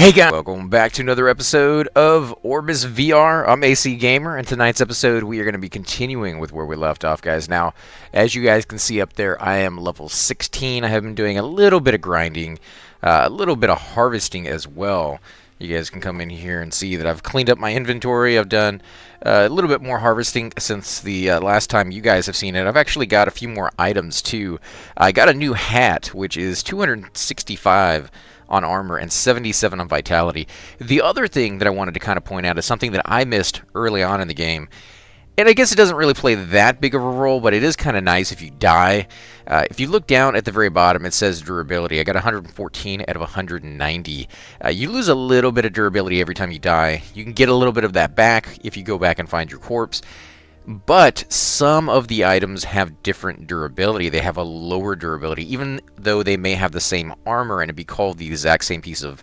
Hey guys, welcome back to another episode of Orbus Vr. I'm AC Gamer, and tonight's episode we are going to be continuing with where we left off, guys. Now, as you guys can see up there, I am level 16. I have been doing a little bit of grinding, a little bit of harvesting as well. You guys can come in here and see that I've cleaned up my inventory. I've done a little bit more harvesting since the last time you guys have seen it. I've actually got a few more items too. I got a new hat, which is 265 on armor and 77 on vitality. The other thing that I wanted to kind of point out is something that I missed early on in the game. And I guess it doesn't really play that big of a role, but it is kind of nice if you die. If you look down at the very bottom, it says durability. I got 114 out of 190. You lose a little bit of durability every time you die. You can get a little bit of that back if you go back and find your corpse. But some of the items have different durability. They have a lower durability, even though they may have the same armor and it be called the exact same piece of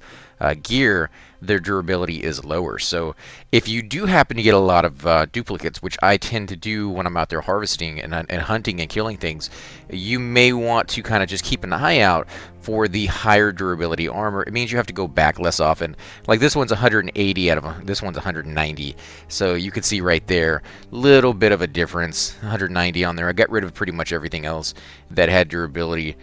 gear. Their durability is lower. So if you do happen to get a lot of duplicates, which I tend to do when I'm out there harvesting and hunting and killing things, you may want to kind of just keep an eye out for the higher durability armor. It means you have to go back less often. Like this one's 180 out of this one's 190. So you can see right there, little bit of a difference. 190 on there. I got rid of pretty much everything else that had durability.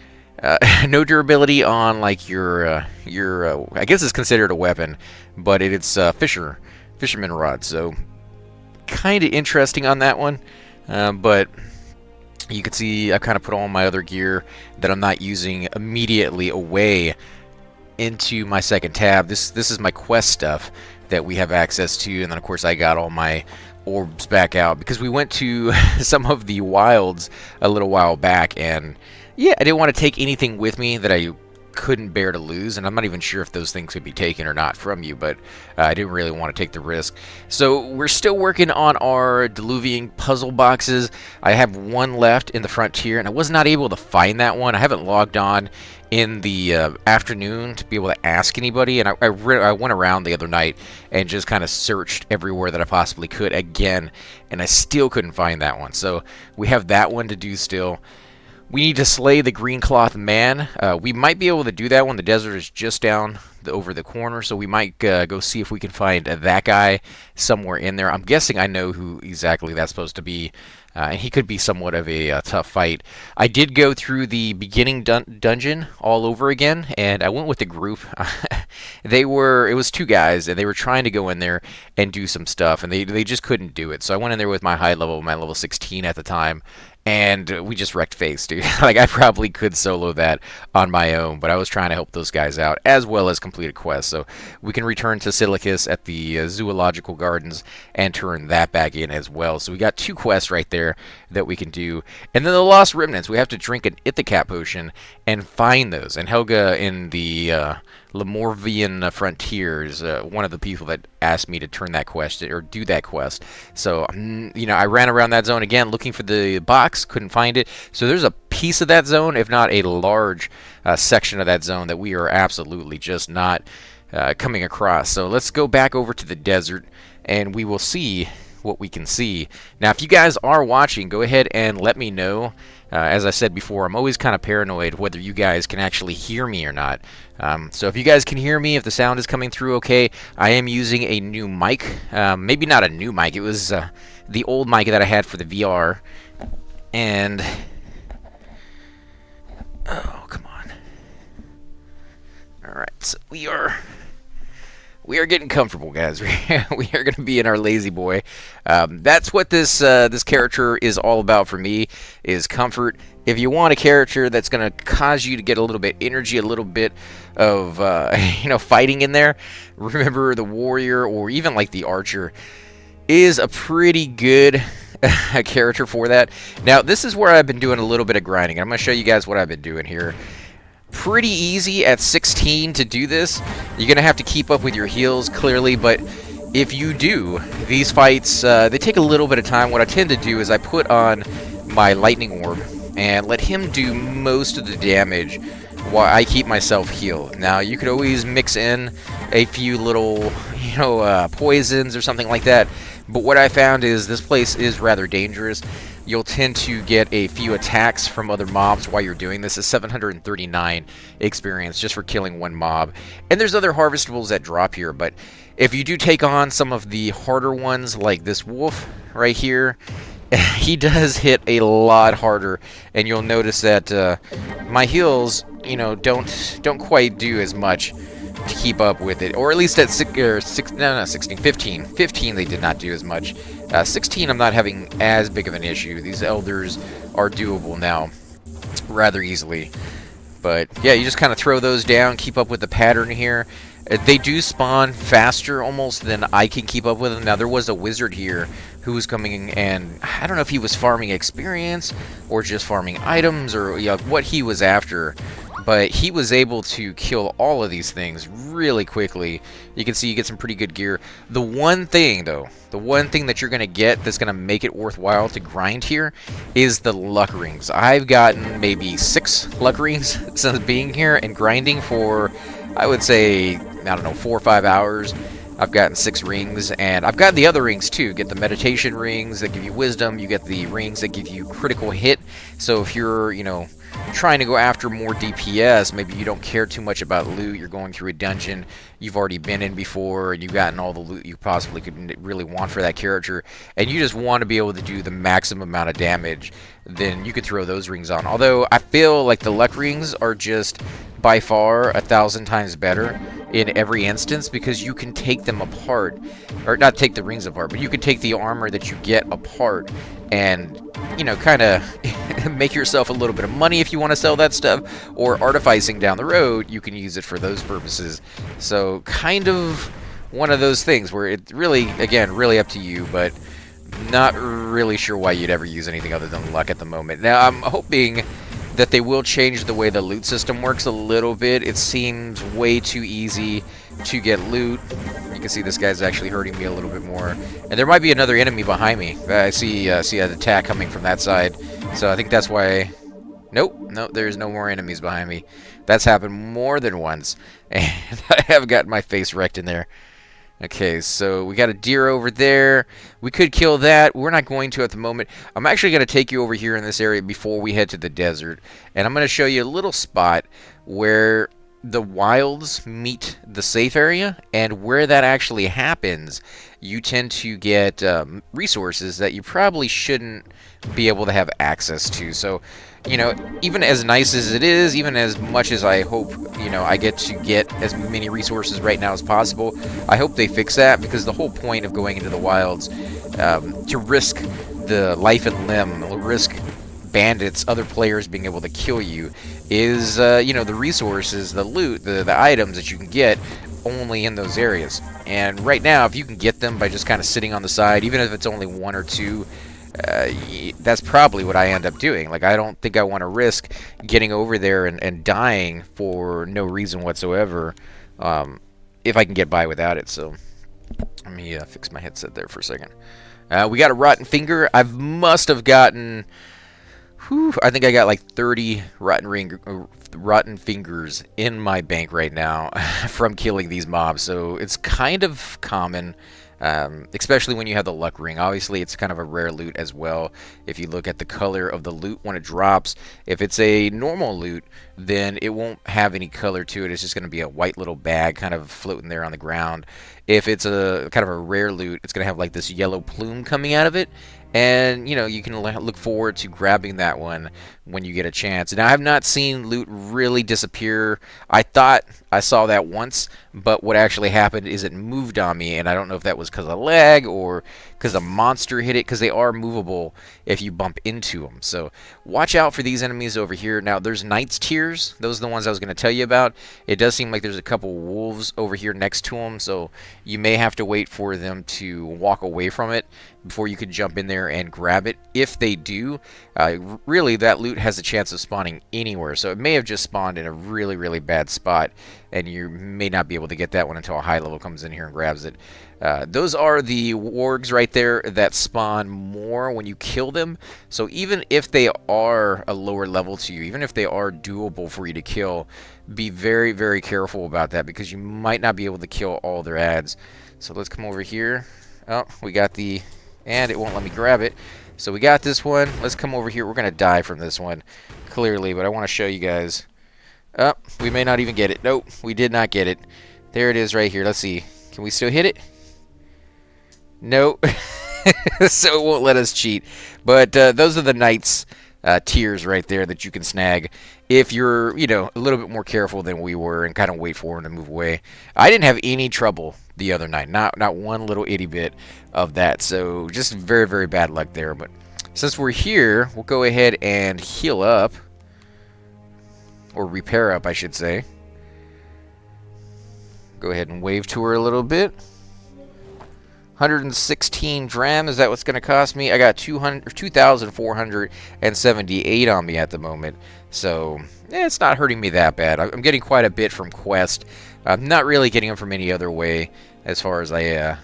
No durability on like your I guess it's considered a weapon, but it's fisherman rod. So kind of interesting on that one, but you can see I kind of put all my other gear that I'm not using immediately away into my second tab. This is my quest stuff that we have access to, and then of course I got all my orbs back out because we went to some of the wilds a little while back, and yeah, I didn't want to take anything with me that I couldn't bear to lose, and I'm not even sure if those things could be taken or not from you, but I didn't really want to take the risk. So we're still working on our diluvian puzzle boxes. I have one left in the frontier, and I was not able to find that one. I haven't logged on in the afternoon to be able to ask anybody, and I went around the other night and just kind of searched everywhere that I possibly could again, and I still couldn't find that one. So we have that one to do still. We need to slay the green cloth man. We might be able to do that one. The desert is just down over the corner, so we might go see if we can find that guy somewhere in there. I'm guessing I know who exactly that's supposed to be, and he could be somewhat of a tough fight. I did go through the beginning dungeon all over again, and I went with the group. It was two guys, and they were trying to go in there and do some stuff, and they just couldn't do it. So I went in there with my high level, my level 16 at the time, and we just wrecked face, dude. Like, I probably could solo that on my own, but I was trying to help those guys out, as well as complete a quest. So we can return to Silicus at the Zoological Gardens and turn that back in as well. So we got two quests right there that we can do. And then the Lost Remnants, we have to drink an Ithacat potion and find those. And Helga in the Lemorvian Frontiers, one of the people that asked me to turn that quest or do that quest. So you know, I ran around that zone again looking for the box, couldn't find it. So there's a piece of that zone, if not a large section of that zone, that we are absolutely just not coming across. So let's go back over to the desert and we will see what we can see. Now, if you guys are watching, go ahead and let me know. As I said before, I'm always kind of paranoid whether you guys can actually hear me or not. So if you guys can hear me, if the sound is coming through okay, I am using a new mic. Maybe not a new mic. It was the old mic that I had for the VR. And oh, come on. All right, so we are getting comfortable, guys. We are going to be in our lazy boy. That's what this character is all about for me, is comfort. If you want a character that's going to cause you to get a little bit energy, a little bit of fighting in there, remember the warrior or even like the archer is a pretty good character for that. Now, this is where I've been doing a little bit of grinding. I'm going to show you guys what I've been doing here. Pretty easy at 16 to do this. You're gonna have to keep up with your heals clearly, but if you do, these fights they take a little bit of time. What I tend to do is I put on my lightning orb and let him do most of the damage while I keep myself healed. Now, you could always mix in a few little poisons or something like that, but what I found is this place is rather dangerous. you'll tend to get a few attacks from other mobs while you're doing this. It's 739 experience just for killing one mob. And there's other harvestables that drop here, but if you do take on some of the harder ones like this wolf right here, he does hit a lot harder, and you'll notice that my heals, you know, don't quite do as much to keep up with it, or at least at 15 they did not do as much. 16 I'm not having as big of an issue. These elders are doable now rather easily, but yeah, you just kind of throw those down, keep up with the pattern here. They do spawn faster almost than I can keep up with them. Now, there was a wizard here who was coming, and I don't know if he was farming experience or just farming items, or what he was after, but he was able to kill all of these things really quickly. You can see you get some pretty good gear. The one thing, though, the one thing that you're going to get that's going to make it worthwhile to grind here is the luck rings. I've gotten maybe 6 luck rings since being here and grinding for, I would say, I don't know, 4 or 5 hours. I've gotten 6 rings, and I've got the other rings too. You get the meditation rings that give you wisdom. You get the rings that give you critical hit. So if you're, you know, trying to go after more DPS, maybe you don't care too much about loot, you're going through a dungeon you've already been in before, and you've gotten all the loot you possibly could really want for that character, and you just want to be able to do the maximum amount of damage, then you could throw those rings on. Although I feel like the luck rings are just by far 1,000 times better in every instance, because you can take them apart, or not take the rings apart, but you can take the armor that you get apart and, you know, kind of make yourself a little bit of money if you want to sell that stuff, or artificing down the road, you can use it for those purposes. So kind of one of those things where it really, again, really up to you, but not really sure why you'd ever use anything other than luck at the moment. Now, I'm hoping that they will change the way the loot system works a little bit. It seems way too easy to get loot. You can see this guy's actually hurting me a little bit more. And there might be another enemy behind me. I see an attack coming from that side. So I think that's why... Nope, there's no more enemies behind me. That's happened more than once. And I have got my face wrecked in there. Okay, so we got a deer over there. We could kill that. We're not going to at the moment. I'm actually going to take you over here in this area before we head to the desert. And I'm going to show you a little spot where the wilds meet the safe area. And where that actually happens, you tend to get resources that you probably shouldn't be able to have access to. So, you know, even as nice as it is, even as much as I hope, you know, I get to get as many resources right now as possible, I hope they fix that, because the whole point of going into the wilds, to risk the life and limb, risk bandits, other players being able to kill you, is, you know, the resources, the loot, the items that you can get only in those areas. And right now, if you can get them by just kind of sitting on the side, even if it's only 1 or 2, that's probably what I end up doing. Like, I don't think I want to risk getting over there and dying for no reason whatsoever, if I can get by without it. So let me fix my headset there for a second. We got a rotten finger. I must have gotten, I think I got like 30 rotten fingers in my bank right now from killing these mobs. So it's kind of common. Especially when you have the luck ring. Obviously, it's kind of a rare loot as well. If you look at the color of the loot when it drops, if it's a normal loot, then it won't have any color to it. It's just going to be a white little bag kind of floating there on the ground. If it's a kind of a rare loot, it's going to have like this yellow plume coming out of it. And, you know, you can look forward to grabbing that one when you get a chance. Now, I have not seen loot really disappear. I thought I saw that once, but what actually happened is it moved on me, and I don't know if that was because of lag or because a monster hit it, because they are movable if you bump into them. So watch out for these enemies over here. Now, there's Knight's Tears. Those are the ones I was going to tell you about. It does seem like there's a couple wolves over here next to them, so you may have to wait for them to walk away from it before you can jump in there and grab it. If they do, really that loot has a chance of spawning anywhere, so it may have just spawned in a really, really bad spot, and you may not be able to get that one until a high level comes in here and grabs it. Those are the wargs right there that spawn more when you kill them, so even if they are a lower level to you, even if they are doable for you to kill, be very, very careful about that, because you might not be able to kill all their ads. So let's come over here. Oh, we got the... and it won't let me grab it. So we got this one. Let's come over here. We're going to die from this one, clearly, but I want to show you guys. Oh, we may not even get it. Nope, we did not get it. There it is right here. Let's see. Can we still hit it? Nope. So it won't let us cheat. But those are the Knights tiers right there that you can snag if you're, you know, a little bit more careful than we were and kind of wait for them to move away. I didn't have any trouble the other night. Not one little itty bit of that. So just very, very bad luck there. But since we're here, we'll go ahead and heal up. Or repair up, I should say. Go ahead and wave to her a little bit. 116 dram, is that what's going to cost me? I got 2,478 on me at the moment. So, it's not hurting me that bad. I'm getting quite a bit from Quest. I'm not really getting them from any other way as far as I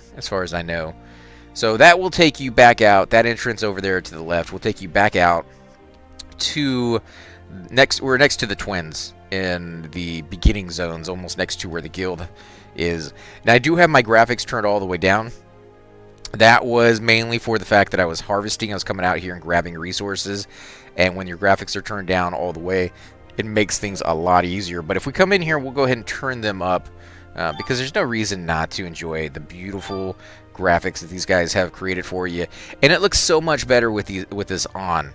know. So that will take you back out. That entrance over there to the left will take you back out to we're next to the twins in the beginning zones, almost next to where the guild is. Now I do have my graphics turned all the way down. That was mainly for the fact that I was harvesting. I was coming out here and grabbing resources, and when your graphics are turned down all the way, it makes things a lot easier. But if we come in here, we'll go ahead and turn them up because there's no reason not to enjoy the beautiful graphics that these guys have created for you, and it looks so much better with this on.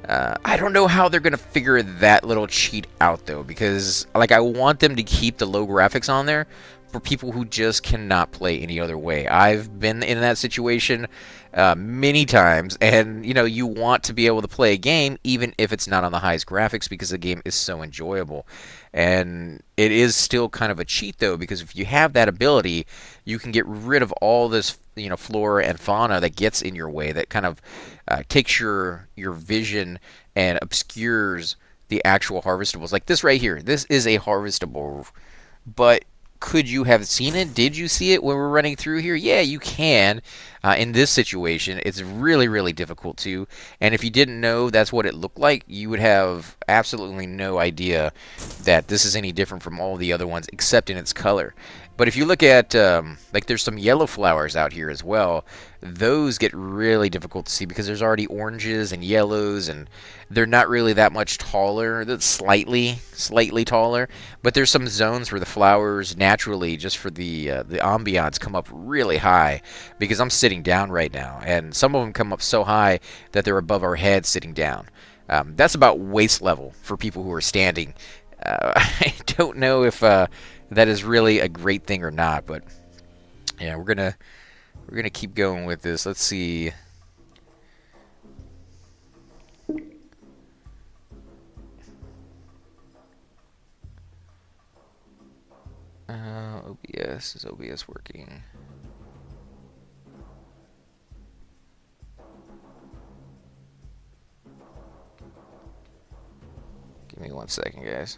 I don't know how they're going to figure that little cheat out, though, because like I want them to keep the low graphics on there for people who just cannot play any other way. I've been in that situation many times, and, you know, you want to be able to play a game even if it's not on the highest graphics because the game is so enjoyable. And it is still kind of a cheat, though, because if you have that ability, you can get rid of all this, you know, flora and fauna that gets in your way, that kind of takes your vision and obscures the actual harvestables. Like this right here. This is a harvestable, but could you have seen it? Did you see it when we're running through here? Yeah, you can. In this situation, it's really, really difficult to. And if you didn't know that's what it looked like, you would have absolutely no idea that this is any different from all the other ones, except in its color. But if you look at, like there's some yellow flowers out here as well, those get really difficult to see because there's already oranges and yellows, and they're not really that much taller. They're slightly taller. But there's some zones where the flowers naturally, just for the ambiance, come up really high because I'm sitting down right now, and some of them come up so high that they're above our heads sitting down. That's about waist level for people who are standing. I don't know if that is really a great thing or not, but yeah, we're gonna keep going with this. Let's see. OBS, is OBS working? Give me 1 second, guys.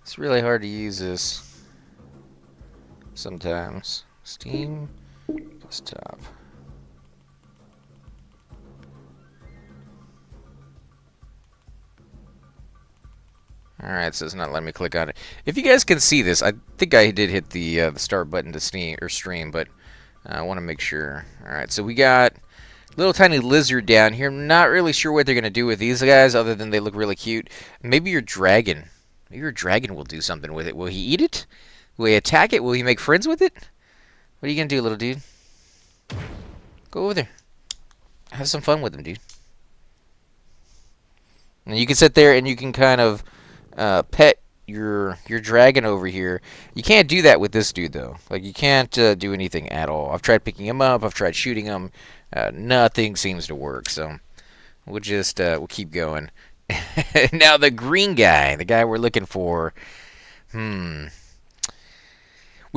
It's really hard to use this sometimes. Steam desktop. Alright, so it's not letting me click on it. If you guys can see this, I think I did hit the start button to stream, but I want to make sure. Alright, so we got a little tiny lizard down here. I'm not really sure what they're going to do with these guys other than they look really cute. Maybe your dragon. Maybe your dragon will do something with it. Will he eat it? Will he attack it? Will he make friends with it? What are you going to do, little dude? Go over there. Have some fun with him, dude. And you can sit there and you can kind of pet your dragon over here. You can't do that with this dude, though. Like, you can't do anything at all. I've tried picking him up. I've tried shooting him. Nothing seems to work. So we'll just we'll keep going. Now the green guy, the guy we're looking for. We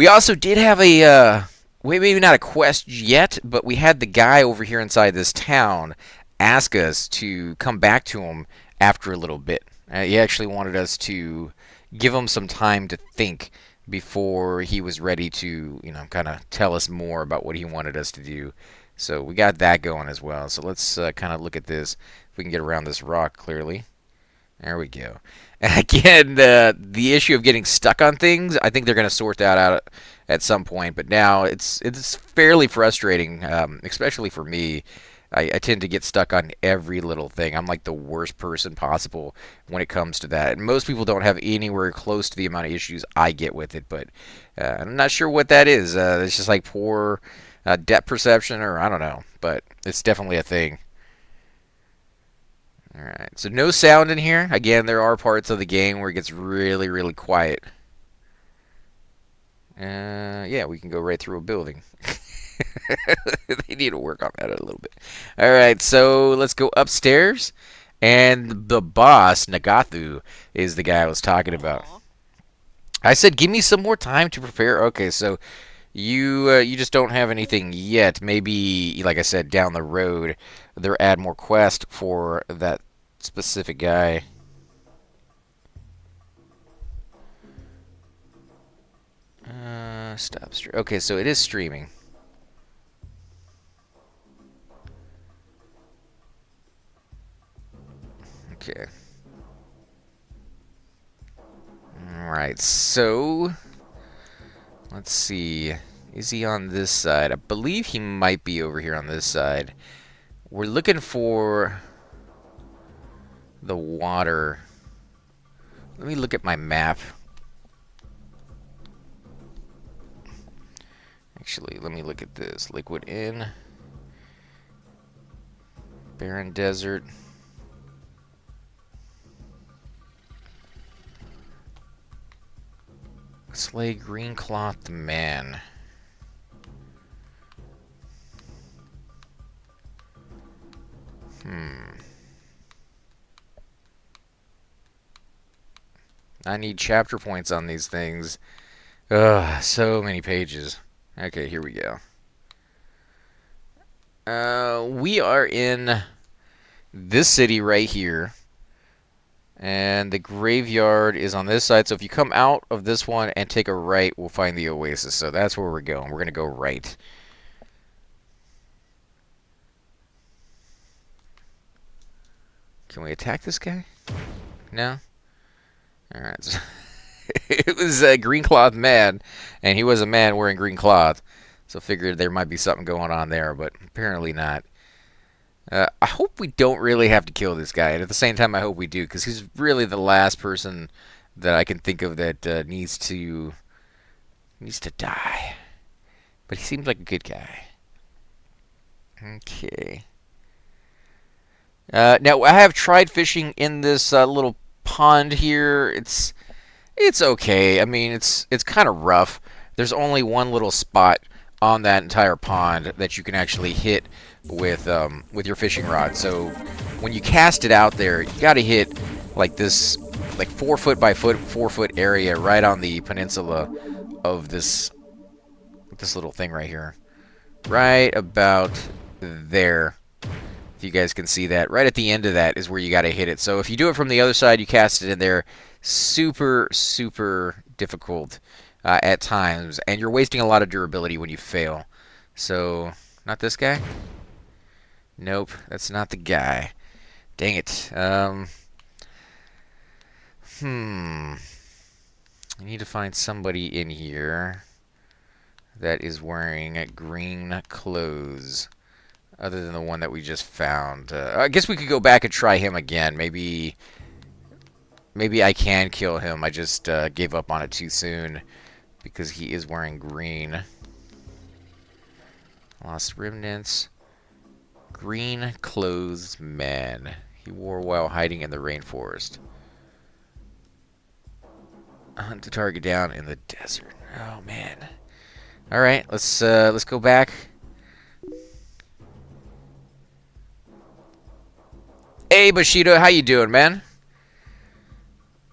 also did have a maybe not a quest yet, but we had the guy over here inside this town ask us to come back to him after a little bit. He actually wanted us to give him some time to think before he was ready to, you know, kind of tell us more about what he wanted us to do. So we got that going as well. So let's kind of look at this. If we can get around this rock clearly. There we go. And again, the issue of getting stuck on things, I think they're going to sort that out at some point. But now it's fairly frustrating, especially for me. I tend to get stuck on every little thing. I'm like the worst person possible when it comes to that. And most people don't have anywhere close to the amount of issues I get with it. But I'm not sure what that is. It's just like poor depth perception, or I don't know. But it's definitely a thing. Alright, so no sound in here. Again, there are parts of the game where it gets really, really quiet. Yeah, we can go right through a building. They need to work on that a little bit. Alright, so let's go upstairs. And the boss, Nagathu, is the guy I was talking about. I said, give me some more time to prepare. Okay, so you just don't have anything yet. Maybe, like I said, down the road, they'll add more quest for that specific guy. Stop stream. Okay, so it is streaming. Okay. Alright, so let's see. Is he on this side? I believe he might be over here on this side. We're looking for the water. Let me look at my map. Actually, let me look at this. Liquid Inn. Barren Desert. Slay Green Cloth Man. I need chapter points on these things. Ugh, so many pages. Okay, here we go. We are in this city right here. And the graveyard is on this side. So if you come out of this one and take a right, we'll find the oasis. So that's where we're going. We're going to go right. Can we attack this guy? No? Alright. So it was a green cloth man, and he was a man wearing green cloth. So figured there might be something going on there, but apparently not. I hope we don't really have to kill this guy, and at the same time I hope we do, because he's really the last person that I can think of that needs to die. But he seems like a good guy. Okay. Now I have tried fishing in this little pond here. It's okay. I mean, it's kind of rough. There's only one little spot on that entire pond that you can actually hit with your fishing rod. So when you cast it out there, you got to hit like this, like 4 foot by 4 foot area right on the peninsula of this little thing right here, right about there. If you guys can see that, right at the end of that is where you got to hit it. So if you do it from the other side, you cast it in there. Super difficult at times, and you're wasting a lot of durability when you fail. So, not this guy? Nope, that's not the guy. Dang it. I need to find somebody in here that is wearing green clothes, other than the one that we just found. I guess we could go back and try him again. Maybe I can kill him. I just gave up on it too soon because he is wearing green. Lost remnants. Green clothes man. He wore while hiding in the rainforest. Hunt the target down in the desert. Oh man. All right, let's go back. Hey Bushido, how you doing, man?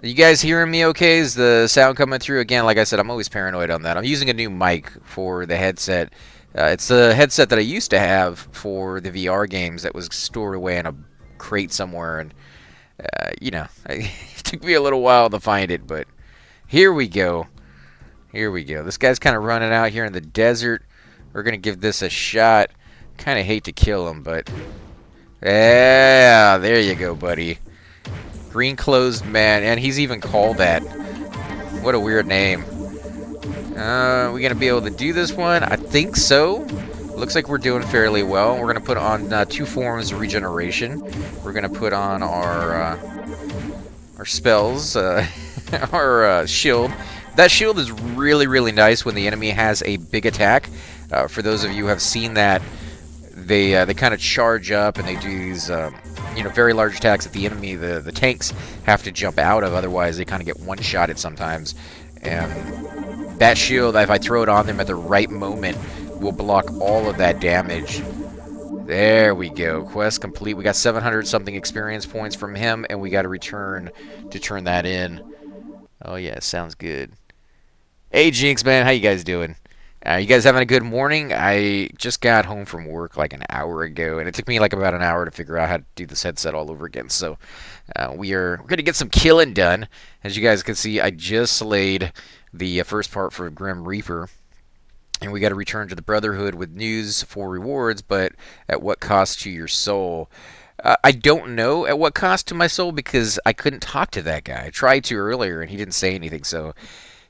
Are you guys hearing me okay? Is the sound coming through? Again, like I said, I'm always paranoid on that. I'm using a new mic for the headset. It's the headset that I used to have for the VR games that was stored away in a crate somewhere. And, you know, it took me a little while to find it, but here we go. Here we go. This guy's kind of running out here in the desert. We're going to give this a shot. Kind of hate to kill him, but... yeah, there you go, buddy. Green closed man, and he's even called that. What a weird name. We gonna be able to do this one? I think so. Looks like we're doing fairly well. We're gonna put on 2 forms of regeneration. We're gonna put on our spells, our shield. That shield is really nice when the enemy has a big attack. For those of you who have seen that, they kind of charge up and they do these very large attacks that the enemy, the tanks, have to jump out of. Otherwise, they kind of get one-shotted sometimes. And that shield, if I throw it on them at the right moment, will block all of that damage. There we go. Quest complete. We got 700-something experience points from him, and we got to return to turn that in. Oh, yeah, sounds good. Hey, Jinx, man. How you guys doing? You guys having a good morning? I just got home from work like an hour ago, and it took me like about an hour to figure out how to do this headset all over again. So we're going to get some killing done. As you guys can see, I just slayed the first part for Grim Reaper. And we got to return to the Brotherhood with news for rewards, but at what cost to your soul? I don't know at what cost to my soul because I couldn't talk to that guy. I tried to earlier, and he didn't say anything, so...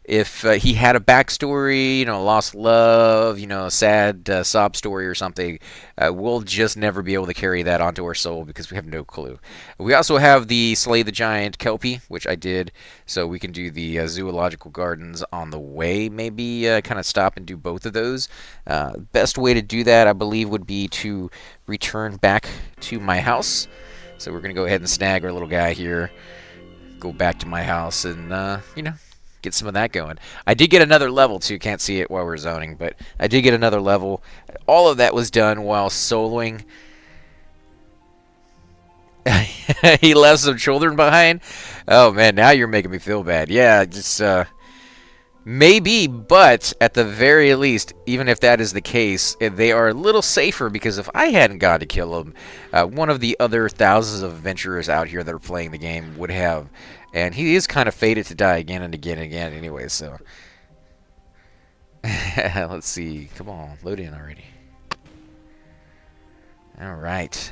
If he had a backstory, lost love, a sad sob story or something, we'll just never be able to carry that onto our soul because we have no clue. We also have the Slay the Giant Kelpie, which I did, so we can do the zoological gardens on the way, maybe kind of stop and do both of those. Best way to do that, I believe, would be to return back to my house. So we're going to go ahead and snag our little guy here, go back to my house, and, get some of that going. I did get another level too. Can't see it while we're zoning, but I did get another level. All of that was done while soloing. He left some children behind. Oh man, now you're making me feel bad. Yeah, just maybe, but at the very least, even if that is the case, they are a little safer because if I hadn't got to kill them, one of the other thousands of adventurers out here that are playing the game would have. And he is kind of fated to die again and again and again anyway, so... Let's see. Come on, load in already. Alright.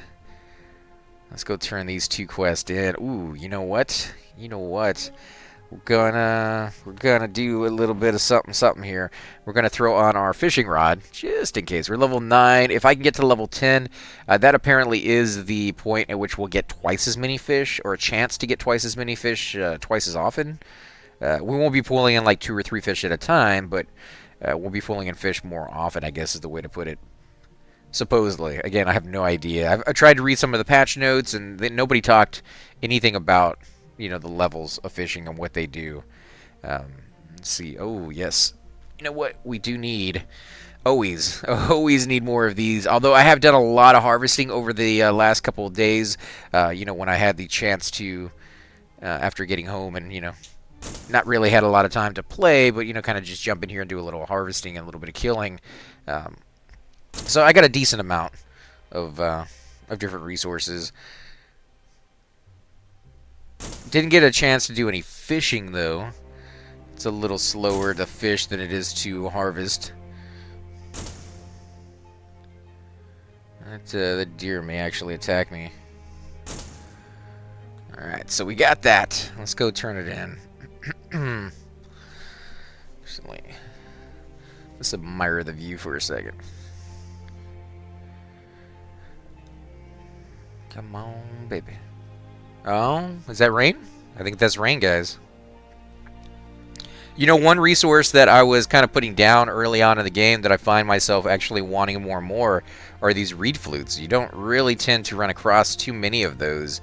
Let's go turn these 2 quests in. Ooh, you know what? We're gonna do a little bit of something here. We're gonna throw on our fishing rod just in case. We're level 9. If I can get to level 10, that apparently is the point at which we'll get twice as many fish, or a chance to get twice as many fish twice as often. We won't be pulling in like 2 or 3 fish at a time, but we'll be pulling in fish more often, I guess is the way to put it. Supposedly. Again, I have no idea. I tried to read some of the patch notes, and nobody talked anything about the levels of fishing and what they do. Let's see. Oh, yes. You know what? We do need... always need more of these. Although I have done a lot of harvesting over the last couple of days. When I had the chance to, after getting home and, not really had a lot of time to play, but, kind of just jump in here and do a little harvesting and a little bit of killing. So I got a decent amount of different resources. Didn't get a chance to do any fishing, though. It's a little slower to fish than it is to harvest. The deer may actually attack me. Alright, so we got that. Let's go turn it in. Let's admire the view for a second. Come on, baby. Oh, is that rain? I think that's rain, guys. One resource that I was kind of putting down early on in the game that I find myself actually wanting more and more are these reed flutes. You don't really tend to run across too many of those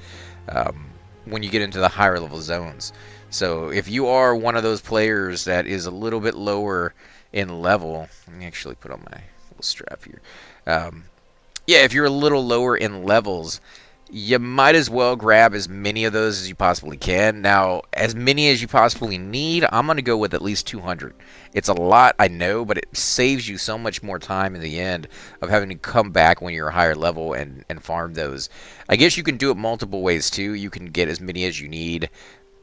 when you get into the higher level zones. So if you are one of those players that is a little bit lower in level, let me actually put on my little strap here. Yeah, if you're a little lower in levels, you might as well grab as many of those as you possibly can. Now, as many as you possibly need, I'm going to go with at least 200. It's a lot, I know, but it saves you so much more time in the end of having to come back when you're a higher level and farm those. I guess you can do it multiple ways, too. You can get as many as you need,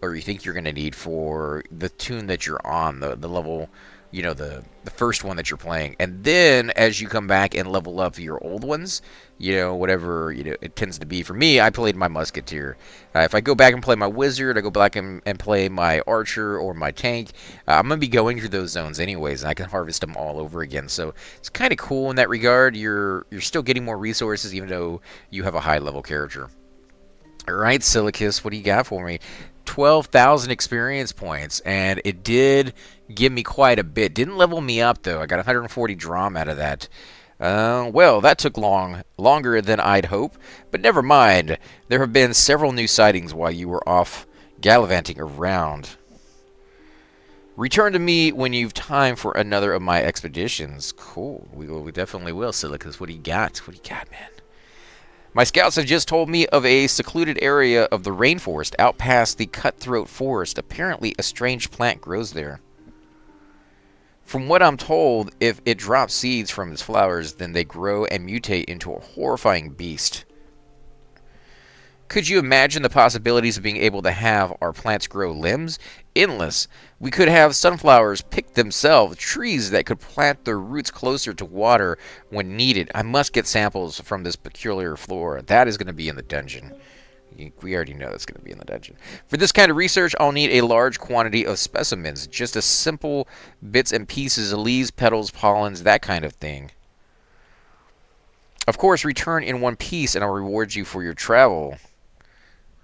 or you think you're going to need for the tune that you're on, the level you know, the first one that you're playing, and then as you come back and level up your old ones, you know, whatever, you know, it tends to be. For me, I played my Musketeer. If I go back and play my Wizard, I go back and play my Archer or my Tank, I'm going to be going through those zones anyways, and I can harvest them all over again. So it's kind of cool in that regard. You're still getting more resources even though you have a high level character. All right, Silicus, what do you got for me? 12,000 experience points, and it did give me quite a bit. Didn't level me up, though. I got 140 drum out of that. Well, that took longer than I'd hope, but never mind. There have been several new sightings while you were off gallivanting around. Return to me when you've time for another of my expeditions. Cool. We definitely will, Silicus. What do you got? What do you got, man? My scouts have just told me of a secluded area of the rainforest out past the cutthroat forest. Apparently, a strange plant grows there. From what I'm told, if it drops seeds from its flowers, then they grow and mutate into a horrifying beast. Could you imagine the possibilities of being able to have our plants grow limbs? Endless. We could have sunflowers pick themselves, trees that could plant their roots closer to water when needed. I must get samples from this peculiar flora. That is going to be in the dungeon. We already know that's going to be in the dungeon. For this kind of research, I'll need a large quantity of specimens. Just a simple bits and pieces, leaves, petals, pollens, that kind of thing. Of course, return in one piece and I'll reward you for your travel.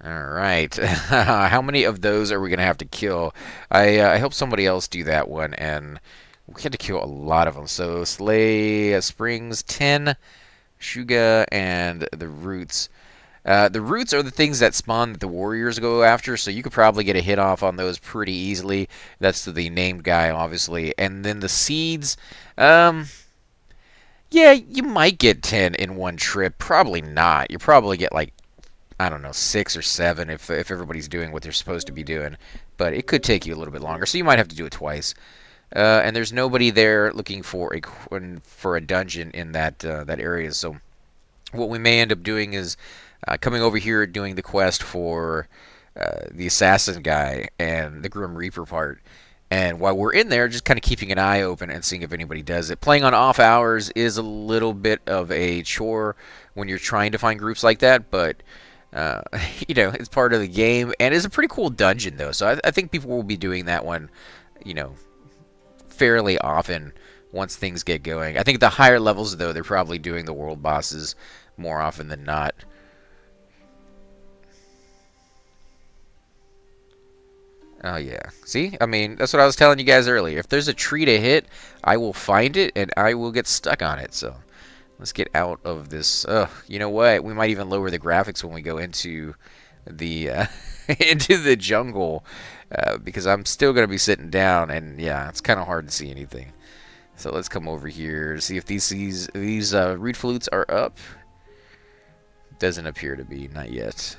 Alright, how many of those are we going to have to kill? I hope somebody else do that one, and we had to kill a lot of them. So, Slay Springs, 10, Shuga, and the Roots. The Roots are the things that spawn that the Warriors go after, so you could probably get a hit off on those pretty easily. That's the named guy, obviously. And then the Seeds, yeah, you might get 10 in one trip. Probably not. You probably get, like, I don't know, 6 or 7 if everybody's doing what they're supposed to be doing. But it could take you a little bit longer, so you might have to do it twice. And there's nobody there looking for a dungeon in that area. So what we may end up doing is coming over here doing the quest for the assassin guy and the Grim Reaper part. And while we're in there, just kind of keeping an eye open and seeing if anybody does it. Playing on off hours is a little bit of a chore when you're trying to find groups like that, but you know, it's part of the game, and it's a pretty cool dungeon, though. So I think people will be doing that one, you know, fairly often once things get going. I think the higher levels, though, they're probably doing the world bosses more often than not. Oh, yeah. See? I mean, that's what I was telling you guys earlier. If there's a tree to hit, I will find it, and I will get stuck on it, so... Let's get out of this. You know what? We might even lower the graphics when we go into the into the jungle because I'm still going to be sitting down, and yeah, it's kind of hard to see anything. So let's come over here, see if these reed flutes are up. Doesn't appear to be, not yet.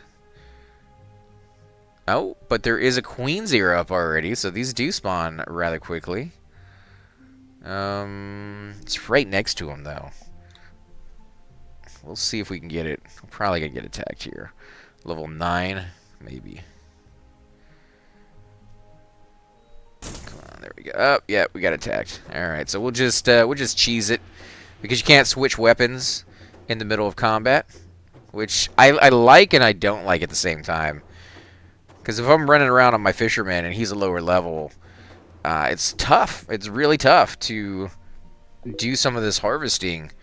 Oh, but there is a Queen's Ear up already, so these do spawn rather quickly. It's right next to them, though. We'll see if we can get it. We're probably going to get attacked here. Level 9, maybe. Come on, there we go. Oh, yeah, we got attacked. Alright, so we'll just cheese it. Because you can't switch weapons in the middle of combat. Which I like and I don't like at the same time. Because if I'm running around on my fisherman and he's a lower level, it's tough. It's really tough to do some of this harvesting.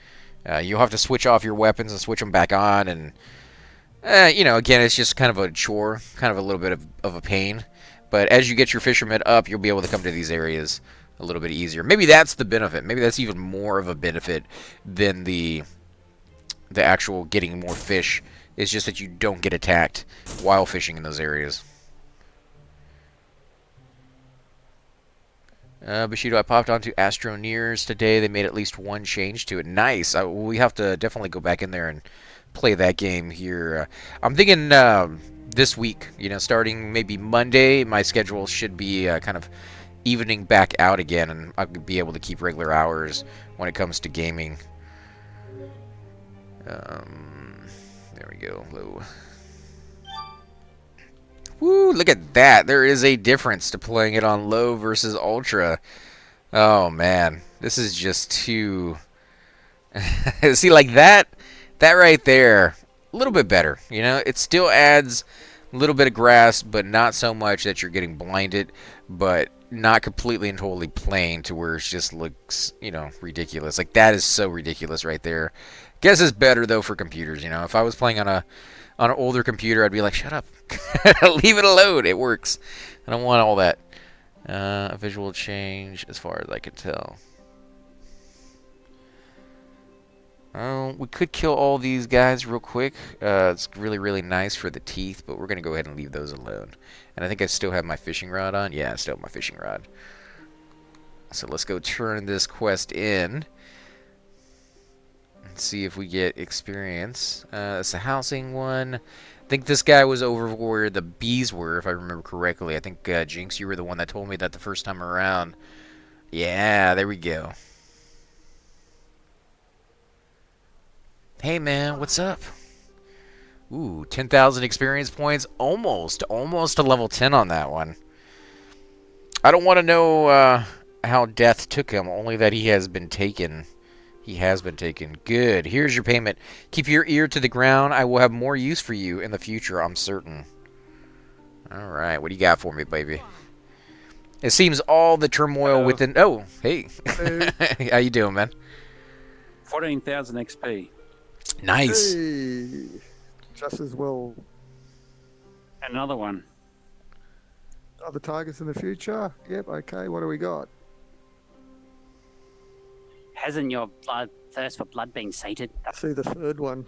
You'll have to switch off your weapons and switch them back on, and you know, again, it's just kind of a chore, kind of a little bit of a pain. But as you get your fishermen up, you'll be able to come to these areas a little bit easier. Maybe that's the benefit. Maybe that's even more of a benefit than the actual getting more fish. It's just that you don't get attacked while fishing in those areas. Bushido, I popped onto Astroneers today. They made at least one change to it. Nice. We have to definitely go back in there and play that game here. I'm thinking this week, you know, starting maybe Monday, my schedule should be kind of evening back out again, and I'll be able to keep regular hours when it comes to gaming. There we go. Low. Woo, look at that. There is a difference to playing it on low versus ultra. Oh man, this is just too. See, like that right there, a little bit better. You know, it still adds a little bit of grass, but not so much that you're getting blinded, but not completely and totally plain to where it just looks, you know, ridiculous. Like that is so ridiculous right there. Guess it's better though for computers. You know, if I was playing on an older computer, I'd be like, shut up, leave it alone. It works. I don't want all that. A visual change, as far as I can tell. We could kill all these guys real quick. It's really, really nice for the teeth, but we're going to go ahead and leave those alone. And I think I still have my fishing rod on. Yeah, I still have my fishing rod. So let's go turn this quest in and see if we get experience. It's the housing one. I think this guy was over where the bees were, if I remember correctly. I think, Jinx, you were the one that told me that the first time around. Yeah, there we go. Hey man, what's up? Ooh, 10,000 experience points. Almost to level 10 on that one. I don't want to know how death took him, only that he has been taken. He has been taken. Good. Here's your payment. Keep your ear to the ground. I will have more use for you in the future, I'm certain. Alright, what do you got for me, baby? It seems all the turmoil within... Oh, hey. How you doing, man? 14,000 XP. Nice. Hey, just as well. Another one. Other targets in the future? Yep, okay, what do we got? Hasn't your thirst for blood been sated? I see the third one.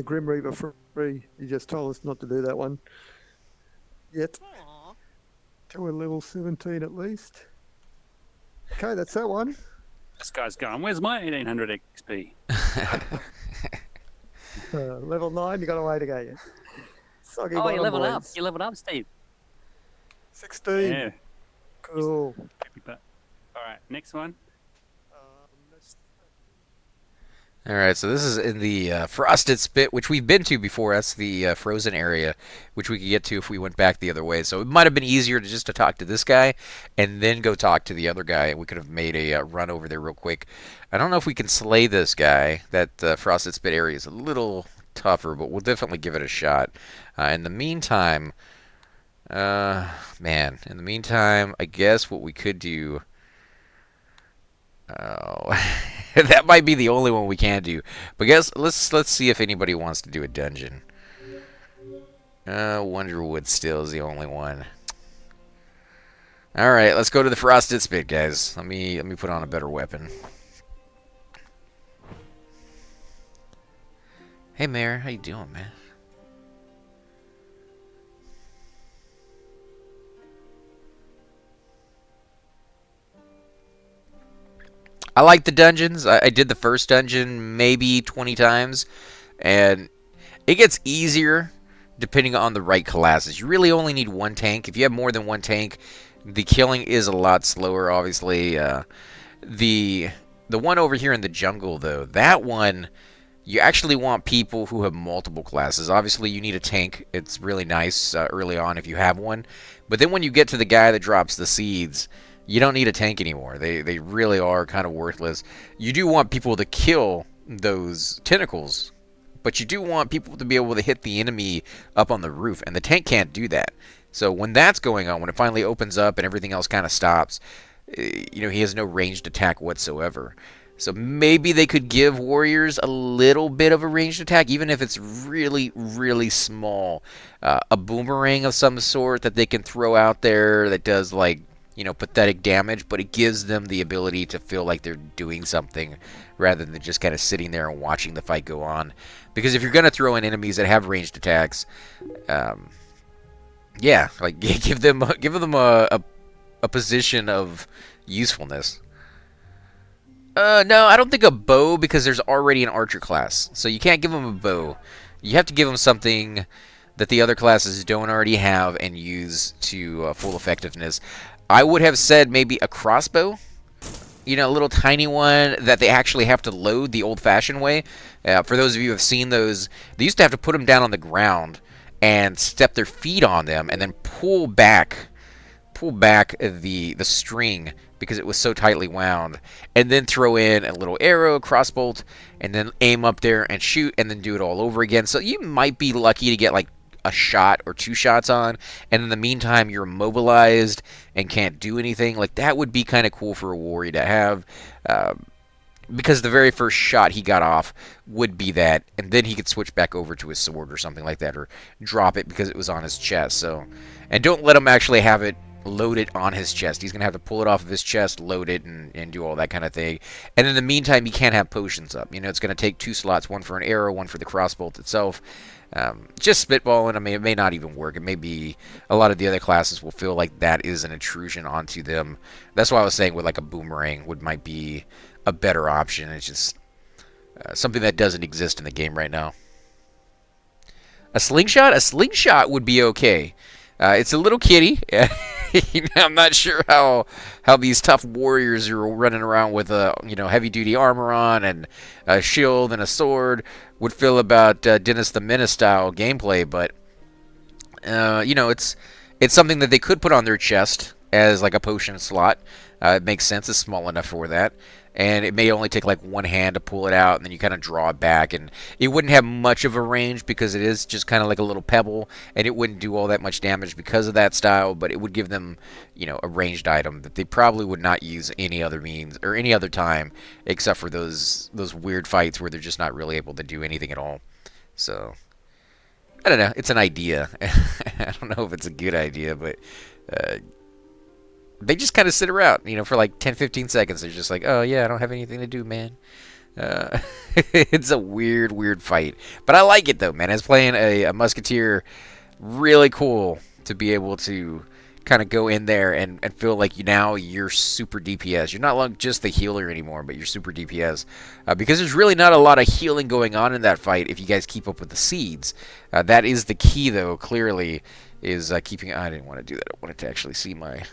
Grim Reaper free. You just told us not to do that one. Yet. To a level 17 at least. Okay, that's that one. This guy's going, where's my 1800 XP? Level 9, you got a way to go yet. Soggy Oh, you bottom leveled boys. up. You leveled up, Steve. 16. Yeah. Cool. Alright, next one. Alright, so this is in the Frosted Spit, which we've been to before. That's the frozen area, which we could get to if we went back the other way. So it might have been easier to just to talk to this guy and then go talk to the other guy. We could have made a run over there real quick. I don't know if we can slay this guy. That Frosted Spit area is a little tougher, but we'll definitely give it a shot. In the meantime, man, in the meantime, I guess what we could do... Oh, that might be the only one we can do. But guess let's see if anybody wants to do a dungeon. Wonderwood still is the only one. All right, let's go to the Frosted Spit, guys. Let me put on a better weapon. Hey, Mayor, how you doing, man? I like the dungeons. I did the first dungeon maybe 20 times, and it gets easier depending on the right classes. You really only need one tank. If you have more than one tank, the killing is a lot slower, obviously. The one over here in the jungle, though, that one, you actually want people who have multiple classes. Obviously, you need a tank. It's really nice early on if you have one. But then when you get to the guy that drops the seeds... You don't need a tank anymore. They really are kind of worthless. You do want people to kill those tentacles, but you do want people to be able to hit the enemy up on the roof, and the tank can't do that. So when that's going on, when it finally opens up and everything else kind of stops, you know, he has no ranged attack whatsoever. So maybe they could give warriors a little bit of a ranged attack, even if it's really, really small. A boomerang of some sort that they can throw out there that does, like, you know, pathetic damage, but it gives them the ability to feel like they're doing something rather than just kind of sitting there and watching the fight go on. Because if you're going to throw in enemies that have ranged attacks, yeah, like give them a position of usefulness. No, I don't think a bow, because there's already an archer class, so you can't give them a bow. You have to give them something that the other classes don't already have and use to full effectiveness. I would have said maybe a crossbow, you know, a little tiny one that they actually have to load the old-fashioned way. For those of you who have seen those, they used to have to put them down on the ground and step their feet on them and then pull back the string because it was so tightly wound, and then throw in a little arrow, crossbolt, and then aim up there and shoot, and then do it all over again. So you might be lucky to get like a shot or 2 shots on, and in the meantime you're immobilized and can't do anything. Like, that would be kind of cool for a warrior to have, because the very first shot he got off would be that, and then he could switch back over to his sword or something like that, or drop it because it was on his chest. So, and don't let him actually have it loaded on his chest. He's going to have to pull it off of his chest, load it, and do all that kind of thing. And in the meantime, he can't have potions up. You know, it's going to take 2 slots, one for an arrow, one for the crossbolt itself. Just spitballing, I mean, it may not even work. It may be a lot of the other classes will feel like that is an intrusion onto them. That's why I was saying with like a boomerang might be a better option. It's just something that doesn't exist in the game right now. A slingshot? A slingshot would be okay. It's a little kitty. I'm not sure how these tough warriors who are running around with heavy duty armor on and a shield and a sword would feel about Dennis the Menace style gameplay, but it's something that they could put on their chest as like a potion slot. It makes sense. It's small enough for that. And it may only take like one hand to pull it out, and then you kind of draw it back, and it wouldn't have much of a range because it is just kind of like a little pebble, and it wouldn't do all that much damage because of that style, but it would give them, a ranged item that they probably would not use any other means or any other time except for those weird fights where they're just not really able to do anything at all. So, I don't know. It's an idea. I don't know if it's a good idea, but they just kind of sit around, for like 10-15 seconds. They're just like, oh yeah, I don't have anything to do, man. It's a weird fight, but I like it though, man. As playing a Musketeer, really cool to be able to kind of go in there and feel like now you're super DPS. You're not like just the healer anymore, but you're super DPS, because there's really not a lot of healing going on in that fight if you guys keep up with the seeds. That is the key though, clearly, is keeping... I didn't want to do that. I wanted to actually see my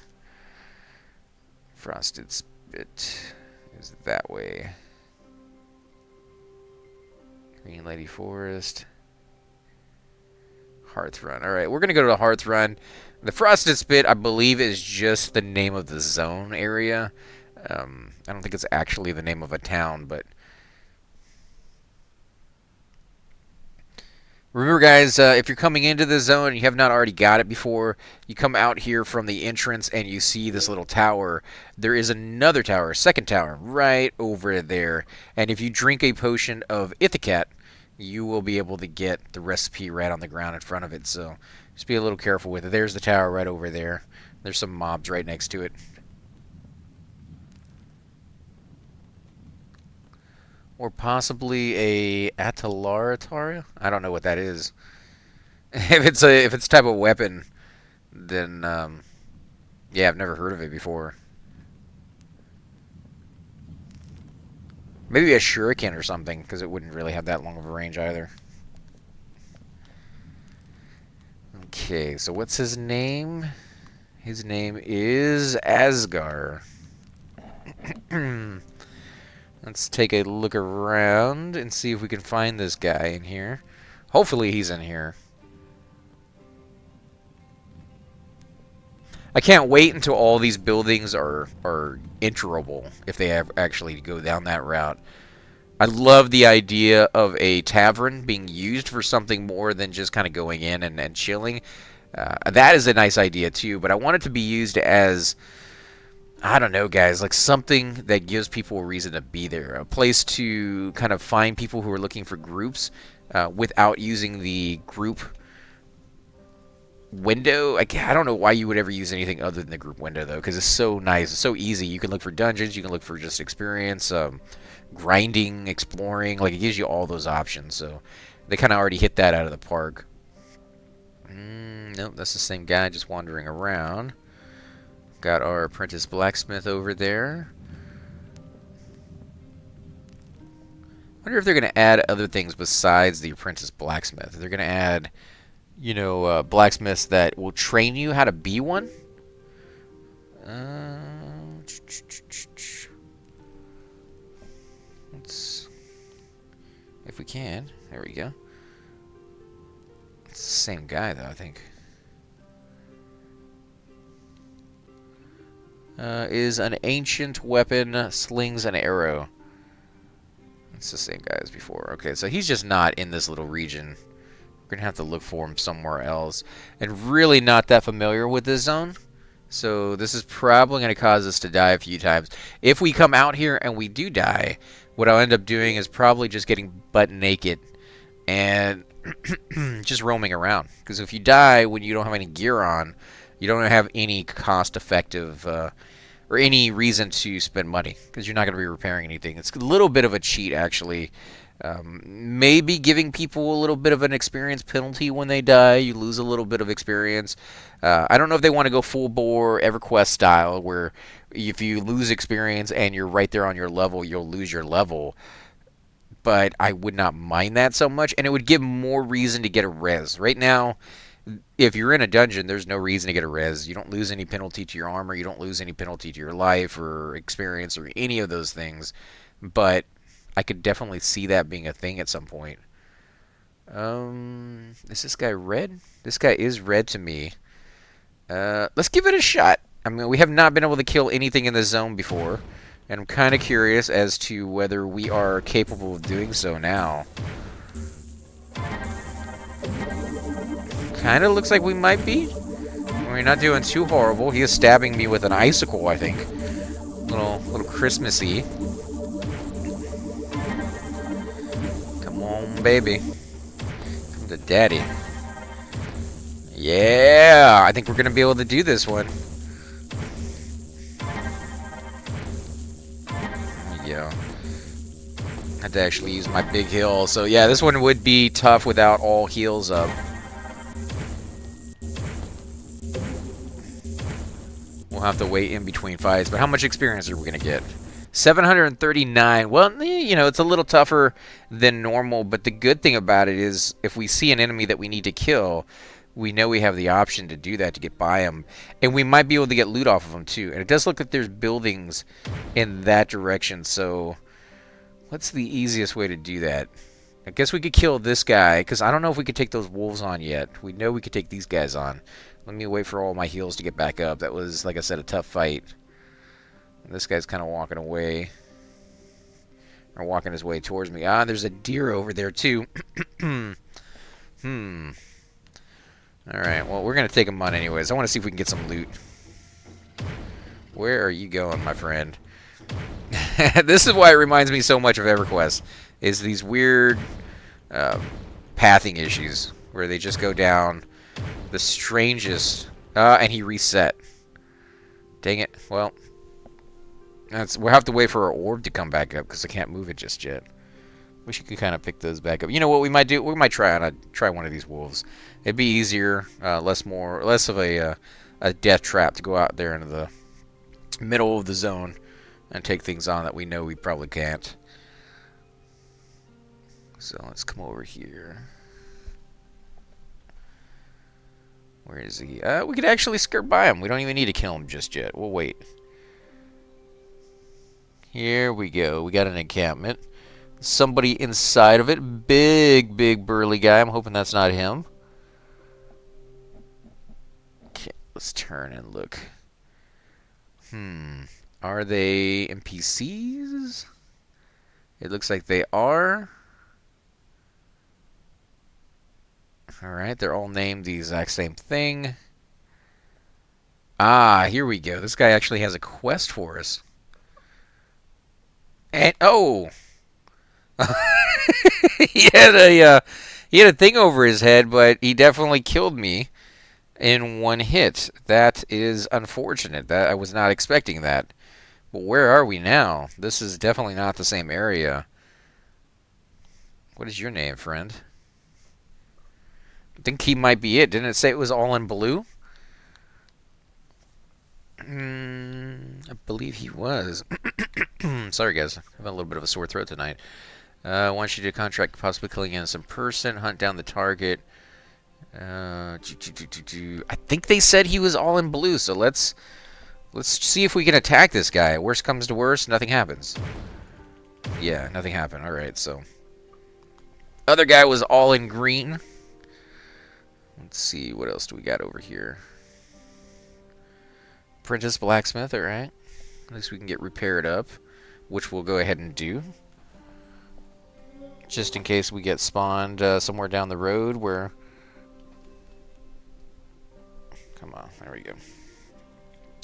Frosted Spit is that way. Green Lady Forest. Hearth Run. Alright, we're going to go to the Hearth Run. The Frosted Spit, I believe, is just the name of the zone area. I don't think it's actually the name of a town, but... Remember, guys, if you're coming into the zone and you have not already got it before, you come out here from the entrance and you see this little tower. There is another tower, a second tower, right over there. And if you drink a potion of Ithacat, you will be able to get the recipe right on the ground in front of it. So just be a little careful with it. There's the tower right over there. There's some mobs right next to it. Or possibly a Atalarataria? I don't know what that is. If it's a type of weapon, then yeah, I've never heard of it before. Maybe a shuriken or something, because it wouldn't really have that long of a range either. Okay, so what's his name? His name is Asgar. Let's take a look around and see if we can find this guy in here. Hopefully he's in here. I can't wait until all these buildings are enterable, if they actually go down that route. I love the idea of a tavern being used for something more than just kind of going in and chilling. That is a nice idea too, but I want it to be used as... I don't know, guys, like something that gives people a reason to be there. A place to kind of find people who are looking for groups without using the group window. I don't know why you would ever use anything other than the group window, though, because it's so nice. It's so easy. You can look for dungeons. You can look for just experience, grinding, exploring. Like, it gives you all those options. So they kind of already hit that out of the park. Nope, that's the same guy just wandering around. Got our apprentice blacksmith over there. Wonder if they're going to add other things besides the apprentice blacksmith. They're going to add, blacksmiths that will train you how to be one. Let's, if we can. There we go. Let's same guy, though, I think. Is an ancient weapon, slings an arrow. It's the same guy as before. Okay, so he's just not in this little region. We're going to have to look for him somewhere else. And really not that familiar with this zone. So this is probably going to cause us to die a few times. If we come out here and we do die, what I'll end up doing is probably just getting butt naked and just roaming around. Because if you die when you don't have any gear on, you don't have any cost-effective or any reason to spend money because you're not going to be repairing anything. It's a little bit of a cheat, actually. Maybe giving people a little bit of an experience penalty when they die. You lose a little bit of experience. I don't know if they want to go full bore EverQuest style, where if you lose experience and you're right there on your level, you'll lose your level. But I would not mind that so much, and it would give more reason to get a res. Right now, if you're in a dungeon, there's no reason to get a res. You don't lose any penalty to your armor. You don't lose any penalty to your life or experience or any of those things. But I could definitely see that being a thing at some point. Is this guy red? This guy is red to me. Let's give it a shot. I mean, we have not been able to kill anything in this zone before. And I'm kind of curious as to whether we are capable of doing so now. Kind of looks like we might be. We're not doing too horrible. He is stabbing me with an icicle, I think. Little Christmassy. Come on, baby. Come to daddy. Yeah, I think we're going to be able to do this one. Yeah. Had to actually use my big heal. So yeah, this one would be tough without all heals up. We'll have to wait in between fights. But how much experience are we going to get? 739. Well, you know, it's a little tougher than normal. But the good thing about it is if we see an enemy that we need to kill, we know we have the option to do that to get by them. And we might be able to get loot off of them too. And it does look like there's buildings in that direction. So what's the easiest way to do that? I guess we could kill this guy, because I don't know if we could take those wolves on yet. We know we could take these guys on. Let me wait for all my heals to get back up. That was, like I said, a tough fight. This guy's kind of walking away. Or walking his way towards me. Ah, there's a deer over there too. Alright, well, we're going to take him on anyways. I want to see if we can get some loot. Where are you going, my friend? This is why it reminds me so much of EverQuest. Is these weird pathing issues. Where they just go down the strangest... and he reset. Dang it. Well, we'll have to wait for our orb to come back up because I can't move it just yet. Wish you could kind of pick those back up. You know what we might do? We might try one of these wolves. It'd be easier, less of a death trap to go out there into the middle of the zone and take things on that we know we probably can't. So let's come over here. Where is he? We could actually skirt by him. We don't even need to kill him just yet. We'll wait. Here we go. We got an encampment. Somebody inside of it. Big, big burly guy. I'm hoping that's not him. Okay, let's turn and look. Are they NPCs? It looks like they are. Alright, they're all named the exact same thing. Ah, here we go. This guy actually has a quest for us. And, oh! he had a thing over his head, but he definitely killed me in one hit. That is unfortunate. That I was not expecting that. But where are we now? This is definitely not the same area. What is your name, friend? I think he might be it. Didn't it say it was all in blue? I believe he was. Sorry, guys. I'm having a little bit of a sore throat tonight. I want you to contract possibly killing an innocent person, hunt down the target. I think they said he was all in blue, so let's see if we can attack this guy. Worst comes to worst, nothing happens. Yeah, nothing happened. Alright, so. Other guy was all in green. Let's see, what else do we got over here? Apprentice blacksmith, alright. At least we can get repaired up, which we'll go ahead and do. Just in case we get spawned somewhere down the road where... Come on, there we go.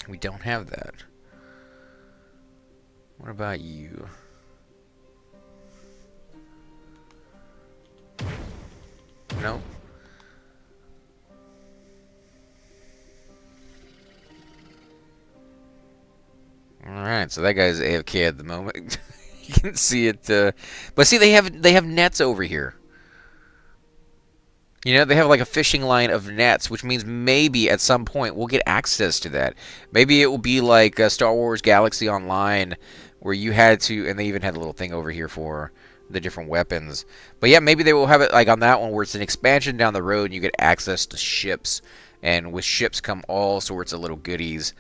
We don't have that. What about you? Nope. Alright, so that guy's AFK at the moment. You can see it, but see, they have nets over here. You know, they have like a fishing line of nets, which means maybe at some point we'll get access to that. Maybe it will be like Star Wars Galaxy Online, where you had to, and they even had a little thing over here for the different weapons. But yeah, maybe they will have it like on that one where it's an expansion down the road and you get access to ships. And with ships come all sorts of little goodies.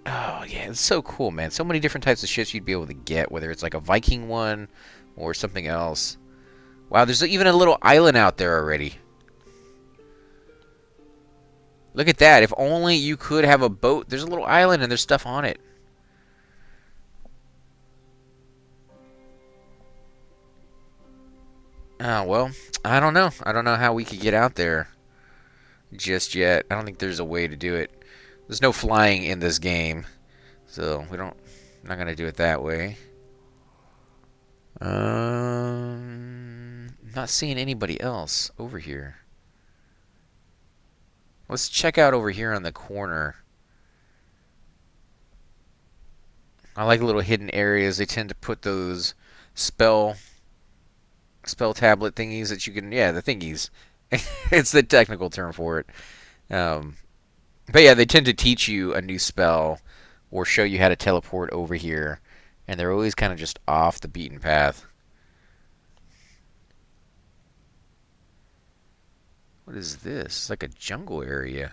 Oh, yeah, it's so cool, man. So many different types of ships you'd be able to get, whether it's like a Viking one or something else. Wow, there's even a little island out there already. Look at that. If only you could have a boat. There's a little island and there's stuff on it. Oh, well, I don't know. I don't know how we could get out there just yet. I don't think there's a way to do it. There's no flying in this game, so I'm not gonna do it that way. Not seeing anybody else over here. Let's check out over here on the corner. I like little hidden areas. They tend to put those spell tablet thingies that you can, yeah, the thingies. It's the technical term for it. But yeah, they tend to teach you a new spell or show you how to teleport over here. And they're always kind of just off the beaten path. What is this? It's like a jungle area.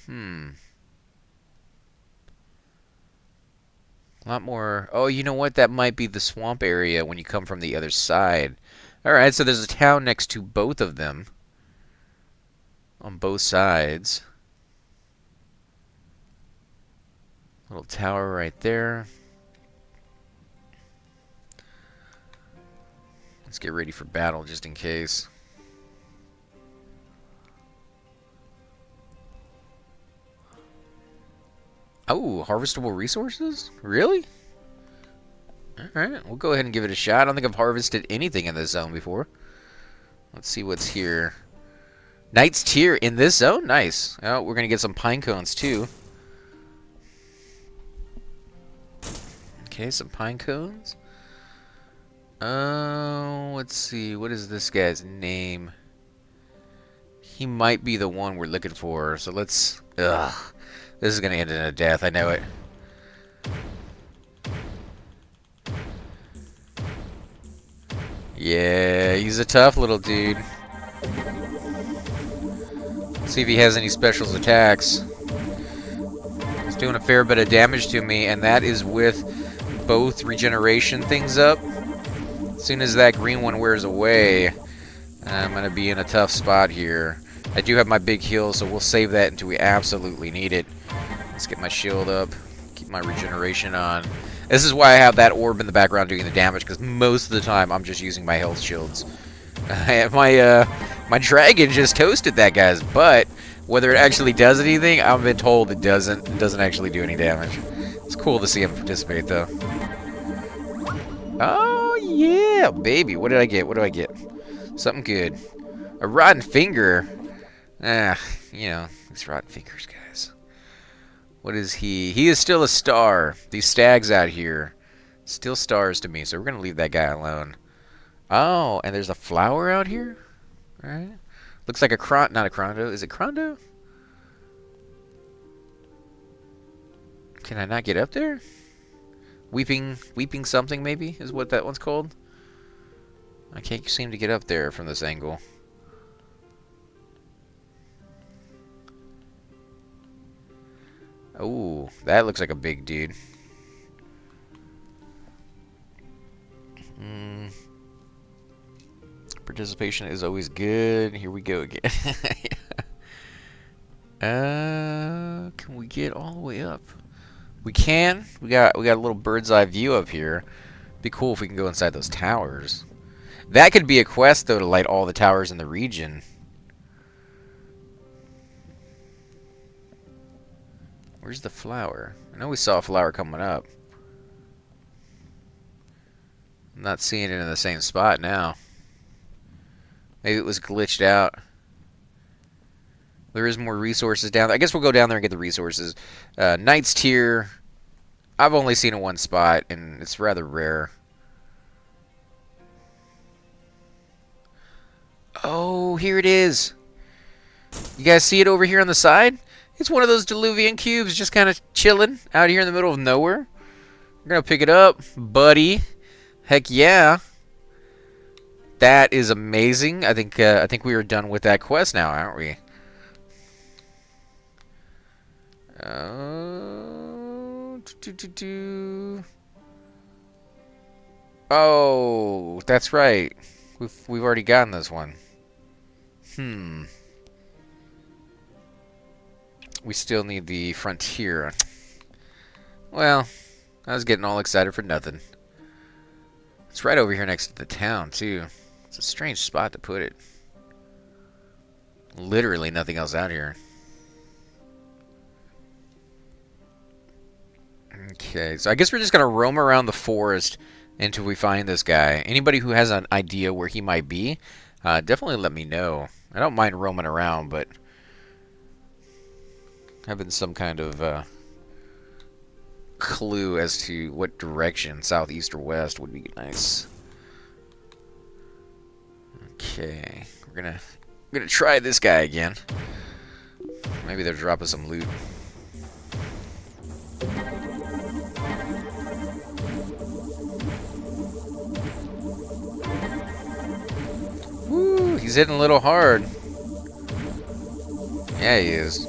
A lot more. Oh, you know what? That might be the swamp area when you come from the other side. Alright, so there's a town next to both of them. On both sides. Little tower right there. Let's get ready for battle just in case. Oh, harvestable resources? Really? Alright, we'll go ahead and give it a shot. I don't think I've harvested anything in this zone before. Let's see what's here. Knight's Tier in this zone? Nice. Oh, we're going to get some pine cones too. Okay, some pine cones. Oh, let's see. What is this guy's name? He might be the one we're looking for. So let's... Ugh. This is going to end in a death. I know it. Yeah, he's a tough little dude. Let's see if he has any specials attacks. He's doing a fair bit of damage to me, and that is with both regeneration things up. As soon as that green one wears away, I'm going to be in a tough spot here. I do have my big heal, so we'll save that until we absolutely need it. Let's get my shield up, keep my regeneration on. This is why I have that orb in the background doing the damage, because most of the time I'm just using my health shields. My dragon just toasted that guy's butt. Whether it actually does anything, I've been told it doesn't. It doesn't actually do any damage. It's cool to see him participate, though. Oh, yeah, baby. What did I get? What do I get? Something good. A rotten finger. You know, these rotten fingers, guys. What is he? He is still a star. These stags out here, still stars to me, so we're going to leave that guy alone. Oh, and there's a flower out here? Alright. Looks like a not a crondo. Is it crondo? Can I not get up there? Weeping something, maybe, is what that one's called. I can't seem to get up there from this angle. Oh, that looks like a big dude. participation is always good. Here we go again. Can we get all the way up? We can. We got a little bird's eye view up here. Be cool if we can go inside those towers. That could be a quest though, to light all the towers in the region. Where's the flower? I know we saw a flower coming up. I'm not seeing it in the same spot now. Maybe it was glitched out. There is more resources down there. I guess we'll go down there and get the resources. Knight's Tier. I've only seen it in one spot, and it's rather rare. Oh, here it is. You guys see it over here on the side? It's one of those Diluvian cubes just kind of chilling out here in the middle of nowhere. We're going to pick it up, buddy. Heck yeah. That is amazing. I think we are done with that quest now, aren't we? Oh, that's right. We've already gotten this one. We still need the frontier. Well, I was getting all excited for nothing. It's right over here next to the town, too. It's a strange spot to put it. Literally nothing else out here. Okay, so I guess we're just going to roam around the forest until we find this guy. Anybody who has an idea where he might be, definitely let me know. I don't mind roaming around, but having some kind of clue as to what direction, south, east, or west, would be nice. Okay, we're gonna try this guy again. Maybe they'll drop us some loot. Woo, he's hitting a little hard. Yeah, he is.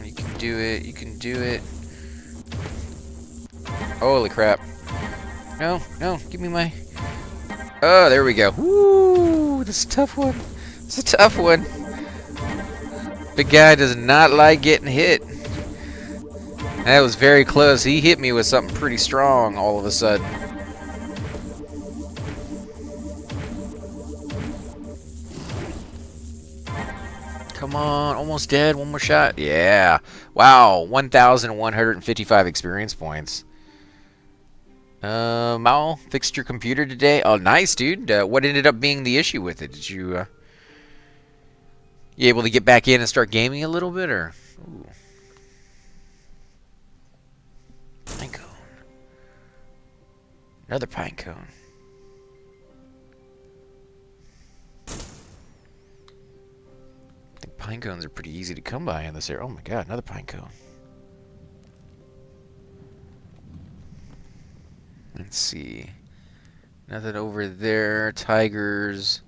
You can do it. You can do it. Holy crap. No, no, give me my... Oh, there we go. Woo, this is a tough one. It's a tough one. The guy does not like getting hit. That was very close. He hit me with something pretty strong all of a sudden. Come on, almost dead. One more shot. Yeah. Wow, 1,155 experience points. Mal, fixed your computer today? Oh, nice, dude. What ended up being the issue with it? Did you able to get back in and start gaming a little bit, or? Ooh. Pine cone. Another pine cone. I think pine cones are pretty easy to come by in this area. Oh my god, another pine cone. Let's see. Nothing over there. Tigers.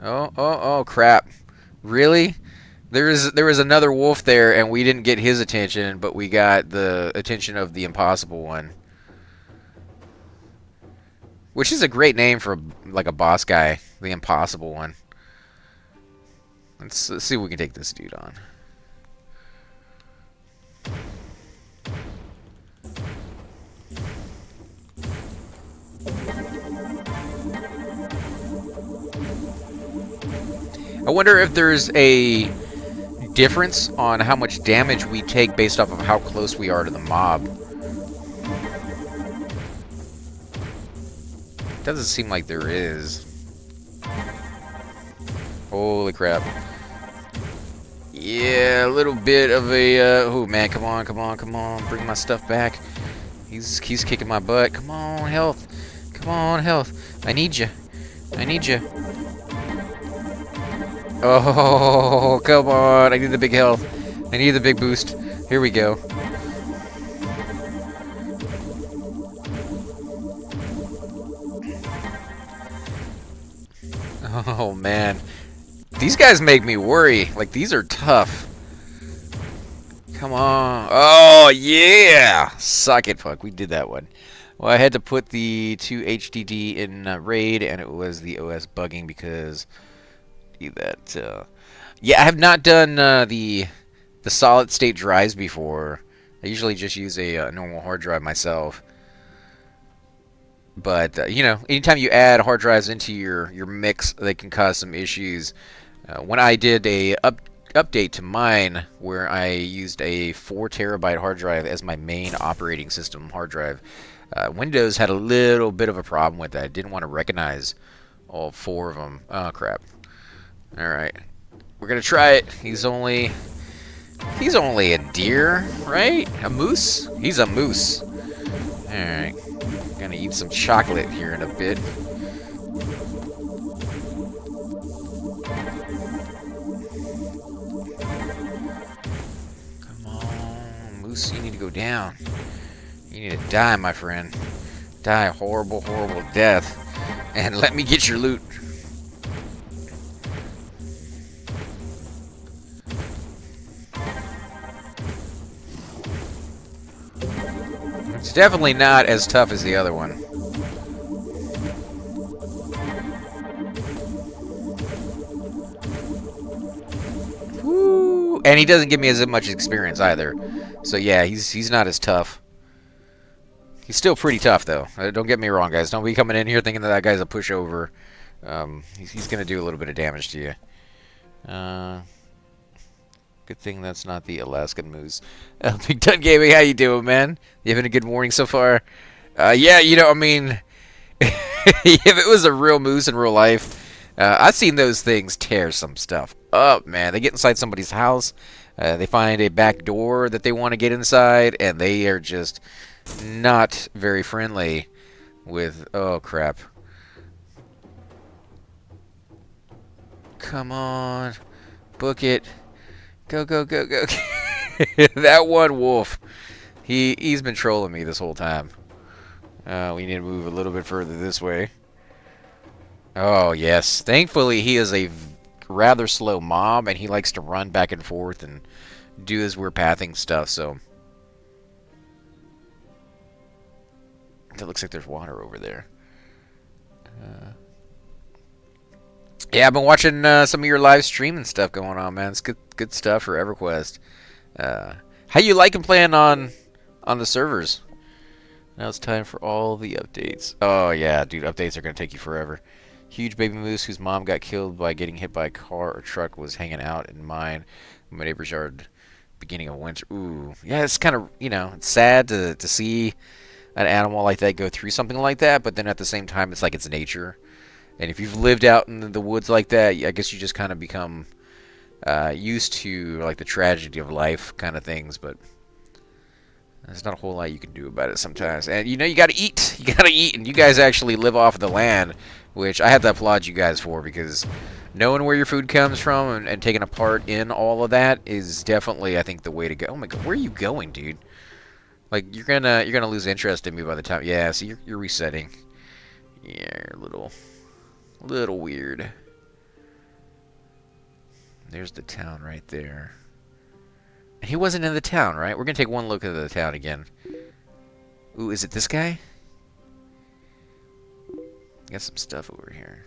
Oh, crap. Really? There was another wolf there, and we didn't get his attention, but we got the attention of the impossible one. Which is a great name for, like, a boss guy. The impossible one. Let's see if we can take this dude on. I wonder if there's a difference on how much damage we take based off of how close we are to the mob. Doesn't seem like there is. Holy crap. Yeah, a little bit of a... oh, man, come on, come on, come on. Bring my stuff back. He's kicking my butt. Come on, health. Come on, health. I need you. I need you. Oh, come on. I need the big health. I need the big boost. Here we go. Oh, man. These guys make me worry. Like, these are tough. Come on. Oh, yeah! Suck it, fuck. We did that one. Well, I had to put the 2 HDD in RAID, and it was the OS bugging because that. Yeah, I have not done the solid-state drives before. I usually just use a normal hard drive myself. But, you know, anytime you add hard drives into your mix, they can cause some issues. When I did a update to mine, where I used a 4 terabyte hard drive as my main operating system hard drive, Windows had a little bit of a problem with that. It didn't want to recognize all 4 of them. Oh, crap. Alright. We're going to try it. He's only a deer, right? A moose? He's a moose. Alright. Gonna eat some chocolate here in a bit. Come on, moose, you need to go down. You need to die, my friend. Die a horrible, horrible death. And let me get your loot. It's definitely not as tough as the other one. Woo! And he doesn't give me as much experience either. So yeah, he's not as tough. He's still pretty tough though. Don't get me wrong, guys. Don't be coming in here thinking that guy's a pushover. He's gonna do a little bit of damage to you. Good thing that's not the Alaskan moose. Big Dun Gaming, how you doing, man? You having a good morning so far? Yeah, you know, I mean, if it was a real moose in real life, I've seen those things tear some stuff up, man. They get inside somebody's house, they find a back door that they want to get inside, and they are just not very friendly with... Oh, crap. Come on. Book it. Go, go, go, go. That one wolf. He's been trolling me this whole time. We need to move a little bit further this way. Oh, yes. Thankfully, he is a rather slow mob, and he likes to run back and forth and do his weird pathing stuff, so... It looks like there's water over there. Yeah, I've been watching some of your live stream and stuff going on, man. It's good stuff for EverQuest. How you liking playing on the servers? Now it's time for all the updates. Oh, yeah, dude, updates are going to take you forever. Huge baby moose whose mom got killed by getting hit by a car or truck was hanging out in my neighbor's yard beginning of winter. Ooh, yeah, it's kind of, you know, it's sad to see an animal like that go through something like that, but then at the same time, it's like it's nature. And if you've lived out in the woods like that, I guess you just kind of become used to like the tragedy of life kind of things, but there's not a whole lot you can do about it sometimes. And you know, you gotta eat. You gotta eat, and you guys actually live off of the land, which I have to applaud you guys for, because knowing where your food comes from and taking a part in all of that is definitely, I think, the way to go. Oh my god, where are you going, dude? Like, you're gonna lose interest in me by the time. Yeah, see, you're resetting. Yeah, you're a little weird. There's the town right there. He wasn't in the town, right? We're gonna take one look at the town again. Ooh, is it this guy? Got some stuff over here.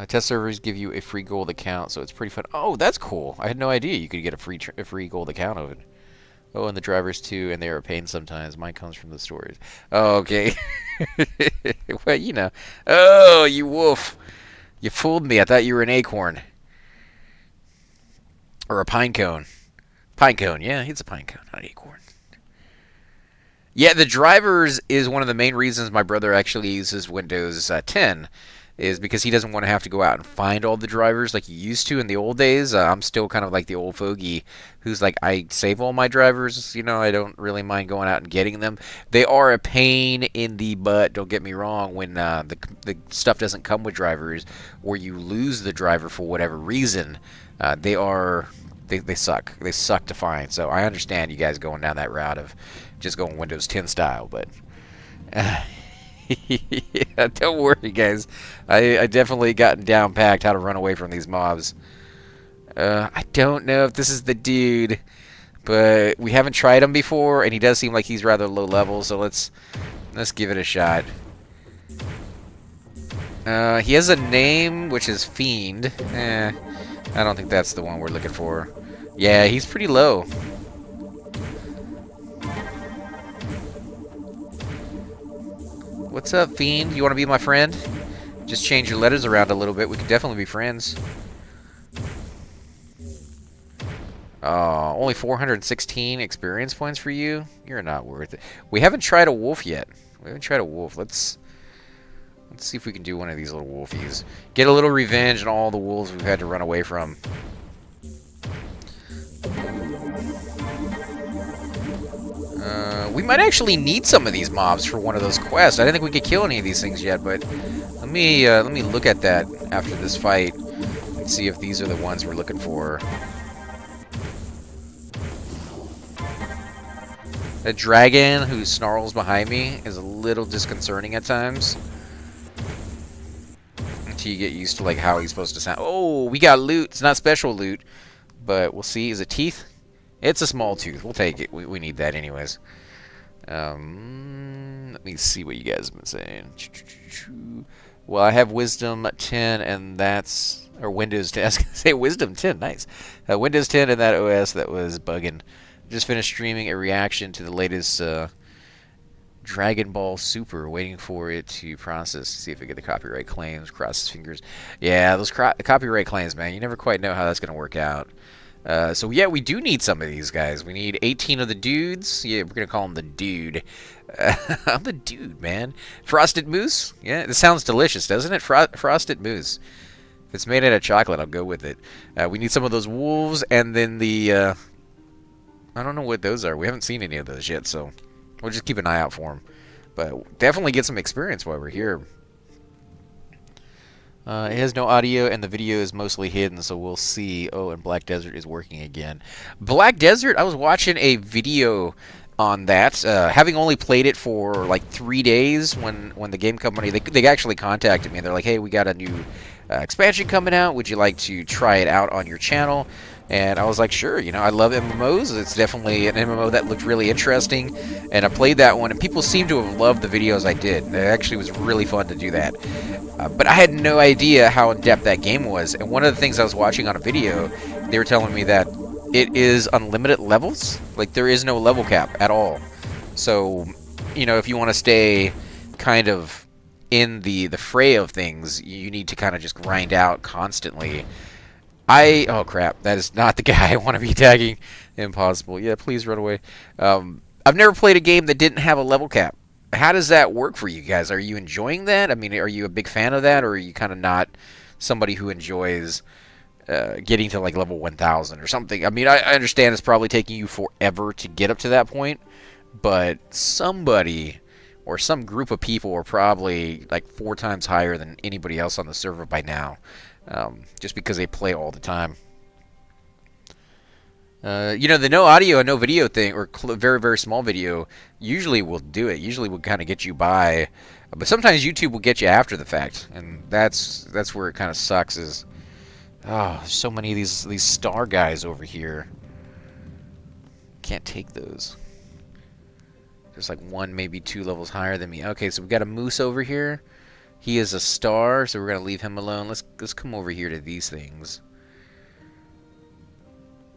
Test servers give you a free gold account, so it's pretty fun. Oh, that's cool. I had no idea you could get a free gold account of it. Oh, and the drivers too, and they are a pain sometimes. Mine comes from the stories. Oh, okay. Well, you know. Oh, you wolf. You fooled me. I thought you were an acorn. Or a pine cone. Pine cone. Yeah, it's a pine cone, not an acorn. Yeah, the drivers is one of the main reasons my brother actually uses Windows 10. Is because he doesn't want to have to go out and find all the drivers like he used to in the old days. I'm still kind of like the old fogey who's like, I save all my drivers, you know, I don't really mind going out and getting them. They are a pain in the butt, don't get me wrong, when the stuff doesn't come with drivers, or you lose the driver for whatever reason. They suck. They suck to find. So I understand you guys going down that route of just going Windows 10 style, but... Yeah, don't worry, guys. I definitely gotten down packed how to run away from these mobs. I don't know if this is the dude, but we haven't tried him before, and he does seem like he's rather low level. So let's give it a shot. He has a name which is Fiend. I don't think that's the one we're looking for. Yeah, he's pretty low. What's up, Fiend? You want to be my friend? Just change your letters around a little bit. We could definitely be friends. Only 416 experience points for you? You're not worth it. We haven't tried a wolf yet. We haven't tried a wolf. Let's see if we can do one of these little wolfies. Get a little revenge on all the wolves we've had to run away from. We might actually need some of these mobs for one of those quests. I didn't think we could kill any of these things yet, but let me look at that after this fight and see if these are the ones we're looking for. The dragon who snarls behind me is a little disconcerting at times. Until you get used to like how he's supposed to sound. Oh, we got loot. It's not special loot, but we'll see. Is it teeth? It's a small tooth. We'll take it. We need that anyways. Let me see what you guys have been saying. Well, I have Wisdom 10, and that's... Or Windows 10. I was going to say Wisdom 10. Nice. Windows 10 and that OS that was bugging. Just finished streaming a reaction to the latest Dragon Ball Super. Waiting for it to process to see if we get the copyright claims. Cross his fingers. Yeah, those copyright claims, man. You never quite know how that's going to work out. So yeah, we do need some of these guys. We need 18 of the dudes. Yeah, we're gonna call him the dude. I'm the dude, man. Frosted mousse. Yeah, it sounds delicious, doesn't it? Frosted mousse. If it's made out of chocolate, I'll go with it. We need some of those wolves, and then the. I don't know what those are. We haven't seen any of those yet, so we'll just keep an eye out for them. But definitely get some experience while we're here. It has no audio, and the video is mostly hidden, so we'll see. Oh, and Black Desert is working again. Black Desert, I was watching a video on that, having only played it for like 3 days when the game company, they actually contacted me, and they're like, hey, we got a new expansion coming out. Would you like to try it out on your channel? And I was like, sure, you know, I love MMOs. It's definitely an MMO that looked really interesting. And I played that one, and people seem to have loved the videos I did. It actually was really fun to do that. But I had no idea how in-depth that game was. And one of the things I was watching on a video, they were telling me that it is unlimited levels. Like, there is no level cap at all. So, you know, if you want to stay kind of in the fray of things, you need to kind of just grind out constantly. Oh crap, that is not the guy I want to be tagging. Impossible. Yeah, please run away. I've never played a game that didn't have a level cap. How does that work for you guys? Are you enjoying that? I mean, are you a big fan of that, or are you kind of not somebody who enjoys getting to like level 1000 or something? I mean, I understand it's probably taking you forever to get up to that point, but somebody or some group of people are probably like 4 times higher than anybody else on the server by now. Just because they play all the time. You know, the no audio and no video thing, or very, very small video, usually will do it. Usually will kind of get you by. But sometimes YouTube will get you after the fact. And that's where it kind of sucks is... Oh, so many of these star guys over here. Can't take those. There's like 1, maybe 2 levels higher than me. Okay, so we got a moose over here. He is a star, so we're going to leave him alone. Let's come over here to these things.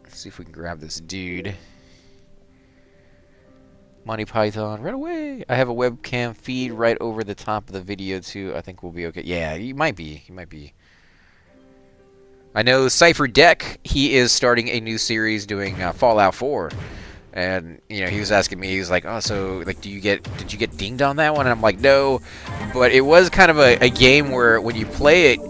Let's see if we can grab this dude. Monty Python, run away! I have a webcam feed right over the top of the video, too. I think we'll be okay. Yeah, he might be. He might be. I know Cypher Deck, he is starting a new series doing Fallout 4. And, you know, he was asking me, he was like, oh, so, like, did you get dinged on that one? And I'm like, no. But it was kind of a game where when you play it,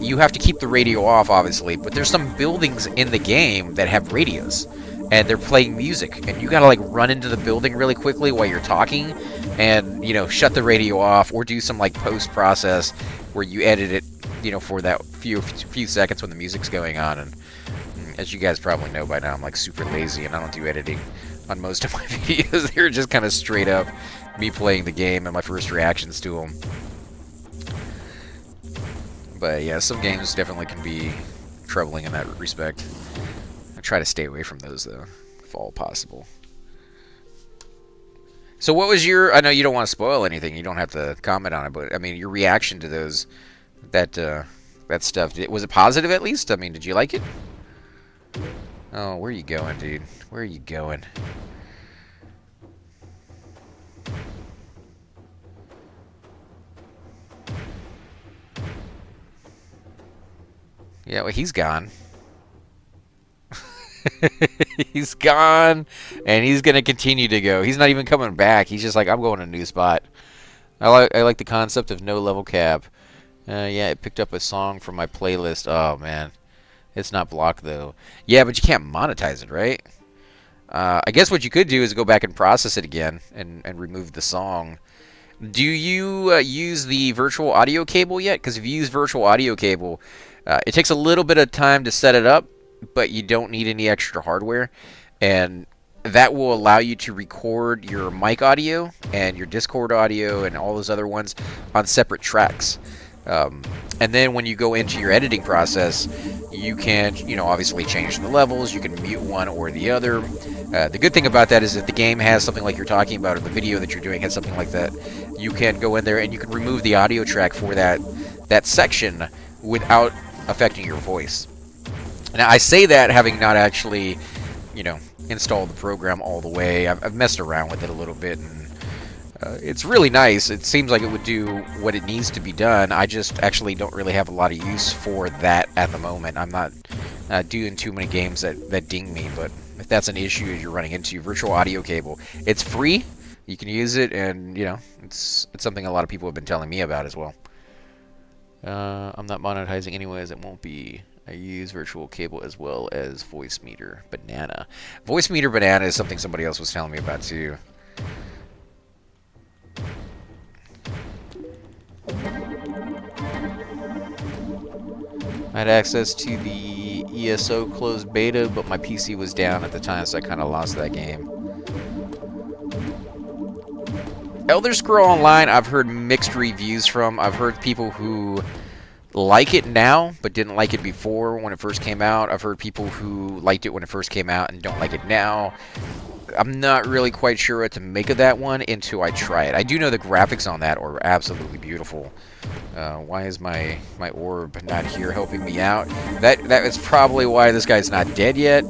you have to keep the radio off, obviously. But there's some buildings in the game that have radios. And they're playing music. And you gotta, like, run into the building really quickly while you're talking. And, you know, shut the radio off. Or do some, like, post-process where you edit it, you know, for that few seconds when the music's going on. And as you guys probably know by now, I'm like super lazy and I don't do editing on most of my videos. They're just kind of straight up me playing the game and my first reactions to them. But yeah, some games definitely can be troubling in that respect. I try to stay away from those though, if all possible. So what was your, I know you don't want to spoil anything, you don't have to comment on it, but I mean your reaction to those, that stuff, was it positive at least? I mean, did you like it? Oh, where are you going, dude? Where are you going? Yeah, well, he's gone. He's gone, and he's gonna continue to go. He's not even coming back. He's just like, I'm going to a new spot. I like the concept of no level cap. Yeah, it picked up a song from my playlist. Oh man, it's not blocked though. Yeah, but you can't monetize it, right? I guess what you could do is go back and process it again and remove the song. Do you use the virtual audio cable yet? Because if you use virtual audio cable, it takes a little bit of time to set it up, but you don't need any extra hardware, and that will allow you to record your mic audio and your Discord audio and all those other ones on separate tracks. And then when you go into your editing process, you can, obviously change the levels. You can mute one or the other. The good thing about that is if the game has something like you're talking about, or the video that you're doing has something like that, you can go in there and you can remove the audio track for that section without affecting your voice. Now, I say that having not actually, installed the program all the way. I've messed around with it a little bit, and it's really nice. It seems like it would do what it needs to be done. I just actually don't really have a lot of use for that at the moment. I'm not doing too many games that ding me, but if that's an issue you're running into, virtual audio cable, it's free. You can use it, and, it's something a lot of people have been telling me about as well. I'm not monetizing anyways. It won't be. I use virtual cable as well as voice meter banana. Voice meter banana is something somebody else was telling me about too. I had access to the ESO closed beta, but my PC was down at the time, so I kind of lost that game. Elder Scrolls Online, I've heard mixed reviews from. I've heard people who like it now, but didn't like it before when it first came out. I've heard people who liked it when it first came out and don't like it now. I'm not really quite sure what to make of that one until I try it. I do know the graphics on that are absolutely beautiful. Why is my orb not here helping me out? That is probably why this guy's not dead yet,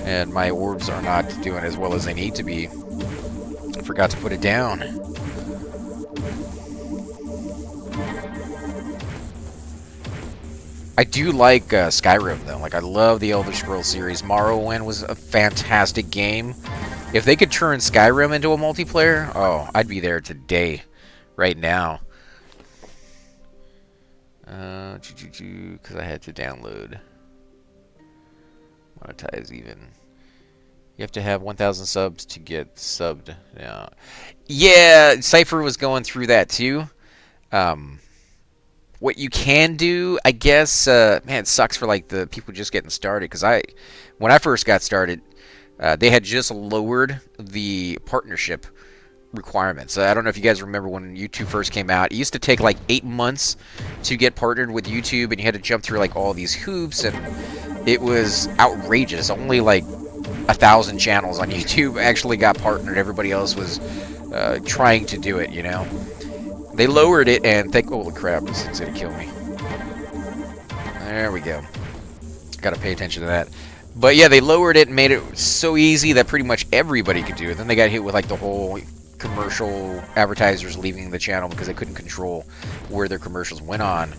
and my orbs are not doing as well as they need to be. I forgot to put it down. I do like Skyrim, though. Like, I love the Elder Scrolls series. Morrowind was a fantastic game. If they could turn Skyrim into a multiplayer, oh, I'd be there today, right now. Because I had to download. Monetize even. You have to have 1,000 subs to get subbed now. Yeah, Cypher was going through that, too. What you can do, I guess, man, it sucks for like the people just getting started, because when I first got started, they had just lowered the partnership requirements. I don't know if you guys remember when YouTube first came out. It used to take like 8 months to get partnered with YouTube, and you had to jump through like all these hoops, and it was outrageous. Only like 1,000 channels on YouTube actually got partnered. Everybody else was trying to do it, They lowered it, and holy crap, this thing's gonna kill me. There we go. Gotta pay attention to that. But yeah, they lowered it and made it so easy that pretty much everybody could do it. Then they got hit with like the whole commercial advertisers leaving the channel because they couldn't control where their commercials went on.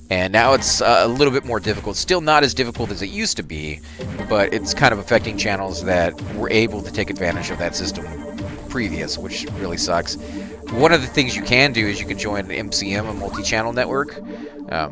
And now it's a little bit more difficult. Still not as difficult as it used to be, but it's kind of affecting channels that were able to take advantage of that system previous, which really sucks. One of the things you can do is you can join an MCM, a multi-channel network.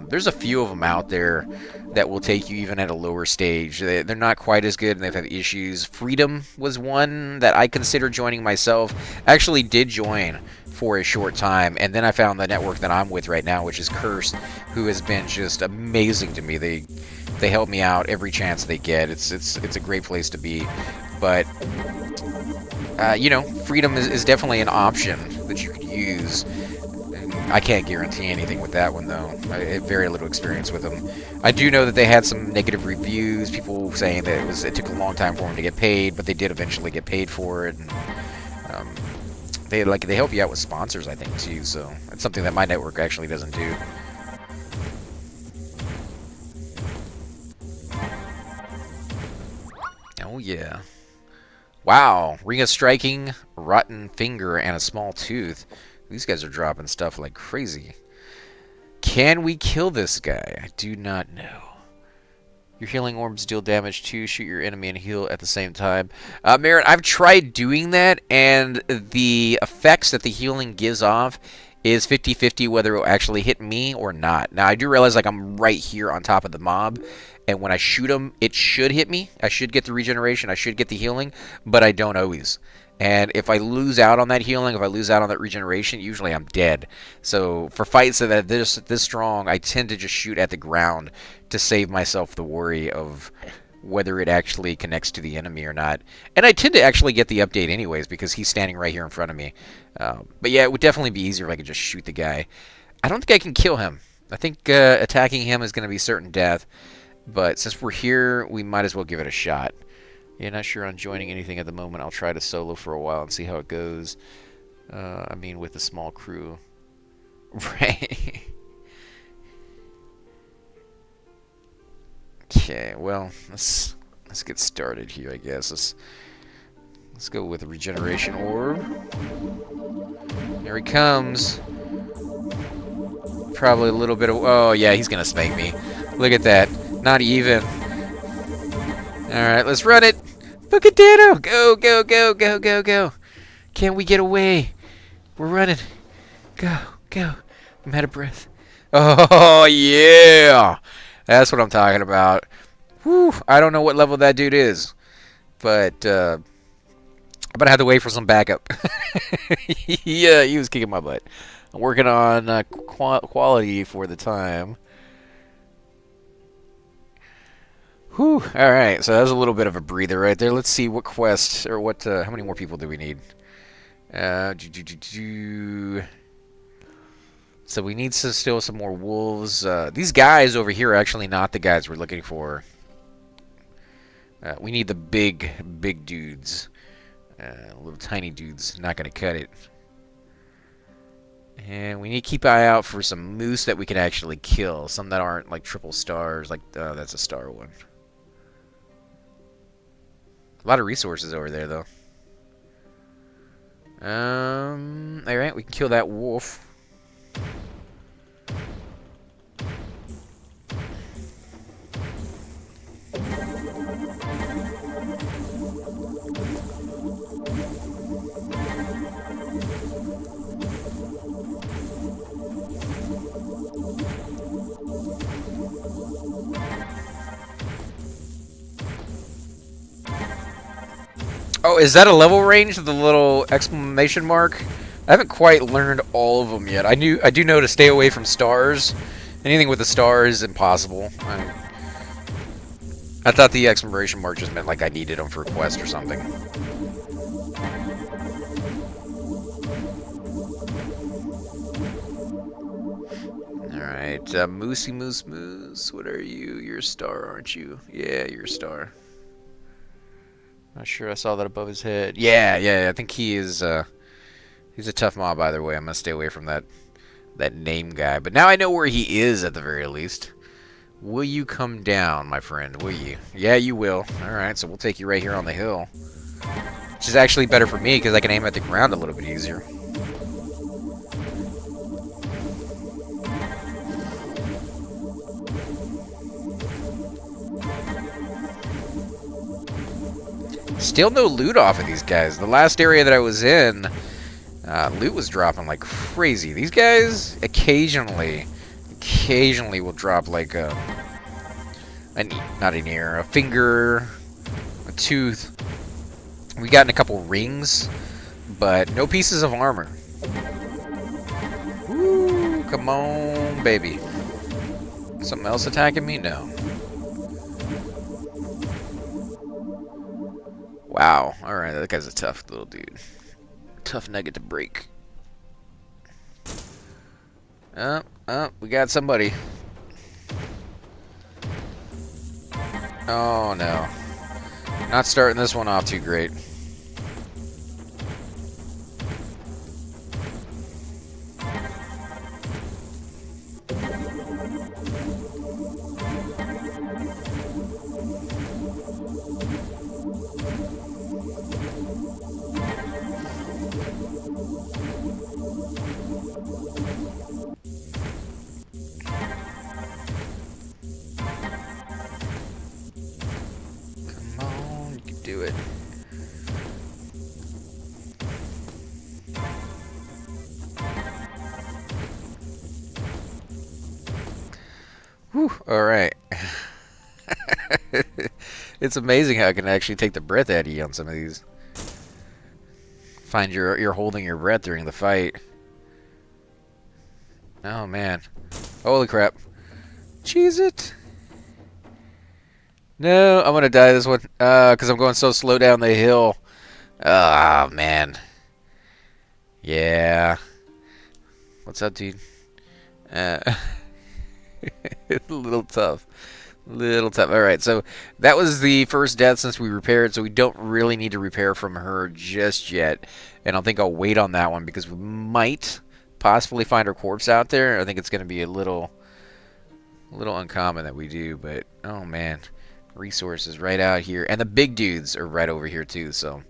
There's a few of them out there that will take you even at a lower stage. They're not quite as good, and they've had issues. Freedom was one that I considered joining myself. Actually did join for a short time, and then I found the network that I'm with right now, which is Cursed, who has been just amazing to me. They help me out every chance they get. It's a great place to be. But you know, freedom is definitely an option that you could use. I can't guarantee anything with that one, though. I have very little experience with them. I do know that they had some negative reviews, people saying that it took a long time for them to get paid, but they did eventually get paid for it. And, they help you out with sponsors, I think, too. So it's something that my network actually doesn't do. Oh yeah! Wow, ring of striking, rotten finger, and a small tooth. These guys are dropping stuff like crazy. Can we kill this guy? I do not know. Your healing orbs deal damage too. Shoot your enemy and heal at the same time. Merritt, I've tried doing that, and the effects that the healing gives off is 50-50 whether it will actually hit me or not. Now, I do realize like I'm right here on top of the mob, and when I shoot him, it should hit me. I should get the regeneration. I should get the healing, but I don't always. And if I lose out on that healing, if I lose out on that regeneration, usually I'm dead. So for fights that are this strong, I tend to just shoot at the ground to save myself the worry of whether it actually connects to the enemy or not. And I tend to actually get the update anyways because he's standing right here in front of me. But yeah, it would definitely be easier if I could just shoot the guy. I don't think I can kill him. I think attacking him is going to be certain death. But since we're here, we might as well give it a shot. Yeah, not sure on joining anything at the moment. I'll try to solo for a while and see how it goes. I mean, with a small crew. Right. Okay, well, let's get started here, I guess. Let's go with the regeneration orb. Here he comes. Probably a little bit of... Oh, yeah, he's going to spank me. Look at that. Not even. Alright, let's run it. Musketeer! Go, go, go, go, go, go. Can't we get away? We're running. Go, go. I'm out of breath. Oh, yeah. That's what I'm talking about. Whew. I don't know what level that dude is. But, I'm going to have to wait for some backup. Yeah, he was kicking my butt. I'm working on quality for the time. Whew. All right, so that was a little bit of a breather right there. Let's see what quest or what. How many more people do we need? So we need still some more wolves. These guys over here are actually not the guys we're looking for. We need the big dudes. Little tiny dudes, not gonna cut it. And we need to keep an eye out for some moose that we can actually kill. Some that aren't like triple stars. Like that's a star one. A lot of resources over there, though. Alright, we can kill that wolf. Oh, is that a level range with the little exclamation mark? I haven't quite learned all of them yet. I do know to stay away from stars. Anything with a star is impossible. I thought the exclamation mark just meant like I needed them for a quest or something. Alright, Moosey Moose Moose, what are you? You're a star, aren't you? Yeah, you're a star. Not sure I saw that above his head. Yeah, I think he is, he's a tough mob either way. I'm gonna stay away from that name guy. But now I know where he is at the very least. Will you come down, my friend? Will you? Yeah, you will. Alright, so we'll take you right here on the hill. Which is actually better for me because I can aim at the ground a little bit easier. Still no loot off of these guys. The last area that I was in, loot was dropping like crazy. These guys occasionally will drop like not an ear, a finger, a tooth. We gotten a couple rings, but no pieces of armor. Woo, come on, baby. Something else attacking me? No. Wow. Alright, that guy's a tough little dude. Tough nugget to break. We got somebody. Oh no. Not starting this one off too great. Come on, you can do it. Whew, alright. It's amazing how it can actually take the breath out of you on some of these. Find you're holding your breath during the fight. Oh man. Holy crap. Cheese it. No, I'm gonna die this one. Because I'm going so slow down the hill. Oh man. Yeah. What's up, dude? It's a little tough. Little tough. Alright, so that was the first death since we repaired, so we don't really need to repair from her just yet. And I think I'll wait on that one because we might possibly find her corpse out there. I think it's going to be a little uncommon that we do, but oh man. Resources right out here. And the big dudes are right over here too, so I'm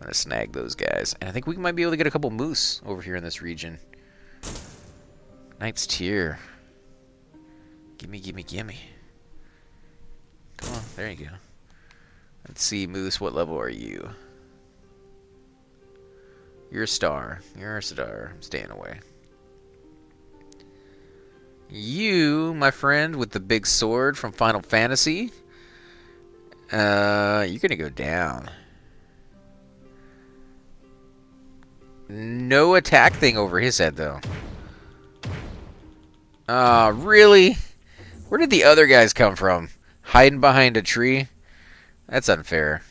going to snag those guys. And I think we might be able to get a couple moose over here in this region. Knight's Tier. Gimme, gimme, gimme. Come on, there you go. Let's see, Moose, what level are you? You're a star. You're a star. I'm staying away. You, my friend, with the big sword from Final Fantasy. You're gonna go down. No attack thing over his head, though. Really? Where did the other guys come from? Hiding behind a tree? That's unfair.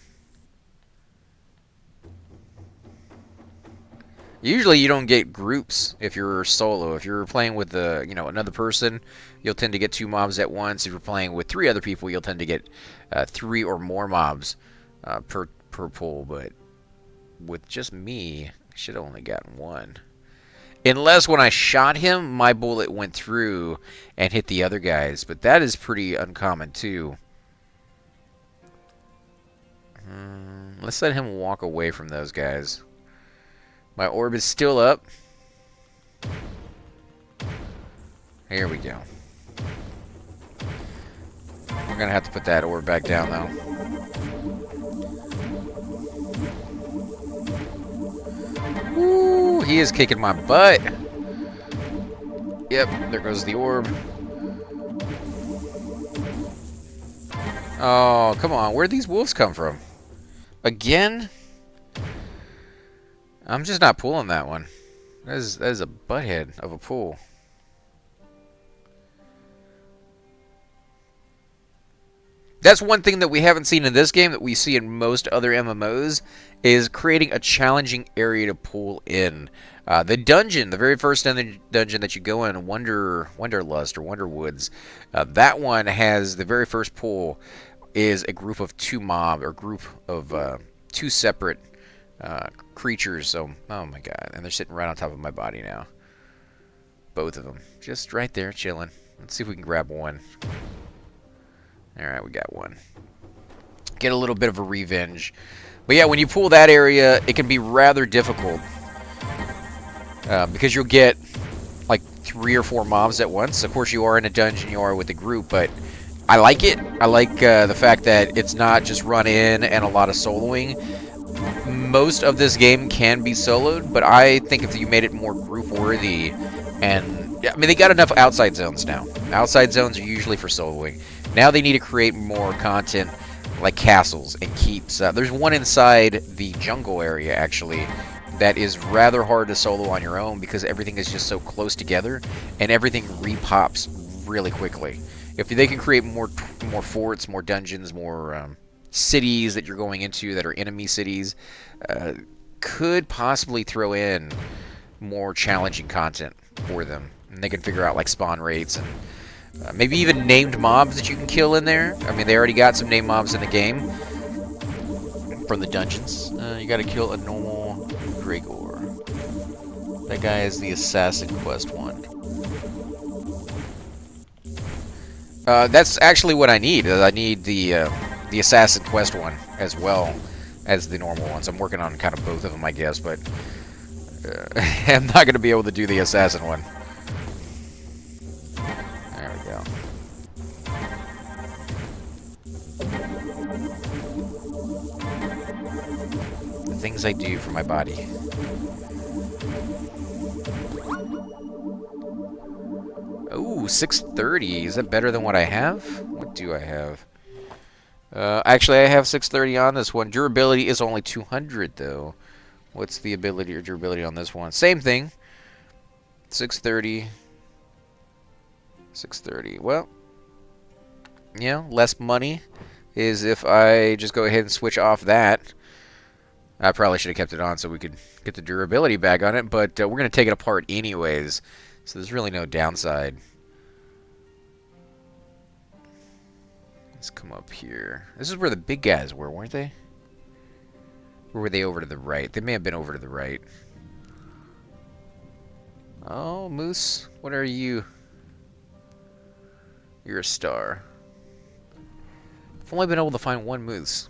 Usually you don't get groups if you're solo. If you're playing with another person, you'll tend to get 2 mobs at once. If you're playing with 3 other people, you'll tend to get 3 or more mobs per pull. But with just me, I should have only gotten 1. Unless when I shot him, my bullet went through and hit the other guys. But that is pretty uncommon, too. Let's let him walk away from those guys. My orb is still up. Here we go. We're going to have to put that orb back down, though. Woo, he is kicking my butt. Yep, there goes the orb. Oh, come on. Where'd these wolves come from? Again? I'm just not pulling that one. That is a butthead of a pull. That's one thing that we haven't seen in this game that we see in most other MMOs is creating a challenging area to pull in. The dungeon, the very first dungeon that you go in, Wanderlust or Wonderwoods, that one has the very first pull is a group of 2 mob or group of 2 separate creatures. So, oh my god, and they're sitting right on top of my body now. Both of them, just right there, chilling. Let's see if we can grab one. All right, we got one. Get a little bit of a revenge. But yeah, when you pull that area, it can be rather difficult. Because you'll get like 3 or 4 mobs at once. Of course, you are in a dungeon, you are with a group, but I like it. I like the fact that it's not just run in and a lot of soloing. Most of this game can be soloed, but I think if you made it more group-worthy, and I mean, they got enough outside zones now. Outside zones are usually for soloing. Now they need to create more content like castles and keeps. There's one inside the jungle area, actually, that is rather hard to solo on your own because everything is just so close together and everything repops really quickly. If they can create more forts, more dungeons, more cities that you're going into that are enemy cities could possibly throw in more challenging content for them. And they can figure out like spawn rates and maybe even named mobs that you can kill in there. I mean, they already got some named mobs in the game from the dungeons. You got to kill a normal Gregor. That guy is the Assassin Quest one. That's actually what I need. I need the Assassin Quest one as well as the normal ones. I'm working on kind of both of them, I guess, but I'm not going to be able to do the Assassin one. There we go. The things I do for my body. Ooh, 630. Is that better than what I have? What do I have? Actually, I have 630 on this one. Durability is only 200, though. What's the ability or durability on this one? Same thing. 630. 630. Well, yeah, less money is if I just go ahead and switch off that. I probably should have kept it on so we could get the durability back on it, but we're going to take it apart anyways, so there's really no downside. Let's come up here. This is where the big guys were, weren't they? Or were they over to the right? They may have been over to the right. Oh, Moose, what are you? You're a star. I've only been able to find one Moose.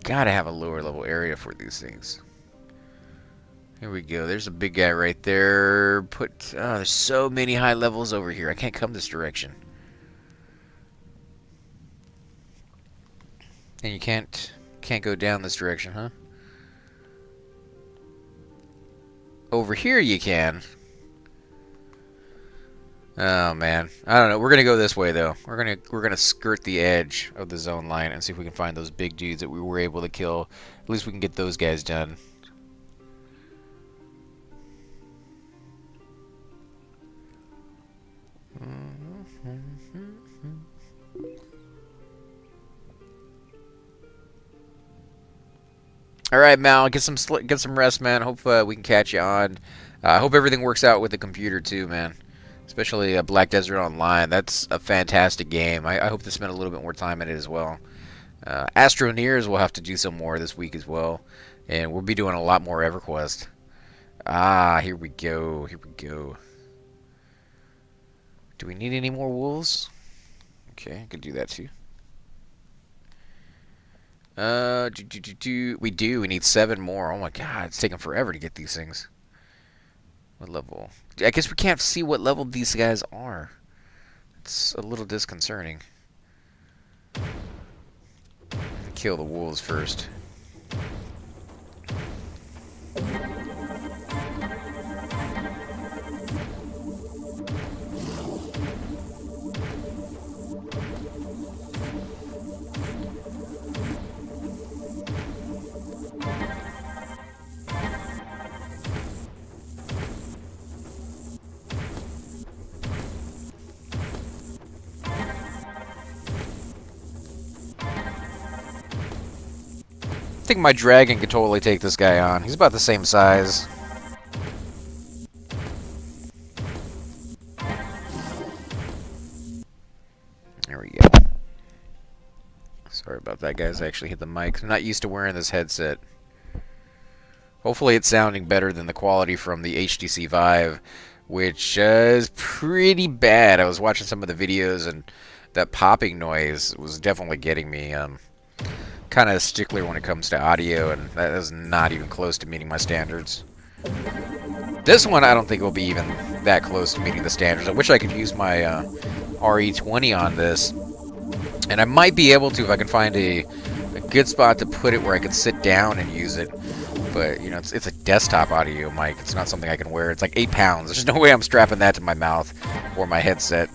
Gotta have a lower level area for these things. Here we go. There's a big guy right there. There's so many high levels over here. I can't come this direction. And you can't go down this direction, huh? Over here you can. Oh man, I don't know. We're gonna go this way though. We're gonna skirt the edge of the zone line and see if we can find those big dudes that we were able to kill. At least we can get those guys done. All right, Mal, get some rest, man. Hope we can catch you on. I hope everything works out with the computer too, man. Especially Black Desert Online. That's a fantastic game. I hope to spend a little bit more time in it as well. Astroneers will have to do some more this week as well, and we'll be doing a lot more EverQuest. Ah, here we go. Here we go. Do we need any more wolves? Okay, I could do that too. We do. We need 7 more. Oh my god, it's taking forever to get these things. What level? I guess we can't see what level these guys are. It's a little disconcerting. Kill the wolves first. I think my dragon could totally take this guy on. He's about the same size. There we go. Sorry about that, guys. I actually hit the mic. I'm not used to wearing this headset. Hopefully it's sounding better than the quality from the HTC Vive, which is pretty bad. I was watching some of the videos, and that popping noise was definitely getting me. Kind of a stickler when it comes to audio, and that is not even close to meeting my standards. This one I don't think will be even that close to meeting the standards. I wish I could use my RE20 on this, and I might be able to if I can find a good spot to put it where I can sit down and use it. But you know, it's a desktop audio mic. It's not something I can wear. It's like 8 pounds. There's no way I'm strapping that to my mouth or my headset.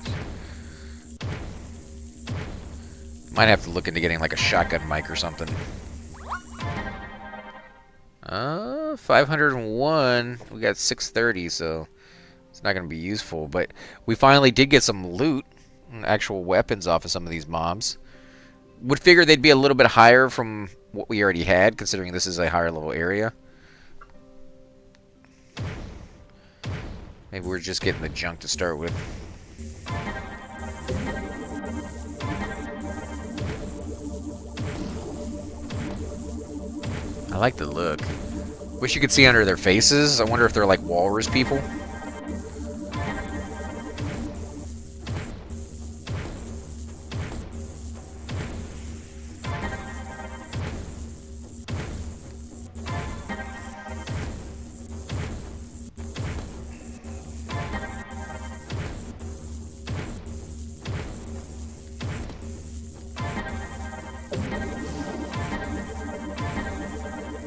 Might have to look into getting like a shotgun mic or something. 501. We got 630, so it's not going to be useful. But we finally did get some loot. actual weapons off of some of these mobs. Would figure they'd be a little bit higher from what we already had, considering this is a higher level area. Maybe we're just getting the junk to start with. I like the look. Wish you could see under their faces. I wonder if they're like walrus people.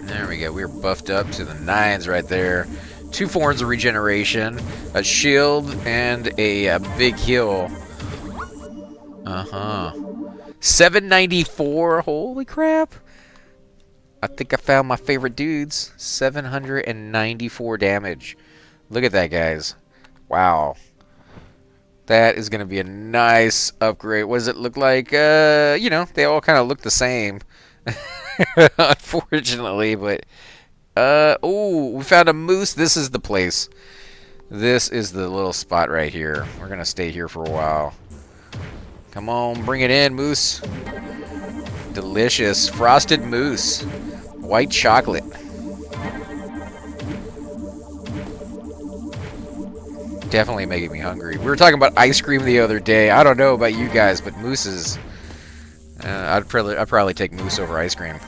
There we go. We're buffed up to the 9s right there. 2 forms of regeneration, a shield, and a big heal. 794. Holy crap. I think I found my favorite dudes. 794 damage. Look at that, guys. Wow. That is going to be a nice upgrade. What does it look like? You know, they all kind of look the same. Unfortunately, but oh, we found a moose. This is the place. This is the little spot right here. We're gonna stay here for a while. Come on, bring it in, moose. Delicious frosted moose, white chocolate. Definitely making me hungry. We were talking about ice cream the other day. I don't know about you guys, but mooses. I'd probably take moose over ice cream.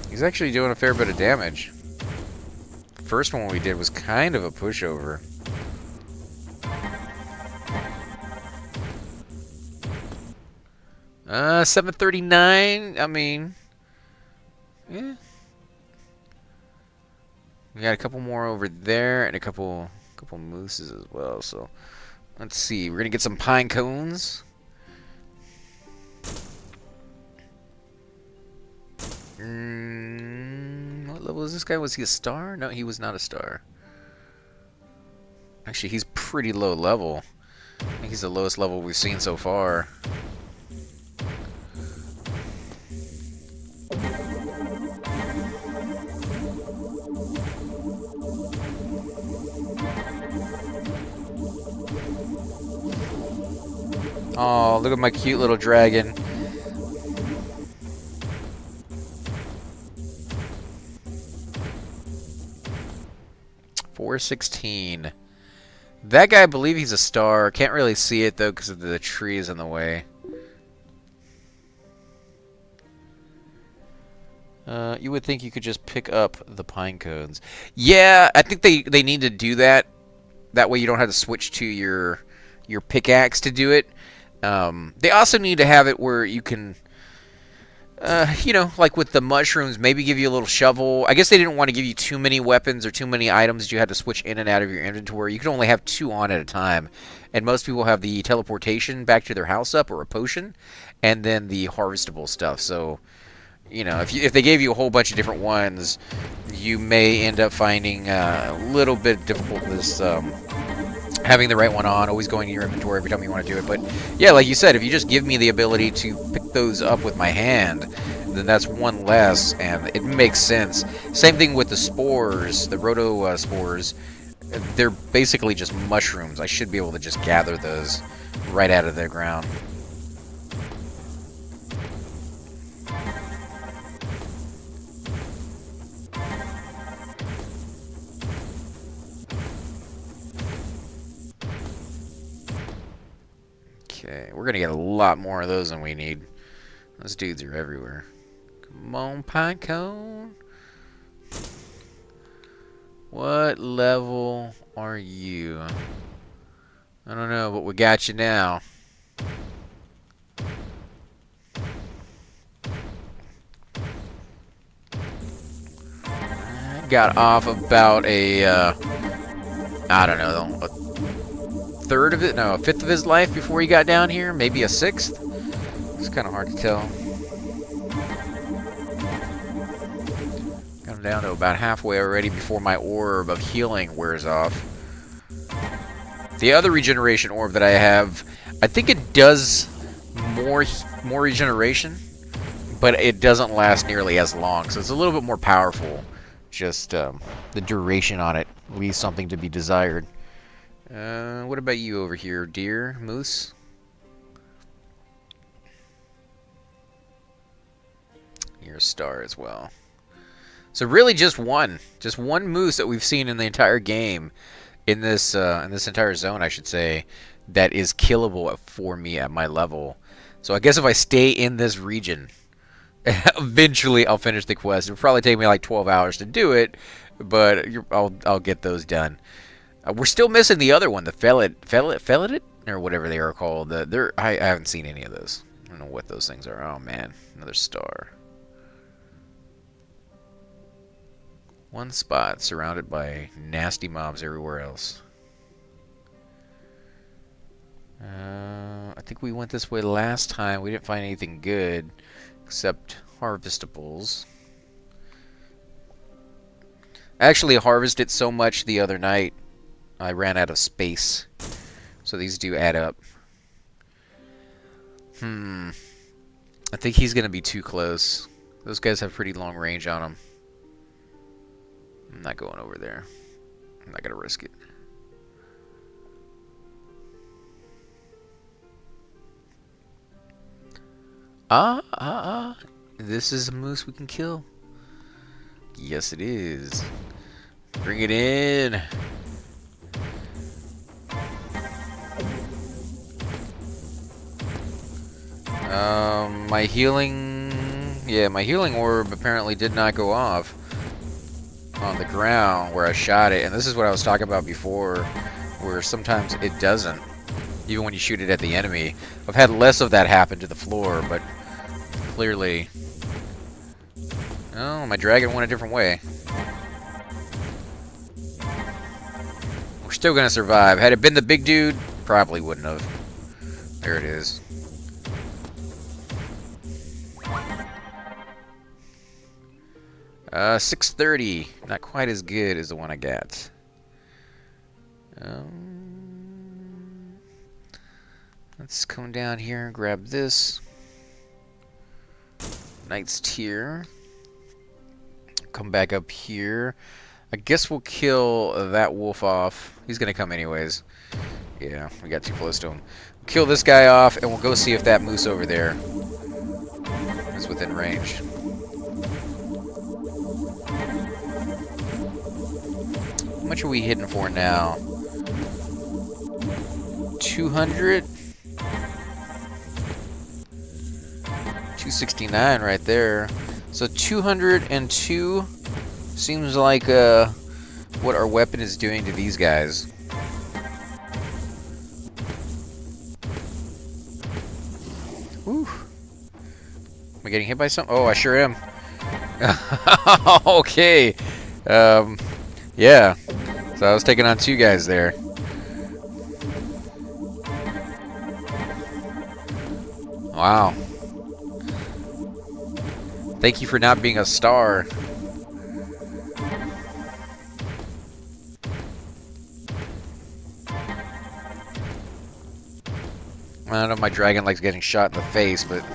He's actually doing a fair bit of damage. The first one we did was kind of a pushover. Uh, 739. I mean, yeah. We got a couple more over there and a couple mooses as well. So let's see. We're gonna get some pine cones. What level is this guy? Was he a star? No, he was not a star. Actually, he's pretty low level. I think he's the lowest level we've seen so far. Oh, look at my cute little dragon. $416. That guy, I believe he's a star. Can't really see it, though, because of the trees in the way. You would think you could just pick up the pine cones. Yeah, I think they need to do that. That way you don't have to switch to your pickaxe to do it. They also need to have it where you can, you know, like with the mushrooms, maybe give you a little shovel. I guess they didn't want to give you too many weapons or too many items that you had to switch in and out of your inventory. You could only have 2 on at a time. And most people have the teleportation back to their house up or a potion, and then the harvestable stuff. So, you know, if they gave you a whole bunch of different ones, you may end up finding a little bit difficult this having the right one on, always going to your inventory every time you want to do it. But yeah, like you said, if you just give me the ability to pick those up with my hand, then that's one less, and it makes sense. Same thing with the spores, the roto spores. They're basically just mushrooms. I should be able to just gather those right out of the ground. Okay, we're gonna get a lot more of those than we need. Those dudes are everywhere. Come on, pinecone. What level are you? I don't know, but we got you now. I got off about a, I don't know, a third of it, no, a fifth of his life before he got down here, maybe a sixth. It's kind of hard to tell. Got I'm down to about halfway already before my orb of healing wears off. The other regeneration orb that I have, I think it does more regeneration, but it doesn't last nearly as long, so it's a little bit more powerful. Just the duration on it leaves something to be desired. What about you over here, deer? Moose? You're a star as well. So really just one moose that we've seen in the entire game, in this entire zone, I should say, that is killable for me at my level. So I guess if I stay in this region, eventually I'll finish the quest. It'll probably take me like 12 hours to do it, but I'll get those done. We're still missing the other one, the fellet, or whatever they are called. I haven't seen any of those. I don't know what those things are. Oh man, another star. One spot surrounded by nasty mobs everywhere else. I think we went this way last time. We didn't find anything good except harvestables. I actually harvested so much the other night I ran out of space. So these do add up. I think he's gonna be too close. Those guys have pretty long range on them. I'm not going over there. I'm not gonna risk it. This is a moose we can kill. Yes, it is. Bring it in. My healing orb apparently did not go off on the ground where I shot it, and this is what I was talking about before, where sometimes it doesn't, even when you shoot it at the enemy. I've had less of that happen to the floor, but clearly... Oh, my dragon went a different way. We're still gonna survive. Had it been the big dude, probably wouldn't have. There it is. Uh, 630. Not quite as good as the one I got. Let's come down here and grab this. Knight's Tier. Come back up here. I guess we'll kill that wolf off. He's gonna come anyways. Yeah, we got too close to him. We'll kill this guy off, and we'll go see if that moose over there is within range. How much are we hitting for now? 200? 269 right there. So 202 seems like what our weapon is doing to these guys. Whew. Am I getting hit by something? Oh, I sure am. Okay. Yeah. So I was taking on two guys there. Wow. Thank you for not being a star. I don't know if my dragon likes getting shot in the face, but...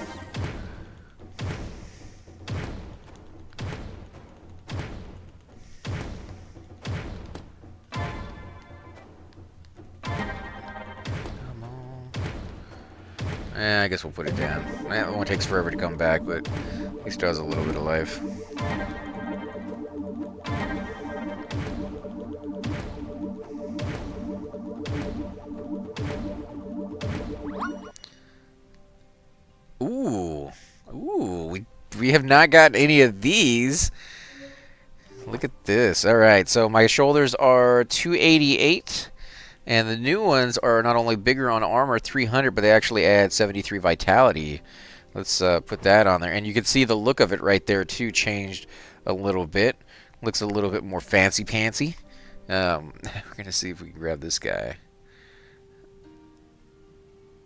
I guess we'll put it down. That one takes forever to come back, but he still has a little bit of life. Ooh. We have not gotten any of these. Look at this. Alright, so my shoulders are 288. And the new ones are not only bigger on armor, 300, but they actually add 73 vitality. Let's put that on there. And you can see the look of it right there, too, changed a little bit. Looks a little bit more fancy-pantsy. We're going to see if we can grab this guy.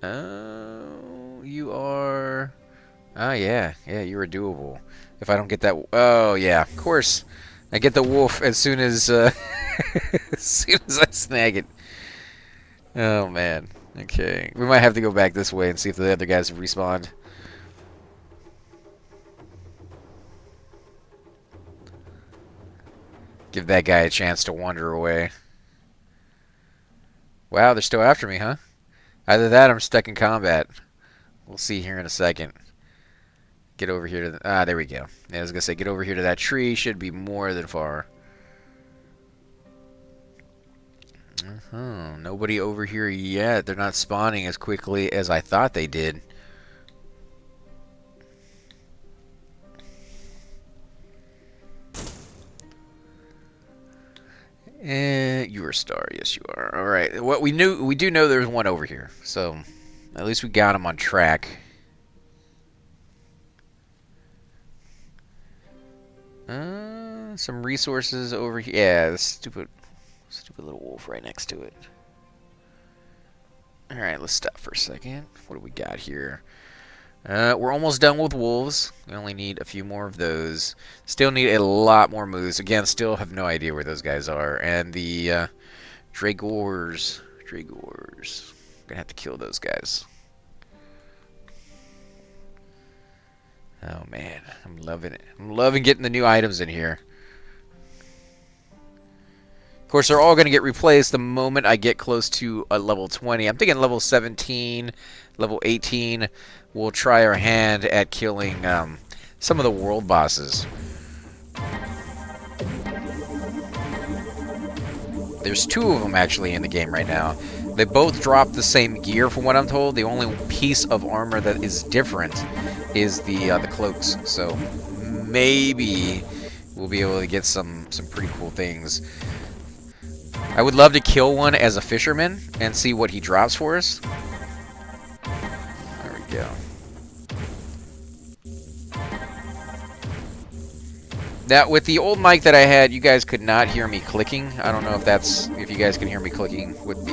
Oh, you are... Oh, yeah. Yeah, you are doable. If I don't get that... Oh, yeah, of course. I get the wolf as soon as as soon as I snag it. Oh man. Okay, we might have to go back this way and see if the other guys have respawned. Give that guy a chance to wander away. Wow, they're still after me, huh? Either that or I'm stuck in combat. We'll see here in a second. Get over here to the... there we go. Yeah, I was going to say, get over here to that tree. Should be more than far. Nobody over here yet. They're not spawning as quickly as I thought they did. You are a star. Yes, you are. All right. What we do know there's one over here. So, at least we got him on track. Some resources over here. Yeah, the stupid little wolf right next to it. All right, let's stop for a second. What do we got here? We're almost done with wolves. We only need a few more of those. Still need a lot more moves. Again, still have no idea where those guys are. And the Dragors. Gonna have to kill those guys. Oh man, I'm loving it. I'm loving getting the new items in here. Of course, they're all going to get replaced the moment I get close to a level 20. I'm thinking level 17, level 18. We'll try our hand at killing some of the world bosses. There's two of them actually in the game right now. They both drop the same gear from what I'm told. The only piece of armor that is different is the cloaks. So maybe we'll be able to get some pretty cool things. I would love to kill one as a fisherman and see what he drops for us. There we go. Now, with the old mic that I had, you guys could not hear me clicking. I don't know if you guys can hear me clicking with the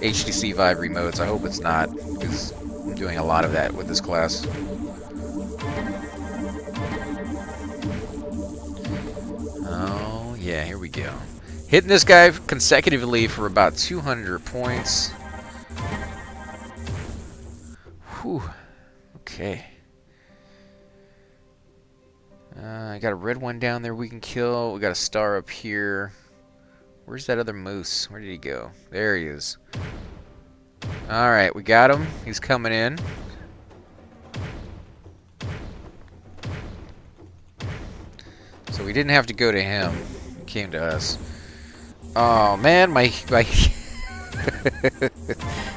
HTC Vive remotes. I hope it's not, because I'm doing a lot of that with this class. Oh, yeah, here we go. Hitting this guy consecutively for about 200 points. Whew. Okay. I got a red one down there we can kill. We got a star up here. Where's that other moose? Where did he go? There he is. Alright, we got him. He's coming in. So we didn't have to go to him. He came to us. Oh man, my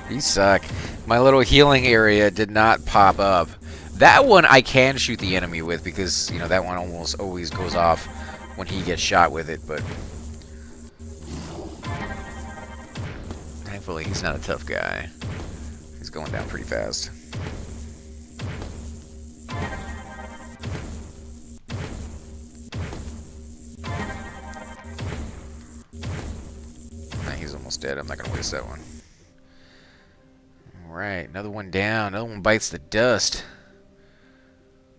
you suck. My little healing area did not pop up. That one I can shoot the enemy with because, you know, that one almost always goes off when he gets shot with it, but thankfully he's not a tough guy. He's going down pretty fast. He's almost dead. I'm not going to waste that one. Alright, another one down. Another one bites the dust.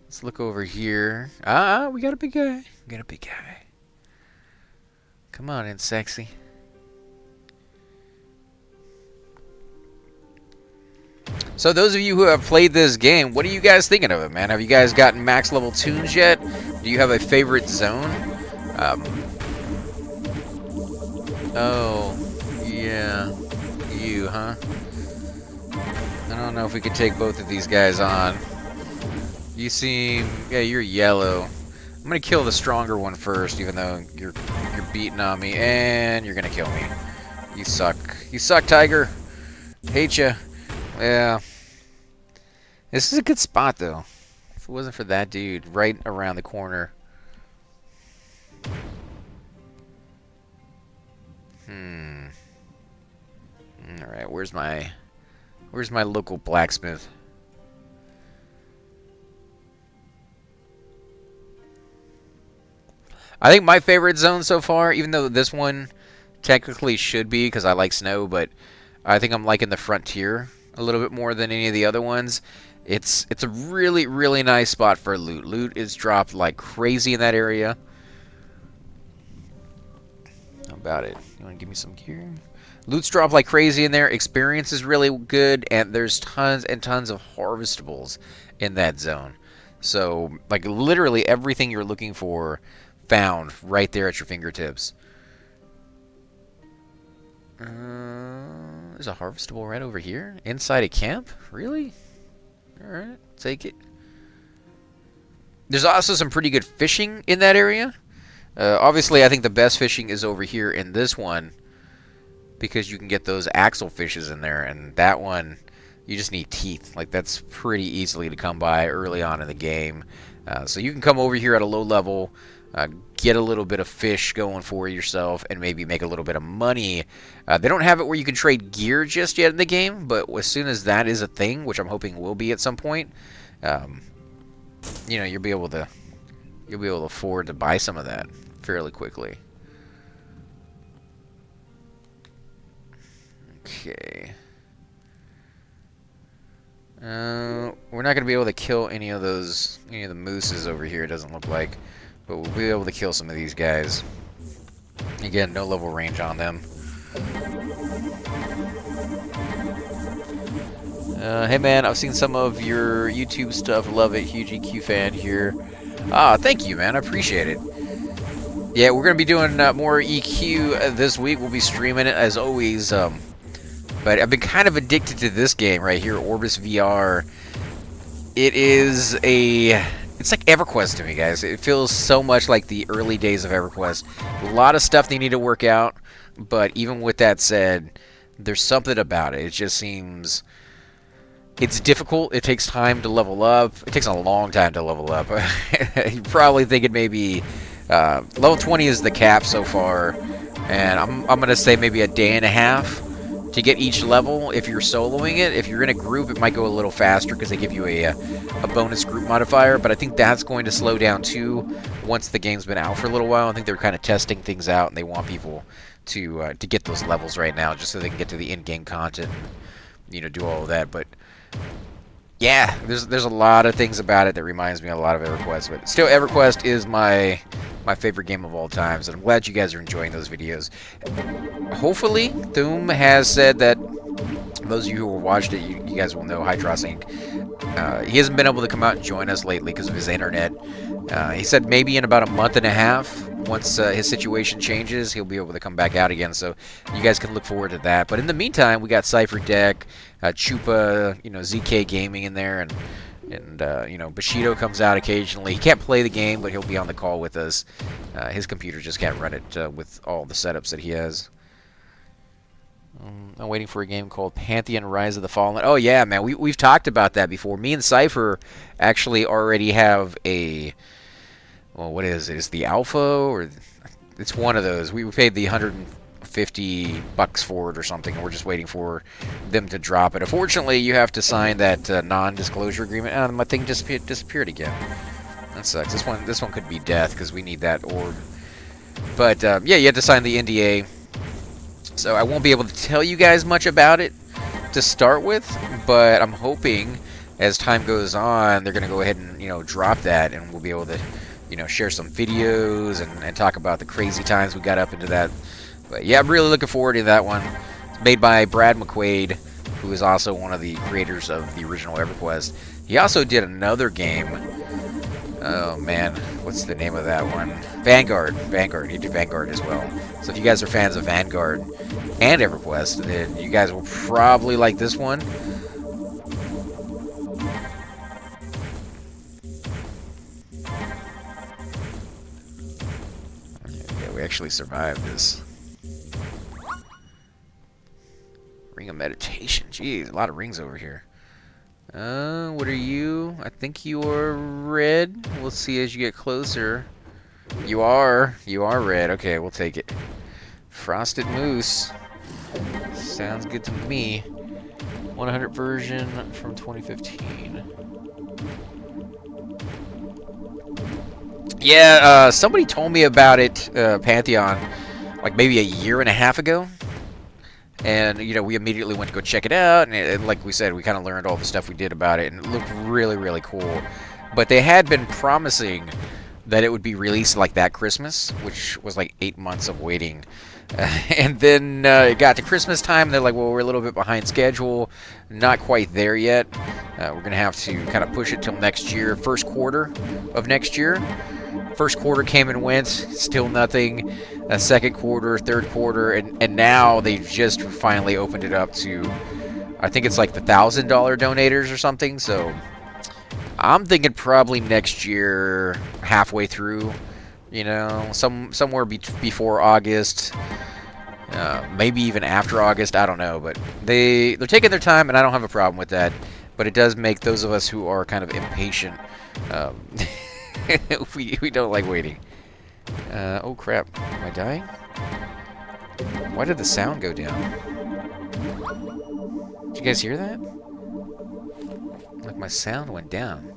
Let's look over here. Ah, we got a big guy. We got a big guy. Come on in, sexy. So those of you who have played this game, what are you guys thinking of it, man? Have you guys gotten max level tunes yet? Do you have a favorite zone? Oh, yeah. You, huh? I don't know if we could take both of these guys on. You seem... Yeah, you're yellow. I'm gonna kill the stronger one first, even though you're beating on me, and you're gonna kill me. You suck. You suck, Tiger. Hate ya. Yeah. This is a good spot, though. If it wasn't for that dude right around the corner. Alright, where's my local blacksmith? I think my favorite zone so far, even though this one technically should be because I like snow, but I think I'm liking the frontier a little bit more than any of the other ones. It's a really, really nice spot for loot. Loot is dropped like crazy in that area. about it? You want to give me some gear? Loot's drop like crazy in there. Experience is really good, and there's tons and tons of harvestables in that zone. So, like, literally everything you're looking for found right there at your fingertips. There's a harvestable right over here? Inside a camp? Really? Alright, take it. There's also some pretty good fishing in that area. Obviously, I think the best fishing is over here in this one, because you can get those axle fishes in there, and that one, you just need teeth. Like, that's pretty easily to come by early on in the game. So you can come over here at a low level, get a little bit of fish going for yourself, and maybe make a little bit of money. They don't have it where you can trade gear just yet in the game, but as soon as that is a thing, which I'm hoping will be at some point, you know, you'll be able to afford to buy some of that fairly quickly. Okay. We're not going to be able to kill any of the mooses over here, it doesn't look like. But we'll be able to kill some of these guys. Again, no level range on them. Hey man, I've seen some of your YouTube stuff, love it, huge EQ fan here. Ah, thank you man, I appreciate it. Yeah, we're going to be doing more EQ this week, we'll be streaming it as always. But I've been kind of addicted to this game right here, Orbus Vr. It's like EverQuest to me, guys. It feels so much like the early days of EverQuest. A lot of stuff they need to work out, but even with that said, there's something about it. It just seems... It's difficult. It takes time to level up. It takes a long time to level up. You're probably thinking maybe... level 20 is the cap so far, and I'm going to say maybe a day and a half to get each level if you're soloing it. If you're in a group, it might go a little faster because they give you a bonus group modifier, but I think that's going to slow down too once the game's been out for a little while. I think they're kind of testing things out, and they want people to get those levels right now just so they can get to the in-game content and, you know, do all of that. But yeah, there's a lot of things about it that reminds me a lot of EverQuest, but still EverQuest is my favorite game of all time, so I'm glad you guys are enjoying those videos. Hopefully, Thoom has said that, those of you who watched it, you guys will know Hydros Inc. He hasn't been able to come out and join us lately because of his internet. He said maybe in about a month and a half, once his situation changes, he'll be able to come back out again, so you guys can look forward to that. But in the meantime, we got Cypher Deck, Chupa, you know, ZK Gaming in there, and you know, Bushido comes out occasionally. He can't play the game, but he'll be on the call with us. His computer just can't run it with all the setups that he has. I'm waiting for a game called Pantheon Rise of the Fallen. Oh yeah, man, we've talked about that before. Me and Cypher actually already have a... Well, what is it? Is the alpha, or it's one of those? We paid the $150 for it or something, and we're just waiting for them to drop it. Unfortunately, you have to sign that non-disclosure agreement. My thing just disappeared again. That sucks. This one could be death because we need that orb. But yeah, you have to sign the NDA. So I won't be able to tell you guys much about it to start with, but I'm hoping as time goes on, they're going to go ahead and, you know, drop that, and we'll be able to, you know, share some videos and talk about the crazy times we got up into that. But yeah, I'm really looking forward to that one. It's made by Brad McQuaid, who is also one of the creators of the original EverQuest. He also did another game. Oh man, what's the name of that one? Vanguard. He did Vanguard as well. So if you guys are fans of Vanguard and EverQuest, then you guys will probably like this one. Yeah, we actually survived this. Ring of Meditation. Jeez, a lot of rings over here. What are you? I think you are red. We'll see as you get closer. You are red. Okay, we'll take it. Frosted Moose. Sounds good to me. 100 version from 2015. Yeah, somebody told me about it, Pantheon, like maybe a year and a half ago. And, you know, we immediately went to go check it out, and like we said, we kind of learned all the stuff we did about it, and it looked really, really cool. But they had been promising that it would be released like that Christmas, which was like 8 months of waiting. And then it got to Christmas time, and they're like, well, we're a little bit behind schedule. Not quite there yet. We're going to have to kind of push it till next year, first quarter of next year. First quarter came and went, still nothing. Second quarter, third quarter, and now they've just finally opened it up to, I think it's like the $1,000 donators or something. So I'm thinking probably next year, halfway through, you know, somewhere before August, maybe even after August. I don't know, but they're taking their time, and I don't have a problem with that. But it does make those of us who are kind of impatient. We don't like waiting. Oh crap, am I dying? Why did the sound go down? Did you guys hear that? Like my sound went down.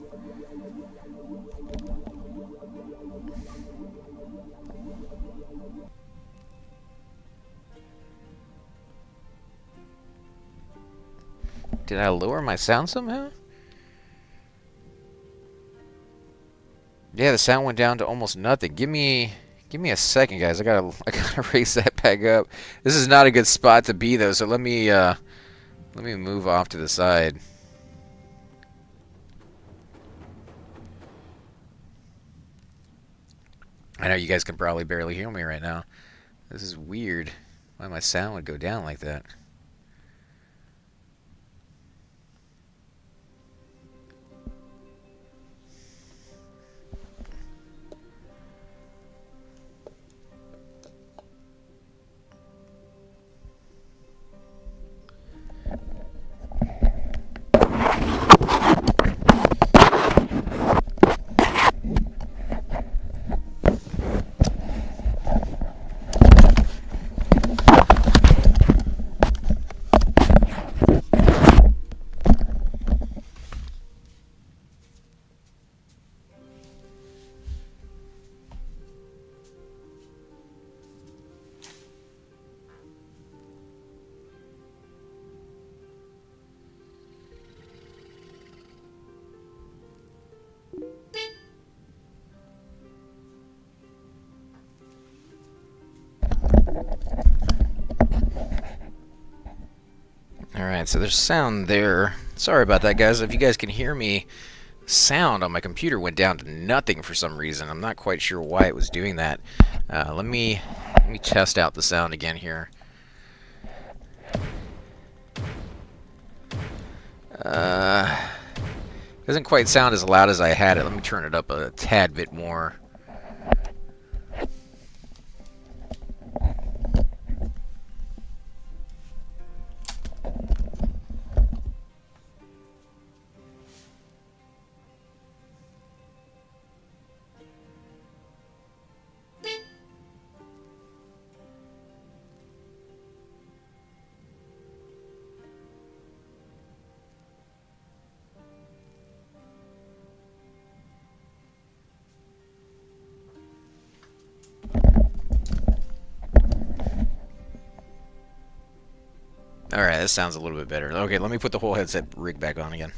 Did I lower my sound somehow? Yeah, the sound went down to almost nothing. Give me a second, guys. I gotta raise that back up. This is not a good spot to be though, so let me move off to the side. I know you guys can probably barely hear me right now. This is weird. Why my sound would go down like that. Alright, so there's sound there. Sorry about that, guys. If you guys can hear me, sound on my computer went down to nothing for some reason. I'm not quite sure why it was doing that. Let me test out the sound again here. Doesn't quite sound as loud as I had it. Let me turn it up a tad bit more. Alright, that sounds a little bit better. Okay, let me put the whole headset rig back on again.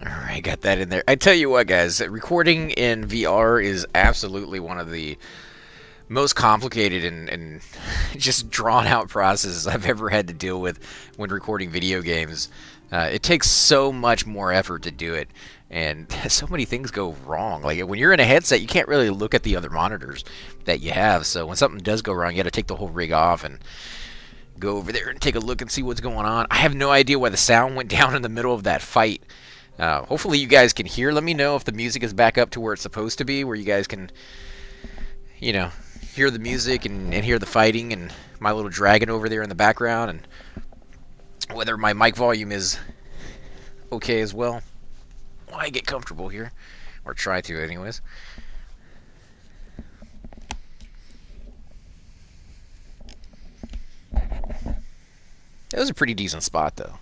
Alright, got that in there. I tell you what, guys, recording in VR is absolutely one of the most complicated and just drawn out processes I've ever had to deal with when recording video games. It takes so much more effort to do it, and so many things go wrong. Like when you're in a headset, you can't really look at the other monitors that you have, so when something does go wrong, you got to take the whole rig off and go over there and take a look and see what's going on. I have no idea why the sound went down in the middle of that fight. Hopefully you guys can hear. Let me know if the music is back up to where it's supposed to be, where you guys can, you know, hear the music and hear the fighting and my little dragon over there in the background, and whether my mic volume is okay as well. why get comfortable here. Or try to, anyways. That was a pretty decent spot, though.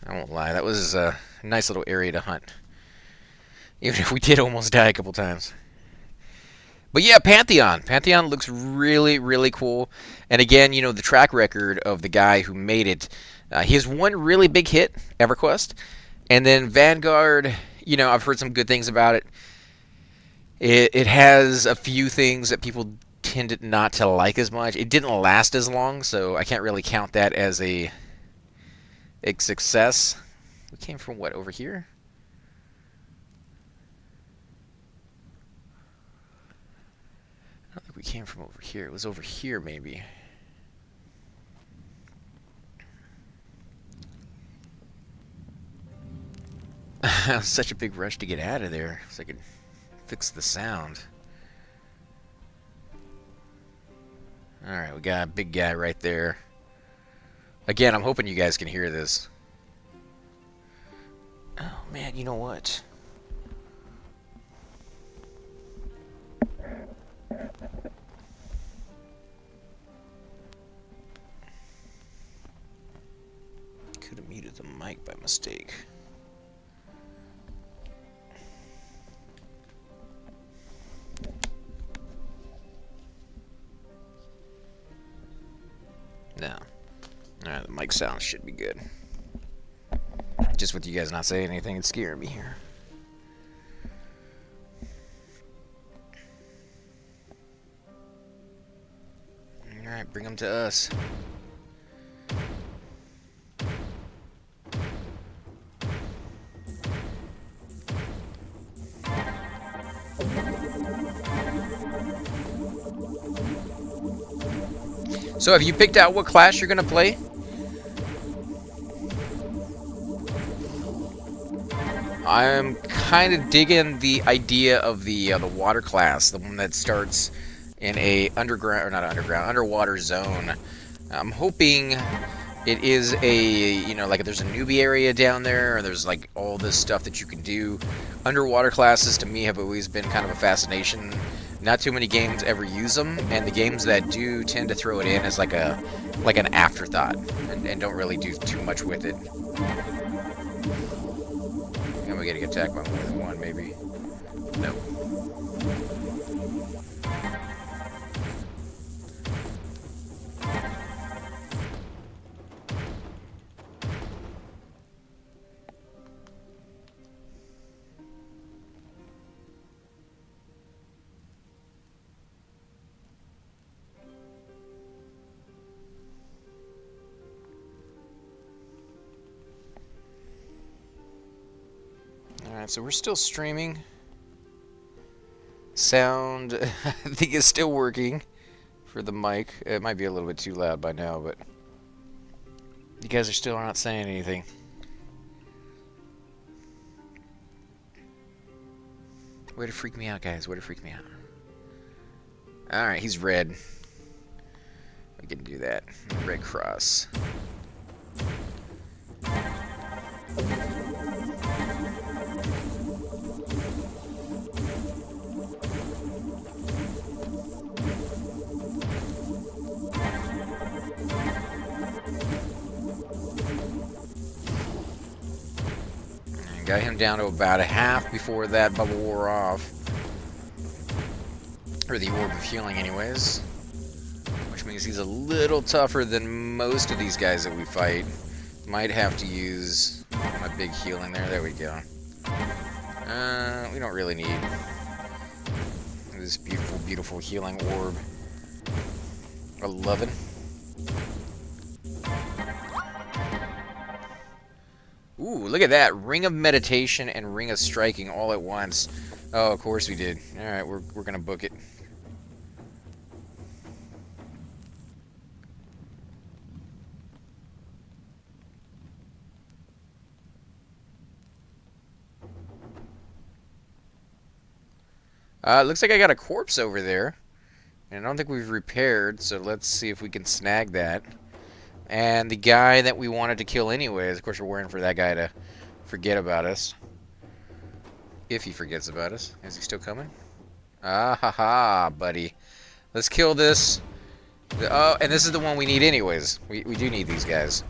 I won't lie. That was a nice little area to hunt. Even if we did almost die a couple times. But yeah, Pantheon. Pantheon looks really, really cool. And again, you know, the track record of the guy who made it. He has one really big hit, EverQuest. And then Vanguard, you know, I've heard some good things about it. It has a few things that people tended not to like as much. It didn't last as long, so I can't really count that as a success. We came from what, over here? I don't think we came from over here. It was over here, maybe. It was such a big rush to get out of there so I could fix the sound. Alright, we got a big guy right there. Again, I'm hoping you guys can hear this. Oh, man, you know what? Could have muted the mic by mistake. No. Alright, the mic sound should be good. Just with you guys not saying anything, it's scaring me here. Alright, bring them to us. So have you picked out what class you're going to play? I'm kind of digging the idea of the water class, the one that starts in a underwater zone. I'm hoping it is a, you know, like there's a newbie area down there, or there's like all this stuff that you can do. Underwater classes to me have always been kind of a fascination. Not too many games ever use them, and the games that do tend to throw it in as like an afterthought, and don't really do too much with it. And we get attacked by more than one, maybe. Nope. Alright, so we're still streaming. Sound, I think, is still working for the mic. It might be a little bit too loud by now, but you guys are still not saying anything. Way to freak me out, guys. Way to freak me out. Alright, he's red. We can do that. Red cross. Got him down to about a half before that bubble wore off. Or the Orb of Healing anyways. Which means he's a little tougher than most of these guys that we fight. Might have to use my big healing there. There we go. We don't really need this beautiful, beautiful healing orb. 11. Ooh, look at that. Ring of Meditation and Ring of Striking all at once. Oh, of course we did. Alright, we're gonna book it. Looks like I got a corpse over there. And I don't think we've repaired, so let's see if we can snag that. And the guy that we wanted to kill anyways, of course we're waiting for that guy to forget about us. If he forgets about us. Is he still coming? Ah ha ha, buddy. Let's kill this. Oh, and this is the one we need anyways. We do need these guys.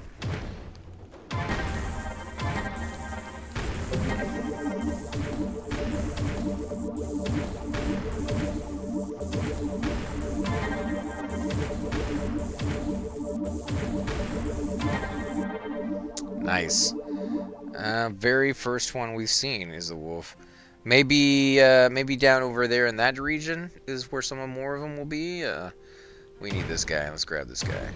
Nice. Very first one we've seen is the wolf. Maybe down over there in that region is where some more of them will be. We need this guy. Let's grab this guy.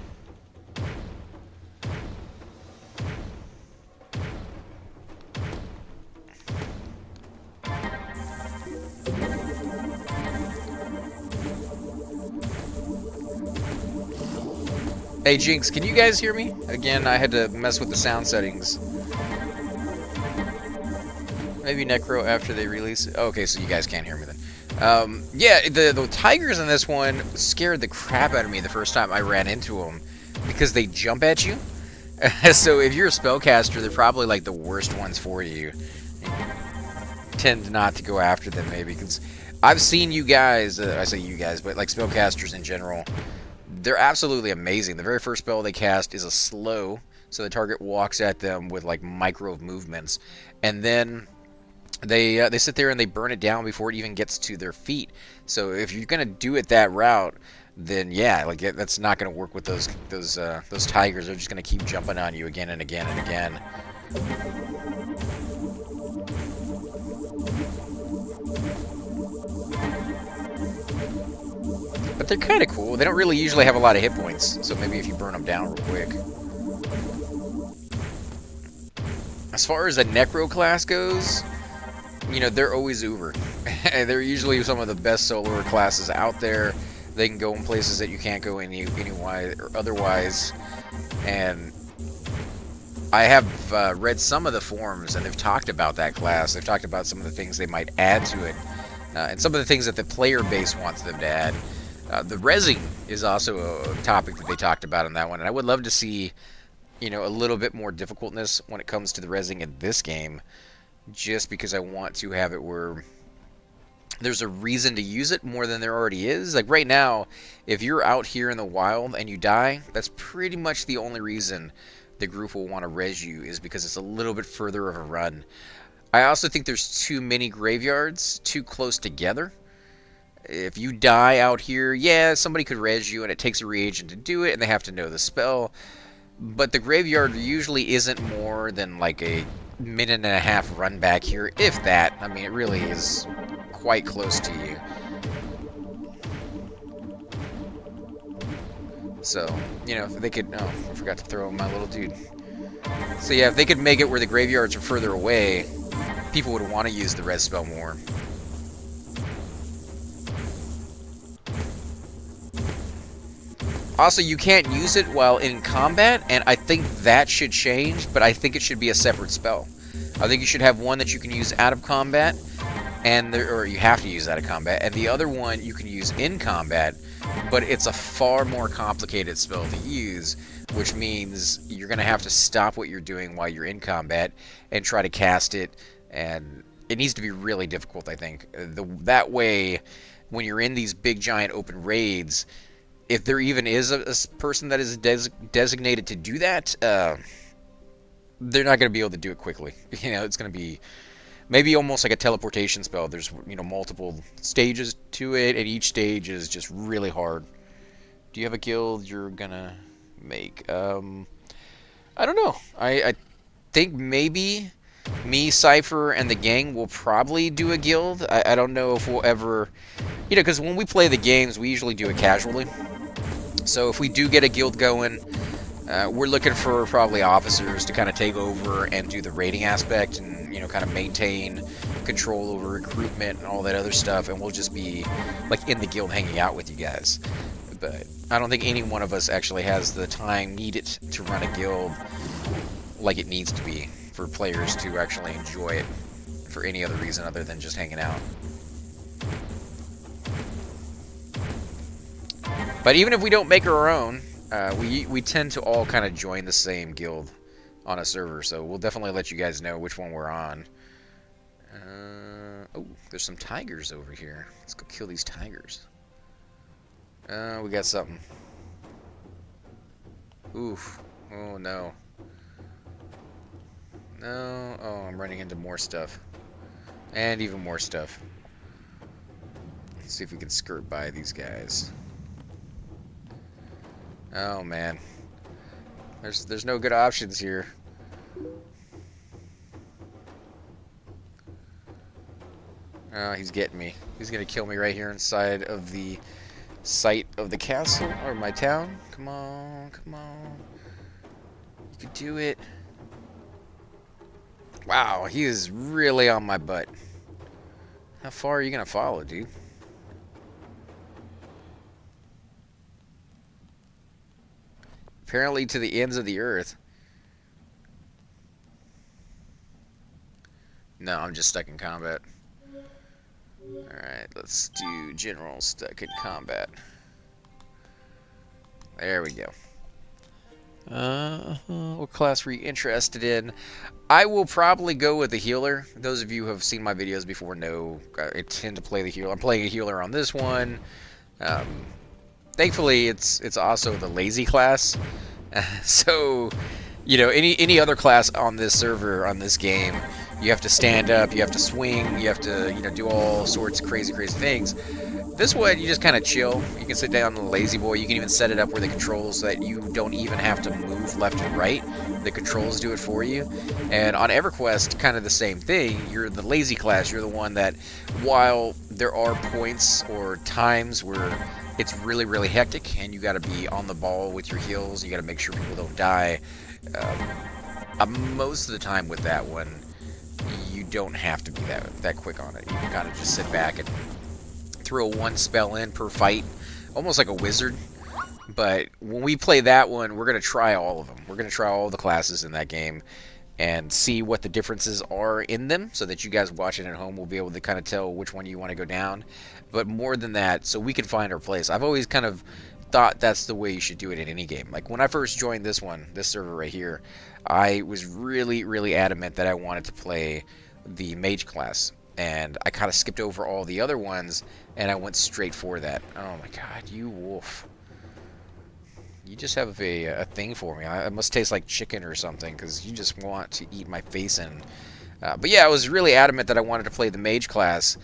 Hey Jinx, can you guys hear me? Again, I had to mess with the sound settings. Maybe Necro after they release it. Oh, okay, so you guys can't hear me then. Yeah, the tigers in this one scared the crap out of me the first time I ran into them because they jump at you. So if you're a spellcaster, they're probably like the worst ones for you. Tend not to go after them maybe because I've seen you guys. I say you guys, but like spellcasters in general. They're absolutely amazing. The very first spell they cast is a slow, so the target walks at them with like micro movements, and then they sit there and they burn it down before it even gets to their feet. So if you're gonna do it that route, then yeah, like that's not gonna work with those tigers. They're just gonna keep jumping on you again and again and again. But they're kind of cool. They don't really usually have a lot of hit points, so maybe if you burn them down real quick. As far as a Necro class goes, you know, they're always uber. They're usually some of the best soloer classes out there. They can go in places that you can't go anyway or otherwise. And I have read some of the forums, and they've talked about that class. They've talked about some of the things they might add to it, and some of the things that the player base wants them to add. The rezzing is also a topic that they talked about in that one, and I would love to see, you know, a little bit more difficultness when it comes to the rezzing in this game, just because I want to have it where there's a reason to use it more than there already is. Like right now, if you're out here in the wild and you die, that's pretty much the only reason the group will want to res you, is because it's a little bit further of a run. I also think there's too many graveyards too close together. If you die out here, yeah, somebody could res you, and it takes a reagent to do it, and they have to know the spell. But the graveyard usually isn't more than like a minute and a half run back here, if that. I mean, it really is quite close to you. So, you know, if they could... Oh, I forgot to throw my little dude. So yeah, if they could make it where the graveyards are further away, people would want to use the res spell more. Also, you can't use it while in combat, and I think that should change, but I think it should be a separate spell. I think you should have one that you can use out of combat, or you have to use out of combat, and the other one you can use in combat, but it's a far more complicated spell to use, which means you're going to have to stop what you're doing while you're in combat and try to cast it, and it needs to be really difficult, I think. That way, when you're in these big, giant open raids, if there even is a person that is designated to do that, they're not going to be able to do it quickly. You know, it's going to be maybe almost like a teleportation spell. There's, you know, multiple stages to it, and each stage is just really hard. Do you have a guild you're going to make? I don't know. I think maybe me, Cypher, and the gang will probably do a guild. I don't know if we'll ever... You know, because when we play the games, we usually do it casually. So if we do get a guild going, we're looking for probably officers to kind of take over and do the raiding aspect and, you know, kind of maintain control over recruitment and all that other stuff, and we'll just be, like, in the guild hanging out with you guys. But I don't think any one of us actually has the time needed to run a guild like it needs to be for players to actually enjoy it for any other reason other than just hanging out. But even if we don't make our own, we tend to all kind of join the same guild on a server, so we'll definitely let you guys know which one we're on. Oh, there's some tigers over here. Let's go kill these tigers. We got something. Oof. Oh, no. No. Oh, I'm running into more stuff. And even more stuff. Let's see if we can skirt by these guys. Oh, man. There's no good options here. Oh, he's getting me. He's gonna kill me right here inside of the site of the castle, or my town. Come on, come on. You can do it. Wow, he is really on my butt. How far are you gonna follow, dude? Apparently to the ends of the earth. No, I'm just stuck in combat. Alright, let's do general stuck in combat. There we go. What class were you interested in? I will probably go with the healer. Those of you who have seen my videos before know I tend to play the healer. I'm playing a healer on this one. Thankfully, it's also the lazy class. So, you know, any other class on this server, on this game, you have to stand up, you have to swing, you have to, you know, do all sorts of crazy things. This one, you just kind of chill. You can sit down on the lazy boy. You can even set it up where the controls so that you don't even have to move left and right. The controls do it for you. And on EverQuest, kind of the same thing. You're the lazy class. You're the one that, while there are points or times where it's really hectic and you got to be on the ball with your heals, you got to make sure people don't die. Most of the time with that one, you don't have to be that quick on it. You can kind of just sit back and throw one spell in per fight, almost like a wizard. But when we play that one, we're going to try all of them. We're going to try all the classes in that game and see what the differences are in them so that you guys watching at home will be able to kind of tell which one you want to go down. But more than that, so we can find our place. I've always kind of thought that's the way you should do it in any game. Like when I first joined this server right here, I was really adamant that I wanted to play the mage class. And I kind of skipped over all the other ones, and I went straight for that. Oh my god, you wolf. You just have a thing for me. I must taste like chicken or something, because you just want to eat my face in. But yeah, I was really adamant that I wanted to play the mage class,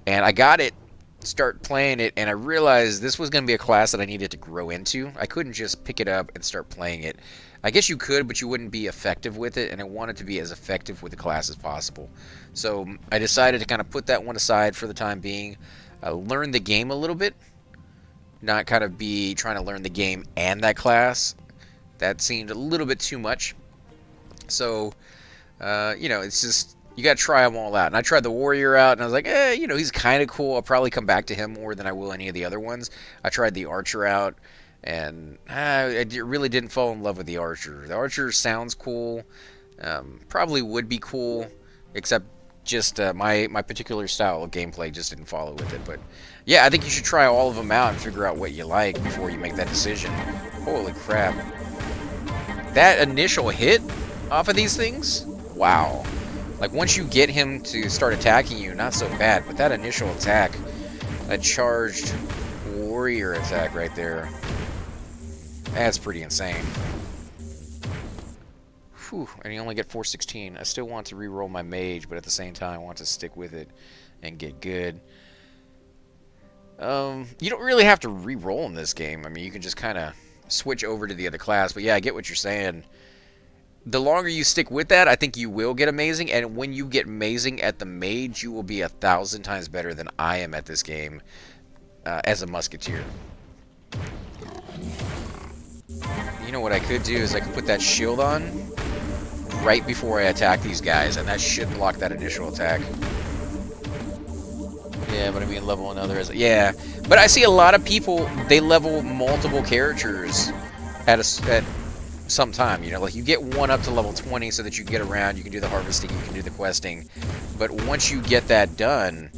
and I got it, start playing it, and I realized this was going to be a class that I needed to grow into. I couldn't just pick it up and start playing it. I guess you could, but you wouldn't be effective with it, and I wanted to be as effective with the class as possible. So I decided to kind of put that one aside for the time being, learn the game a little bit, not kind of be trying to learn the game and that class. That seemed a little bit too much. So, you know, it's just, you got to try them all out. And I tried the warrior out, and I was like, you know, he's kind of cool. I'll probably come back to him more than I will any of the other ones. I tried the archer out. And I really didn't fall in love with the archer. The archer sounds cool. Probably would be cool, except just my particular style of gameplay just didn't follow with it. But yeah, I think you should try all of them out and figure out what you like before you make that decision. Holy crap. That initial hit off of these things? Wow. Like once you get him to start attacking you, not so bad. But that initial attack, that charged warrior attack right there, that's pretty insane. Whew, and you only get 416. I still want to re-roll my mage, but at the same time, I want to stick with it and get good. You don't really have to re-roll in this game. I mean, you can just kind of switch over to the other class. But yeah, I get what you're saying. The longer you stick with that, I think you will get amazing. And when you get amazing at the mage, you will be 1,000 times better than I am at this game as a musketeer. You know what I could do is I could put that shield on right before I attack these guys, and that should block that initial attack. Yeah, but I mean level another as yeah. But I see a lot of people, they level multiple characters at some time. You know, like you get one up to level 20 so that you can get around, you can do the harvesting, you can do the questing. But once you get that done,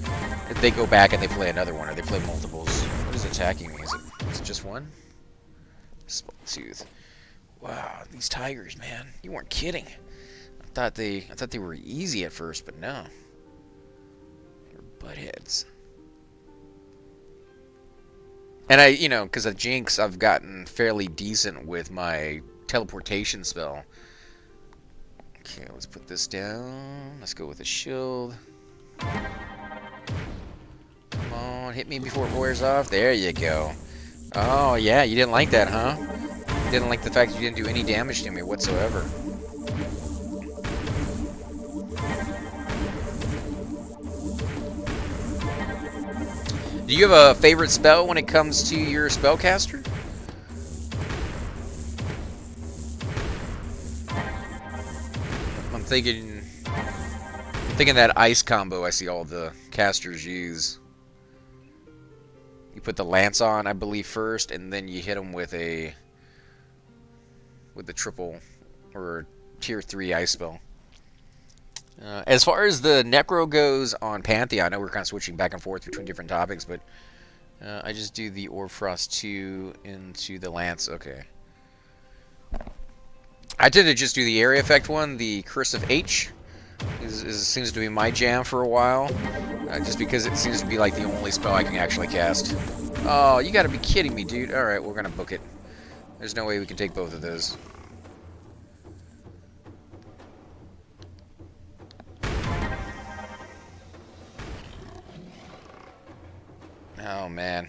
they go back and they play another one, or they play multiples. What is attacking me? Is it just one? Tooth. Wow, these tigers, man. You weren't kidding. I thought they were easy at first, but no. They're Buttheads. And I, you know, because of Jinx, I've gotten fairly decent with my teleportation spell. Okay, let's put this down. Let's go with a shield. Come on, hit me before it wears off. There you go. Oh, yeah, you didn't like that, huh? You didn't like the fact that you didn't do any damage to me whatsoever. Do you have a favorite spell when it comes to your spellcaster? I'm thinking that ice combo I see all the casters use. You put the lance on, I believe, first, and then you hit them with the triple or tier 3 ice spell. As far as the Necro goes on Pantheon, I know we're kind of switching back and forth between different topics, but I just do the Orb Frost 2 into the Lance. Okay. I tend to just do the area effect one, the Curse of H. Seems to be my jam for a while, just because it seems to be like the only spell I can actually cast. Oh, you gotta be kidding me, dude. Alright, we're gonna book it. There's no way we can take both of those. Oh, man.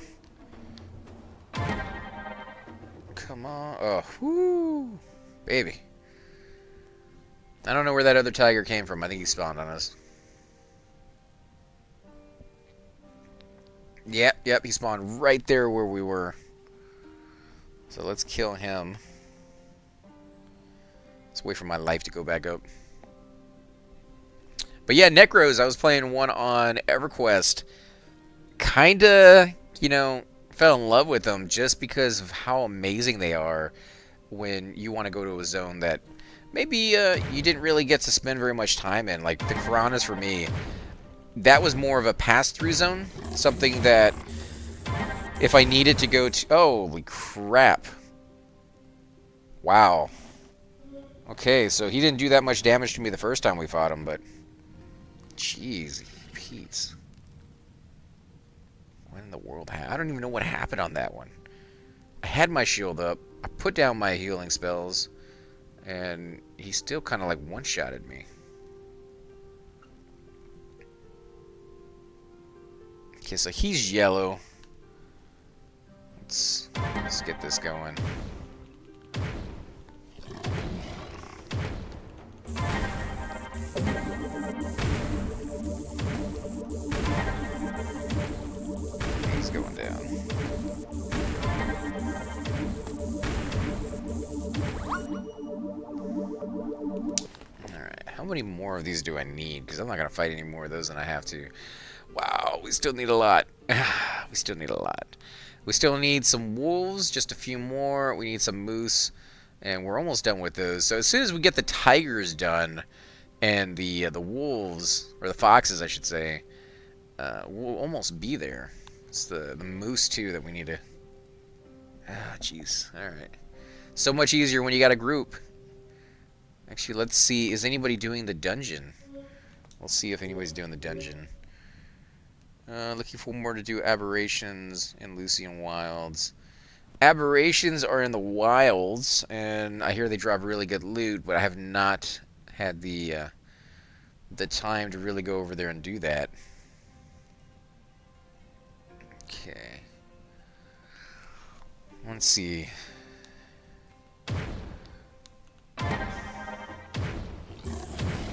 Come on. Oh, whoo. Baby. I don't know where that other tiger came from. I think he spawned on us. Yep, he spawned right there where we were. So let's kill him. Let's wait for my life to go back up. But yeah, Necros, I was playing one on EverQuest. Kinda, you know, fell in love with them just because of how amazing they are when you want to go to a zone that maybe you didn't really get to spend very much time in. Like the Piranhas for me, that was more of a pass-through zone. Something that if I needed to go to... Holy crap. Wow. Okay, so he didn't do that much damage to me the first time we fought him, but... Jeez, Pete's. What in the world happened? I don't even know what happened on that one. I had my shield up. I put down my healing spells. And he still kind of like one-shotted me. Okay, so he's yellow. Let's get this going. He's going down. Alright, how many more of these do I need? Because I'm not going to fight any more of those than I have to. Wow, we still need a lot. We still need a lot. We still need some wolves, just a few more. We need some moose, and we're almost done with those. So as soon as we get the tigers done, and the wolves, or the foxes, I should say, we'll almost be there. It's the moose, too, that we need to... Ah, jeez. Alright. So much easier when you got a group. Actually, let's see. Is anybody doing the dungeon? We'll see if anybody's doing the dungeon. Looking for more to do aberrations in Lucian Wilds. Aberrations are in the wilds, and I hear they drop really good loot, but I have not had the time to really go over there and do that. Okay. Let's see.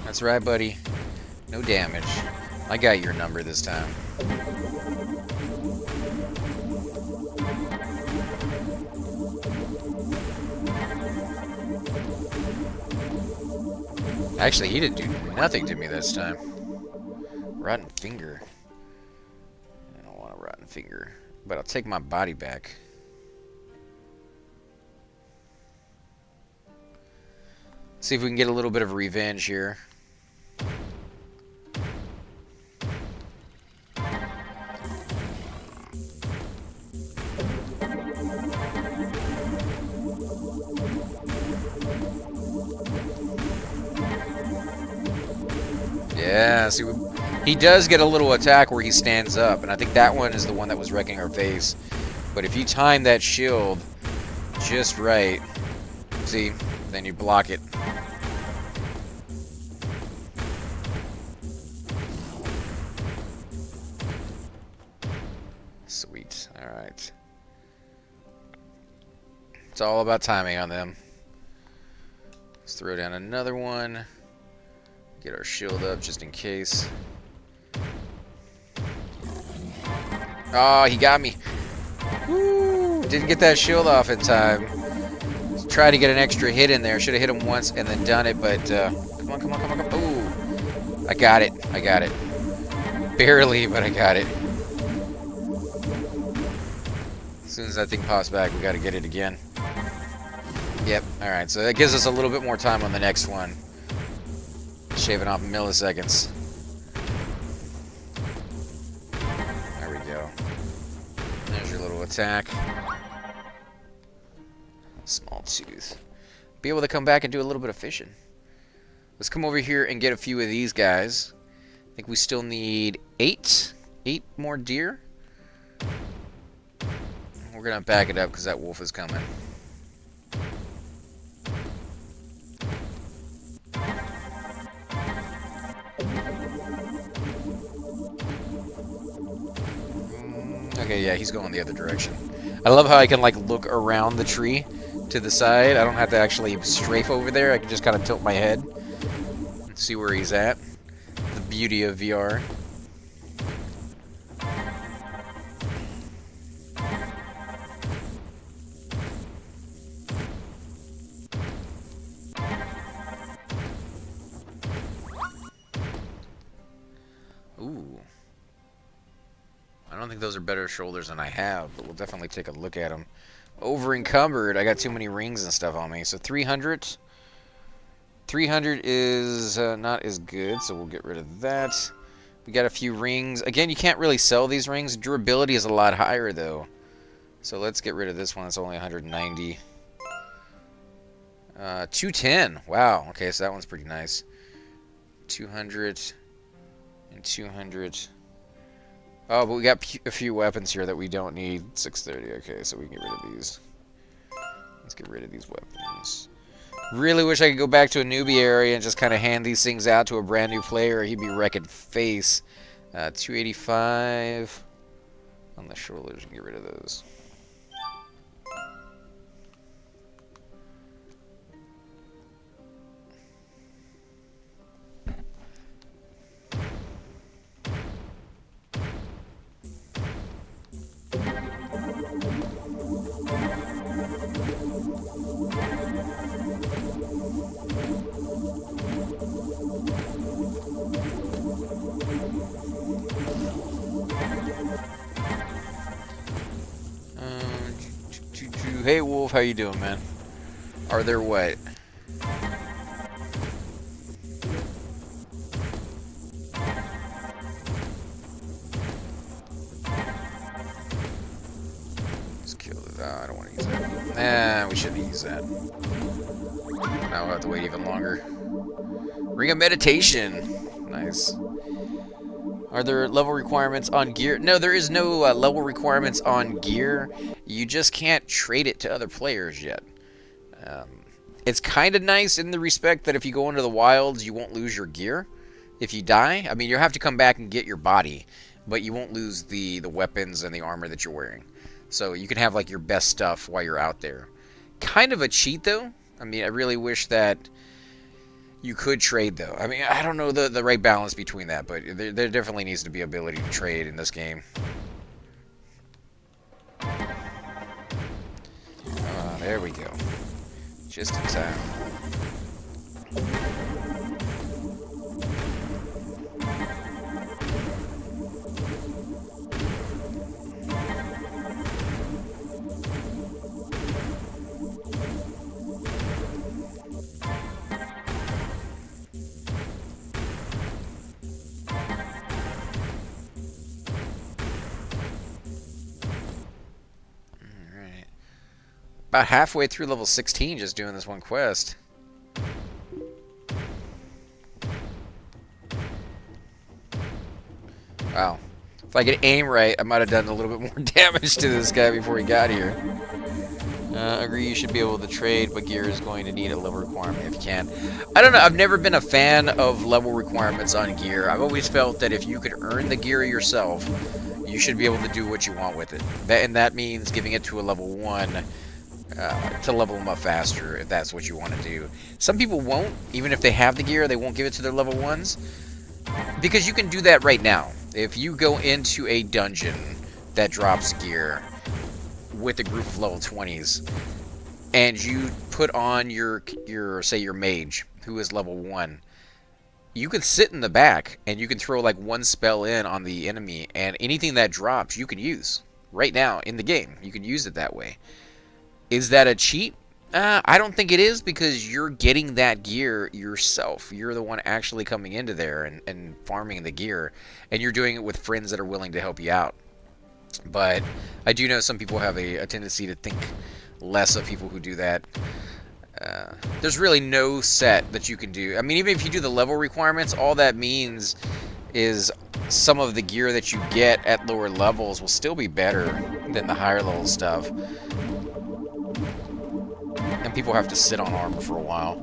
That's right, buddy. No damage. I got your number this time. Actually, he didn't do nothing to me this time. Rotten finger. I don't want a rotten finger, but I'll take my body back. See if we can get a little bit of revenge here. Yeah, see, He does get a little attack where he stands up, and I think that one is the one that was wrecking our face. But if you time that shield just right, see, then you block it. Sweet. Alright. It's all about timing on them. Let's throw down another one. Get our shield up just in case. Oh, he got me. Woo! Didn't get that shield off in time. Tried to get an extra hit in there. Should have hit him once and then done it, but come on, come on, come on, come on. Ooh! I got it. I got it. Barely, but I got it. As soon as that thing pops back, we got to get it again. Yep. Alright, so that gives us a little bit more time on the next one. Shaving off milliseconds. There we go. There's your little attack. Small tooth. Be able to come back and do a little bit of fishing. Let's come over here and get a few of these guys. I think we still need 8 more deer. We're gonna back it up because that wolf is coming. Okay, yeah, he's going the other direction. I love how I can like look around the tree to the side. I don't have to actually strafe over there. I can just kind of tilt my head and see where he's at. The beauty of VR. Ooh. I don't think those are better shoulders than I have, but we'll definitely take a look at them. Over encumbered. I got too many rings and stuff on me. So 300. 300 is not as good, so we'll get rid of that. We got a few rings. Again, you can't really sell these rings. Durability is a lot higher, though. So let's get rid of this one. It's only 190. 210. Wow. Okay, so that one's pretty nice. 200 and 200. Oh, but we got a few weapons here that we don't need. 630. Okay, so we can get rid of these. Let's get rid of these weapons. Really wish I could go back to a newbie area and just kind of hand these things out to a brand new player. He'd be wrecking face. 285 on the shoulders. Get rid of those. Hey Wolf, how you doing, man? Are there what? Let's kill it. I don't want to use that. Nah, we shouldn't use that. Now we'll have to wait even longer. Ring of Meditation. Nice. Are there level requirements on gear? No, there is no level requirements on gear. You just can't trade it to other players yet. It's kind of nice in the respect that if you go into the wilds, you won't lose your gear if you die. I mean, you'll have to come back and get your body, but you won't lose the weapons and the armor that you're wearing. So you can have like your best stuff while you're out there. Kind of a cheat, though. I mean, I really wish that you could trade, though. I mean, I don't know the right balance between that, but there definitely needs to be ability to trade in this game. There we go. Just in time. About halfway through level 16 just doing this one quest. Wow. If I could aim right, I might have done a little bit more damage to this guy before he got here. Agree you should be able to trade, but gear is going to need a level requirement if you can. I don't know, I've never been a fan of level requirements on gear. I've always felt that if you could earn the gear yourself, you should be able to do what you want with it. And that means giving it to a level 1 to level them up faster, if that's what you want to do. Some people won't, even if they have the gear, they won't give it to their level 1s. Because you can do that right now. If you go into a dungeon that drops gear with a group of level 20s, and you put on your say your mage, who is level 1, you can sit in the back, and you can throw like one spell in on the enemy, and anything that drops, you can use. Right now, in the game. You can use it that way. Is that a cheat? I don't think it is, because you're getting that gear yourself. You're the one actually coming into there and farming the gear, and you're doing it with friends that are willing to help you out. But I do know some people have a tendency to think less of people who do that. There's really no set that you can do. I mean, even if you do the level requirements, all that means is some of the gear that you get at lower levels will still be better than the higher level stuff. And people have to sit on armor for a while.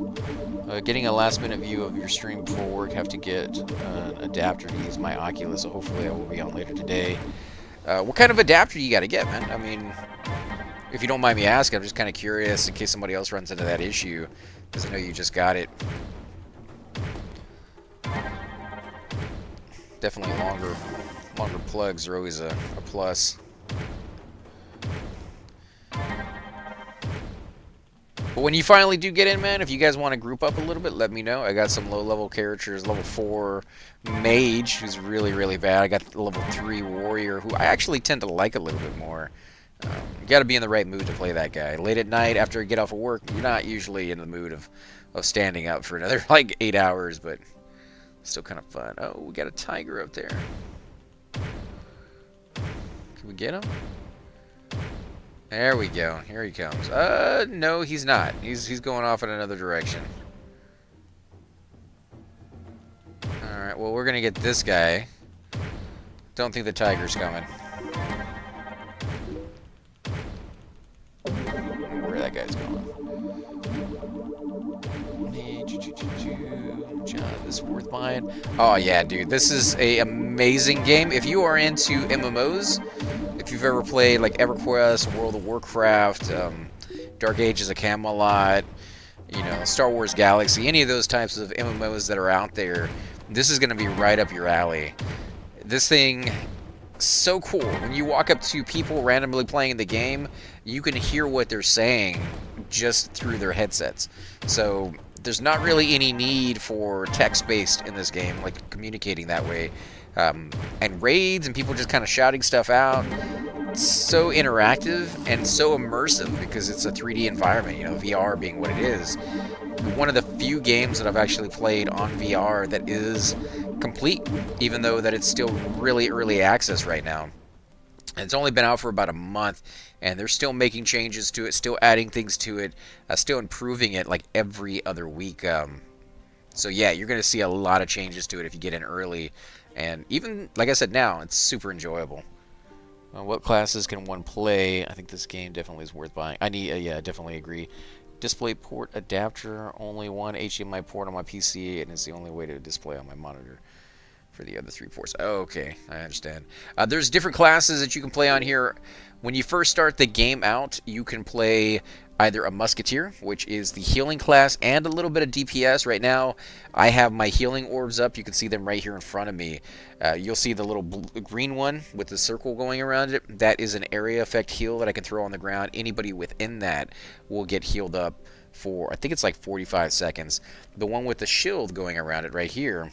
Getting a last minute view of your stream before work, have to get an adapter to use my Oculus, so hopefully I will be on later today. What kind of adapter you got to get, man? I mean, if you don't mind me asking, I'm just kind of curious in case somebody else runs into that issue, because I know you just got it. Definitely longer plugs are always a plus. But when you finally do get in, man, if you guys want to group up a little bit, let me know. I got some low-level characters, level 4 mage, who's really, really bad. I got the level 3 warrior, who I actually tend to like a little bit more. You got to be in the right mood to play that guy. Late at night, after you get off of work, you're not usually in the mood of standing up for another, like, 8 hours, but still kind of fun. Oh, we got a tiger up there. Can we get him? There we go. Here he comes. No, he's not. He's going off in another direction. Alright, well, we're gonna get this guy. Don't think the tiger's coming. Where that guy's going. John, this is worth buying. Oh, yeah, dude. This is an amazing game. If you are into MMOs, if you've ever played like EverQuest, World of Warcraft, Dark Ages of Camelot, you know, Star Wars Galaxy, any of those types of MMOs that are out there, this is going to be right up your alley. This thing, so cool. When you walk up to people randomly playing the game, you can hear what they're saying just through their headsets. So there's not really any need for text-based in this game, like communicating that way. And raids and people just kind of shouting stuff out. It's so interactive and so immersive because it's a 3D environment, you know, VR being what it is. One of the few games that I've actually played on VR that is complete, even though that it's still really early access right now. And it's only been out for about a month, and they're still making changes to it, still adding things to it, still improving it like every other week. So yeah, you're going to see a lot of changes to it if you get in early. And even, like I said, now, it's super enjoyable. What classes can one play? I think this game definitely is worth buying. I need, yeah, definitely agree. Display port adapter, only one HDMI port on my PC, and it's the only way to display on my monitor for the other 3 ports. Oh, okay, I understand. There's different classes that you can play on here. When you first start the game out, you can play either a Musketeer, which is the healing class, and a little bit of DPS. Right now, I have my healing orbs up. You can see them right here in front of me. You'll see the little green one with the circle going around it. That is an area effect heal that I can throw on the ground. Anybody within that will get healed up for, I think it's like 45 seconds. The one with the shield going around it right here,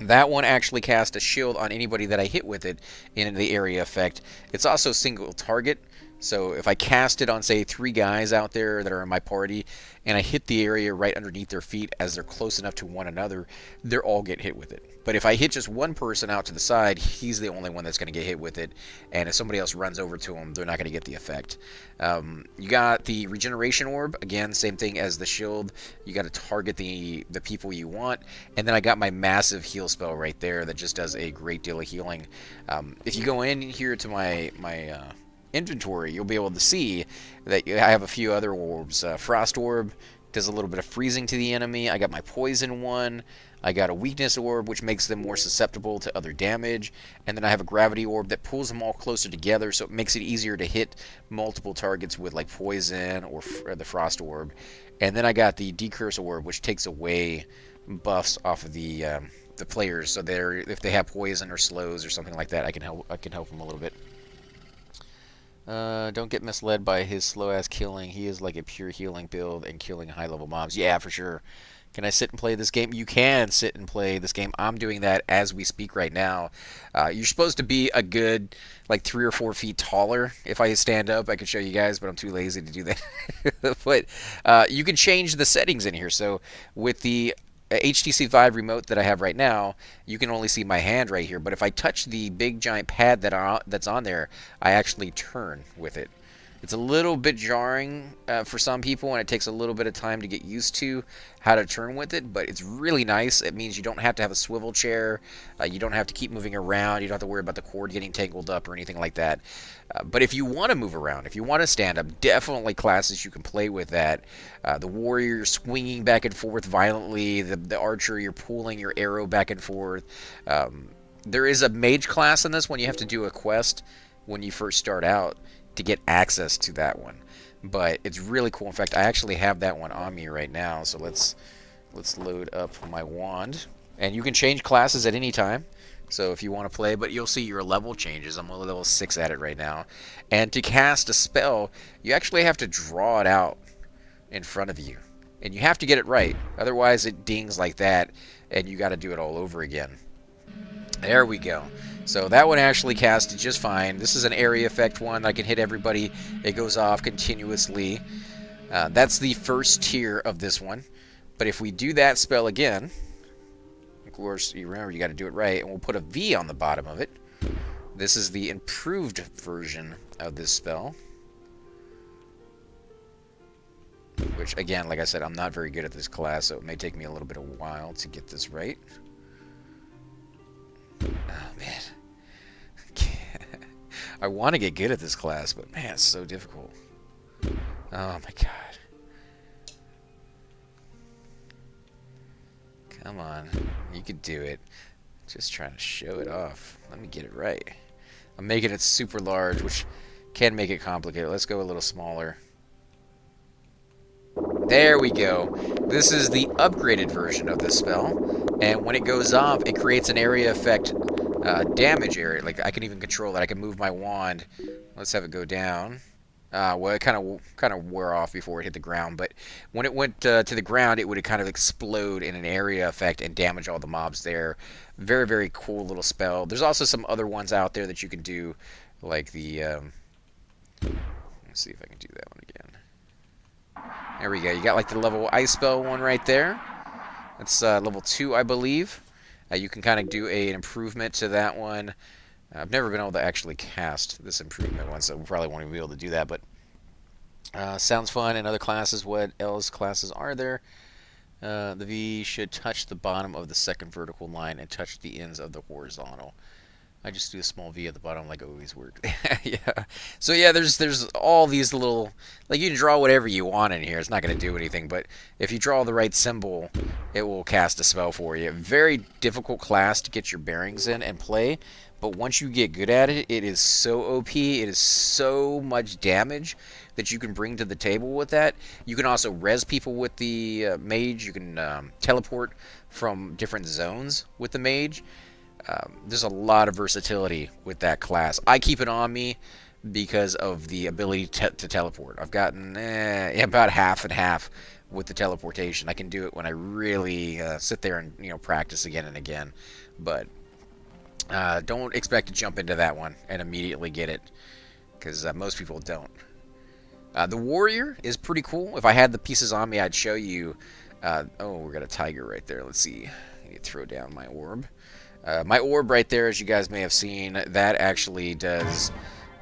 that one actually casts a shield on anybody that I hit with it in the area effect. It's also single target, So if I cast it on, say, 3 guys out there that are in my party, and I hit the area right underneath their feet as they're close enough to one another, they're all get hit with it. But if I hit just one person out to the side, he's the only one that's going to get hit with it. And if somebody else runs over to him, they're not going to get the effect. You got the regeneration orb. Again, same thing as the shield. You got to target the people you want. And then I got my massive heal spell right there that just does a great deal of healing. If you go in here to my inventory, you'll be able to see that I have a few other orbs. Frost orb does a little bit of freezing to the enemy. I got my poison one. I got a weakness orb, which makes them more susceptible to other damage. And then I have a gravity orb that pulls them all closer together, so it makes it easier to hit multiple targets with like poison or the frost orb. And then I got the decurse orb, which takes away buffs off of the players, so if they have poison or slows or something like that, I can help them a little bit. Don't get misled by his slow-ass killing. He is like a pure healing build and killing high-level mobs. Yeah, for sure. Can I sit and play this game? You can sit and play this game. I'm doing that as we speak right now. You're supposed to be a good, like, 3 or 4 feet taller. If I stand up, I could show you guys, but I'm too lazy to do that. But you can change the settings in here. So with the HTC Vive remote that I have right now, you can only see my hand right here, but if I touch the big giant pad that's on there, I actually turn with it. It's a little bit jarring for some people, and it takes a little bit of time to get used to how to turn with it, but it's really nice. It means you don't have to have a swivel chair, you don't have to keep moving around, you don't have to worry about the cord getting tangled up or anything like that. But if you want to move around, if you want to stand up, definitely classes you can play with that. The warrior, you're swinging back and forth violently. The archer, you're pulling your arrow back and forth. There is a mage class in this one. You have to do a quest when you first start out to get access to that one. But it's really cool. In fact, I actually have that one on me right now. So let's load up my wand. And you can change classes at any time. So if you want to play, but you'll see your level changes. I'm only level 6 at it right now. And to cast a spell, you actually have to draw it out in front of you. And you have to get it right. Otherwise it dings like that, and you got to do it all over again. There we go. So that one actually casted just fine. This is an area effect one. I can hit everybody. It goes off continuously. That's the first tier of this one. But if we do that spell again, of course, you remember you got to do it right, and we'll put a V on the bottom of it. This is the improved version of this spell. Which, again, like I said, I'm not very good at this class, so it may take me a little bit of a while to get this right. Oh, man. I want to get good at this class, but, man, it's so difficult. Oh, my God. Come on. You could do it. Just trying to show it off. Let me get it right. I'm making it super large, which can make it complicated. Let's go a little smaller. There we go. This is the upgraded version of this spell, and when it goes off, it creates an area effect damage area. Like, I can even control it. I can move my wand. Let's have it go down. Well, it kind of wore off before it hit the ground, but when it went to the ground, it would kind of explode in an area effect and damage all the mobs there. Very, very cool little spell. There's also some other ones out there that you can do, like the... let's see if I can do that one again. There we go. You got like the level ice spell one right there. That's level 2, I believe. You can kind of do an improvement to that one. I've never been able to actually cast this improvement one, so we probably won't even be able to do that. But sounds fun. In other classes, what else classes are there? The V should touch the bottom of the second vertical line and touch the ends of the horizontal. I just do a small V at the bottom like I always worked. Yeah. So yeah, there's all these little, like, you can draw whatever you want in here. It's not going to do anything, but if you draw the right symbol, it will cast a spell for you. Very difficult class to get your bearings in and play, but once you get good at it, it is so OP. It is so much damage that you can bring to the table with that. You can also res people with the mage. You can teleport from different zones with the mage. There's a lot of versatility with that class. I keep it on me because of the ability to teleport. I've gotten about half and half with the teleportation. I can do it when I really sit there and practice again and again. But don't expect to jump into that one and immediately get it. because most people don't. The warrior is pretty cool. If I had the pieces on me, I'd show you. Oh, we got a tiger right there. Let's see. I need to throw down my orb. My orb right there, as you guys may have seen, that actually does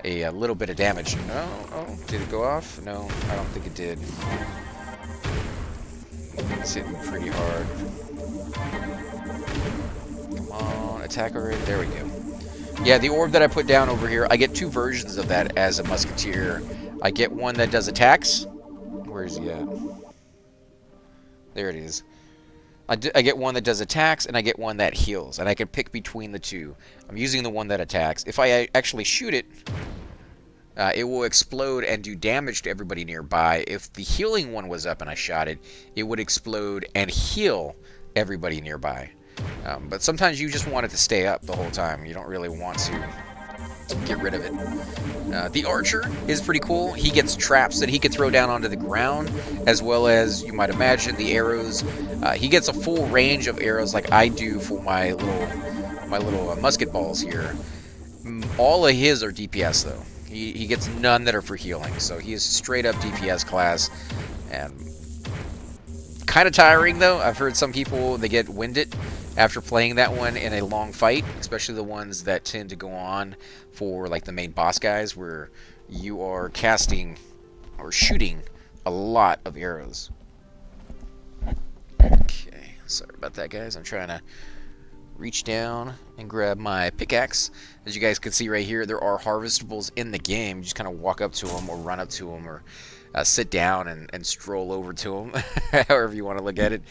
a little bit of damage. No, oh, did it go off? No, I don't think it did. It's hitting pretty hard. Come on, attack already. There we go. Yeah, the orb that I put down over here, I get 2 versions of that as a Musketeer. I get one that does attacks. Where is he at? There it is. I get one that does attacks, and I get one that heals, and I can pick between the two. I'm using the one that attacks. If I actually shoot it, it will explode and do damage to everybody nearby. If the healing one was up and I shot it, it would explode and heal everybody nearby. But sometimes you just want it to stay up the whole time. You don't really want to get rid of it. The archer is pretty cool. He gets traps that he can throw down onto the ground, as well as, you might imagine, the arrows. He gets a full range of arrows like I do for my little musket balls here. All of his are DPS though. He gets none that are for healing, so he is straight up DPS class, and kind of tiring though. I've heard some people, they get winded after playing that one in a long fight, especially the ones that tend to go on for like the main boss guys, where you are casting or shooting a lot of arrows. Okay, sorry about that, guys. I'm trying to reach down and grab my pickaxe. As you guys can see right here, there are harvestables in the game. You just kind of walk up to them or run up to them, or sit down and stroll over to them, however you want to look at it,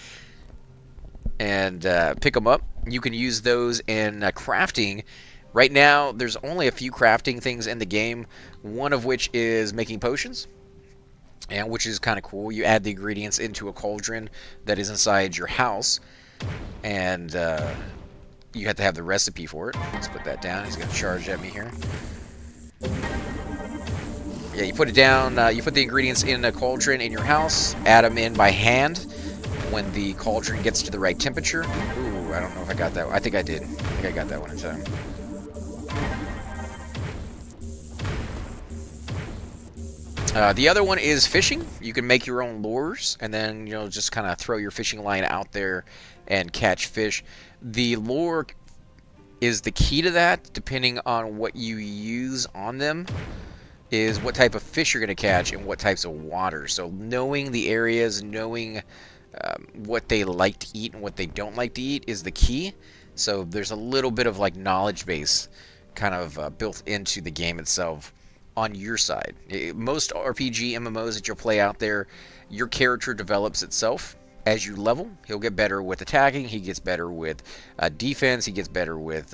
and pick them up. You can use those in crafting. Right now, there's only a few crafting things in the game, one of which is making potions, and which is kind of cool. You add the ingredients into a cauldron that is inside your house, and you have to have the recipe for it. Let's put that down. He's going to charge at me here. Yeah, you put it down, you put the ingredients in a cauldron in your house, add them in by hand. When the cauldron gets to the right temperature. Ooh, I don't know if I got that one. I think I did. I think I got that one in time. The other one is fishing. You can make your own lures, and then, you know, just kind of throw your fishing line out there and catch fish. The lure is the key to that, depending on what you use on them, is what type of fish you're going to catch and what types of water. So knowing the areas, knowing what they like to eat and what they don't like to eat is the key. So there's a little bit of like knowledge base kind of built into the game itself on your side. Most RPG MMOs that you'll play out there, your character develops itself as you level. He'll get better with attacking, he gets better with defense, he gets better with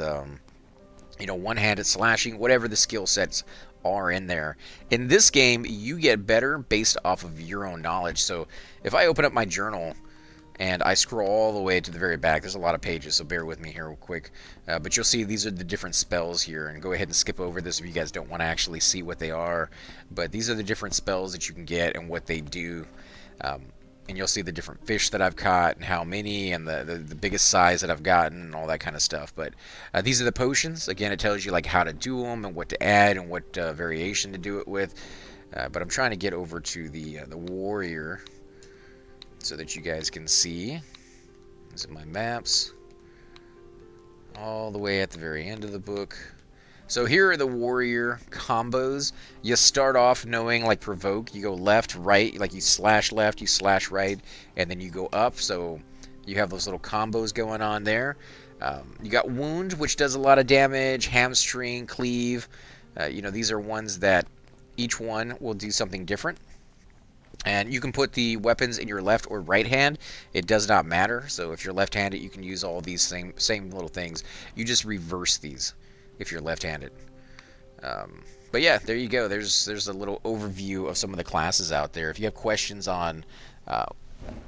you know, one-handed slashing, whatever the skill sets are in there. In this game, you get better based off of your own knowledge. So if I open up my journal and I scroll all the way to the very back, there's a lot of pages, so bear with me here real quick. But you'll see these are the different spells here, and go ahead and skip over this if you guys don't want to actually see what they are. But these are the different spells that you can get and what they do. And you'll see the different fish that I've caught and how many, and the biggest size that I've gotten and all that kind of stuff. But these are the potions. Again, it tells you like how to do them and what to add and what variation to do it with. But I'm trying to get over to the warrior so that you guys can see. These are my maps. All the way at the very end of the book. So here are the warrior combos. You start off knowing like provoke. You go left, right, like you slash left, you slash right, and then you go up. So you have those little combos going on there. You got wound, which does a lot of damage. Hamstring, cleave. You know, these are ones that each one will do something different. And you can put the weapons in your left or right hand. It does not matter. So if you're left-handed, you can use all these same little things. You just reverse these if you're left-handed. But yeah, there you go. There's a little overview of some of the classes out there. If you have questions on,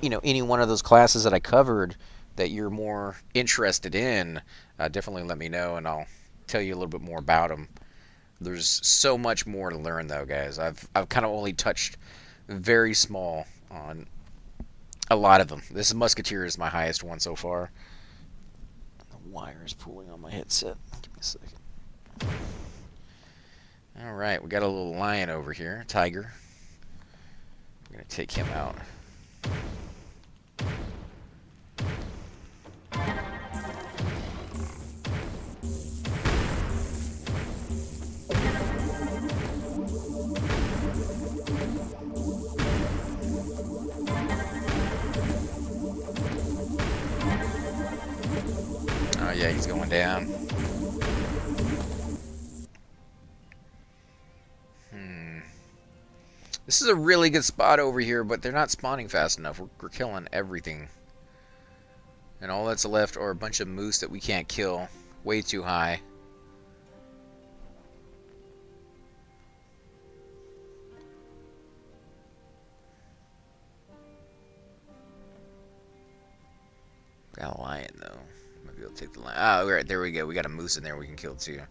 you know, any one of those classes that I covered that you're more interested in, definitely let me know, and I'll tell you a little bit more about them. There's so much more to learn, though, guys. I've kind of only touched very small on a lot of them. This Musketeer is my highest one so far. The wire is pulling on my headset. Give me a second. Alright, we got a little lion over here, tiger. We're going to take him out. Oh yeah, he's going down. This is a really good spot over here, but they're not spawning fast enough. We're killing everything. And all that's left are a bunch of moose that we can't kill. Way too high. Got a lion, though. Maybe I'll take the lion. Oh, right, there we go. We got a moose in there we can kill, too.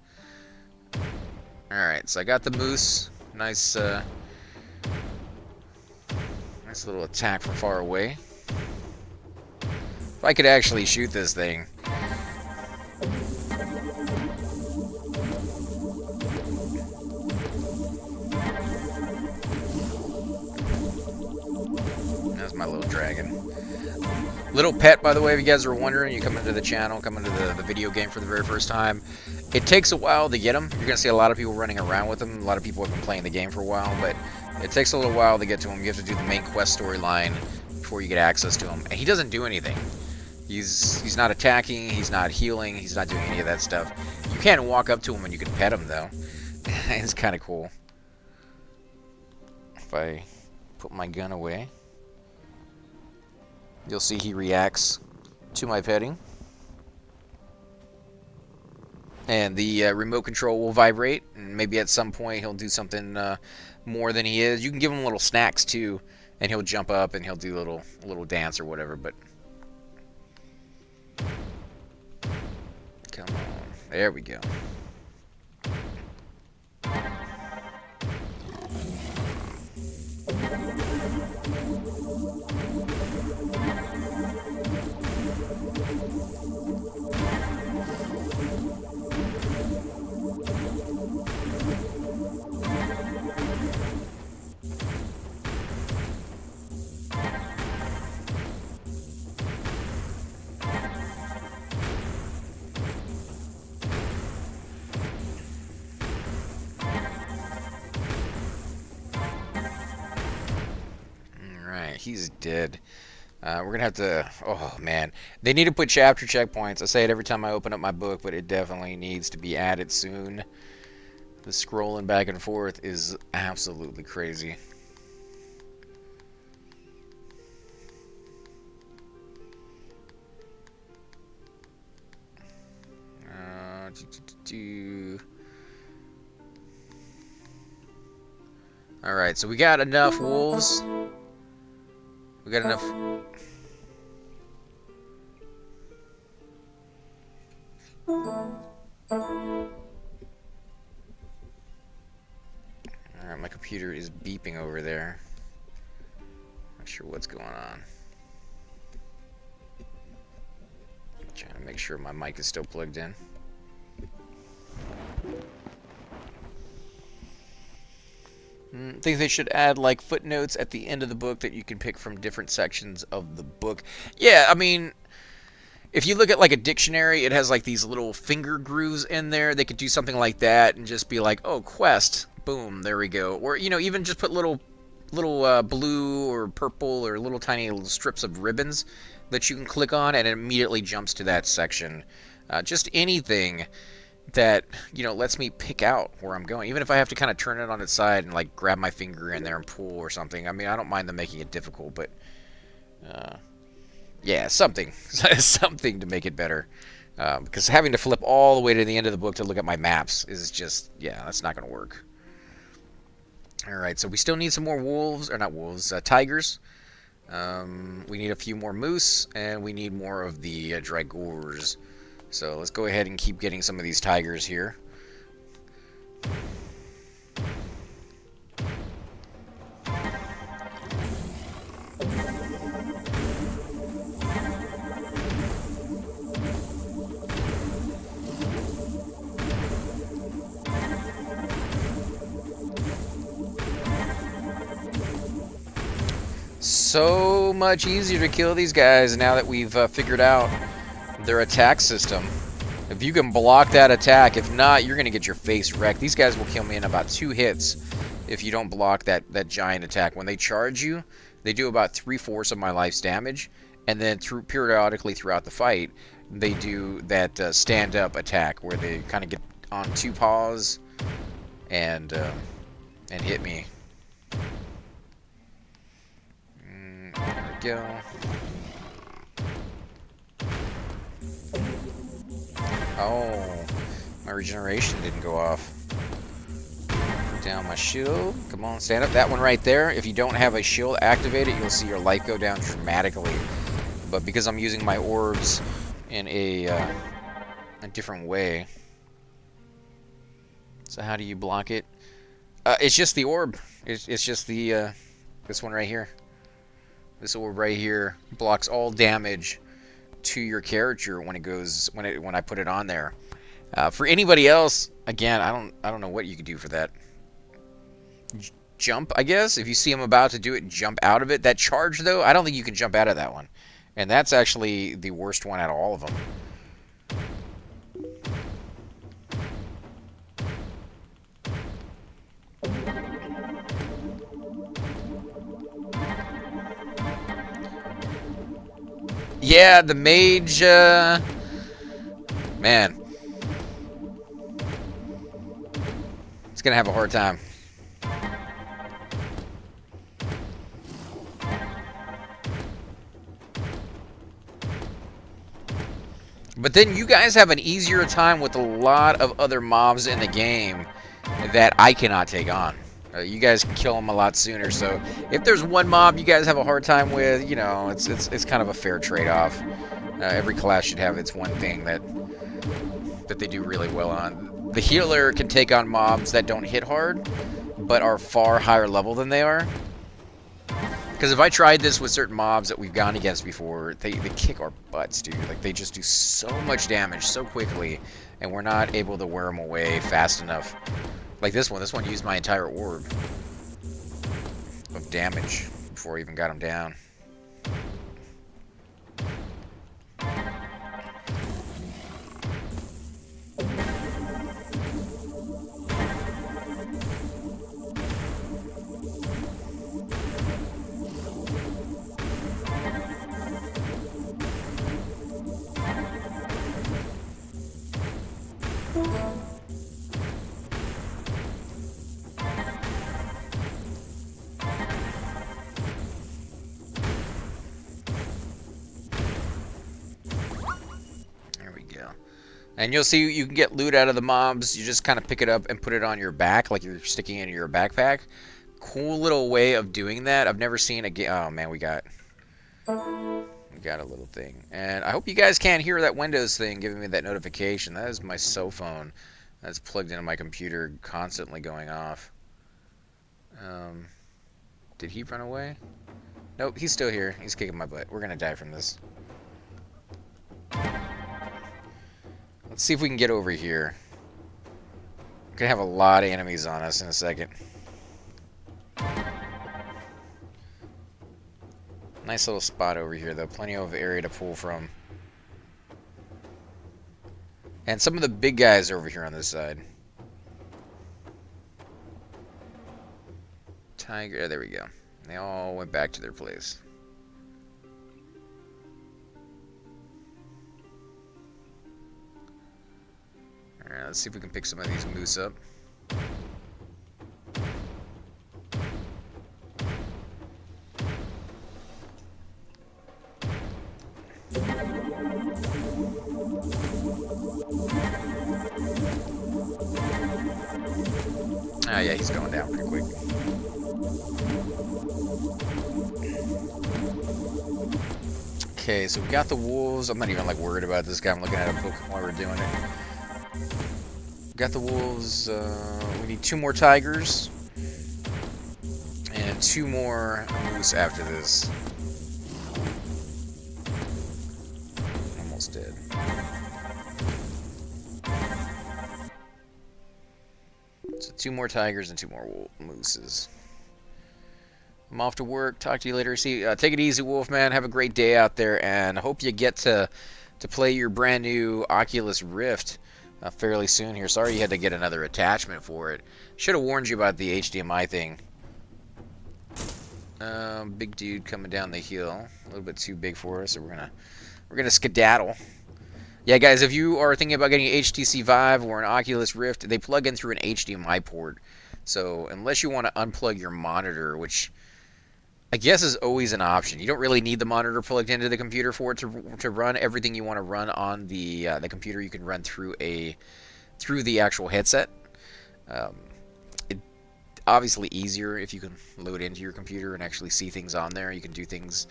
Alright, so I got the moose. Nice, nice little attack from far away. If I could actually shoot this thing. That's my little dragon. Little pet, by the way, if you guys are wondering, you come into the channel, come into the video game for the very first time. It takes a while to get them. You're going to see a lot of people running around with them. A lot of people have been playing the game for a while, but it takes a little while to get to him. You have to do the main quest storyline before you get access to him. And he doesn't do anything. He's not attacking, he's not healing, he's not doing any of that stuff. You can walk up to him and you can pet him, though. It's kind of cool. If I put my gun away, you'll see he reacts to my petting. And the remote control will vibrate, and maybe at some point he'll do something more than he is. You can give him little snacks too, and he'll jump up and he'll do a little dance or whatever. But come on, there we go. He's dead. We're gonna have to. Oh man, they need to put chapter checkpoints. I say it every time I open up my book, but it definitely needs to be added soon. The scrolling back and forth is absolutely crazy. All right, so we got enough wolves. We got enough. Alright, my computer is beeping over there. Not sure what's going on. Trying to make sure my mic is still plugged in. Think they should add like footnotes at the end of the book that you can pick from different sections of the book. Yeah, I mean, if you look at like a dictionary, it has like these little finger grooves in there. They could do something like that and just be like, oh, quest, boom, there we go. Or, you know, even just put little blue or purple or little tiny little strips of ribbons that you can click on and it immediately jumps to that section. Just anything that, you know, lets me pick out where I'm going. Even if I have to kind of turn it on its side and like grab my finger in there and pull or something. I mean, I don't mind them making it difficult, but yeah, something to make it better. Because having to flip all the way to the end of the book to look at my maps is just, yeah, that's not going to work. Alright, so we still need some more wolves, or not wolves, tigers. We need a few more moose, and we need more of the dragors. So let's go ahead and keep getting some of these tigers here. So much easier to kill these guys now that we've figured out their attack system. If you can block that attack, if not, you're going to get your face wrecked. These guys will kill me in about 2 hits if you don't block that giant attack. When they charge you, they do about 3/4 of my life's damage, and then periodically throughout the fight, they do that stand-up attack where they kind of get on 2 paws and hit me. There we go. Oh, my regeneration didn't go off. Put down my shield. Come on, stand up. That one right there. If you don't have a shield activated, you'll see your life go down dramatically. But because I'm using my orbs in a different way. So how do you block it? It's just the orb. It's just the this one right here. This orb right here blocks all damage to your character when it goes when I put it on there. For anybody else, again, I don't know what you could do for that. Jump, I guess. If you see him about to do it, jump out of it. That charge, though, I don't think you can jump out of that one. And that's actually the worst one out of all of them. Yeah, the mage, man. It's gonna have a hard time. But then you guys have an easier time with a lot of other mobs in the game that I cannot take on. You guys can kill them a lot sooner, so if there's one mob you guys have a hard time with, you know, it's kind of a fair trade-off. Every class should have its one thing that they do really well on. The healer can take on mobs that don't hit hard, but are far higher level than they are. Because if I tried this with certain mobs that we've gone against before, they kick our butts, dude. Like, they just do so much damage so quickly, and we're not able to wear them away fast enough. Like this one used my entire orb of damage before I even got him down. And you'll see you can get loot out of the mobs. You just kind of pick it up and put it on your back like you're sticking it in your backpack. Cool little way of doing that. I've never seen a game. Oh, man, we got a little thing. And I hope you guys can't hear that Windows thing giving me that notification. That is my cell phone that's plugged into my computer constantly going off. Did he run away? Nope, he's still here. He's kicking my butt. We're going to die from this. Let's see if we can get over here. We're gonna have a lot of enemies on us in a second. Nice little spot over here, though. Plenty of area to pull from. And some of the big guys are over here on this side. Tiger, there we go. They all went back to their place. Alright, let's see if we can pick some of these moose up. Ah, yeah, he's going down pretty quick. Okay, so we got the wolves. I'm not even like worried about this guy. I'm looking at a book while we're doing it. Got the wolves. We need 2 more tigers and 2 more moose after this. Almost dead. So 2 more tigers and 2 more mooses. I'm off to work. Talk to you later. See, take it easy, Wolfman. Have a great day out there, and I hope you get to play your brand new Oculus Rift fairly soon here. Sorry you had to get another attachment for it. Should have warned you about the HDMI thing. Big dude coming down the hill. A little bit too big for us, so we're gonna skedaddle. Yeah, guys, if you are thinking about getting an HTC Vive or an Oculus Rift, they plug in through an HDMI port. So unless you want to unplug your monitor, which I guess is always an option. You don't really need the monitor plugged into the computer for it to run everything you want to run on the computer. You can run through the actual headset. It obviously easier if you can load into your computer and actually see things on there. You can do things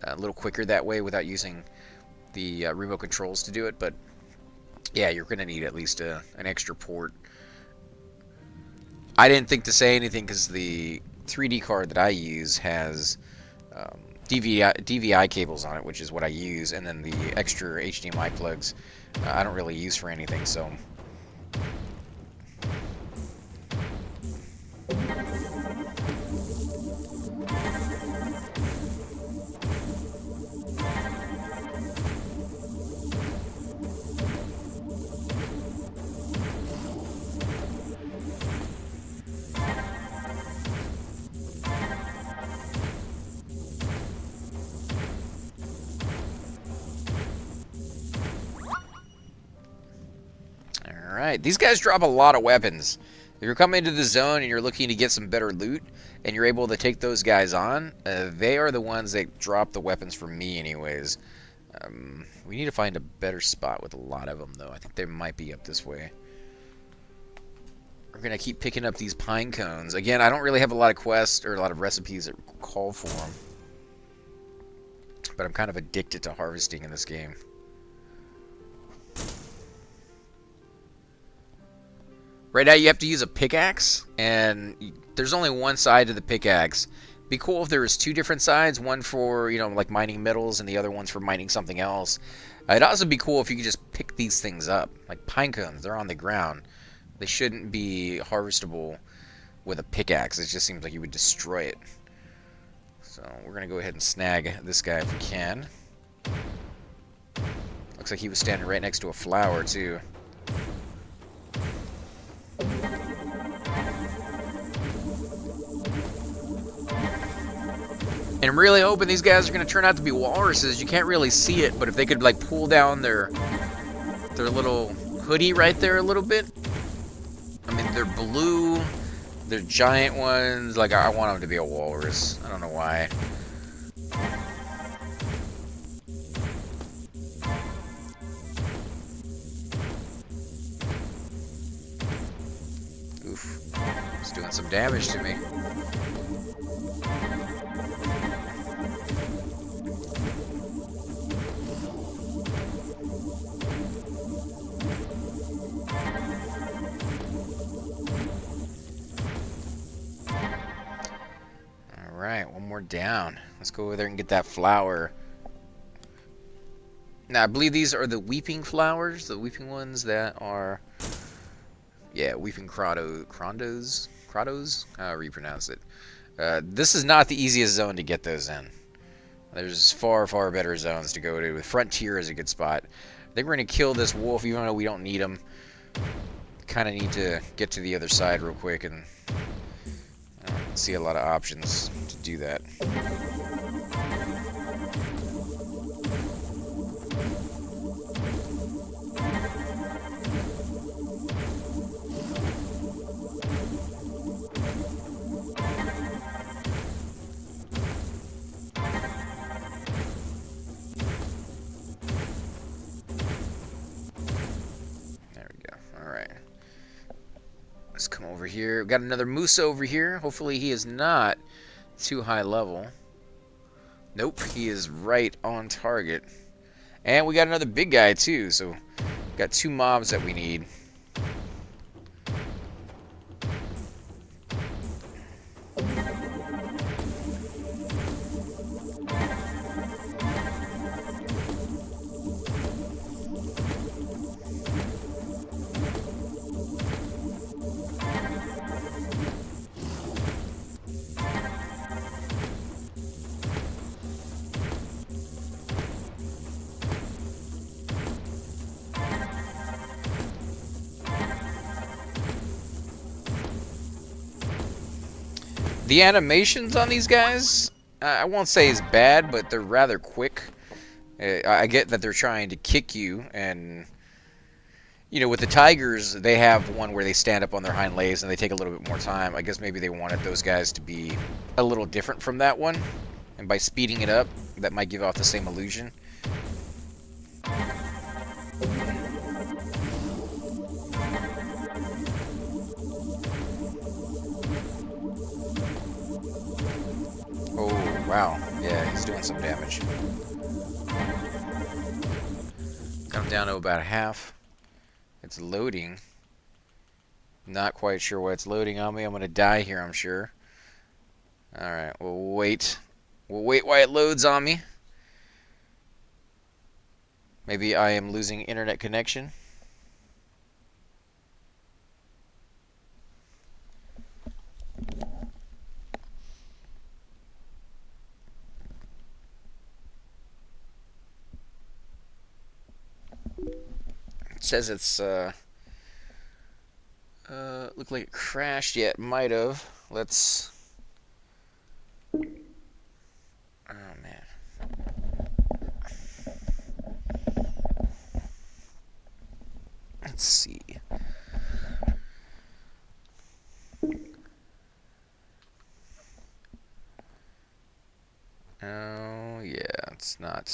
a little quicker that way without using the remote controls to do it. But yeah, you're gonna need at least an extra port. I didn't think to say anything because the 3D card that I use has DVI cables on it, which is what I use, and then the extra HDMI plugs I don't really use for anything, so... Alright, these guys drop a lot of weapons. If you're coming into the zone and you're looking to get some better loot, and you're able to take those guys on, they are the ones that drop the weapons for me anyways. We need to find a better spot with a lot of them, though. I think they might be up this way. We're going to keep picking up these pine cones. Again, I don't really have a lot of quests or a lot of recipes that call for them. But I'm kind of addicted to harvesting in this game. Right now you have to use a pickaxe, and there's only one side to the pickaxe. Be cool if there was two different sides, one for, you know, like mining metals, and the other one's for mining something else. It'd also be cool if you could just pick these things up. Like pine cones, they're on the ground. They shouldn't be harvestable with a pickaxe. It just seems like you would destroy it. So we're going to go ahead and snag this guy if we can. Looks like he was standing right next to a flower, too. And I'm really hoping these guys are going to turn out to be walruses. You can't really see it, but if they could like pull down their little hoodie right there a little bit. I mean, they're blue. They're giant ones. Like, I want them to be a walrus. I don't know why. Oof. It's doing some damage to me. Alright, one more down. Let's go over there and get that flower. Now, I believe these are the weeping flowers, the weeping ones that are... Yeah, weeping crottos, however you pronounce it. This is not the easiest zone to get those in. There's far, far better zones to go to. Frontier is a good spot. I think we're going to kill this wolf, even though we don't need him. Kind of need to get to the other side real quick, and I don't see a lot of options to do that. Let's come over here. We've got another moose over here. Hopefully he is not too high level. Nope, he is right on target. And we got another big guy too, so we've got two mobs that we need. The animations on these guys, I won't say is bad, but they're rather quick. I get that they're trying to kick you, and you know, with the tigers, they have one where they stand up on their hind legs and they take a little bit more time. I guess maybe they wanted those guys to be a little different from that one, and by speeding it up, that might give off the same illusion. Oh, wow. Yeah, he's doing some damage. Got him down to about half. It's loading. Not quite sure why it's loading on me. I'm going to die here, I'm sure. Alright, we'll wait. We'll wait while it loads on me. Maybe I am losing internet connection. It says it's looked like it crashed. Yeah, it might have. Let's. Oh man. Let's see. Oh yeah, it's not.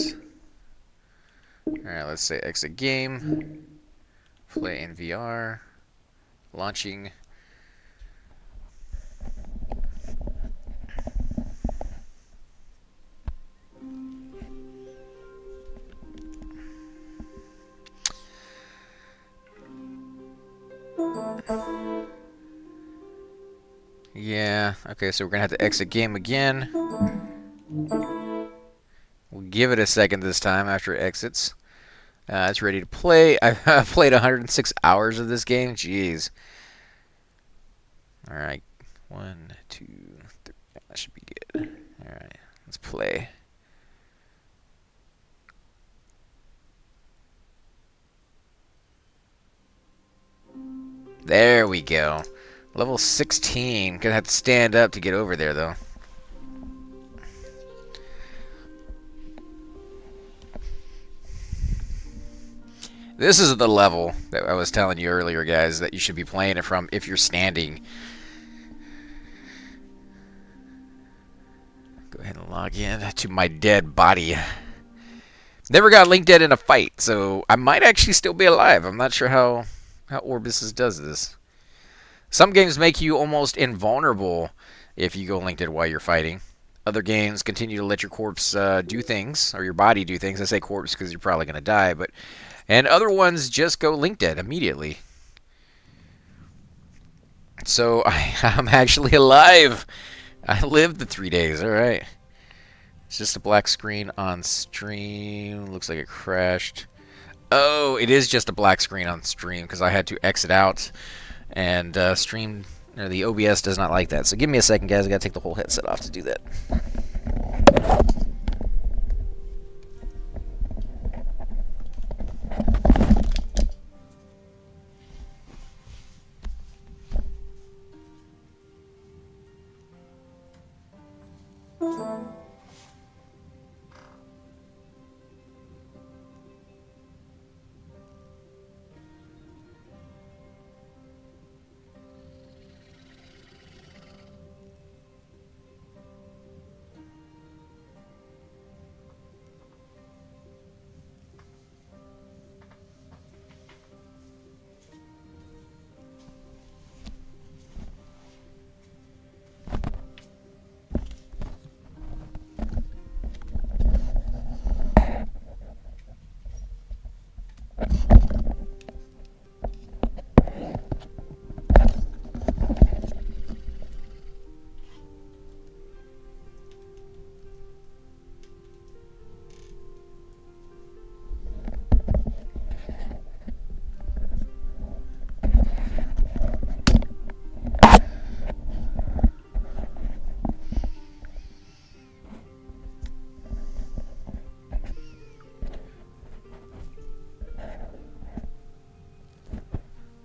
Alright, let's say exit game. Play in VR. Launching. Yeah, okay, so we're gonna have to exit game again. We'll give it a second this time after it exits. It's ready to play. I've played 106 hours of this game. Jeez. Alright. 1, 2, 3. That should be good. Alright. Let's play. There we go. Level 16. Gonna have to stand up to get over there, though. This is the level that I was telling you earlier, guys, that you should be playing it from if you're standing. Go ahead and log in to my dead body. Never got linked dead in a fight, so I might actually still be alive. I'm not sure how Orbus does this. Some games make you almost invulnerable if you go linked dead while you're fighting. Other games continue to let your corpse do things, or your body do things. I say corpse because you're probably going to die, but... And other ones just go link dead immediately. So I'm actually alive. I lived the 3 days. All right. It's just a black screen on stream. Looks like it crashed. Oh, it is just a black screen on stream because I had to exit out. And stream, or the OBS does not like that. So give me a second, guys. I got to take the whole headset off to do that.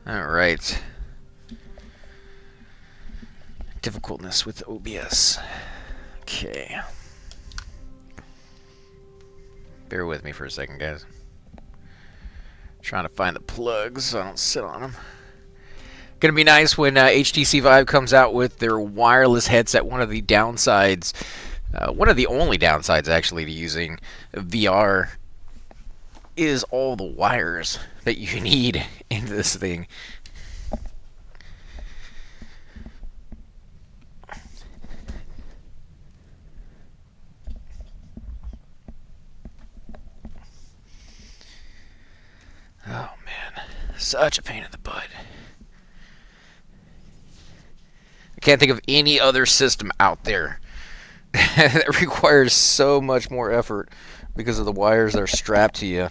Alright. difficultness with OBS. Okay. Bear with me for a second, guys. Trying to find the plugs so I don't sit on them. Gonna be nice when HTC Vive comes out with their wireless headset. One of the downsides, one of the only downsides actually to using VR is all the wires that you need in this thing. Oh man, such a pain in the butt. I can't think of any other system out there that requires so much more effort because of the wires that are strapped to you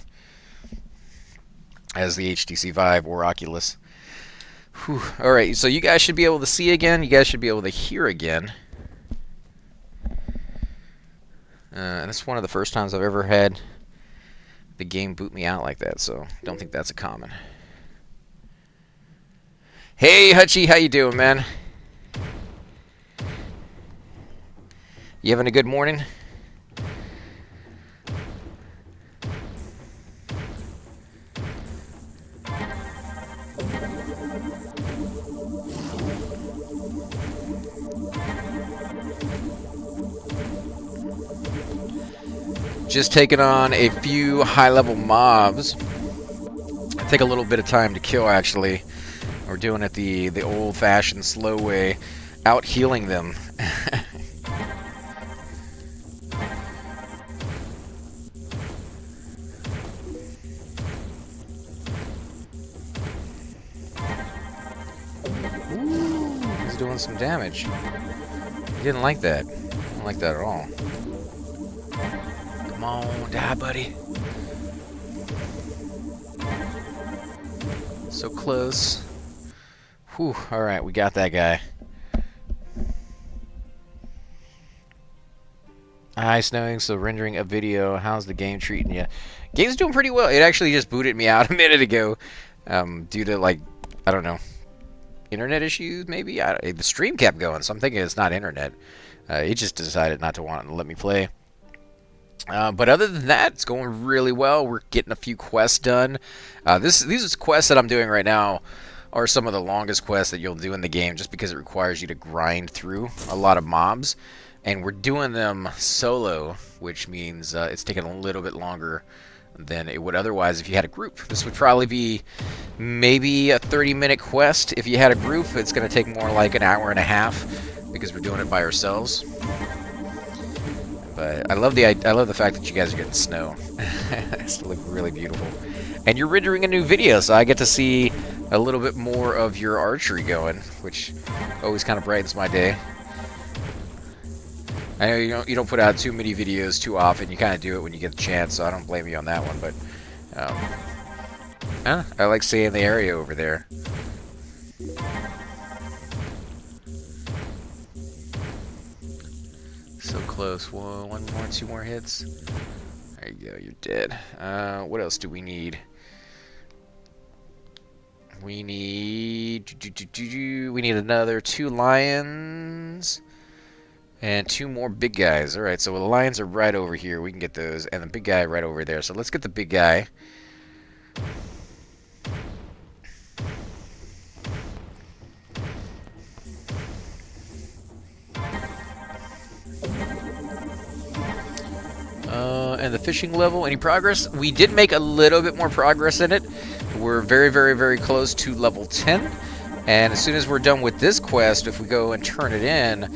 as the HTC Vive or Oculus. Whew. Alright, so you guys should be able to see again. You guys should be able to hear again. And it's one of the first times I've ever had the game boot me out like that, so don't think that's a common. Hey Hutchie, how you doing, man? You having a good morning? Just taking on a few high-level mobs. Take a little bit of time to kill, actually. We're doing it the old-fashioned slow way, out healing them. Ooh, he's doing some damage. He didn't like that. Didn't like that at all. Come on, die, buddy. So close. Whew, alright, we got that guy. Hi, Snowing, so rendering a video. How's the game treating you? Game's doing pretty well. It actually just booted me out a minute ago. Due to, like, I don't know, internet issues, maybe? The stream kept going, so I'm thinking it's not internet. It just decided not to want to let me play. But other than that, it's going really well. We're getting a few quests done. These quests that I'm doing right now are some of the longest quests that you'll do in the game just because it requires you to grind through a lot of mobs. And we're doing them solo, which means it's taking a little bit longer than it would otherwise if you had a group. This would probably be maybe a 30-minute quest. If you had a group, it's going to take more like an hour and a half because we're doing it by ourselves. But I love the fact that you guys are getting snow. It's look really beautiful. And you're rendering a new video, so I get to see a little bit more of your archery going, which always kind of brightens my day. I know you don't put out too many videos too often. You kind of do it when you get the chance, so I don't blame you on that one. But I like seeing the area over there. So close. Whoa, one more, two more hits. There you go. You're dead. What else do we need? We need another 2 lions. And 2 more big guys. Alright, so the lions are right over here. We can get those. And the big guy right over there. So let's get the big guy. And the fishing level, any progress? We did make a little bit more progress in it. We're very, very, very close to level 10. And as soon as we're done with this quest, if we go and turn it in,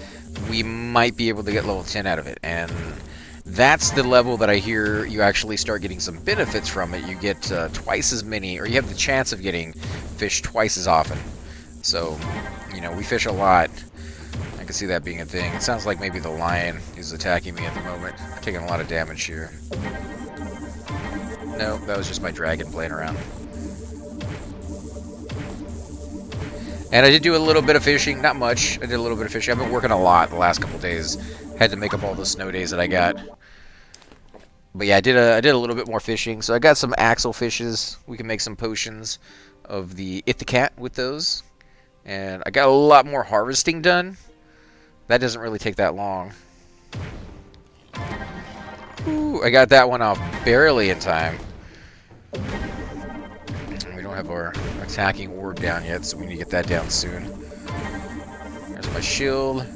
we might be able to get level 10 out of it. And that's the level that I hear you actually start getting some benefits from it. You get twice as many, or you have the chance of getting fish twice as often. So, you know, we fish a lot. I can see that being a thing. It sounds like maybe the lion is attacking me at the moment. I'm taking a lot of damage here. No, that was just my dragon playing around. And I did do a little bit of fishing, not much. I did a little bit of fishing. I've been working a lot the last couple days. Had to make up all the snow days that I got. But yeah, I did a little bit more fishing. So I got some axle fishes. We can make some potions of the Ithacat with those. And I got a lot more harvesting done. That doesn't really take that long. Ooh, I got that one off barely in time. We don't have our attacking orb down yet, so we need to get that down soon. There's my shield.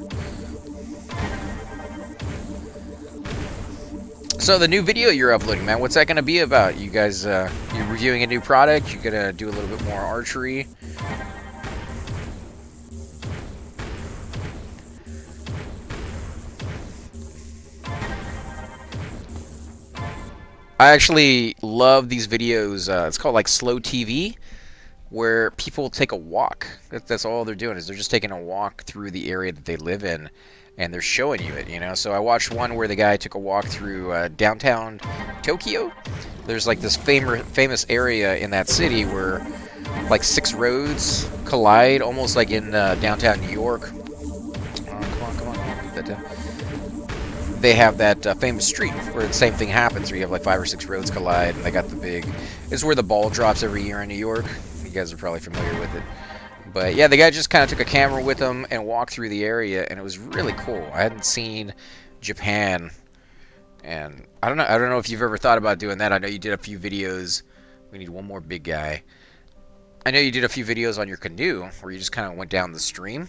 So the new video you're uploading, man, what's that going to be about? You guys, you reviewing a new product? You going to do a little bit more archery? I actually love these videos. It's called like slow TV, where people take a walk. That's all they're doing, is they're just taking a walk through the area that they live in, and they're showing you it, you know. So I watched one where the guy took a walk through downtown Tokyo. There's like this famous area in that city where like 6 roads collide, almost like in downtown New York. Come on, get that down. They have that famous street where the same thing happens, where you have like 5 or 6 roads collide, and they got the big... It's where the ball drops every year in New York. You guys are probably familiar with it. But yeah, the guy just kind of took a camera with him and walked through the area, and it was really cool. I hadn't seen Japan, and I don't know if you've ever thought about doing that. I know you did a few videos. We need one more big guy. I know you did a few videos on your canoe where you just kind of went down the stream.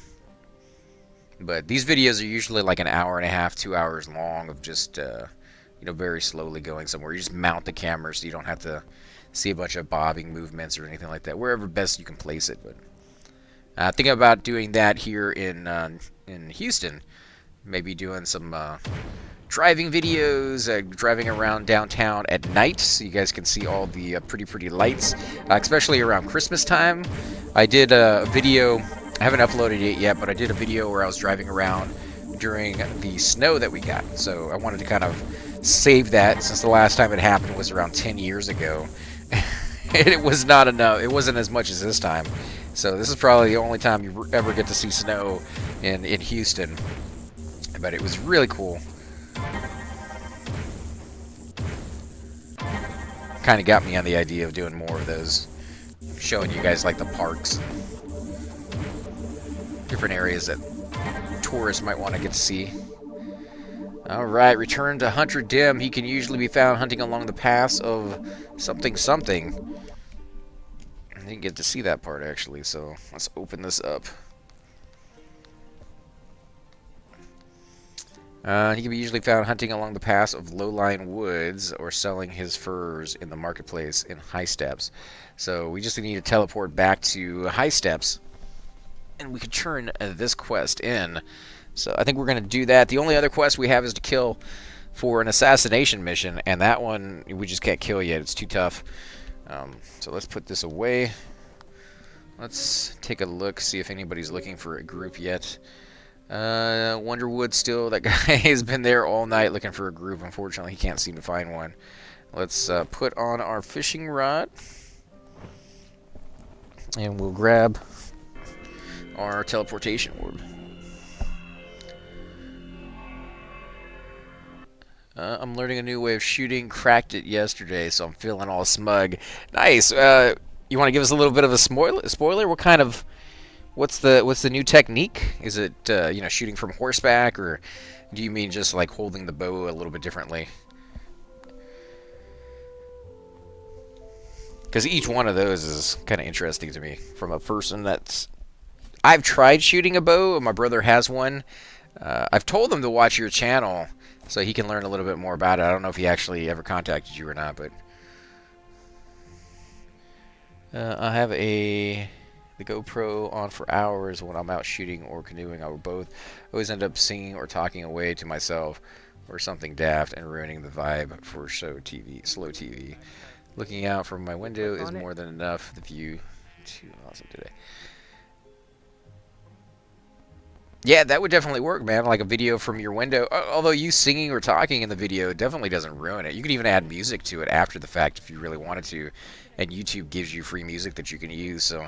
But these videos are usually like an hour and a half, 2 hours long of just, you know, very slowly going somewhere. You just mount the camera so you don't have to see a bunch of bobbing movements or anything like that, wherever best you can place it. But thinking about doing that here in Houston. Maybe doing some driving videos, driving around downtown at night so you guys can see all the pretty lights, especially around Christmas time. I did a video... I haven't uploaded it yet, but I did a video where I was driving around during the snow that we got. So I wanted to kind of save that, since the last time it happened was around 10 years ago. And it was not enough. It wasn't as much as this time. So this is probably the only time you ever get to see snow in Houston. But it was really cool. Kind of got me on the idea of doing more of those. Showing you guys like the parks. Different areas that tourists might want to get to see. Alright, return to Hunter Dim. He can usually be found hunting along the paths of something. I didn't get to see that part actually, so let's open this up. He can be usually found hunting along the paths of low-lying woods or selling his furs in the marketplace in High Steps. So we just need to teleport back to High Steps, and we can turn this quest in. So I think we're going to do that. The only other quest we have is to kill for an assassination mission, and that one we just can't kill yet. It's too tough. So let's put this away. Let's take a look, see if anybody's looking for a group yet. Wonderwood still. That guy has been there all night looking for a group. Unfortunately, he can't seem to find one. Let's put on our fishing rod, and we'll grab our teleportation orb. I'm learning a new way of shooting. Cracked it yesterday, so I'm feeling all smug. Nice. You want to give us a little bit of a spoiler? What kind of... What's the new technique? Is it you know, shooting from horseback, or do you mean just like holding the bow a little bit differently? Because each one of those is kind of interesting to me from a person that's... I've tried shooting a bow. My brother has one. I've told him to watch your channel so he can learn a little bit more about it. I don't know if he actually ever contacted you or not, but I have the GoPro on for hours when I'm out shooting or canoeing. I will both always end up singing or talking away to myself or something daft and ruining the vibe for slow TV. Looking out from my window is more than enough. The view too awesome today. Yeah, that would definitely work, man. Like a video from your window. Although you singing or talking in the video definitely doesn't ruin it. You can even add music to it after the fact if you really wanted to. And YouTube gives you free music that you can use, so...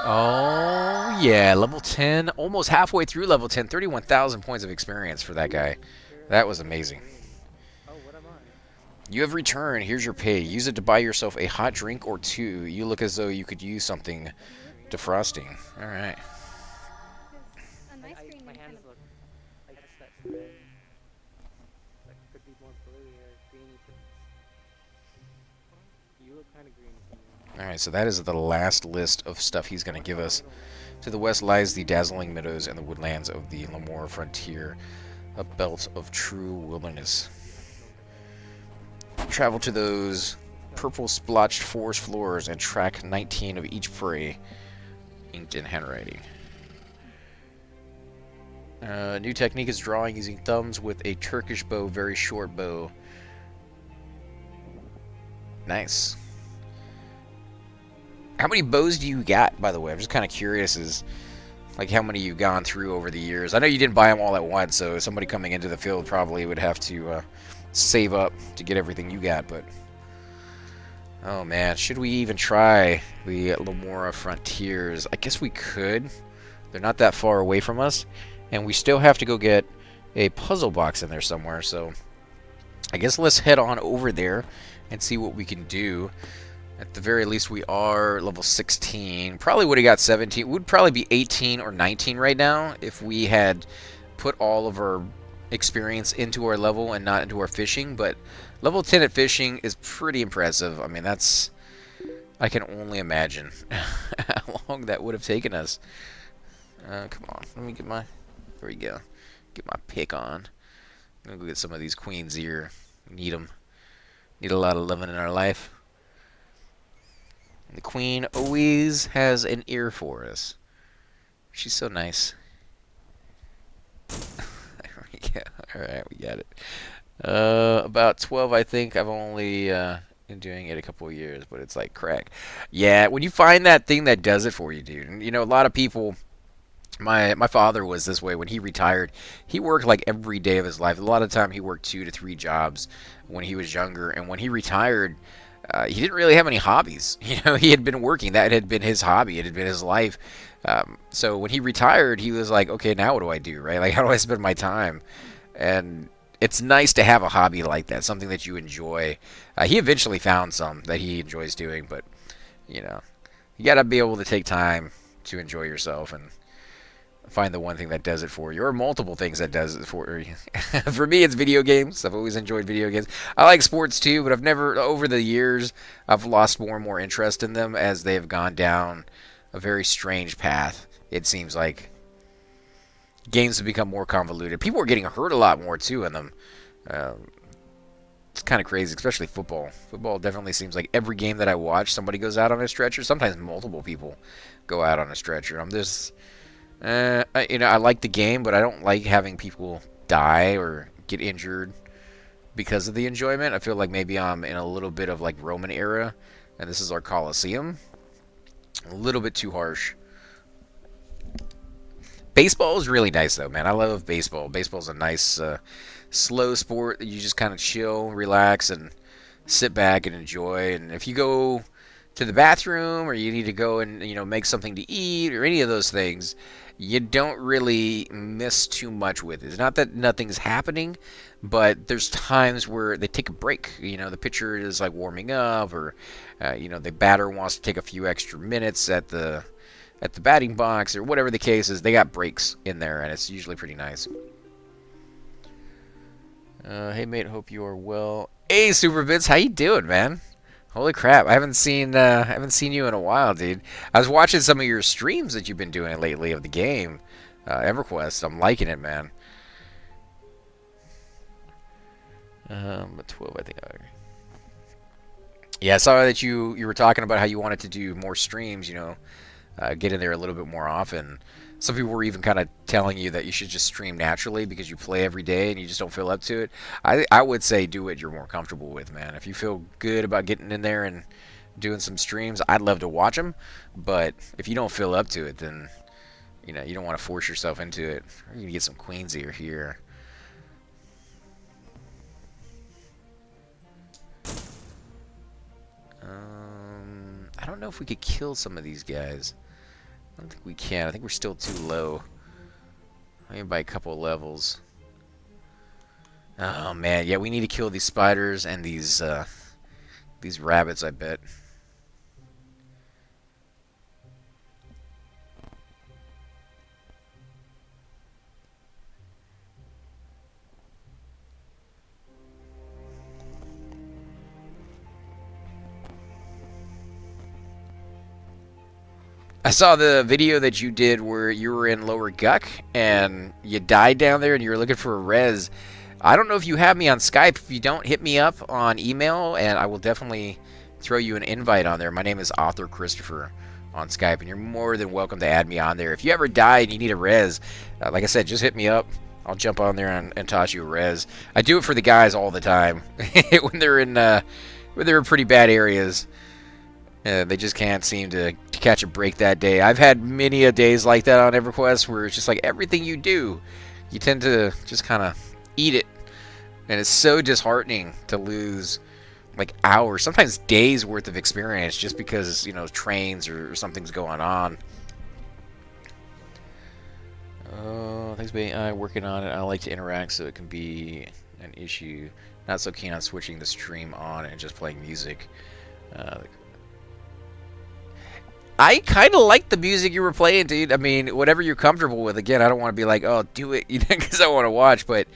Oh, yeah, level 10. Almost halfway through level 10. 31,000 points of experience for that guy. That was amazing. You have returned. Here's your pay. Use it to buy yourself a hot drink or two. You look as though you could use something defrosting. All right. more blue here, greeny to this. You look kind of greeny to me. Alright, so that is the last list of stuff he's going to give us. To the west lies the dazzling meadows and the woodlands of the Lamore frontier, a belt of true wilderness. Travel to those purple splotched forest floors and track 19 of each prey, inked in handwriting. New technique is drawing using thumbs with a Turkish bow, very short bow. Nice. How many bows do you got, by the way? I'm just kind of curious as like how many you've gone through over the years. I know you didn't buy them all at once, so somebody coming into the field probably would have to save up to get everything you got, but oh man, should we even try the Lamora Frontiers? I guess we could. They're not that far away from us, and we still have to go get a puzzle box in there somewhere, so I guess let's head on over there and see what we can do. At the very least, we are level 16. Probably would have got 17. Would probably be 18 or 19 right now if we had put all of our experience into our level and not into our fishing. But level 10 at fishing is pretty impressive. I mean, that's... I can only imagine how long that would have taken us. Come on. Let me get my... There we go. Get my pick on. I'm going to go get some of these queens here. Need them. Need a lot of loving in our life. The queen always has an ear for us. She's so nice. There we go. Alright, we got it. About 12, I think. I've only been doing it a couple of years, but it's like crack. Yeah, when you find that thing that does it for you, dude. And, you know, a lot of people... My father was this way when he retired. He worked like every day of his life. A lot of time he worked 2 to 3 jobs when he was younger. And when he retired... he didn't really have any hobbies. You know, he had been working. That had been his hobby. It had been his life. So when he retired, he was like, okay, now what do I do, right? Like, how do I spend my time? And it's nice to have a hobby like that, something that you enjoy. He eventually found some that he enjoys doing, but, you know, you got to be able to take time to enjoy yourself and find the one thing that does it for you, or multiple things that does it for you. For me, it's video games. I've always enjoyed video games. I like sports too, but I've never, over the years, I've lost more and more interest in them as they have gone down a very strange path. It seems like games have become more convoluted. People are getting hurt a lot more too in them. It's kind of crazy, especially football. Football definitely seems like every game that I watch, somebody goes out on a stretcher. Sometimes multiple people go out on a stretcher. I'm just... you know, I like the game, but I don't like having people die or get injured because of the enjoyment. I feel like maybe I'm in a little bit of like Roman era, and this is our Colosseum. A little bit too harsh. Baseball is really nice though, man. I love baseball. Baseball's a nice, slow sport that you just kind of chill, relax, and sit back and enjoy. And if you go to the bathroom or you need to go and, you know, make something to eat or any of those things, you don't really miss too much with it. It's not that nothing's happening, but there's times where they take a break. You know, the pitcher is like warming up, or you know, the batter wants to take a few extra minutes at the batting box, or whatever the case is. They got breaks in there, and it's usually pretty nice. Hey mate, hope you are well. Hey Superbits, how you doing, man? Holy crap, I haven't seen you in a while, dude. I was watching some of your streams that you've been doing lately of the game, EverQuest. I'm liking it, man. But 12, I think. Yeah, I saw that you were talking about how you wanted to do more streams, you know, get in there a little bit more often. Some people were even kind of telling you that you should just stream naturally because you play every day and you just don't feel up to it. I would say do what you're more comfortable with, man. If you feel good about getting in there and doing some streams, I'd love to watch them. But if you don't feel up to it, then, you know, you don't want to force yourself into it. You're going to get some queens here. I don't know if we could kill some of these guys. I don't think we can. I think we're still too low. Maybe by a couple of levels. Oh man, yeah, we need to kill these spiders and these rabbits, I bet. I saw the video that you did where you were in Lower Guck and you died down there and you were looking for a res. I don't know if you have me on Skype. If you don't, hit me up on email and I will definitely throw you an invite on there. My name is Authorchristopher on Skype and you're more than welcome to add me on there. If you ever die and you need a res, like I said, just hit me up. I'll jump on there and toss you a res. I do it for the guys all the time when they're in pretty bad areas. They just can't seem to catch a break that day. I've had many a days like that on EverQuest where it's just like everything you do, you tend to just kind of eat it. And it's so disheartening to lose like hours, sometimes days worth of experience just because, you know, trains or something's going on. Oh, thanks, baby. I'm working on it. I like to interact so it can be an issue. Not so keen on switching the stream on and just playing music. I kind of like the music you were playing, dude. I mean, whatever you're comfortable with. Again, I don't want to be like, oh, do it, you know, because I want to watch. But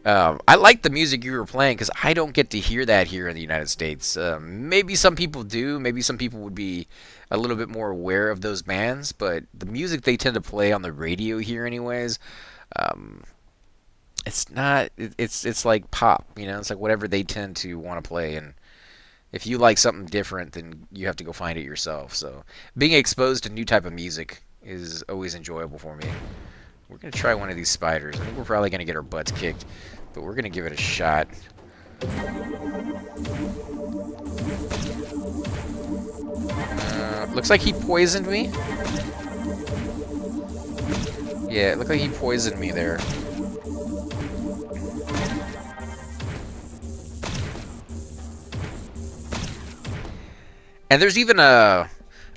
I like the music you were playing because I don't get to hear that here in the United States. Maybe some people do. Maybe some people would be a little bit more aware of those bands. But the music they tend to play on the radio here, anyways, it's not. It's like pop, you know. It's like whatever they tend to want to play and. If you like something different, then you have to go find it yourself. So being exposed to new type of music is always enjoyable for me. We're going to try one of these spiders. I think we're probably going to get our butts kicked, but we're going to give it a shot. Looks like he poisoned me. Yeah, it looked like he poisoned me there. And there's even a,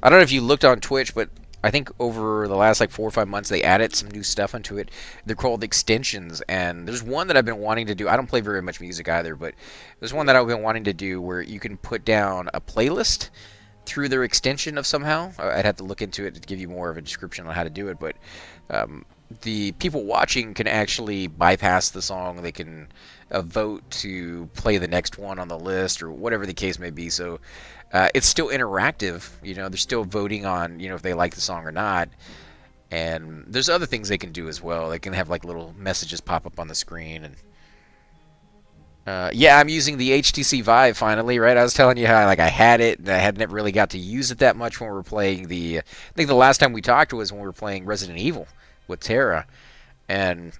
I don't know if you looked on Twitch, but I think over the last like 4 or 5 months they added some new stuff into it. They're called extensions, and there's one that I've been wanting to do. I don't play very much music either, but there's one that I've been wanting to do where you can put down a playlist through their extension of somehow. I'd have to look into it to give you more of a description on how to do it, but the people watching can actually bypass the song. They can vote to play the next one on the list or whatever the case may be. So it's still interactive, you know, they're still voting on, you know, if they like the song or not. And there's other things they can do as well. They can have like little messages pop up on the screen. And yeah, I'm using the HTC Vive finally, right? I was telling you how like I had it and I hadn't really got to use it that much when we were playing the, I think the last time we talked was when we were playing Resident Evil with Tara. And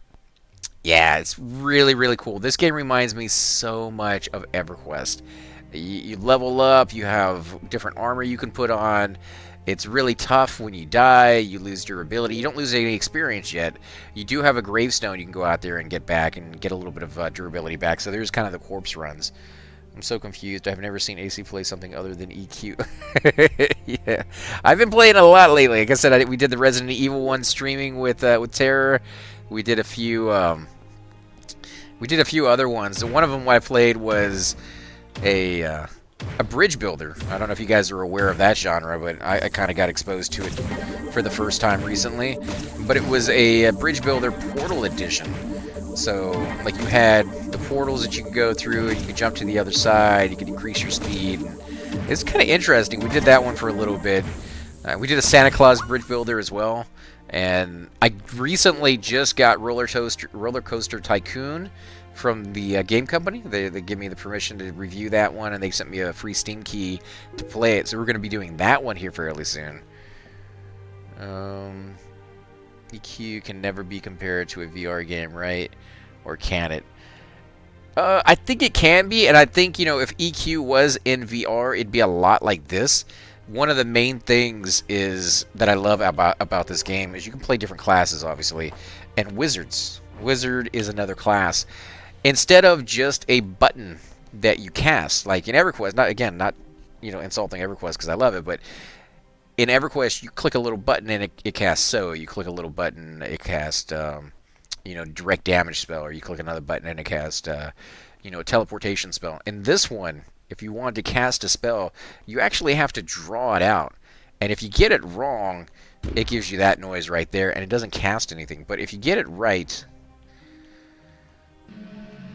yeah, it's really, really cool. This game reminds me so much of EverQuest. You level up, you have different armor you can put on. It's really tough when you die, you lose durability. You don't lose any experience yet. You do have a gravestone you can go out there and get back and get a little bit of durability back. So there's kind of the corpse runs. I'm so confused. I've never seen AC play something other than EQ. Yeah, I've been playing a lot lately. Like I said, we did the Resident Evil one streaming with Terror. We did a few other ones. One of them I played was a bridge builder. I don't know if you guys are aware of that genre, but I kind of got exposed to it for the first time recently. But it was a bridge builder portal edition. So, like, you had the portals that you could go through, and you could jump to the other side, you could increase your speed. It's kind of interesting. We did that one for a little bit. We did a Santa Claus bridge builder as well. And I recently just got Roller Coaster Tycoon from the game company. They gave me the permission to review that one, and they sent me a free Steam key to play it. So we're going to be doing that one here fairly soon. EQ can never be compared to a VR game, right? Or can it? I think it can be, and I think, you know, if EQ was in VR, it'd be a lot like this. One of the main things is that I love about this game is you can play different classes, obviously, and wizards. Wizard is another class. Instead of just a button that you cast, like in EverQuest, not you know, insulting EverQuest because I love it, but in EverQuest, you click a little button and it casts So. You click a little button, it casts, you know, direct damage spell, or you click another button and it casts, you know, a teleportation spell. In this one, if you want to cast a spell, you actually have to draw it out. And if you get it wrong, it gives you that noise right there, and it doesn't cast anything. But if you get it right,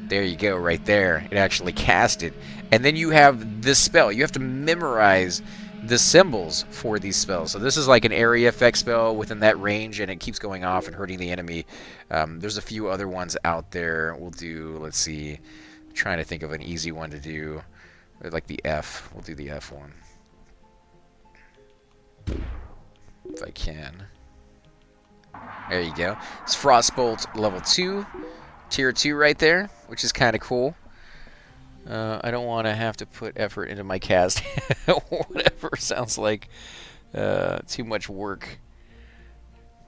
there you go, right there. It actually cast it. And then you have this spell. You have to memorize the symbols for these spells. So this is like an area effect spell within that range, and it keeps going off and hurting the enemy. There's a few other ones out there. We'll do, let's see, I'm trying to think of an easy one to do, like the F. We'll do the F one if I can. There you go. It's Frostbolt level 2, tier 2 right there, which is kind of cool. I don't want to have to put effort into my cast. Whatever, sounds like too much work.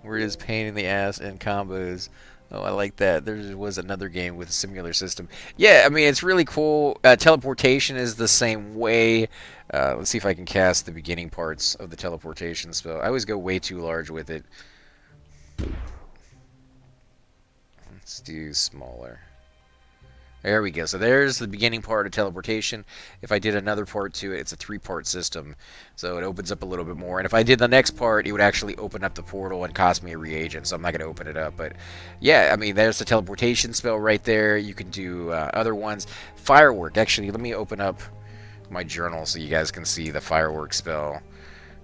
Where it is pain in the ass and combos. Oh, I like that. There was another game with a similar system. Yeah, I mean, it's really cool. Teleportation is the same way. Let's see if I can cast the beginning parts of the teleportation spell. I always go way too large with it. Let's do smaller. There we go. So there's the beginning part of teleportation. If I did another part to it, it's a 3-part system. So it opens up a little bit more. And if I did the next part, it would actually open up the portal and cost me a reagent. So I'm not going to open it up. But yeah, I mean, there's the teleportation spell right there. You can do other ones. Firework. Actually, let me open up my journal so you guys can see the firework spell.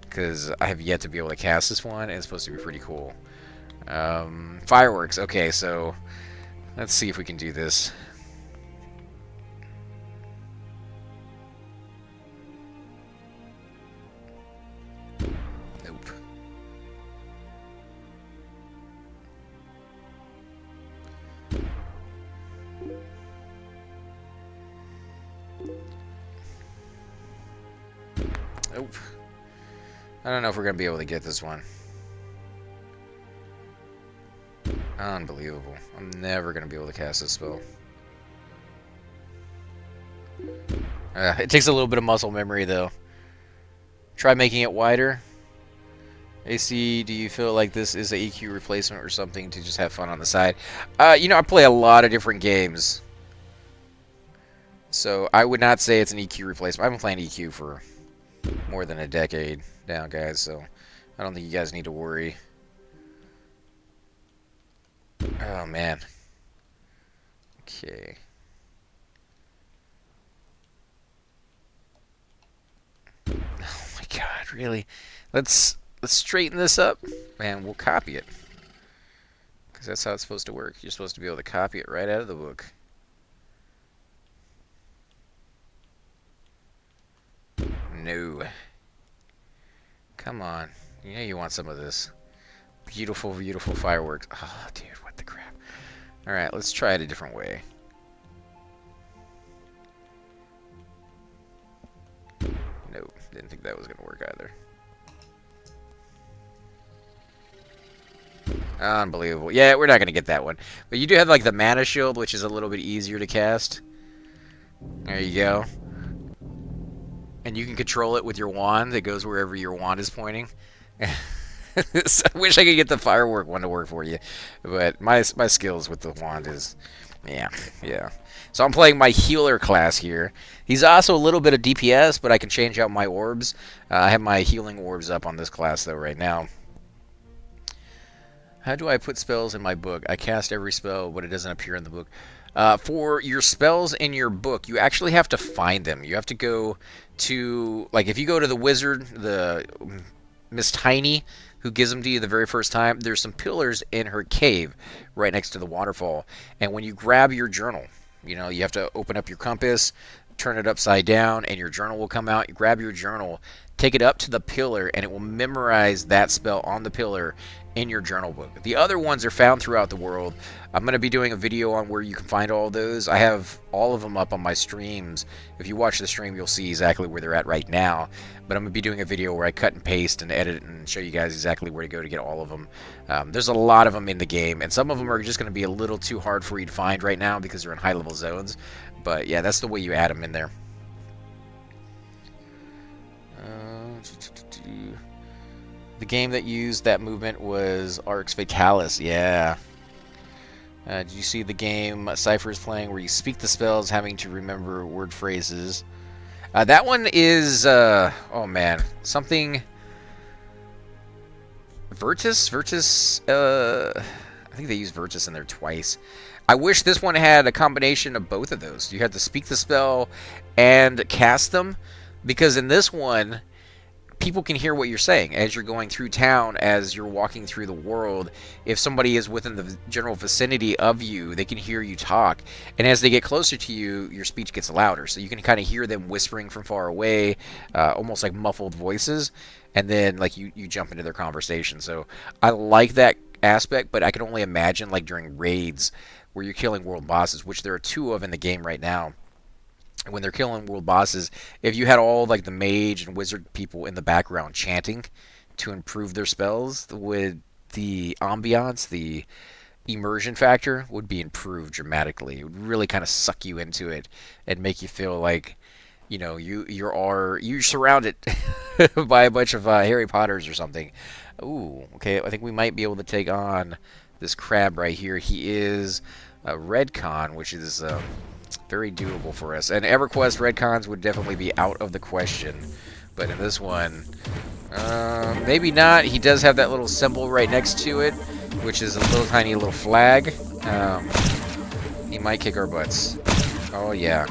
Because I have yet to be able to cast this one. And it's supposed to be pretty cool. Fireworks. Okay, so let's see if we can do this. Nope. Nope. I don't know if we're going to be able to get this one. Unbelievable. I'm never going to be able to cast this spell. It takes a little bit of muscle memory, though. Try making it wider. AC, do you feel like this is a EQ replacement or something to just have fun on the side? You know, I play a lot of different games. So I would not say it's an EQ replacement. I've been playing EQ for more than a decade now, guys. So I don't think you guys need to worry. Oh, man. Okay. Oh my god, really? Let's straighten this up, and we'll copy it. Because that's how it's supposed to work. You're supposed to be able to copy it right out of the book. No. Come on. You know you want some of this. Beautiful, beautiful fireworks. Oh, dude, what the crap. Alright, let's try it a different way. Nope, didn't think that was going to work either. Unbelievable. Yeah, we're not going to get that one. But you do have, like, the mana shield, which is a little bit easier to cast. There you go. And you can control it with your wand. It goes wherever your wand is pointing. So I wish I could get the firework one to work for you. But my skills with the wand is... Yeah. So I'm playing my healer class here. He's also a little bit of DPS, but I can change out my orbs. I have my healing orbs up on this class, though, right now. How do I put spells in my book? I cast every spell, but it doesn't appear in the book. For your spells in your book, you actually have to find them. You have to go to... Like, if you go to the wizard, the Miss Tiny, who gives them to you the very first time, there's some pillars in her cave right next to the waterfall. And when you grab your journal, you know, you have to open up your compass, turn it upside down, and your journal will come out. You grab your journal, take it up to the pillar, and it will memorize that spell on the pillar in your journal book. The other ones are found throughout the world. I'm going to be doing a video on where you can find all those. I have all of them up on my streams. If you watch the stream, you'll see exactly where they're at right now. But I'm going to be doing a video where I cut and paste and edit and show you guys exactly where to go to get all of them. There's a lot of them in the game, and some of them are just going to be a little too hard for you to find right now because they're in high-level zones. But yeah, that's the way you add them in there. The game that used that movement was Arx Fatalis. Yeah. Did you see the game Cypher is playing where you speak the spells having to remember word phrases? That one is, oh man, something... Virtus? I think they used Virtus in there twice. I wish this one had a combination of both of those. You had to speak the spell and cast them. Because in this one... people can hear what you're saying as you're going through town, as you're walking through the world. If somebody is within the general vicinity of you, they can hear you talk. And as they get closer to you, your speech gets louder. So you can kind of hear them whispering from far away, almost like muffled voices. And then like you jump into their conversation. So I like that aspect, but I can only imagine like during raids where you're killing world bosses, which there are 2 of in the game right now. When they're killing world bosses, if you had all like the mage and wizard people in the background chanting to improve their spells, with the ambiance, the immersion factor would be improved dramatically. It would really kind of suck you into it and make you feel like, you know, you're surrounded by a bunch of Harry Potters or something. Ooh, okay, I think we might be able to take on this crab right here. He is a Redcon, which is very doable for us. And EverQuest Redcons would definitely be out of the question. But in this one, maybe not. He does have that little symbol right next to it, which is a little tiny little flag. He might kick our butts. Oh, yeah.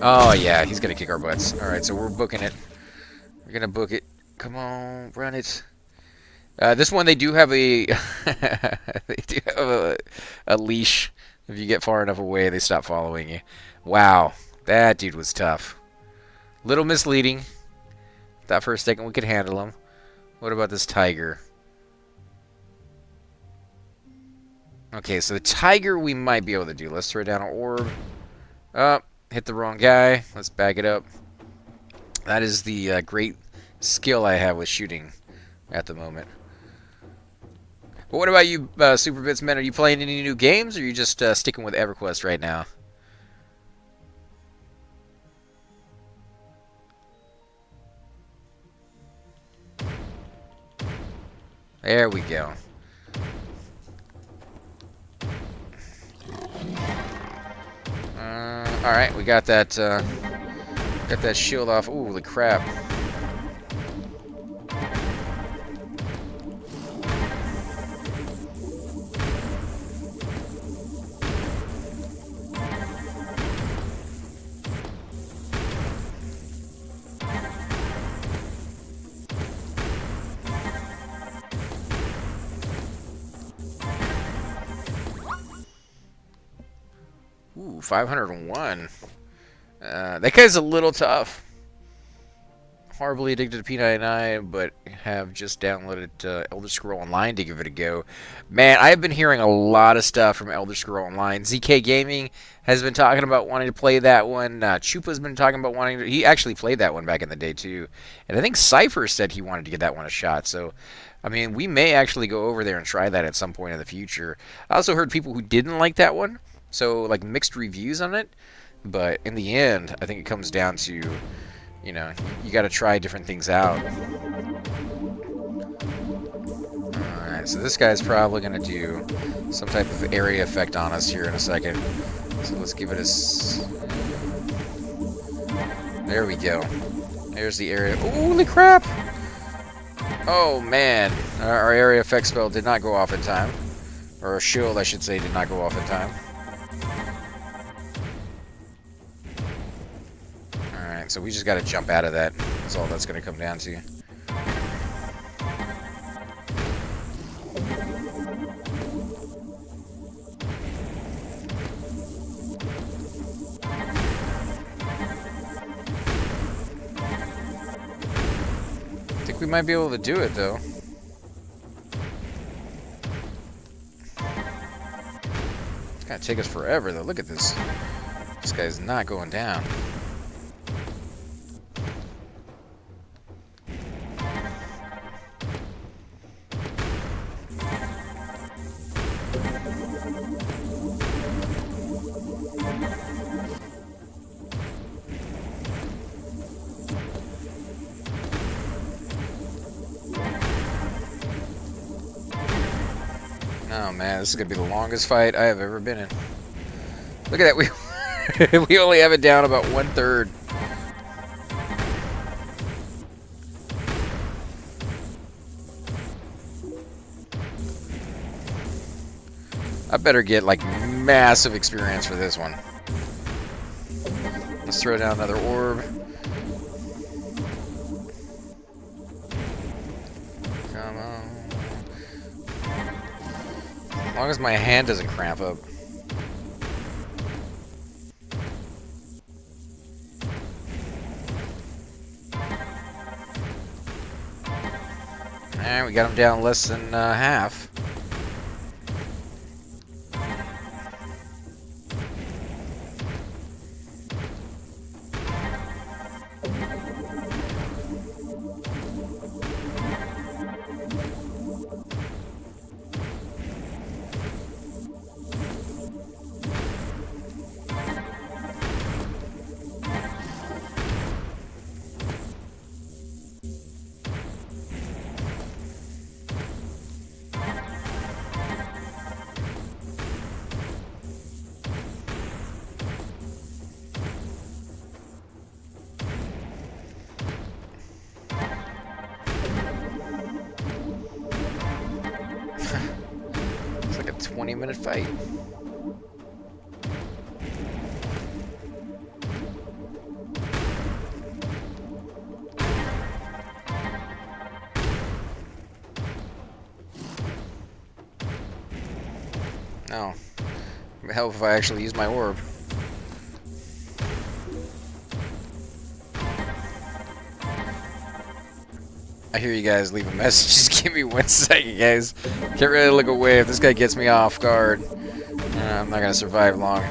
Oh, yeah, he's going to kick our butts. All right, so we're booking it. We're going to book it. Come on, run it. This one, they do have a they do have a leash. If you get far enough away, they stop following you. Wow, that dude was tough. Little misleading. Thought for a second we could handle him. What about this tiger? Okay, so the tiger we might be able to do. Let's throw down an orb. Oh, hit the wrong guy. Let's back it up. That is the great skill I have with shooting at the moment. But what about you, Super Bits Men? Are you playing any new games, or are you just sticking with EverQuest right now? There we go. All right, we got that shield off. Ooh, holy crap! Ooh, 501. That guy's a little tough. Horribly addicted to P99, but have just downloaded Elder Scrolls Online to give it a go. Man, I've been hearing a lot of stuff from Elder Scrolls Online. ZK Gaming has been talking about wanting to play that one. Chupa's been talking about wanting to... He actually played that one back in the day, too. And I think Cypher said he wanted to give that one a shot. So, I mean, we may actually go over there and try that at some point in the future. I also heard people who didn't like that one. So, like, mixed reviews on it. But in the end, I think it comes down to... You know, you got to try different things out. Alright, so this guy's probably going to do some type of area effect on us here in a second. So let's give it a... There we go. There's the area... Holy crap! Oh, man. Our area effect spell did not go off in time. Or a shield, I should say, did not go off in time. So we just got to jump out of that. That's all that's going to come down to. I think we might be able to do it, though. It's going to take us forever, though. Look at this. This guy's not going down. Oh man, this is gonna be the longest fight I have ever been in. Look at that, we only have it down about 1/3. I better get like massive experience for this one. Let's throw down another orb. long as my hand doesn't cramp up. Alright, we got him down less than half. It's like a 20-minute fight. No. It would help if I actually use my orb. I hear you guys leave a message. Just give me 1 second, guys. Can't really look away. If this guy gets me off guard, I'm not gonna survive long.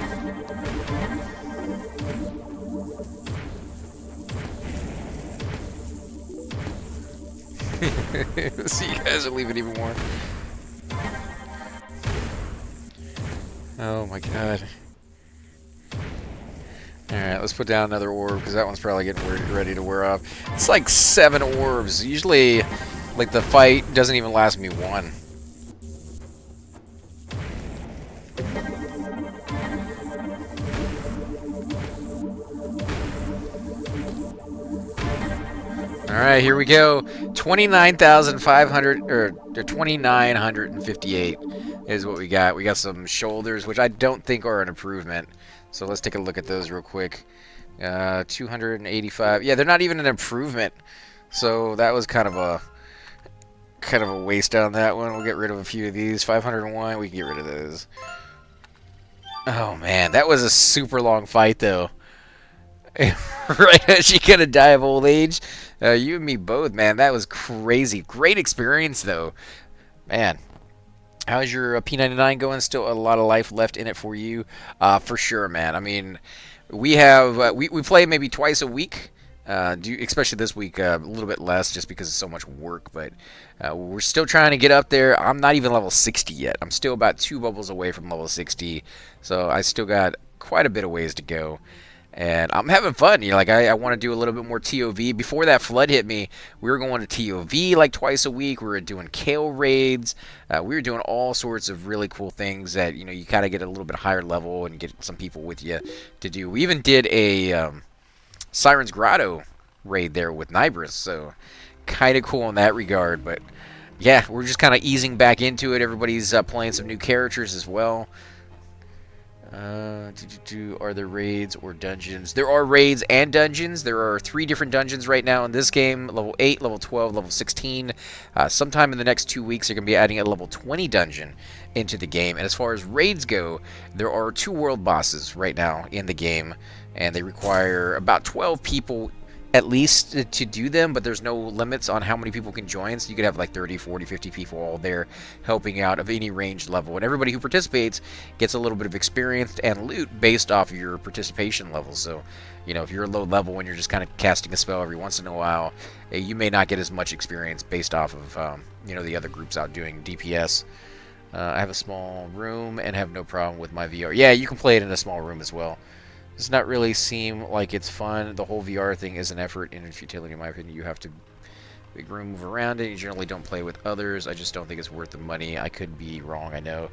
See, you guys are leaving even more. Oh my god. Alright, let's put down another orb, because that one's probably getting ready to wear off. It's like 7 orbs. Usually, like, the fight doesn't even last me 1. Alright, here we go. 29,500, or 2,958 is what we got. We got some shoulders, which I don't think are an improvement. So let's take a look at those real quick. 285. Yeah, they're not even an improvement. So that was kind of a waste on that one. We'll get rid of a few of these. 501, we can get rid of those. Oh man, that was a super long fight though. Right as she gonna die of old age. You and me both, man. That was crazy. Great experience though. Man. How's your P99 going? Still a lot of life left in it for you, for sure, man. I mean, we have we play maybe twice a week, especially this week a little bit less just because of so much work. But we're still trying to get up there. I'm not even level 60 yet. I'm still about 2 bubbles away from level 60, so I still got quite a bit of ways to go. And I'm having fun. You know, like I want to do a little bit more TOV. Before that flood hit me, we were going to TOV like twice a week. We were doing kale raids. We were doing all sorts of really cool things that, you know, you kind of get a little bit higher level and get some people with you to do. We even did a Siren's Grotto raid there with Nibris, so kind of cool in that regard. But yeah, we're just kind of easing back into it. Everybody's playing some new characters as well. Are there raids or dungeons? There are raids and dungeons. There are 3 different dungeons right now in this game. Level 8, level 12, level 16. Sometime in the next 2 weeks, they're going to be adding a level 20 dungeon into the game. And as far as raids go, there are 2 world bosses right now in the game. And they require about 12 people at least to do them, but there's no limits on how many people can join, so you could have like 30, 40, 50 people all there helping out of any ranged level, and everybody who participates gets a little bit of experience and loot based off of your participation level. So, you know, if you're low level and you're just kind of casting a spell every once in a while, you may not get as much experience based off of, you know, the other groups out doing DPS. I have a small room and have no problem with my VR. Yeah, you can play it in a small room as well. Does not really seem like it's fun. The whole VR thing is an effort and a futility, in my opinion. You have to big room, move around it. You generally don't play with others. I just don't think it's worth the money. I could be wrong, I know.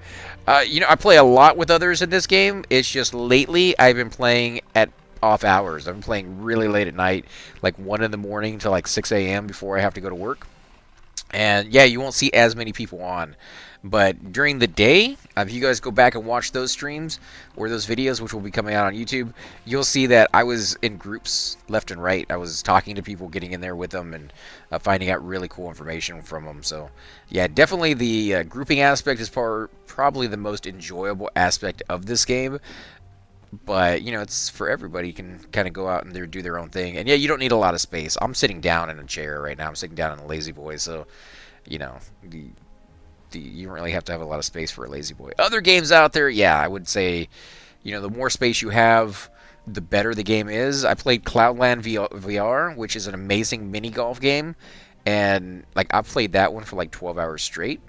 You know, I play a lot with others in this game. It's just lately I've been playing at off hours. I've been playing really late at night, like 1 in the morning to like 6 a.m. before I have to go to work. And yeah, you won't see as many people on. But during the day, if you guys go back and watch those streams or those videos, which will be coming out on YouTube, you'll see that I was in groups left and right. I was talking to people, getting in there with them, and finding out really cool information from them. So, yeah, definitely the grouping aspect is probably the most enjoyable aspect of this game. But, you know, it's for everybody. You can kind of go out and do their own thing. And, yeah, you don't need a lot of space. I'm sitting down in a chair right now. I'm sitting down in a lazy boy, so, you know, you don't really have to have a lot of space for a lazy boy. Other games out there, yeah, I would say, you know, the more space you have, the better the game is. I played Cloudland VR, which is an amazing mini golf game, and like I played that one for like 12 hours straight.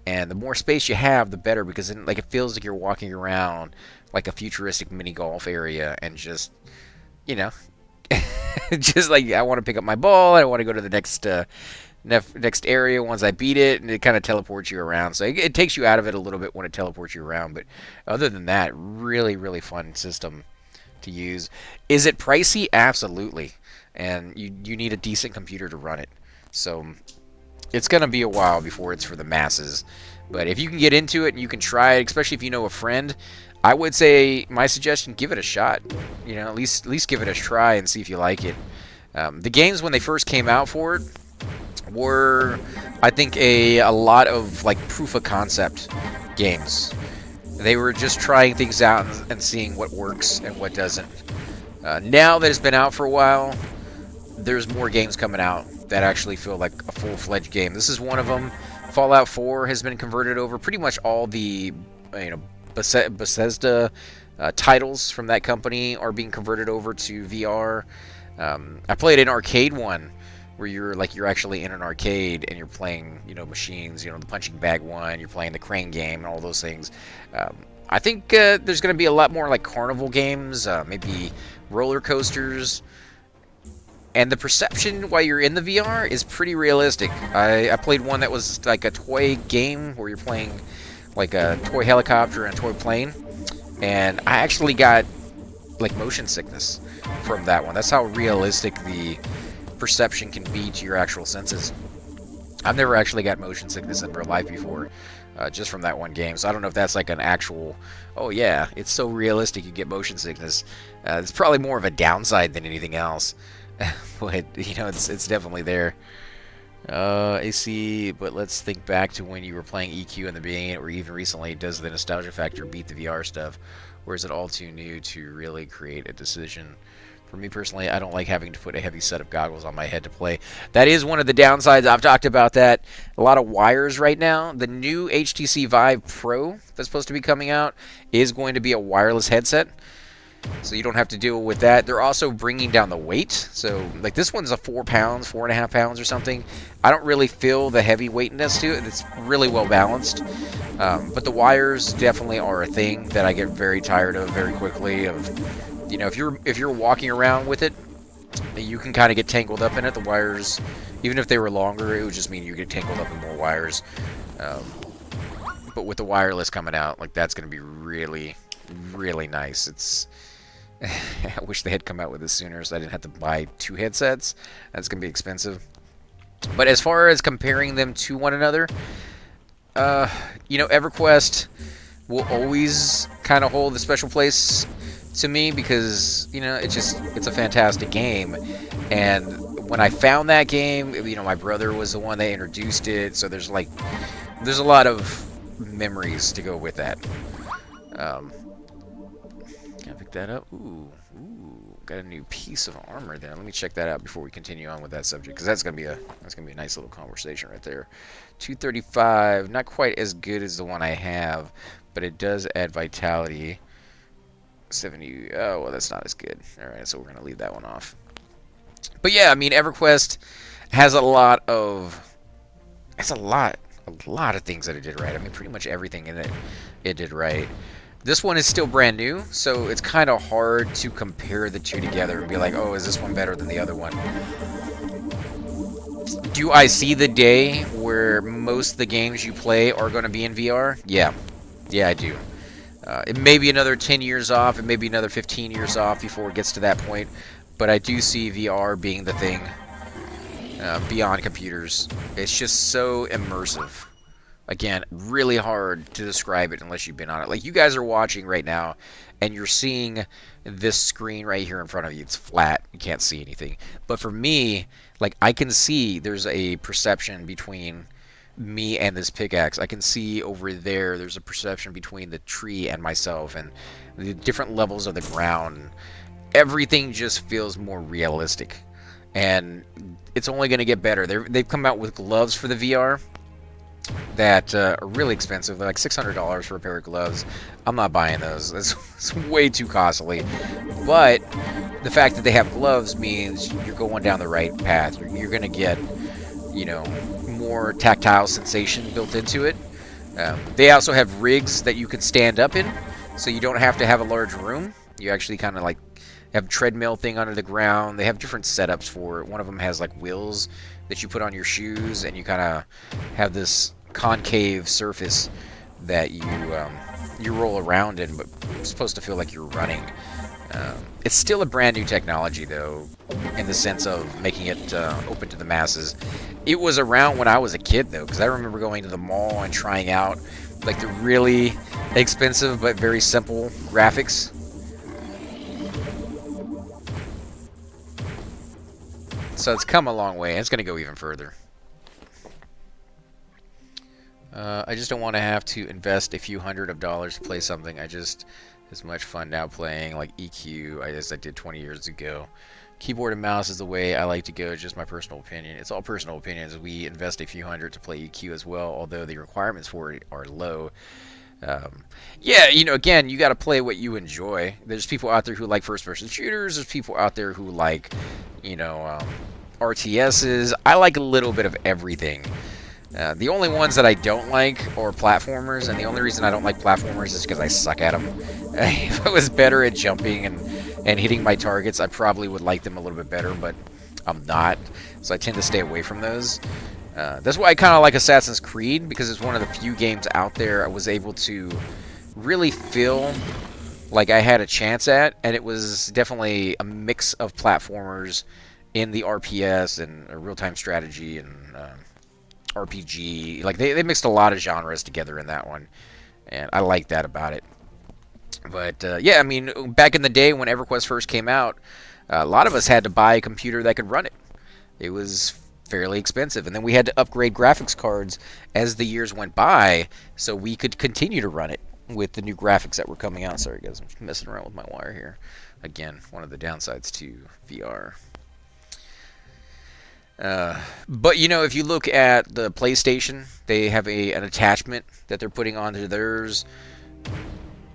And the more space you have, the better, because then, like, it feels like you're walking around like a futuristic mini golf area, and just, you know, just like I want to pick up my ball, I want to go to the next area once I beat it, and it kind of teleports you around. So it takes you out of it a little bit when it teleports you around, but other than that, really, really fun system to use. Is it pricey? Absolutely. And you need a decent computer to run it. So it's going to be a while before it's for the masses. But if you can get into it and you can try it, especially if you know a friend, I would say, my suggestion, give it a shot. You know, at least give it a try and see if you like it. The games, when they first came out for it, were, I think, a lot of like proof of concept games. They were just trying things out and seeing what works and what doesn't. Now that it's been out for a while, there's more games coming out that actually feel like a full-fledged game. This is one of them. Fallout 4 has been converted over. Pretty much all the, you know, Bethesda titles from that company are being converted over to VR. I played an arcade one where you're actually in an arcade and you're playing, you know, machines, you know, the punching bag one, you're playing the crane game and all those things. I think there's going to be a lot more like carnival games, maybe roller coasters. And the perception while you're in the VR is pretty realistic. I played one that was like a toy game where you're playing like a toy helicopter and a toy plane. And I actually got like motion sickness from that one. That's how realistic the perception can be to your actual senses. I've never actually got motion sickness in real life before, just from that one game. So I don't know if that's like an actual, oh yeah, it's so realistic you get motion sickness. It's probably more of a downside than anything else. But, you know, it's definitely there. AC, but let's think back to when you were playing EQ in the beginning, or even recently. Does the nostalgia factor beat the VR stuff, or is it all too new to really create a decision? For me personally, I don't like having to put a heavy set of goggles on my head to play. That is one of the downsides. I've talked about that. A lot of wires right now. The new HTC Vive Pro that's supposed to be coming out is going to be a wireless headset, so you don't have to deal with that. They're also bringing down the weight. So, like, this one's a 4 pounds, 4.5 pounds or something. I don't really feel the heavy weightness to it. It's really well balanced. But the wires definitely are a thing that I get very tired of very quickly. You know, if you're walking around with it, you can kind of get tangled up in it. The wires, even if they were longer, it would just mean you get tangled up in more wires. But with the wireless coming out, like, that's going to be really, really nice. I wish they had come out with this sooner so I didn't have to buy 2 headsets. That's going to be expensive. But as far as comparing them to one another, you know, EverQuest will always kind of hold a special place to me because, you know, it's a fantastic game. And when I found that game, you know, my brother was the one that introduced it, so there's a lot of memories to go with that. Can I pick that up? Ooh, got a new piece of armor there. Let me check that out before we continue on with that subject, because that's gonna be a nice little conversation right there. 235, not quite as good as the one I have, but it does add vitality. 70. Oh well, that's not as good. All right, so we're gonna leave that one off. But yeah, I mean, EverQuest has a lot of things that it did right. I mean, pretty much everything in it did right. This one is still brand new, so it's kind of hard to compare the two together and be like, oh, is this one better than the other one? Do I see the day where most of the games you play are going to be in VR? Yeah. Yeah, I do. It may be another 10 years off, it may be another 15 years off before it gets to that point, but I do see VR being the thing beyond computers. It's just so immersive Again, really hard to describe it unless you've been on it. Like, you guys are watching right now, and you're seeing this screen right here in front of you. It's flat. You can't see anything. But for me, like, I can see there's a perception between me and this pickaxe. I can see over there's a perception between the tree and myself, and the different levels of the ground. Everything just feels more realistic. And it's only going to get better. They've come out with gloves for the VR that are really expensive. They're like $600 for a pair of gloves. I'm not buying those. It's way too costly. But the fact that they have gloves means you're going down the right path. You're going to get, you know, more tactile sensation built into it. They also have rigs that you can stand up in, so you don't have to have a large room. You actually kind of like have a treadmill thing under the ground. They have different setups for it. One of them has like wheels that you put on your shoes, and you kind of have this concave surface that you roll around in, but it's supposed to feel like you're running. It's still a brand new technology, though, in the sense of making it open to the masses. It was around when I was a kid, though, because I remember going to the mall and trying out like the really expensive but very simple graphics. So it's come a long way. It's going to go even further. I just don't want to have to invest a few $100s to play something. I just as much fun now playing like EQ as I did 20 years ago. Keyboard and mouse is the way I like to go. Just my personal opinion. It's all personal opinions. We invest a few hundred to play EQ as well, although the requirements for it are low. Yeah, you know, again, you got to play what you enjoy. There's people out there who like first-person shooters. There's people out there who like, you know, RTSs. I like a little bit of everything. The only ones that I don't like are platformers, and the only reason I don't like platformers is because I suck at them. If I was better at jumping and hitting my targets, I probably would like them a little bit better, but I'm not, so I tend to stay away from those. That's why I kind of like Assassin's Creed, because it's one of the few games out there I was able to really feel like I had a chance at, and it was definitely a mix of platformers in the RPS and real-time strategy and RPG. Like they mixed a lot of genres together in that one, and I like that about it. But yeah, I mean, back in the day when EverQuest first came out, a lot of us had to buy a computer that could run it. It was fairly expensive, and then we had to upgrade graphics cards as the years went by so we could continue to run it with the new graphics that were coming out. Sorry guys, I'm messing around with my wire here. Again, one of the downsides to VR. But you know, if you look at the PlayStation, they have an attachment that they're putting onto theirs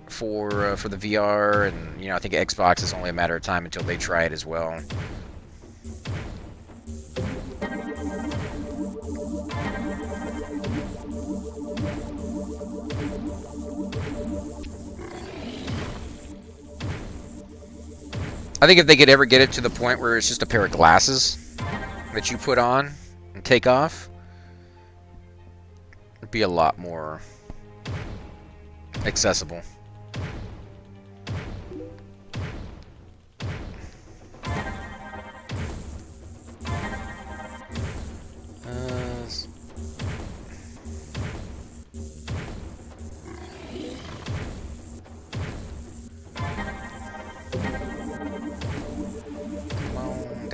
for the VR, and you know, I think Xbox is only a matter of time until they try it as well. I think if they could ever get it to the point where it's just a pair of glasses that you put on and take off, it'd be a lot more accessible.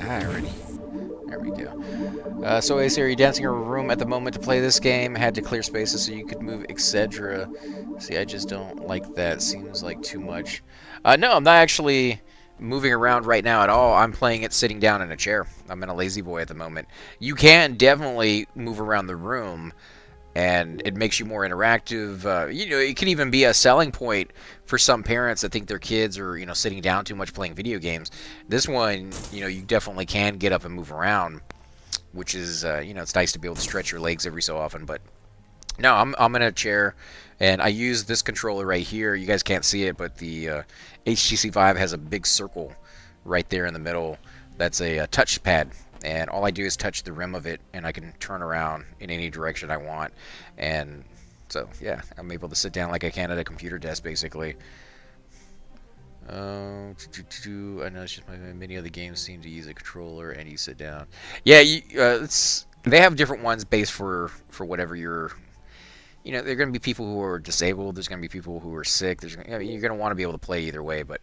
Already. There we go. So Ace, are you dancing in a room at the moment to play this game? Had to clear spaces so you could move, etc. See, I just don't like that. Seems like too much. No, I'm not actually moving around right now at all. I'm playing it sitting down in a chair. I'm in a lazy boy at the moment. You can definitely move around the room, and it makes you more interactive. You know, it can even be a selling point for some parents that think their kids are, you know, sitting down too much playing video games. This one, you know, you definitely can get up and move around, which is, you know, it's nice to be able to stretch your legs every so often. But no, I'm in a chair, and I use this controller right here. You guys can't see it, but the HTC Vive has a big circle right there in the middle. That's a touchpad. And all I do is touch the rim of it, and I can turn around in any direction I want. And so, yeah, I'm able to sit down like I can at a computer desk, basically. I know it's just many other games seem to use a controller, and you sit down. Yeah, they have different ones based for whatever you know, there are going to be people who are disabled. There's going to be people who are sick. I mean, you're going to want to be able to play either way. But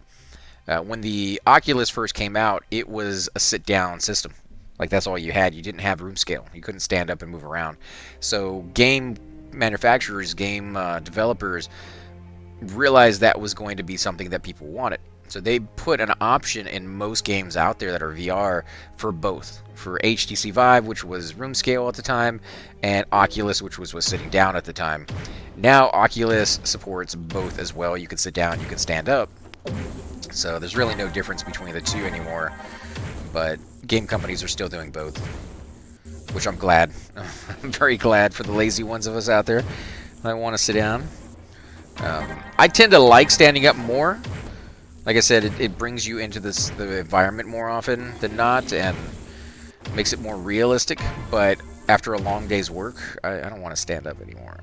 when the Oculus first came out, it was a sit-down system. Like, that's all you had. You didn't have room scale. You couldn't stand up and move around. So game manufacturers, game developers realized that was going to be something that people wanted. So they put an option in most games out there that are VR for both. For HTC Vive, which was room scale at the time, and Oculus, which was sitting down at the time. Now Oculus supports both as well. You can sit down, you can stand up. So there's really no difference between the two anymore. But game companies are still doing both, which I'm glad. I'm very glad for the lazy ones of us out there that want to sit down. I tend to like standing up more. Like I said, it brings you into the environment more often than not, and makes it more realistic. But after a long day's work, I don't want to stand up anymore.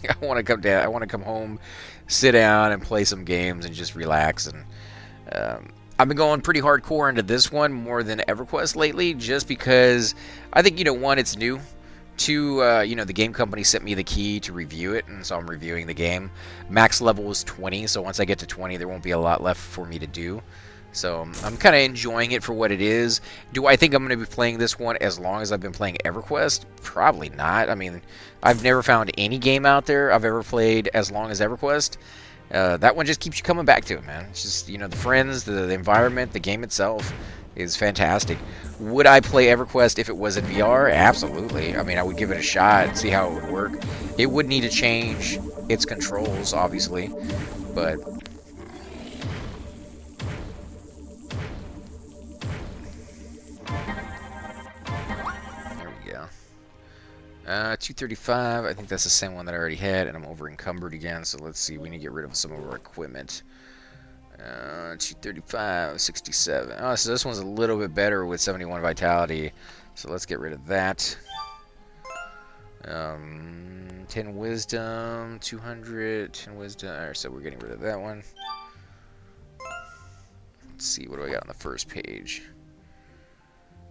I want to come down. I want to come home, sit down, and play some games and just relax. And I've been going pretty hardcore into this one more than EverQuest lately, just because I think, one, it's new. Two, the game company sent me the key to review it, and so I'm reviewing the game. Max level is 20, so once I get to 20, there won't be a lot left for me to do. So I'm kind of enjoying it for what it is. Do I think I'm going to be playing this one as long as I've been playing EverQuest? Probably not. I mean, I've never found any game out there I've ever played as long as EverQuest. That one just keeps you coming back to it, man. It's just, the friends, the environment, the game itself is fantastic. Would I play EverQuest if it was in VR? Absolutely. I mean, I would give it a shot and see how it would work. It would need to change its controls, obviously, but there we go. 235, I think that's the same one that I already had, and I'm over encumbered again, so let's see, we need to get rid of some of our equipment. 235, 67. Oh, so this one's a little bit better with 71 vitality, so let's get rid of that. 10 wisdom, 200, 10 wisdom. Alright, so we're getting rid of that one. Let's see, what do I got on the first page?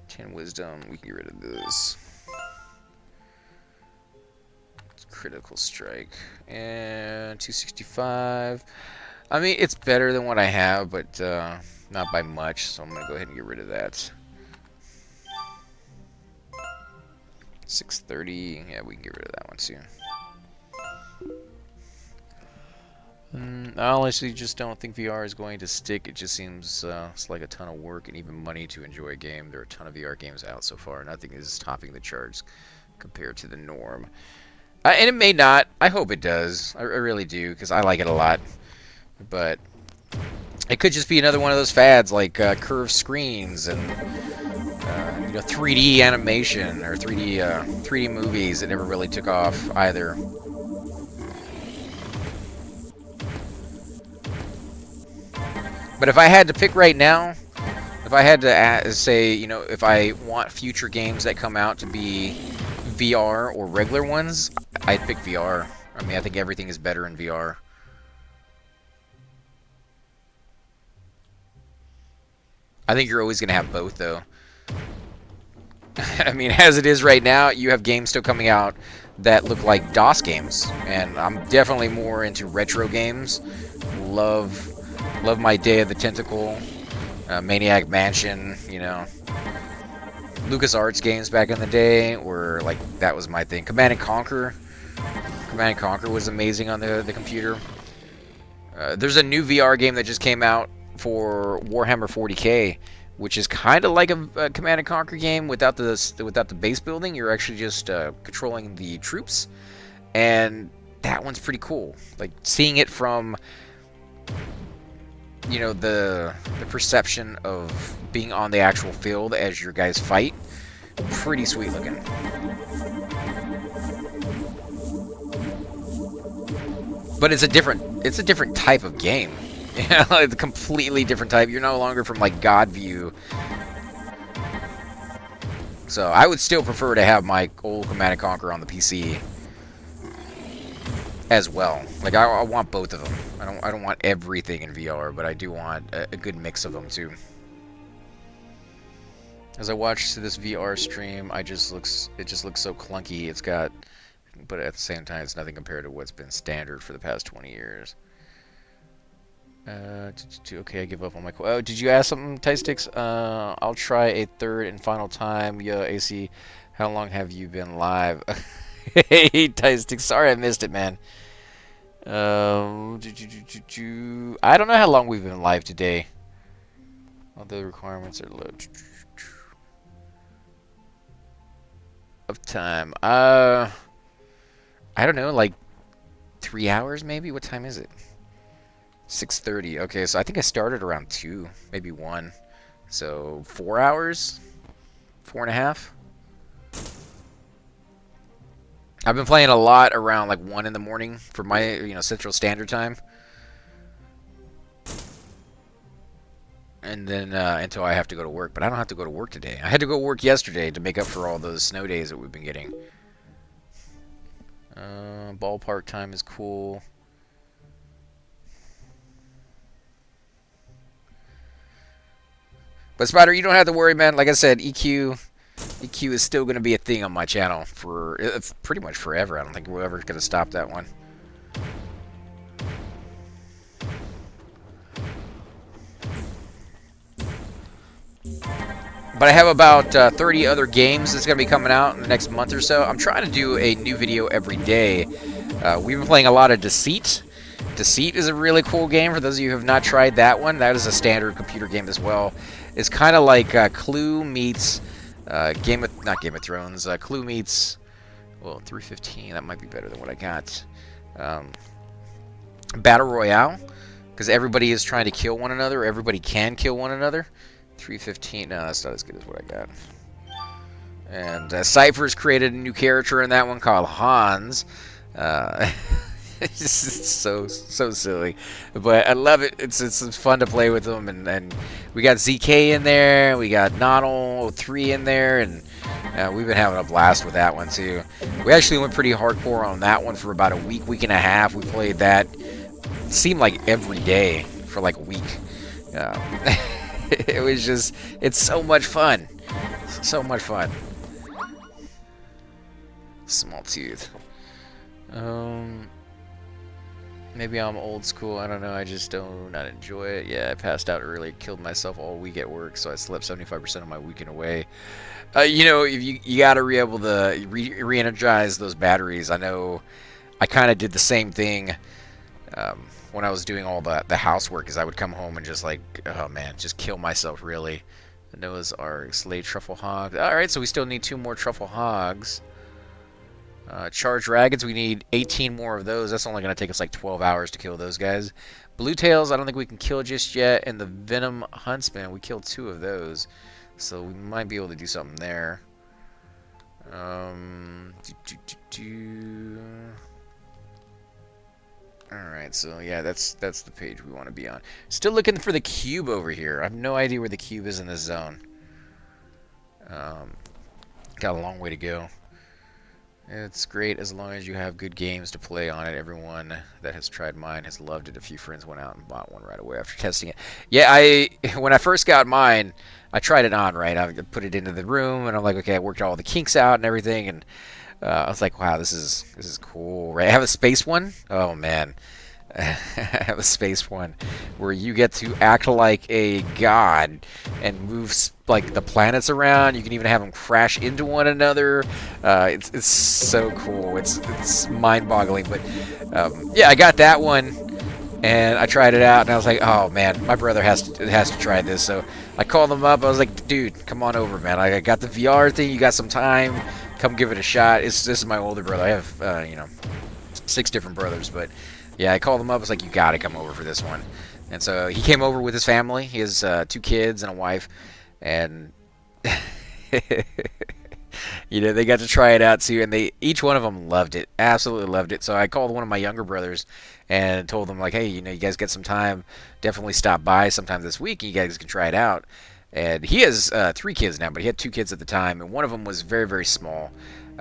10 wisdom, we can get rid of this. Critical strike. And 265. I mean, it's better than what I have, but not by much, so I'm going to go ahead and get rid of that. 630. Yeah, we can get rid of that one too. I honestly just don't think VR is going to stick. It just seems it's like a ton of work and even money to enjoy a game. There are a ton of VR games out so far. Nothing is topping the charts compared to the norm. And it may not. I hope it does. I really do, because I like it a lot. But it could just be another one of those fads like curved screens and 3D animation or 3D movies that never really took off either. But if I had to pick right now, if I had to say, if I want future games that come out to be VR or regular ones, I'd pick VR. I mean, I think everything is better in VR. I think you're always going to have both, though. I mean, as it is right now, you have games still coming out that look like DOS games, and I'm definitely more into retro games. Love my Day of the Tentacle, Maniac Mansion, LucasArts games back in the day were like, that was my thing. Command and Conquer. Command and Conquer was amazing on the computer. There's a new VR game that just came out for Warhammer 40K, which is kind of like a Command and Conquer game without the base building. You're actually just controlling the troops, and that one's pretty cool. Like, seeing it from the perception of being on the actual field as your guys fight, pretty sweet looking. But it's a different type of game. It's a completely different type. You're no longer from like God view. So I would still prefer to have my old Command & Conquer on the PC as well. Like, I want both of them. I don't want everything in VR, but I do want a good mix of them too. As I watch this VR stream, it just looks so clunky. It's got but at the same time, it's nothing compared to what's been standard for the past 20 years. Okay, I give up on my. Oh, did you ask something, Tie Sticks? I'll try a third and final time. Yo, AC, how long have you been live? Hey, Tie Sticks, sorry I missed it, man. I don't know how long we've been live today. Although the requirements are low. Of time. I don't know, like 3 hours maybe? What time is it? 6:30. Okay, so I think I started around 2, maybe 1. So 4 hours? 4.5? I've been playing a lot around like 1 in the morning for my, Central Standard Time. And then until I have to go to work. But I don't have to go to work today. I had to go to work yesterday to make up for all those snow days that we've been getting. Ballpark time is cool. But Spider, you don't have to worry, man. Like I said, EQ is still going to be a thing on my channel for pretty much forever. I don't think we're ever going to stop that one. But I have about 30 other games that's going to be coming out in the next month or so. I'm trying to do a new video every day. We've been playing a lot of Deceit. Deceit is a really cool game. For those of you who have not tried that one, that is a standard computer game as well. It's kind of like Clue meets not Game of Thrones. Clue meets, well, 315. That might be better than what I got. Battle Royale, because everybody is trying to kill one another. Everybody can kill one another. 315. No, that's not as good as what I got. And Cypher's created a new character in that one called Hans. It's so silly, but I love it. It's fun to play with them, and we got ZK in there, we got Nodal3 in there, and we've been having a blast with that one too. We actually went pretty hardcore on that one for about a week and a half. We played that, it seemed like every day for like a week. It was just, it's so much fun, so much fun. Small tooth. Maybe I'm old school, I don't know, I just don't not enjoy it. Yeah, I passed out early, killed myself all week at work, so I slept 75% of my weekend away. If you gotta be able to re-energize those batteries. I know I kind of did the same thing when I was doing all the housework, is I would come home and just like, oh man, just kill myself really. Noah's Ark, Slay Truffle Hogs. Alright, so we still need 2 more Truffle Hogs. Charged Dragons, we need 18 more of those. That's only going to take us like 12 hours to kill those guys. Blue Tails, I don't think we can kill just yet. And the Venom Huntsman, we killed 2 of those. So we might be able to do something there. Alright, so yeah, that's the page we want to be on. Still looking for the cube over here. I have no idea where the cube is in this zone. Got a long way to go. It's great as long as you have good games to play on it. Everyone that has tried mine has loved it. A few friends went out and bought one right away after testing it. Yeah, when I first got mine, I tried it on, right? I put it into the room, and I'm like, okay, I worked all the kinks out and everything, and I was like, wow, this is cool, right? I have a space one. Oh man, I have a space one where you get to act like a god and move like the planets around. You can even have them crash into one another. It's so cool. It's mind-boggling. But yeah, I got that one and I tried it out, and I was like, oh man, my brother has to try this. So I called him up. I was like, dude, come on over, man. I got the VR thing. You got some time? Come give it a shot. This is my older brother. I have 6 different brothers, but yeah, I called him up. I was like, you gotta come over for this one. And so he came over with his family. He has 2 kids and a wife. And they got to try it out too, and each one of them loved it, absolutely loved it. So I called one of my younger brothers and told them like, hey, you guys get some time, definitely stop by sometime this week, and you guys can try it out. And he has 3 kids now, but he had 2 kids at the time, and one of them was very, very small.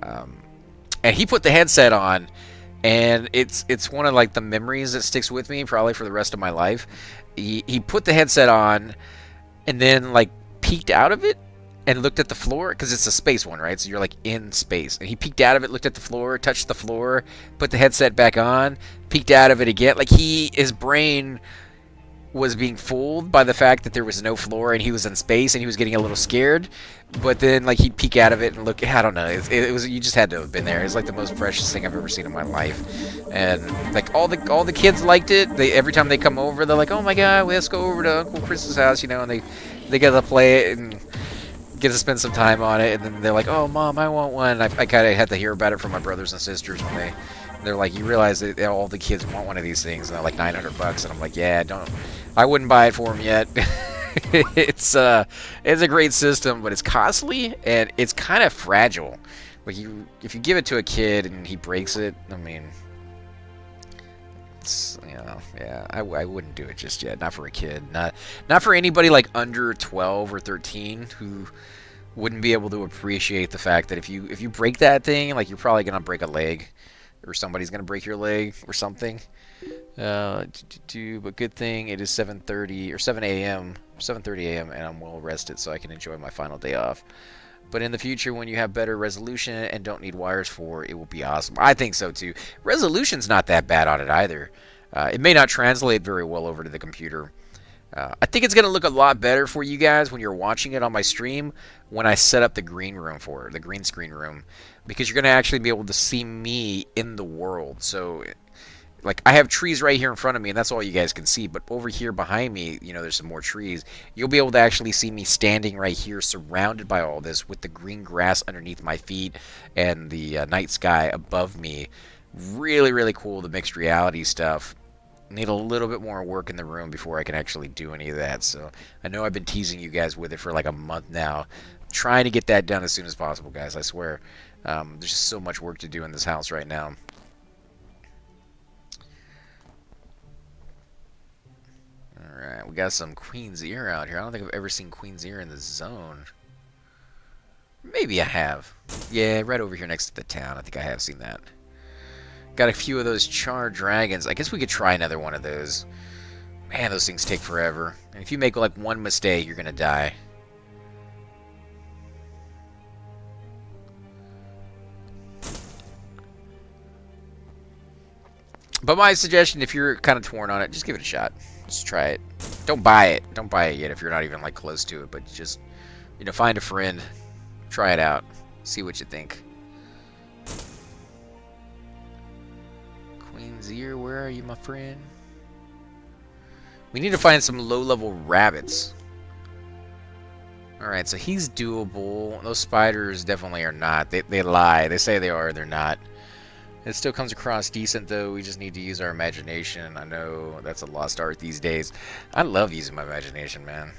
And he put the headset on, and it's one of like the memories that sticks with me probably for the rest of my life. He put the headset on, and then like peeked out of it, and looked at the floor, because it's a space one, right? So you're like in space. And he peeked out of it, looked at the floor, touched the floor, put the headset back on, peeked out of it again. Like his brain was being fooled by the fact that there was no floor and he was in space and he was getting a little scared. But then like he'd peek out of it and look. I don't know. It was, you just had to have been there. It's like the most precious thing I've ever seen in my life. And like all the kids liked it. Every time they come over, they're like, oh my god, let's go over to Uncle Chris's house, you know, and they get to play it and get to spend some time on it. And then they're like, oh mom, I want one. I kind of had to hear about it from my brothers and sisters when they're like, you realize that all the kids want one of these things, and they're like $900, and I'm like, yeah, I wouldn't buy it for them yet. It's a great system, but it's costly and it's kind of fragile. Like if you give it to a kid and he breaks it, I mean, it's, you know, yeah, I wouldn't do it just yet. Not for a kid, not for anybody like under 12 or 13 who wouldn't be able to appreciate the fact that if you break that thing, like you're probably gonna break a leg, or somebody's gonna break your leg or something. But good thing it is 7:30 or 7 a.m. 7:30 a.m. and I'm well rested, so I can enjoy my final day off. But in the future, when you have better resolution and don't need wires for it will be awesome. I think so too. Resolution's not that bad on it either. It may not translate very well over to the computer. I think it's going to look a lot better for you guys when you're watching it on my stream when I set up the green room for it, the green screen room, because you're going to actually be able to see me in the world. So, like, I have trees right here in front of me, and that's all you guys can see. But over here behind me, you know, there's some more trees. You'll be able to actually see me standing right here, surrounded by all this, with the green grass underneath my feet and the night sky above me. Really, really cool, the mixed reality stuff. Need a little bit more work in the room before I can actually do any of that. So I know I've been teasing you guys with it for like a month now. Trying to get that done as soon as possible, guys. I swear. There's just so much work to do in this house right now. Alright, we got some Queen's Ear out here. I don't think I've ever seen Queen's Ear in the zone. Maybe I have. Yeah, right over here next to the town. I think I have seen that. Got a few of those Char Dragons. I guess we could try another one of those. Man, those things take forever. And if you make like one mistake, you're gonna die. But my suggestion, if you're kind of torn on it, just give it a shot. Just try it. Don't buy it. Don't buy it yet if you're not even like close to it. But just, you know, find a friend. Try it out. See what you think. Queen's Ear, where are you, my friend? We need to find some low-level rabbits. Alright, so he's doable. Those spiders definitely are not. They lie. They say they are, they're not. It still comes across decent, though. We just need to use our imagination. I know that's a lost art these days. I love using my imagination, man.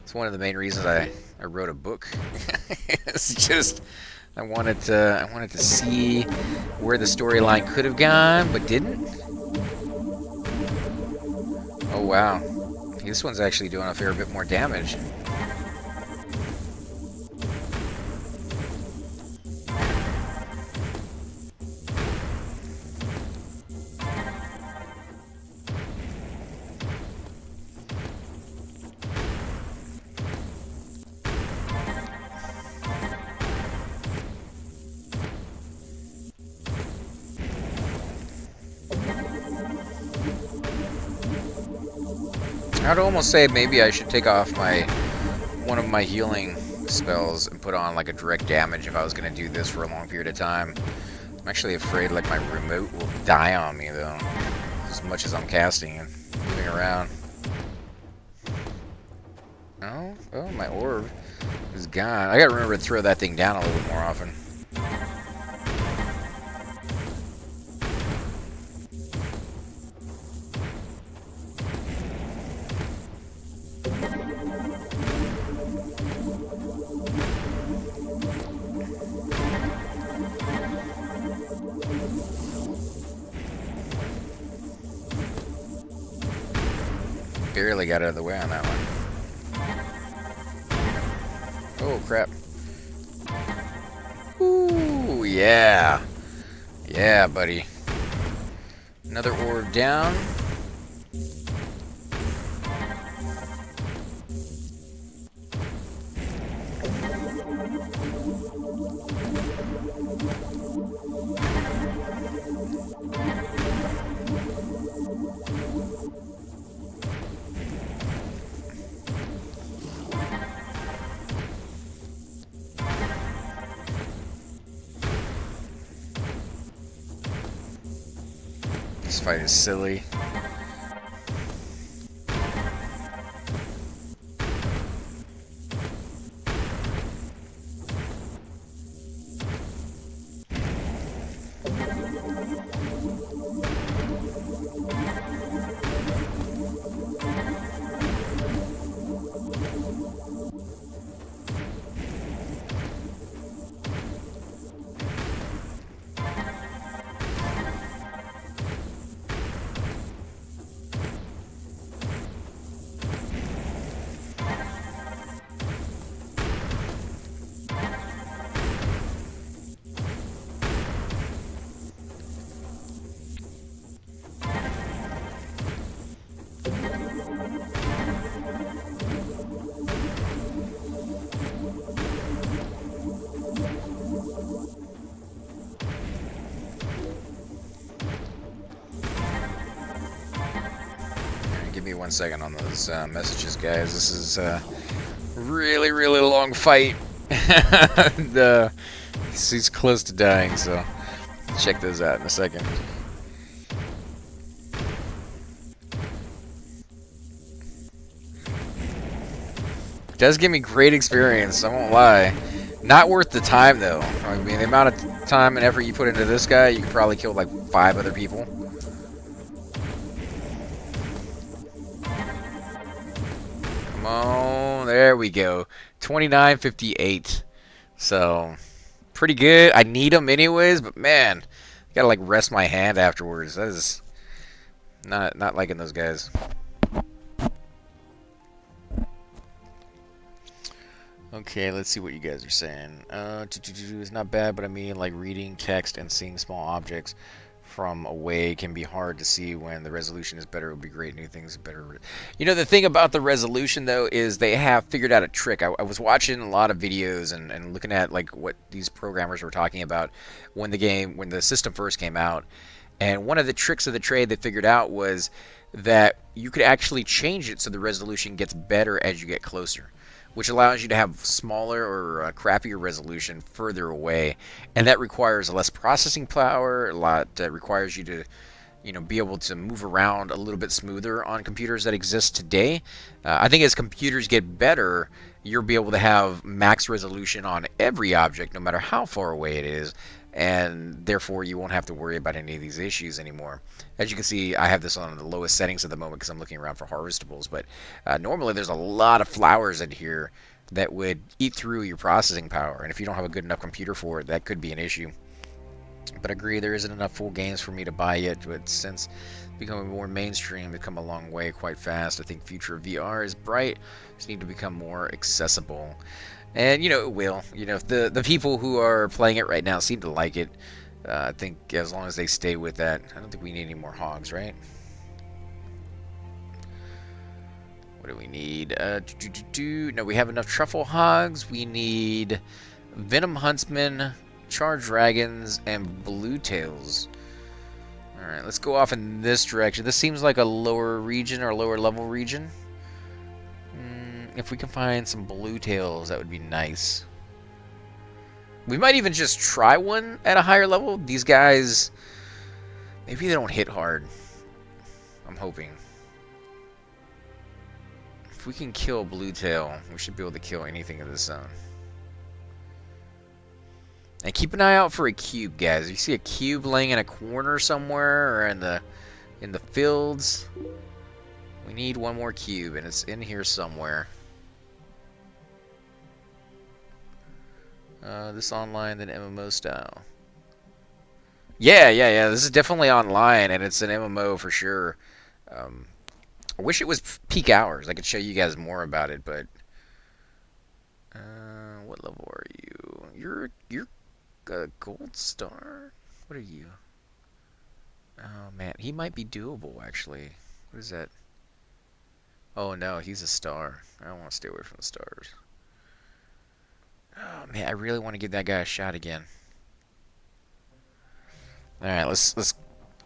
It's one of the main reasons I wrote a book. It's just... I wanted to see where the storyline could have gone, but didn't. Oh wow, this one's actually doing a fair bit more damage. I'd almost say maybe I should take off one of my healing spells and put on like a direct damage if I was going to do this for a long period of time. I'm actually afraid like my remote will die on me though, as much as I'm casting and moving around. Oh, my orb is gone. I gotta remember to throw that thing down a little bit more often. Barely got out of the way on that one. Oh, crap. Ooh, yeah. Yeah, buddy. Another orb down. This fight is silly. Give me 1 second on those messages, guys. This is a really, really long fight. He's close to dying, so check those out in a second. Does give me great experience, I won't lie. Not worth the time, though. I mean, the amount of time and effort you put into this guy, you could probably kill like 5 other people. Oh, there we go. 29.58. So, pretty good. I need them anyways, but man, I gotta like rest my hand afterwards. That is not liking those guys. Okay, let's see what you guys are saying. It's not bad, but I mean, like reading text and seeing small objects from away can be hard to see. When the resolution is better, it would be great. New things better. You know, the thing about the resolution though is they have figured out a trick. I was watching a lot of videos and looking at like what these programmers were talking about when the system first came out, and one of the tricks of the trade they figured out was that you could actually change it so the resolution gets better as you get closer, which allows you to have smaller or crappier resolution further away, and that requires less processing power. A lot requires you to, be able to move around a little bit smoother on computers that exist today. I think as computers get better, you'll be able to have max resolution on every object, no matter how far away it is, and therefore you won't have to worry about any of these issues anymore. As you can see, I have this on the lowest settings at the moment because I'm looking around for harvestables, but normally there's a lot of flowers in here that would eat through your processing power, and if you don't have a good enough computer for it, that could be an issue. But I agree, there isn't enough full games for me to buy yet, but since becoming more mainstream, it's come a long way quite fast. I think future of VR is bright, just need to become more accessible. And, it will. If the people who are playing it right now seem to like it, I think as long as they stay with that, I don't think we need any more hogs, right? What do we need? No, we have enough truffle hogs. We need venom huntsmen, charge dragons, and blue tails. Alright, let's go off in this direction. This seems like a lower region or lower level region. If we can find some blue tails, that would be nice. We might even just try one at a higher level. These guys, maybe they don't hit hard. I'm hoping. If we can kill blue tail, we should be able to kill anything in this zone. And keep an eye out for a cube, guys. If you see a cube laying in a corner somewhere or in the fields, we need one more cube, and it's in here somewhere. This online than MMO style. Yeah. This is definitely online, and it's an MMO for sure. I wish it was peak hours. I could show you guys more about it, but what level are you? You're a gold star. What are you? Oh man, he might be doable actually. What is that? Oh no, he's a star. I don't want to stay away from the stars. Oh man, I really want to give that guy a shot again. Alright, let's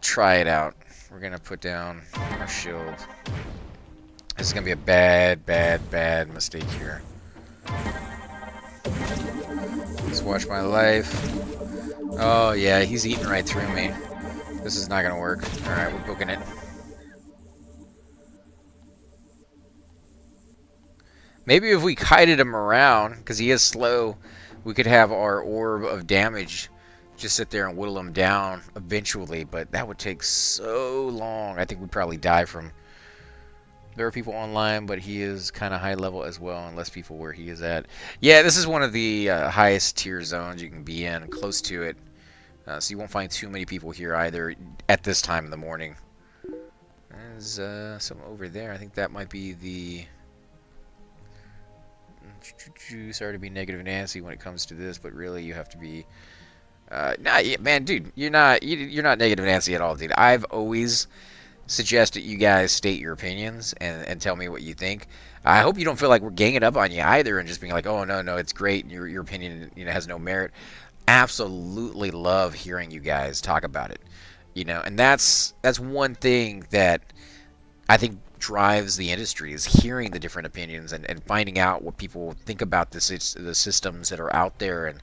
try it out. We're gonna put down our shield. This is gonna be a bad mistake here. Let's watch my life. Oh yeah, he's eating right through me. This is not gonna work. Alright, we're booking it. Maybe if we kited him around, because he is slow, we could have our orb of damage just sit there and whittle him down eventually, but that would take so long. I think we'd probably die from... There are people online, but he is kind of high level as well, and less people where he is at. Yeah, this is one of the highest tier zones you can be in, close to it. So you won't find too many people here either at this time in the morning. There's some over there. I think that might be the... Sorry to be negative Nancy when it comes to this, but really you have to be... man, dude, you're not negative Nancy at all, dude. I've always suggested you guys state your opinions and tell me what you think. I hope you don't feel like we're ganging up on you either and just being like, oh, no, it's great, and your opinion has no merit. Absolutely love hearing you guys talk about it, and that's one thing that I think drives the industry, is hearing the different opinions and finding out what people think about the systems that are out there. And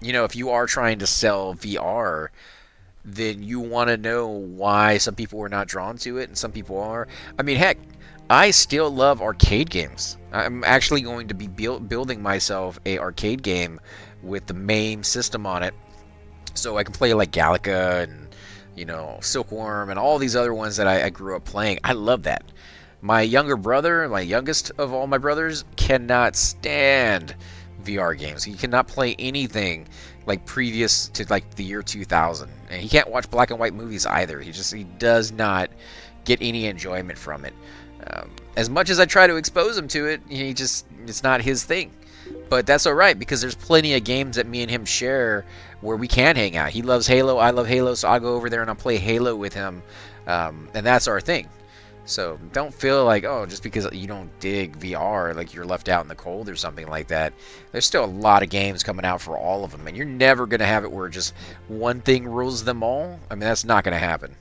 if you are trying to sell VR, then you want to know why some people are not drawn to it and some people are. I mean, heck, I still love arcade games. I'm actually going to be building myself a arcade game with the MAME system on it, so I can play like Galaga and Silkworm and all these other ones that I grew up playing. I love that. My younger brother, my youngest of all my brothers, cannot stand VR games. He cannot play anything like previous to like the year 2000, and he can't watch black and white movies either. He does not get any enjoyment from it. As much as I try to expose him to it, it's not his thing. But that's alright, because there's plenty of games that me and him share where we can hang out. He loves Halo, I love Halo, so I'll go over there and I'll play Halo with him, and that's our thing. So don't feel like, oh, just because you don't dig VR, like you're left out in the cold or something like that. There's still a lot of games coming out for all of them, and you're never going to have it where just one thing rules them all. I mean, that's not going to happen.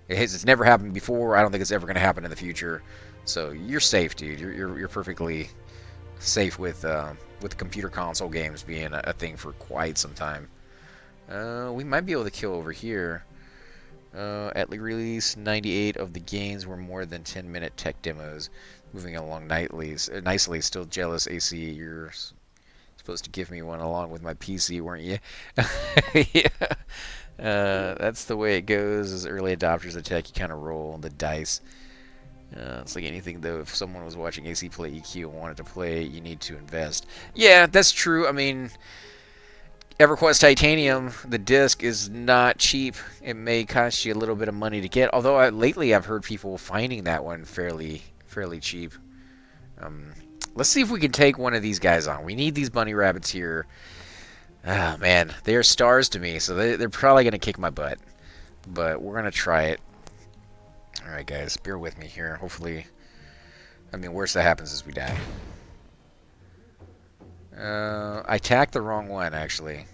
It's never happened before. I don't think it's ever going to happen in the future. So you're safe, dude. You're perfectly safe with computer console games being a thing for quite some time. We might be able to kill over here. At release, 98 of the games were more than 10-minute tech demos. Moving along nicely. Still jealous, AC. You're supposed to give me one along with my PC, weren't you? Yeah. That's the way it goes. As early adopters of tech, you kind of roll the dice. It's like anything, though. If someone was watching AC play EQ and wanted to play, you need to invest. Yeah, that's true. I mean, EverQuest Titanium, the disc, is not cheap. It may cost you a little bit of money to get. Although lately I've heard people finding that one fairly cheap. Let's see if we can take one of these guys on. We need these bunny rabbits here. Ah, man, they are stars to me, so they're probably going to kick my butt. But we're going to try it. Alright, guys, bear with me here. Hopefully, I mean, worst that happens is we die. I attacked the wrong one, actually.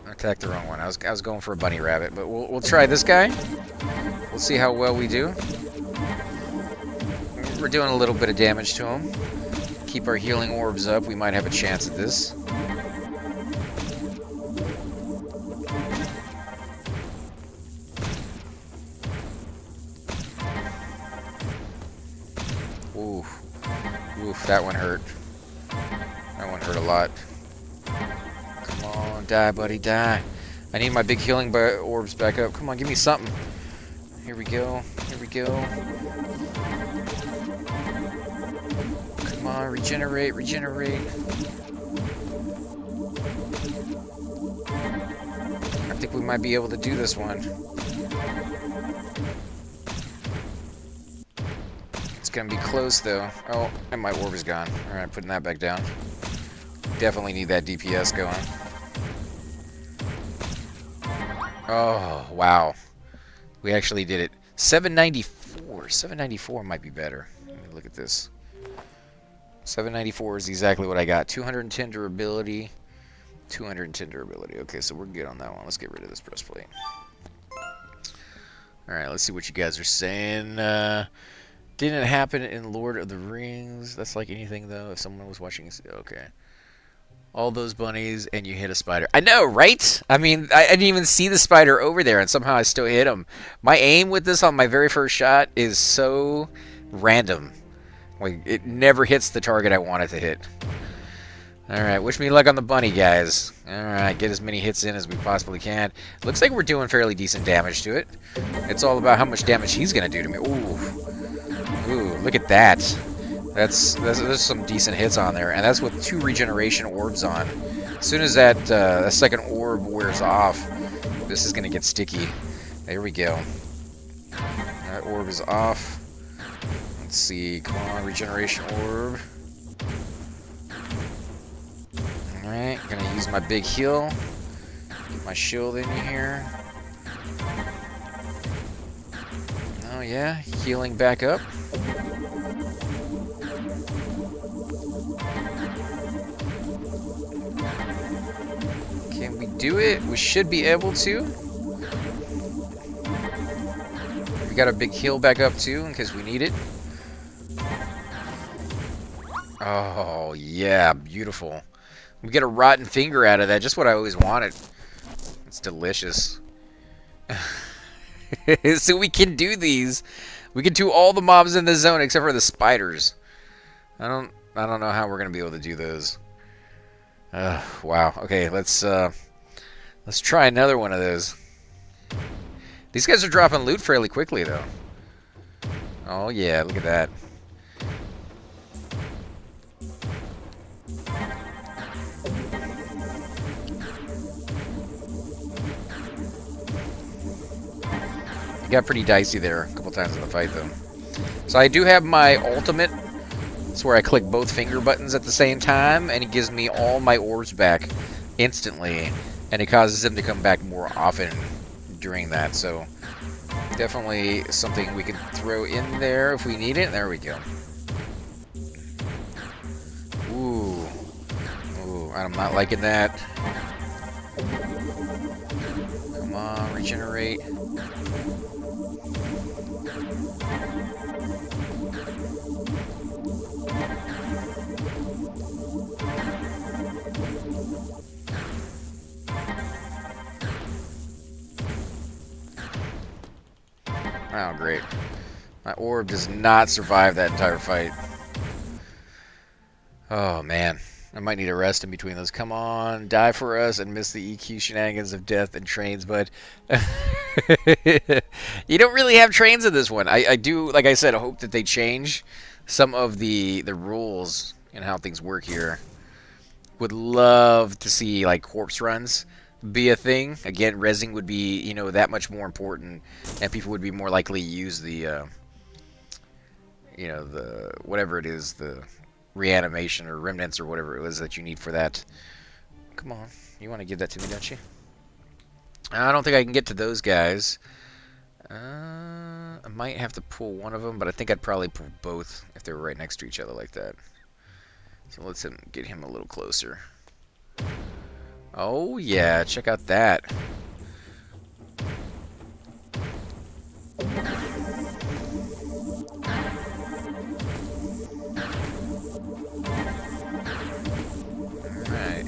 I attacked the wrong one. I was going for a bunny rabbit, but we'll try this guy. We'll see how well we do. We're doing a little bit of damage to him. Keep our healing orbs up. We might have a chance at this. Oof, that one hurt. That one hurt a lot. Come on, die, buddy, die. I need my big healing orbs back up. Come on, give me something. Here we go. Here we go. Come on, regenerate, regenerate. I think we might be able to do this one. Gonna be close though. Oh, and my orb is gone. Alright, putting that back down. Definitely need that DPS going. Oh, wow. We actually did it. 794. 794 might be better. Let me look at this. 794 is exactly what I got. 210 durability. 210 durability. Okay, so we're good on that one. Let's get rid of this breastplate. Alright, let's see what you guys are saying. Didn't happen in Lord of the Rings. That's like anything, though. If someone was watching... Okay. all those bunnies, and you hit a spider. I know, right? I mean, I didn't even see the spider over there, and somehow I still hit him. My aim with this on my very first shot is so random. Like, it never hits the target I want it to hit. Alright, wish me luck on the bunny, guys. Alright, get as many hits in as we possibly can. Looks like we're doing fairly decent damage to it. It's all about how much damage he's going to do to me. Ooh, look at that. There's some decent hits on there, and that's with 2 regeneration orbs on. As soon as that second orb wears off, this is going to get sticky. There we go. That orb is off. Let's see. Come on, regeneration orb. Alright, gonna use my big heal. Get my shield in here. Oh yeah, healing back up. Can we do it? We should be able to. We got a big heal back up too, in case we need it. Oh yeah, beautiful. We get a rotten finger out of that, just what I always wanted. It's delicious. So we can do these. We can do all the mobs in the zone except for the spiders. I don't know how we're gonna be able to do those. Wow. Okay, let's try another one of those. These guys are dropping loot fairly quickly though. Oh yeah, look at that. Got pretty dicey there a couple times in the fight though. So I do have my ultimate. It's where I click both finger buttons at the same time, and it gives me all my orbs back instantly, and it causes them to come back more often during that. So definitely something we can throw in there if we need it. There we go. Ooh, I'm not liking that. Come on, regenerate. Oh, great. My orb does not survive that entire fight. Oh, man. I might need a rest in between those. Come on, die for us and miss the EQ shenanigans of death and trains, but you don't really have trains in this one. I do, like I said, I hope that they change some of the rules and how things work here. Would love to see, like, corpse runs be a thing. Again, rezzing would be, you know, that much more important, and people would be more likely to use the, you know, the, whatever it is, the reanimation or remnants or whatever it was that you need for that. Come on, you want to give that to me, don't you? I don't think I can get to those guys. I might have to pull one of them, but I think I'd probably pull both if they were right next to each other like that. So let's get him a little closer. Oh yeah, check out that. Alright.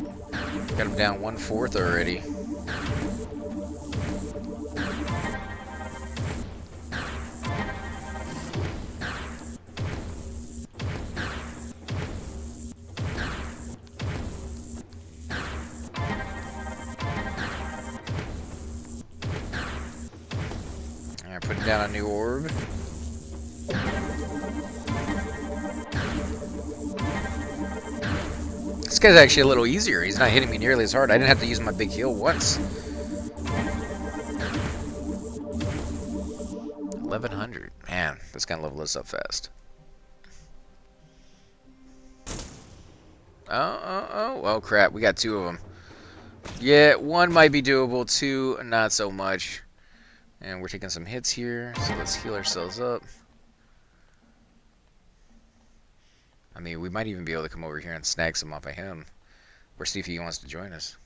Got him down 1/4 already. Putting down a new orb. This guy's actually a little easier. He's not hitting me nearly as hard. I didn't have to use my big heal once. 1100. Man, this gonna level us up fast. Oh, crap. We got 2 of them. Yeah, 1 might be doable. 2, not so much. And we're taking some hits here, so let's heal ourselves up. I mean, we might even be able to come over here and snag some off of him. Or see if he wants to join us.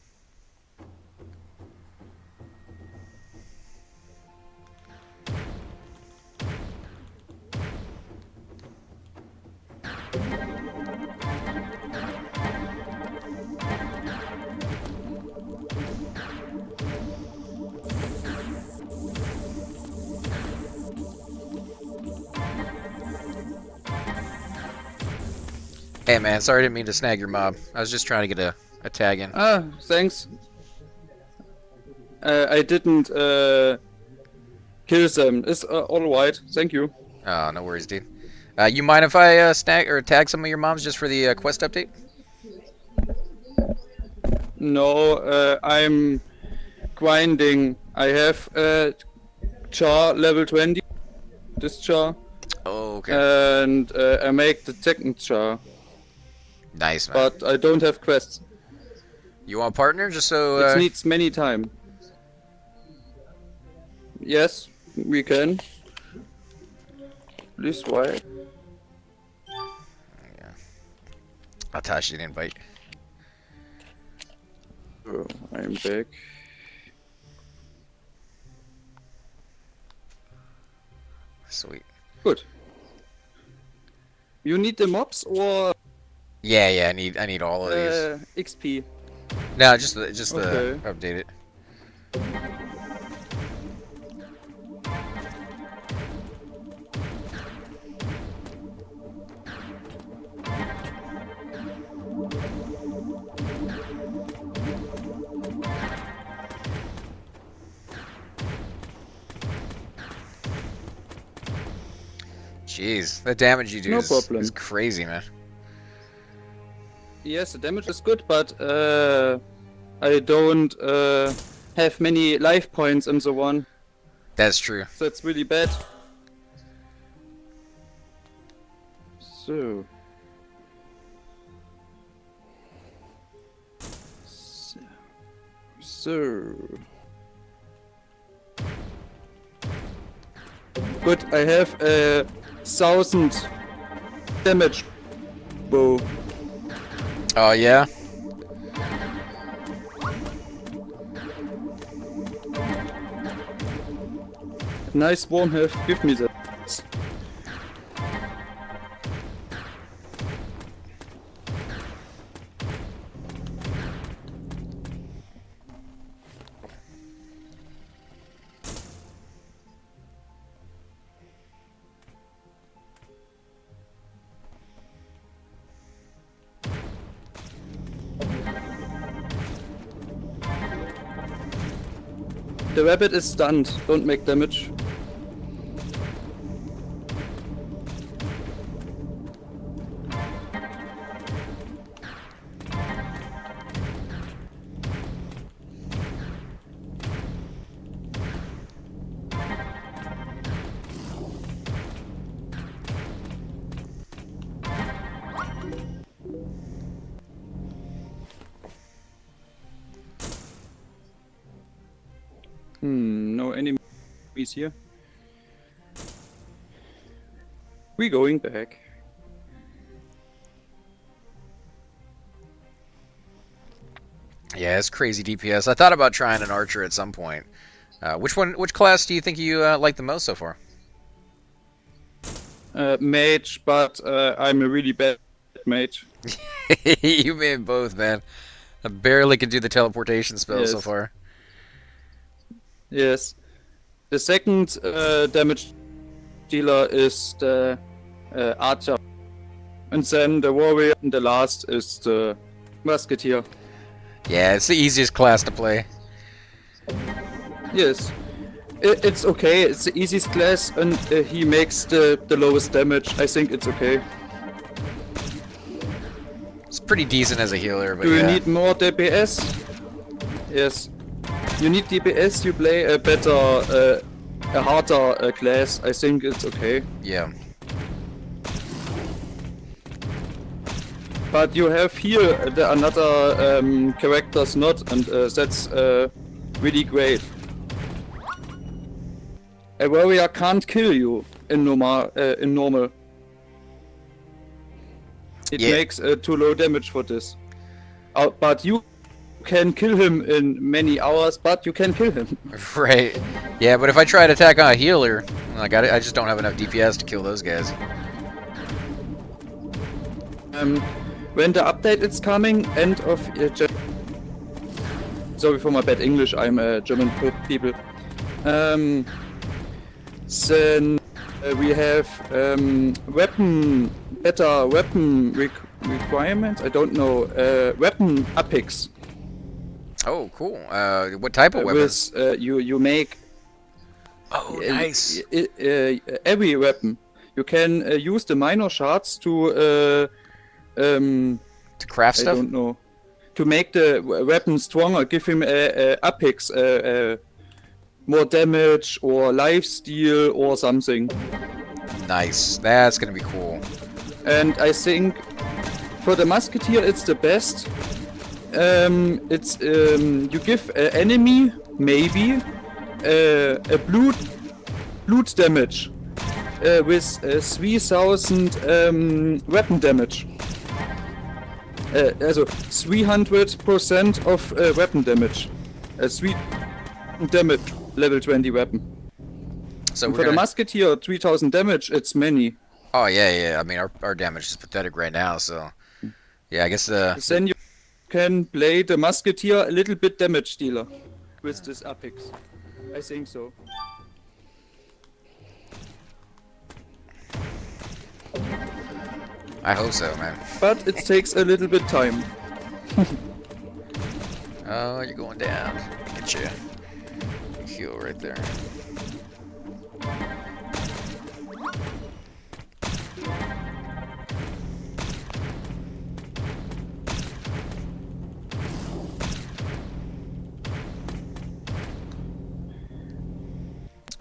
Hey man, sorry I didn't mean to snag your mob. I was just trying to get a tag in. Ah, thanks. I didn't kill them. It's alright. Thank you. Oh, no worries, dude. You mind if I snag or tag some of your mobs just for the quest update? No, I'm grinding. I have char level 20. This char. Oh, okay. And I make the second char. Nice, man. But I don't have quests. You want a partner just so... It needs many time. Yes, we can. Please, why? Yeah. I'll toss you an invite. Oh, I'm back. Sweet. Good. You need the mobs or Yeah, I need all of these. XP? No, just the Okay. update it. Jeez, the damage you do No is problem. crazy, man. Yes, the damage is good, but I don't have many life points and so on. That's true. So it's really bad. So. So. Good, I have 1,000 damage bow. Oh, yeah? Nice warm have, give me that. The rabbit is stunned, don't make damage. No enemies here. We going back. Yeah, it's crazy DPS. I thought about trying an archer at some point. Which class do you think you like the most so far? Mage, but I'm a really bad mage. You made both, man. I barely could do the teleportation spell so Yes. far. Yes. The second damage dealer is the archer. And then the warrior, and the last is the musketeer. Yeah, it's the easiest class to play. Yes. It's okay, it's the easiest class, and he makes the lowest damage. I think it's okay. It's pretty decent as a healer, but Do you yeah. need more DPS? Yes. You need DPS, you play a better, a harder class. I think it's okay. Yeah. But you have here the another characters not, and that's really great. A warrior can't kill you in normal. It Yeah. makes too low damage for this. But you can kill him in many hours. But you can kill him. Right. Yeah, but if I try to attack on a healer, like I just don't have enough DPS to kill those guys. When the update is coming, end of sorry for my bad English. I'm a German people. Then we have better weapon requirements. I don't know. Weapon epics. Oh, cool. What type of weapons? With you make Oh, nice. every weapon. You can use the minor shards to craft I stuff? don't know, to make the weapon stronger. Give him epics, more damage or lifesteal or something. Nice. That's gonna be cool. And I think for the Musketeer it's the best. It's you give enemy maybe a blood damage with 3000 weapon damage. Also 300% of weapon damage. 3 damage level 20 weapon. So And we're for the gonna... Musketeer 3000 damage, it's many. Oh, yeah. I mean, our damage is pathetic right now, so... Yeah, I guess Then you can play the Musketeer a little bit damage dealer with this epics. I think so. I hope so, man. But it takes a little bit time. Oh, you're going down. Get you. Heal right there.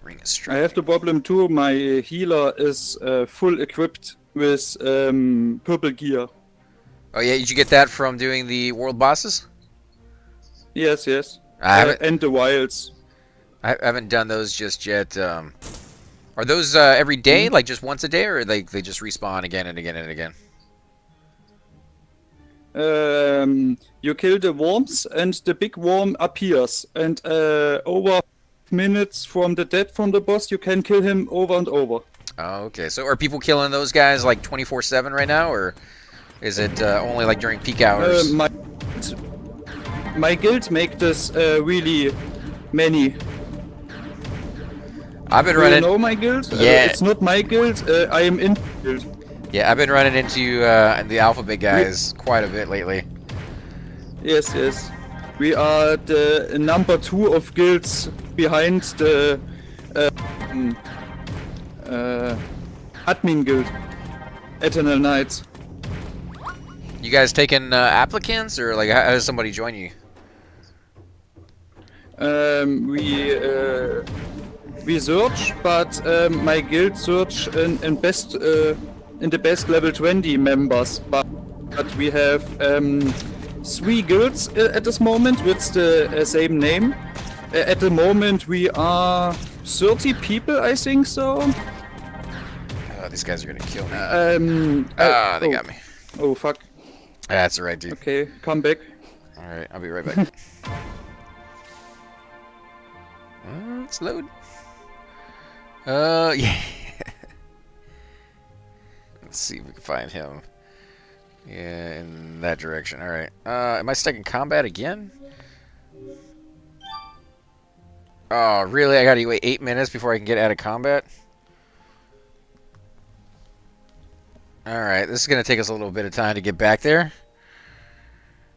Ring is I strong. have the problem too. My healer is full equipped with purple gear. Oh yeah, did you get that from doing the world bosses? Yes. I haven't. And the wilds. I haven't done those just yet. Are those every day, like just once a day, or they just respawn again and again and again? You kill the worms and the big worm appears, and over minutes from the death from the boss you can kill him over and over. Oh, okay. So are people killing those guys like 24/7 right now, or is it only like during peak hours? My guild make this really many. I've been Do running. you know my guild? Yeah. It's not my guild. I am in guild. Yeah, I've been running into the alphabet guys quite a bit lately. Yes. We are the number 2 of guilds behind the admin guild, Eternal Knights. You guys taking applicants, or like how does somebody join you? We search, but my guild search in the best level 20 members. But we have 3 guilds at this moment with the same name. At the moment we are 30 people, I think so. Oh, these guys are gonna kill me. They got me. Oh fuck. That's alright, dude. Okay, come back. Alright, I'll be right back. Let's load. Yeah. Let's see if we can find him. Yeah, in that direction. Alright. Am I stuck in combat again? Oh, really? I gotta wait 8 minutes before I can get out of combat? Alright, this is gonna take us a little bit of time to get back there.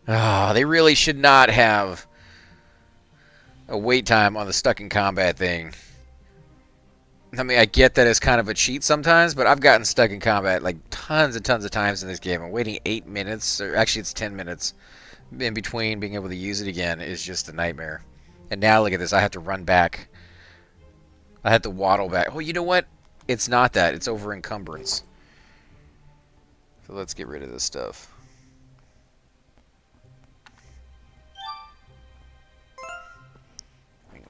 Oh, they really should not have a wait time on the stuck in combat thing. I mean, I get that it's kind of a cheat sometimes, but I've gotten stuck in combat like tons and tons of times in this game. And waiting 8 minutes, or actually it's 10 minutes, in between being able to use it again is just a nightmare. And now look at this, I have to run back. I have to waddle back. Oh, you know what? It's not that. It's over encumbrance. So let's get rid of this stuff.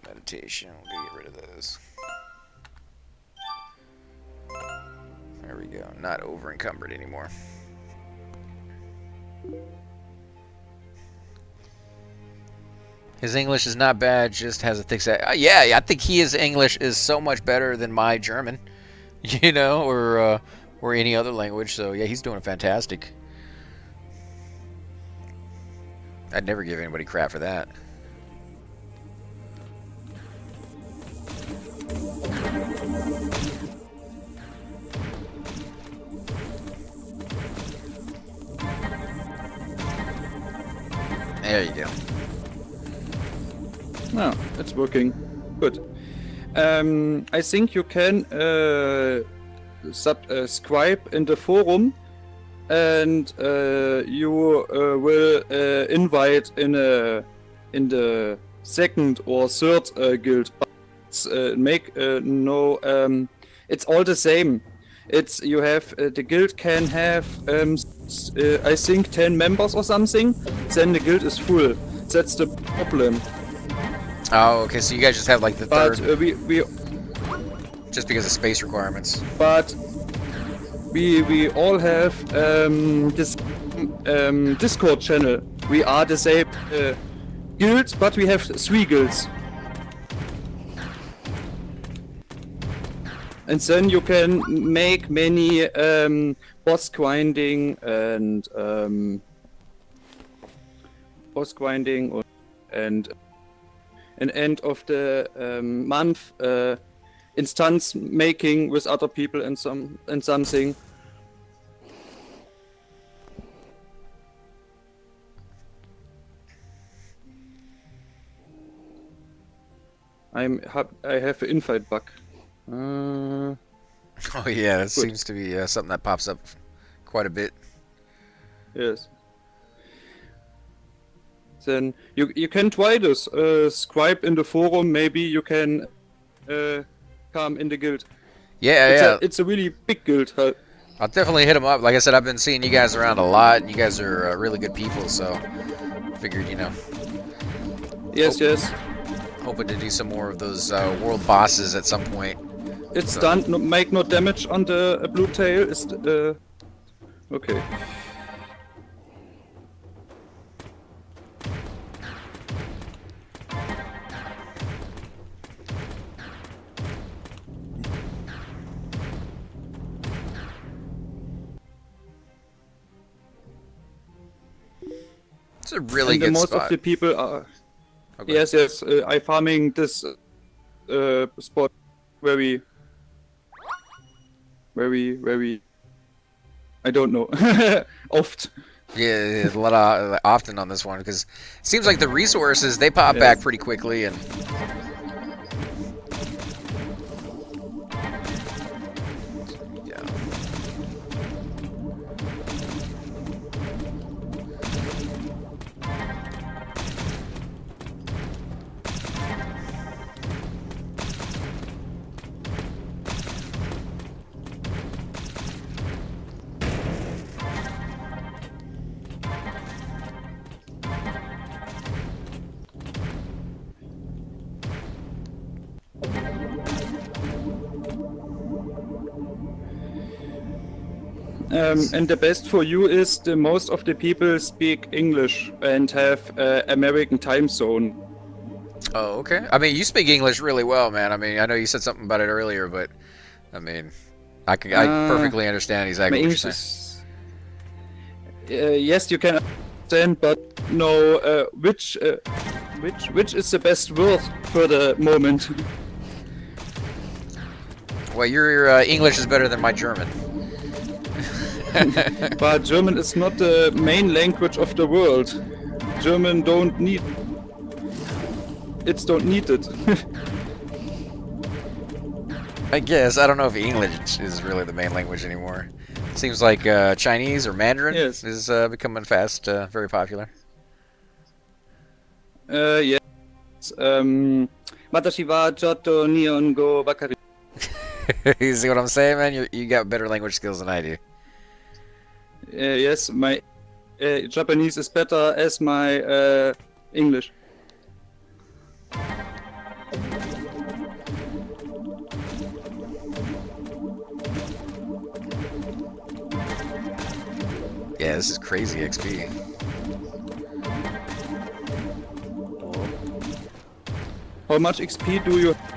Meditation, we'll get rid of those. There we go. Not over encumbered anymore. His English is not bad, just has a thick accent. Yeah, I think his English is so much better than my German, you know, or any other language. So yeah, he's doing fantastic. I'd never give anybody crap for that. There you go. No, it's working. Good. I think you can subscribe in the forum, and you will invite in the second or third guild. But make no. It's all the same. It's you have the guild can have I think 10 members or something. Then the guild is full. That's the problem. Oh, okay. So you guys just have like the But third, we just because of space requirements. but we all have this Discord channel. We are the same guild, but we have 3 guilds. And then you can make many boss grinding and an end of the month instance making with other people and something. I have an invite bug. Oh yeah, that Good. seems to be something that pops up quite a bit. Yes. Then you can try this. Scribe in the forum. Maybe you can come in the guild. Yeah, It's a really big guild. I'll definitely hit them up. Like I said, I've been seeing you guys around a lot, and you guys are really good people. So, figured, you know, Yes. hoping to do some more of those world bosses at some point. It's done. No, make no damage on the blue tail. Is okay. It's a really And good most spot. of the people are. Okay. Yes. I farming this spot very. I don't know. Oft. Yeah, a lot of often on this one because it seems like the resources they pop Yes. back pretty quickly and. Yeah. And the best for you is the most of the people speak English and have American time zone. Oh, okay. I mean, you speak English really well, man. I mean, I know you said something about it earlier, but I mean, I perfectly understand My exactly what English you're saying. is yes, you can understand, but no, which is the best word for the moment? Well, your English is better than my German. But German is not the main language of the world. German don't need it. I guess. I don't know if English is really the main language anymore. Seems like Chinese or Mandarin Yes. is becoming fast, very popular. Yes. Watashi wa chotto nihongo wakari. You see what I'm saying, man? You got better language skills than I do. Yes, my Japanese is better as my English. Yeah, this is crazy XP. How much XP do you have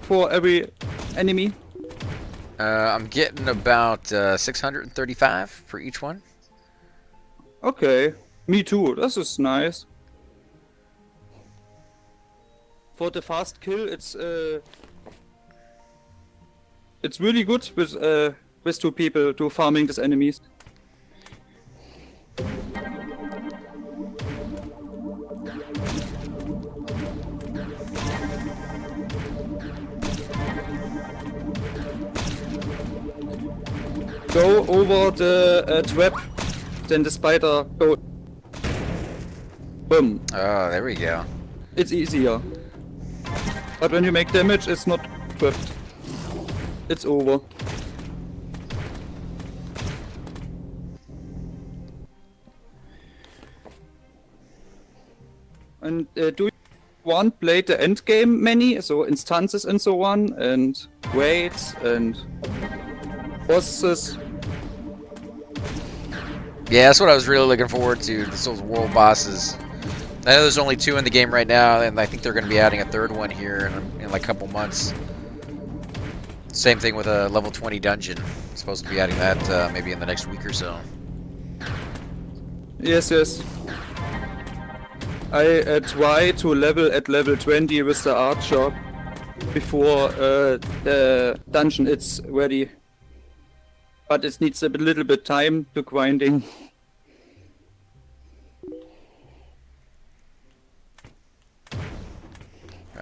for every enemy? I'm getting about 635 for each one. Okay, me too. This is nice. For the fast kill, it's really good with 2 people to farming these enemies. go over the trap, then the spider go. Boom. Oh, there we go. It's easier. But when you make damage, it's not trapped. It's over. And do you want play the end game many, so instances and so on, and raids and bosses? Yeah, that's what I was really looking forward to. Those world bosses. I know there's only 2 in the game right now, and I think they're going to be adding a 3rd one here in like a couple months. Same thing with a level 20 dungeon. Supposed to be adding that maybe in the next week or so. Yes, yes. I try to level at level 20 with the archer before the dungeon is ready. But it needs a little bit time to grinding.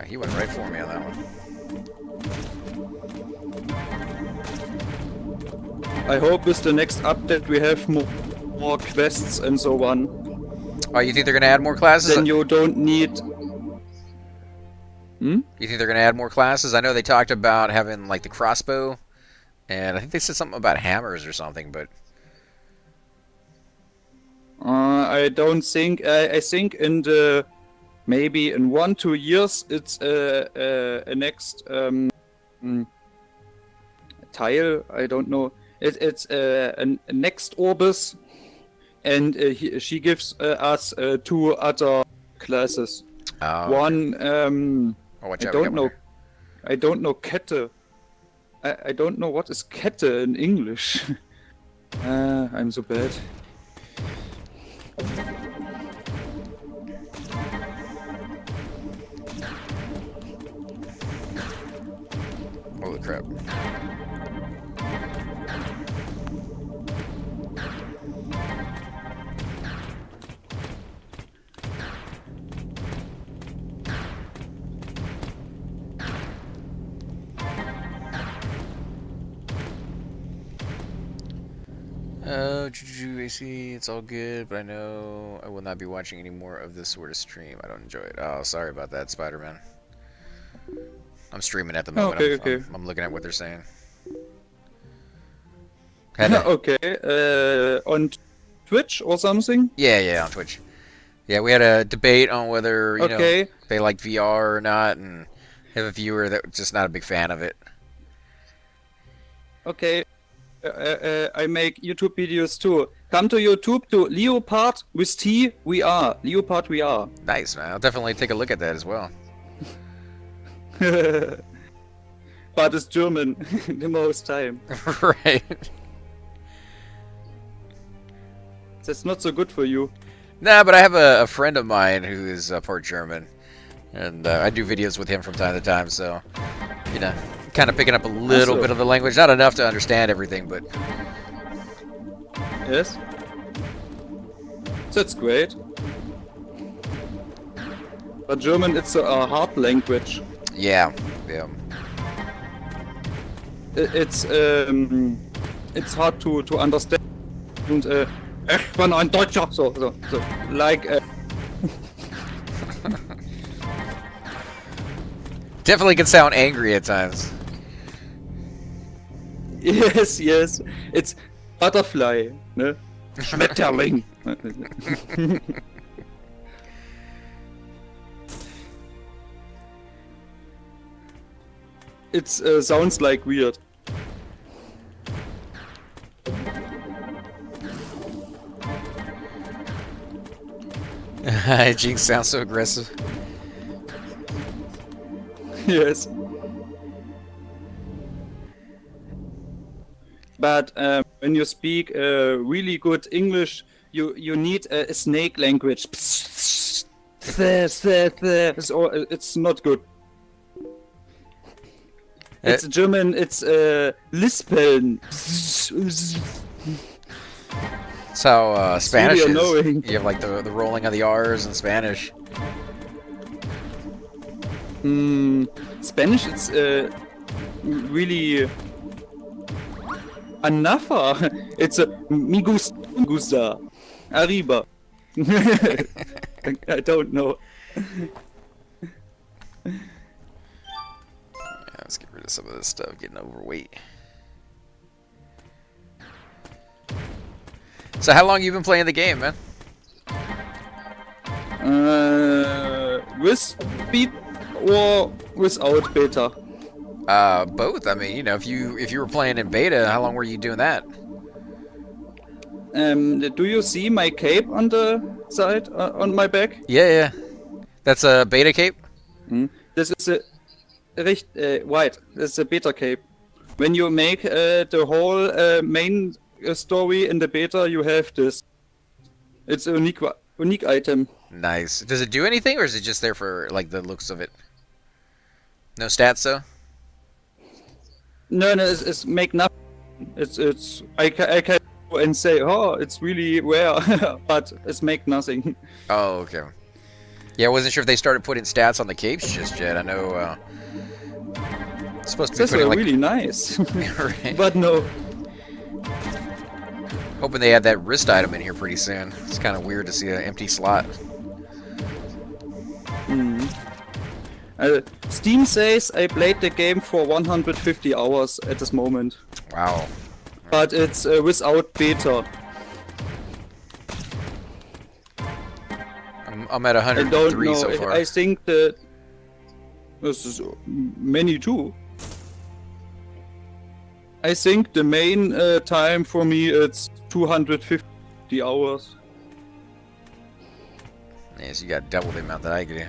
He went right for me on that one. I hope with the next update we have more quests and so on. Oh, you think they're going to add more classes? Then you don't need... You think they're going to add more classes? I know they talked about having like the crossbow, and I think they said something about hammers or something, but... I don't think... I think in the... Maybe in 1-2 years it's a next tile. I don't know. It's a next Orbus, and she gives us 2 other classes. Oh, One watch I out, don't know. I don't know Kette. I don't know what is Kette in English. I'm so bad. Holy crap. Juju AC, it's all good, but I know I will not be watching any more of this sort of stream. I don't enjoy it. Oh, sorry about that, Spider-Man. I'm streaming at the moment. Okay. I'm looking at what they're saying. Okay, on Twitch or something? Yeah, on Twitch. Yeah, we had a debate on whether you know they like VR or not, and have a viewer that was just not a big fan of it. Okay, I make YouTube videos too. Come to YouTube to Leopard with T VR. Leopard VR. Nice, man. I'll definitely take a look at that as well. But it's German the most time. Right. That's not so good for you. Nah, but I have a friend of mine who is part German, and I do videos with him from time to time, so, you know, kind of picking up a little bit of the language. Not enough to understand everything, but... Yes. That's great. But German, it's a hard language. Yeah. It's hard to understand. And ich bin ein Deutscher. So like. Definitely can sound angry at times. Yes. It's butterfly. Ne? Schmetterling. It sounds like weird. Jinx sounds so aggressive. Yes. But when you speak really good English, you need a snake language. It's not good. It's German. It's lispeln. That's how Spanish really is. annoying. You have like the rolling of the R's in Spanish. Spanish, it's really Anafa. It's a Migusta. Arriba. I don't know. Yeah, let's get rid of some of this stuff, getting overweight. So how long you been playing the game, man? With speed or without beta? Both. I mean, you know, if you were playing in beta, how long were you doing that? Do you see my cape on the side on my back? Yeah, yeah. That's a beta cape? This is a white. This is a beta cape. When you make the whole main story in the beta, you have this. It's a unique item. Nice. Does it do anything, or is it just there for like the looks of it? No stats, though. No, it's make nothing. It's I can go and say, oh, it's really rare, but it's make nothing. Oh, okay. Yeah, I wasn't sure if they started putting stats on the capes just yet. I know it's supposed to be That's putting like really nice, right. but no. Hoping they add that wrist item in here pretty soon. It's kind of weird to see an empty slot. Steam says I played the game for 150 hours at this moment, Wow. but it's without beta. I'm at I don't 103 know. so far. I think that this is many too. I think the main time for me it's 250 hours. Yeah, so you got double the amount that I do.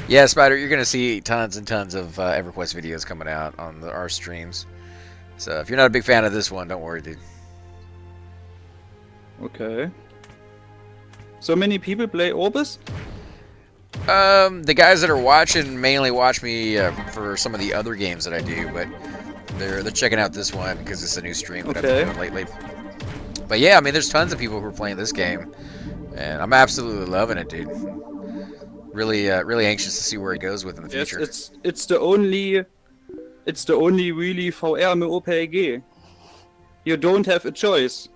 Yeah, Spider, you're gonna see tons and tons of EverQuest videos coming out on our streams. So if you're not a big fan of this one, don't worry, dude. Okay. So many people play Orbus? The guys that are watching mainly watch me for some of the other games that I do, but they're checking out this one because it's a new stream that I've been doing lately. But yeah, I mean, there's tons of people who are playing this game, and I'm absolutely loving it, dude. Really, really anxious to see where it goes with in the future. Yes, it's the only really VR MMORPG. You don't have a choice.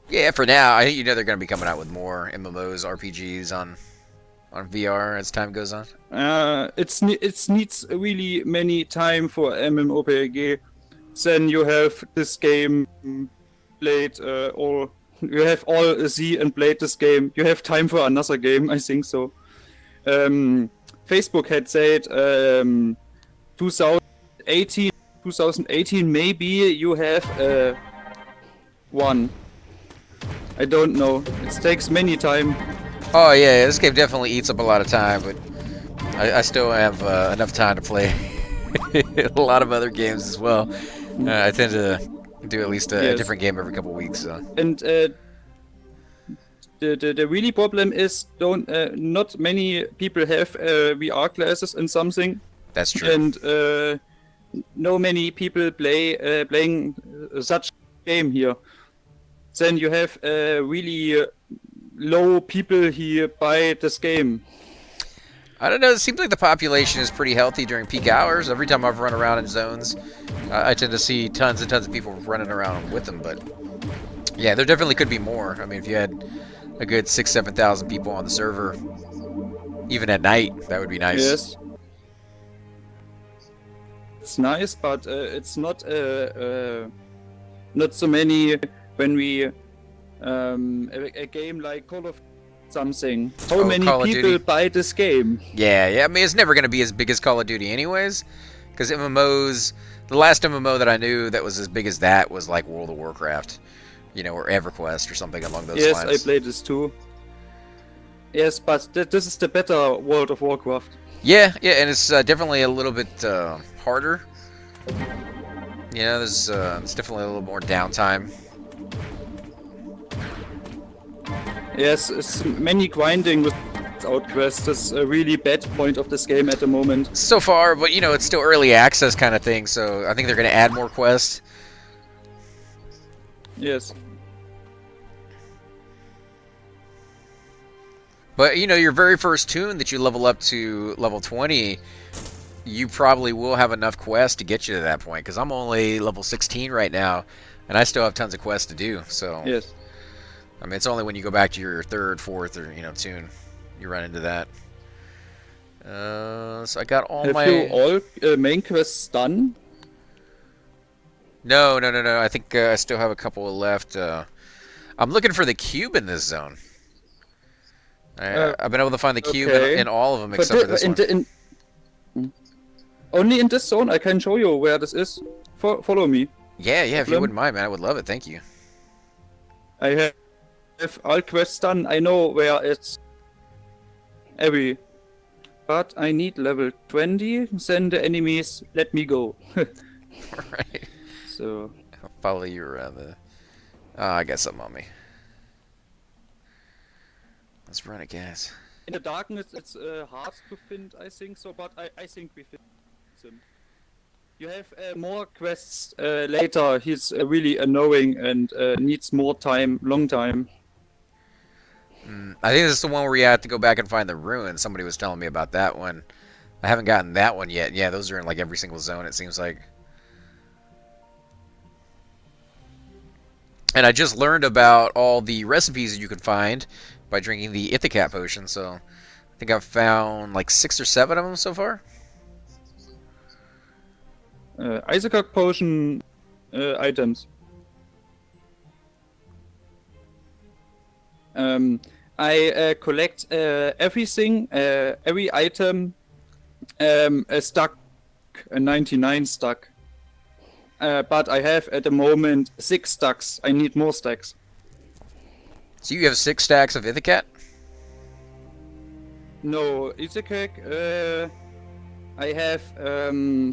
Yeah, for now, I think you know they're going to be coming out with more MMOs, RPGs on VR as time goes on. It needs really many time for MMORPG. Then you have this game played all. You have all see and played this game. You have time for another game. I think so. Facebook had said 2018 maybe you have one. I don't know. It takes many time. Oh yeah, this game definitely eats up a lot of time, but I still have enough time to play a lot of other games as well. I tend to do at least a different game every couple weeks. So. And the really problem is not many people have VR glasses and something. That's true. And no many people playing such game here. Then you have really low people here buy this game. I don't know. It seems like the population is pretty healthy during peak hours. Every time I've run around in zones, I tend to see tons and tons of people running around with them. But yeah, there definitely could be more. I mean, if you had a good 6,000-7,000 people on the server, even at night, that would be nice. Yes. It's nice, but it's not so many when we a game like Call of something. How many people buy this game? Yeah. I mean, it's never going to be as big as Call of Duty anyways, because MMOs, the last MMO that I knew that was as big as that was like World of Warcraft, you know, or EverQuest or something along those lines. Yes, I played this too. Yes, but this is the better World of Warcraft. Yeah, and it's definitely a little bit harder. You know, there's definitely a little more downtime. Yes, it's many grinding without quests. That's a really bad point of this game at the moment. So far, but you know, it's still early access kind of thing, so I think they're going to add more quests. Yes. But you know, your very first tune that you level up to level 20, you probably will have enough quests to get you to that point. Because I'm only level 16 right now, and I still have tons of quests to do. So Yes. I mean, it's only when you go back to your third, fourth, or tune you run into that. So I got all Have my. you all main quests done? No. I think I still have a couple left. I'm looking for the cube in this zone. I've been able to find the cube in all of them except for this one. Only in this zone? I can show you where this is. Follow me. Yeah, if you wouldn't mind, man, I would love it. Thank you. I have all quests done. I know where it's every. But I need level 20. Send the enemies. Let me go. Right. So. I'll follow you around the. Oh, I got something on me. Let's run it, guys. In the darkness, it's hard to find, I think so, but I think we find him. You have more quests later. He's really annoying and needs more time, long time. I think this is the one where you have to go back and find the ruin. Somebody was telling me about that one. I haven't gotten that one yet. Yeah, those are in like every single zone, it seems like. And I just learned about all the recipes that you can find by drinking the Ithacat potion, so I think I've found like 6 or 7 of them so far. Isaac potion items. I collect everything, every item, a stack, a 99 stack. But I have at the moment 6 stacks. I need more stacks. So you have 6 stacks of Ithacat? No, Izekek, I have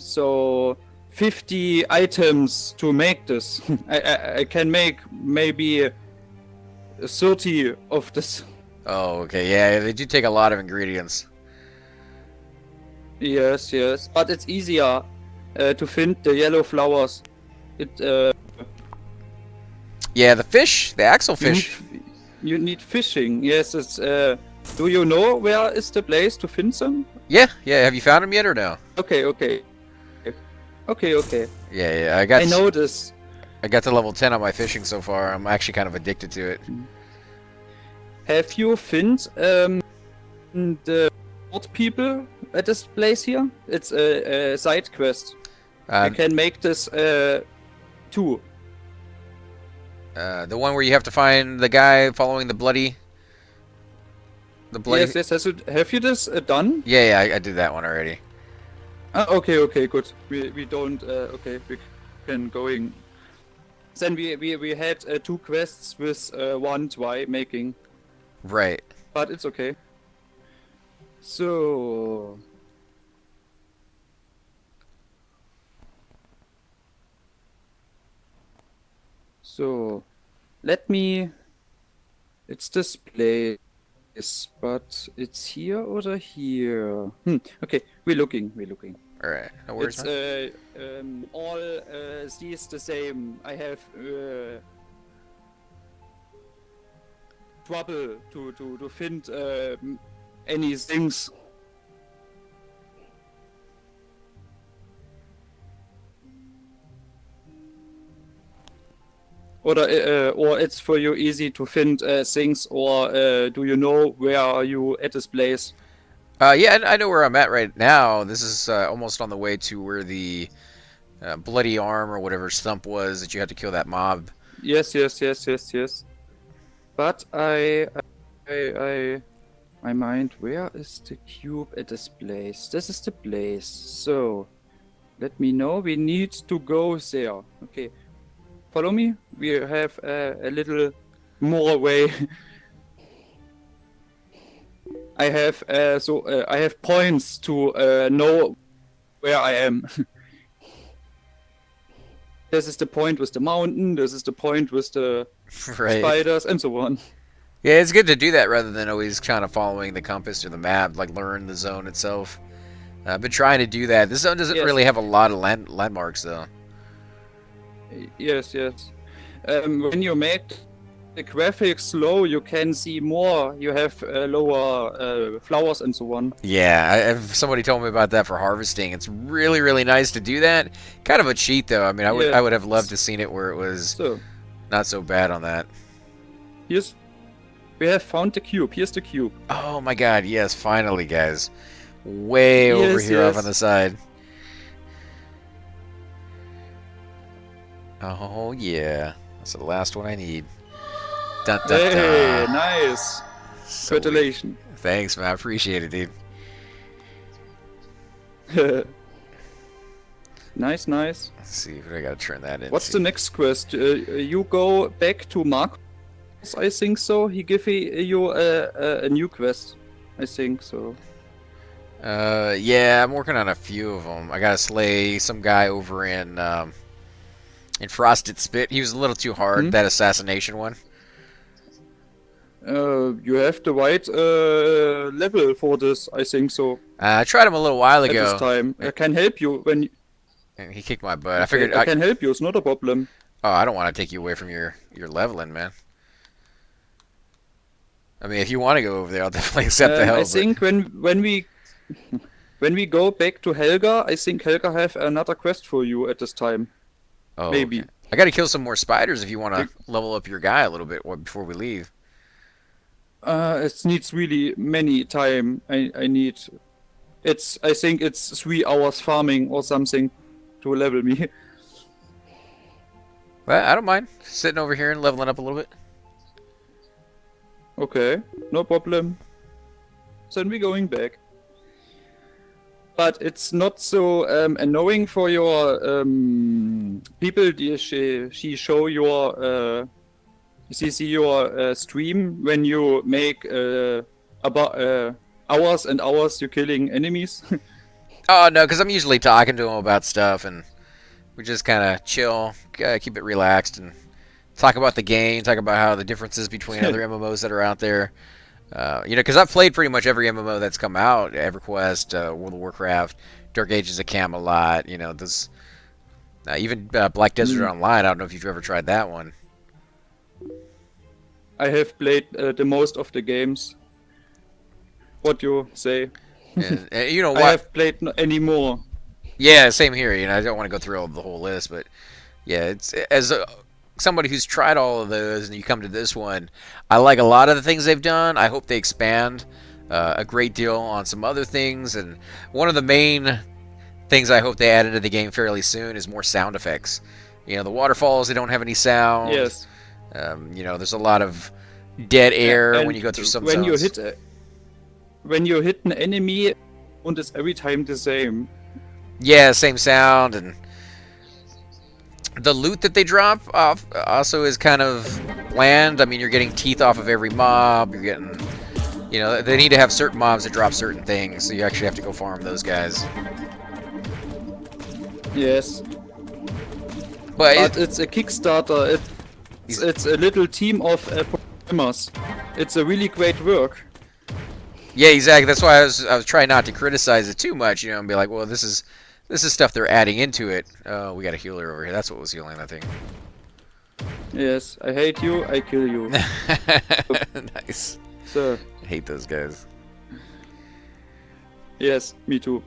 so 50 items to make this. I can make maybe 30 of this. Oh, okay. Yeah, they do take a lot of ingredients. Yes, but it's easier to find the yellow flowers. Yeah, the fish, the axle fish. You need fishing. Yes, it's. Do you know where is the place to find them? Yeah. Have you found them yet or no? Okay. Yeah. I know this. I got to level 10 on my fishing so far. I'm actually kind of addicted to it. Have you found the old people at this place here? It's a side quest. I can make this too. The one where you have to find the guy following the bloody. Yes. Have you this done? Yeah. I did that one already. Okay, good. We don't. Okay, we can going. Then we had 2 quests with 1 try making. Right. But it's okay. So. Let me. It's this place, but it's here or here? Okay, we're looking. All right. No worries. It's all these the same. I have trouble to find any things. Or it's for you easy to find things, or do you know where are you at this place? Yeah, I know where I'm at right now. This is almost on the way to where the bloody arm or whatever stump was that you had to kill that mob. Yes. But my mind, where is the cube at this place? This is the place. So, let me know. We need to go there. Okay. Follow me. We have a little more way. I have I have points to know where I am. This is the point with the mountain. This is the point with the spiders, and so on. Yeah, it's good to do that rather than always kind of following the compass or the map, like learn the zone itself. I've been trying to do that. This zone doesn't really have a lot of landmarks, though. Yes. When you make the graphics low, you can see more. You have lower flowers and so on. Yeah, somebody told me about that for harvesting. It's really, really nice to do that. Kind of a cheat, though. I mean, I would have loved to seen it where it was So not so bad on that. we have found the cube. Here's the cube. Oh my God! Yes, finally, guys. Way over Yes, here off yes. on the side. Oh yeah, that's the last one I need. Dun, dun, Hey, dun. nice. Sweet. Congratulations. Thanks, man. I appreciate it, dude. Nice. Let's see if I gotta turn that in. What's the next quest? You go back to Marcus, I think so. He give you a new quest, I think so. Yeah, I'm working on a few of them. I gotta slay some guy over in Frosted Spit. He was a little too hard, Hmm? that assassination one. You have the right level for this, I think so. I tried him a little while At this ago, time, I can help you when and he kicked my butt. I figured, I can help you. It's not a problem. oh, I don't want to take you away from your leveling, man. I mean, if you want to go over there, I'll definitely accept the help. I but- think when we when we go back to Helga, I think Helga have another quest for you at this time. oh, maybe. okay. I got to kill some more spiders if you want to level up your guy a little bit before we leave. It needs really many time. I need. I think it's 3 hours farming or something to level me. Well, I don't mind sitting over here and leveling up a little bit. Okay, no problem. Then we're going back. But it's not so annoying for your people. She show your see your stream when you make about hours and hours you're killing enemies. Oh, no, because I'm usually talking to him about stuff, and we just kind of chill, keep it relaxed, and talk about the game, talk about how the differences between other MMOs that are out there. You know, because I've played pretty much every MMO that's come out, EverQuest, World of Warcraft, Dark Ages of Camelot, you know, this, even Black Desert Online. I don't know if you've ever tried that one. I have played the most of the games. What you say? And you know I what? have played any more. Yeah, same here. You know, I don't want to go through the whole list, but yeah, it's as somebody who's tried all of those, and you come to this one, I like a lot of the things they've done. I hope they expand a great deal on some other things, and one of the main things I hope they add into the game fairly soon is more sound effects. You know, the waterfalls, they don't have any sound. Yes. You know, there's a lot of dead air And when you go through some when zones. when you hit an enemy, and it's every time the same. Yeah, same sound, and the loot that they drop off also is kind of bland. I mean, you're getting teeth off of every mob. You're getting, you know, they need to have certain mobs that drop certain things, so you actually have to go farm those guys. Yes. But But it's a Kickstarter. It's a little team of programmers. It's a really great work. yeah, exactly. That's why I was trying not to criticize it too much, you know, and be like, well, this is stuff they're adding into it. Oh, we got a healer over here. That's what was healing that thing. Yes, I hate you, I kill you. Nice. So, I hate those guys. yes, me too.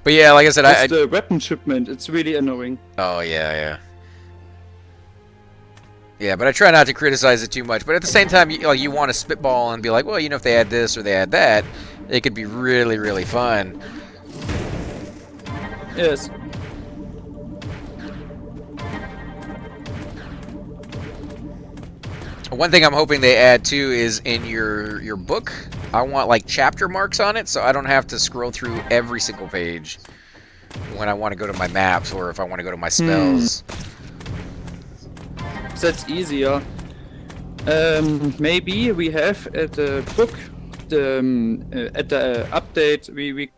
But yeah, like I said, It's the weapon shipment, it's really annoying. Oh, yeah. Yeah, but I try not to criticize it too much. But at the same time, you want to spitball and be like, well, you know, if they add this or they add that, it could be really, really fun. Yes. One thing I'm hoping they add, too, is in your book, I want, like, chapter marks on it, so I don't have to scroll through every single page when I want to go to my maps or if I want to go to my spells. That's easier. Maybe we have at the book, at the update, we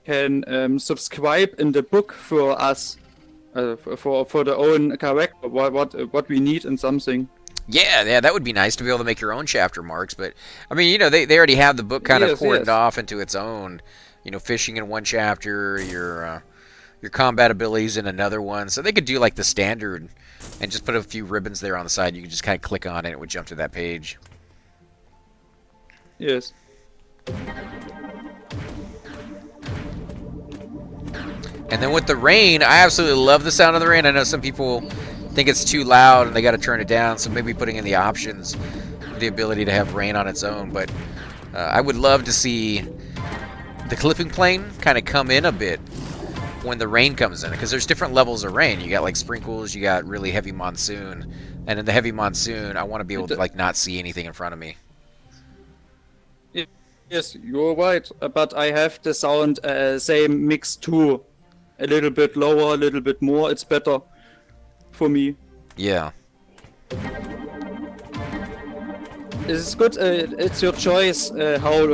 can subscribe in the book for us, for the own character, what we need and something. Yeah, that would be nice to be able to make your own chapter marks. But, I mean, you know, they already have the book kind of Yes, cordoned yes. off into its own. You know, fishing in one chapter, your your combat abilities in another one. So they could do like the standard and just put a few ribbons there on the side. You could just kind of click on it, and it would jump to that page. Yes. And then with the rain, I absolutely love the sound of the rain. I know some people think it's too loud and they got to turn it down, so maybe putting in the options the ability to have rain on its own. But I would love to see the clipping plane kind of come in a bit when the rain comes in, because there's different levels of rain. You got like sprinkles, you got really heavy monsoon, and in the heavy monsoon, I want to be able to like not see anything in front of me. Yes, you're right, but I have the sound same mix too. A little bit lower, a little bit more, it's better for me. Yeah. It's good, it's your choice how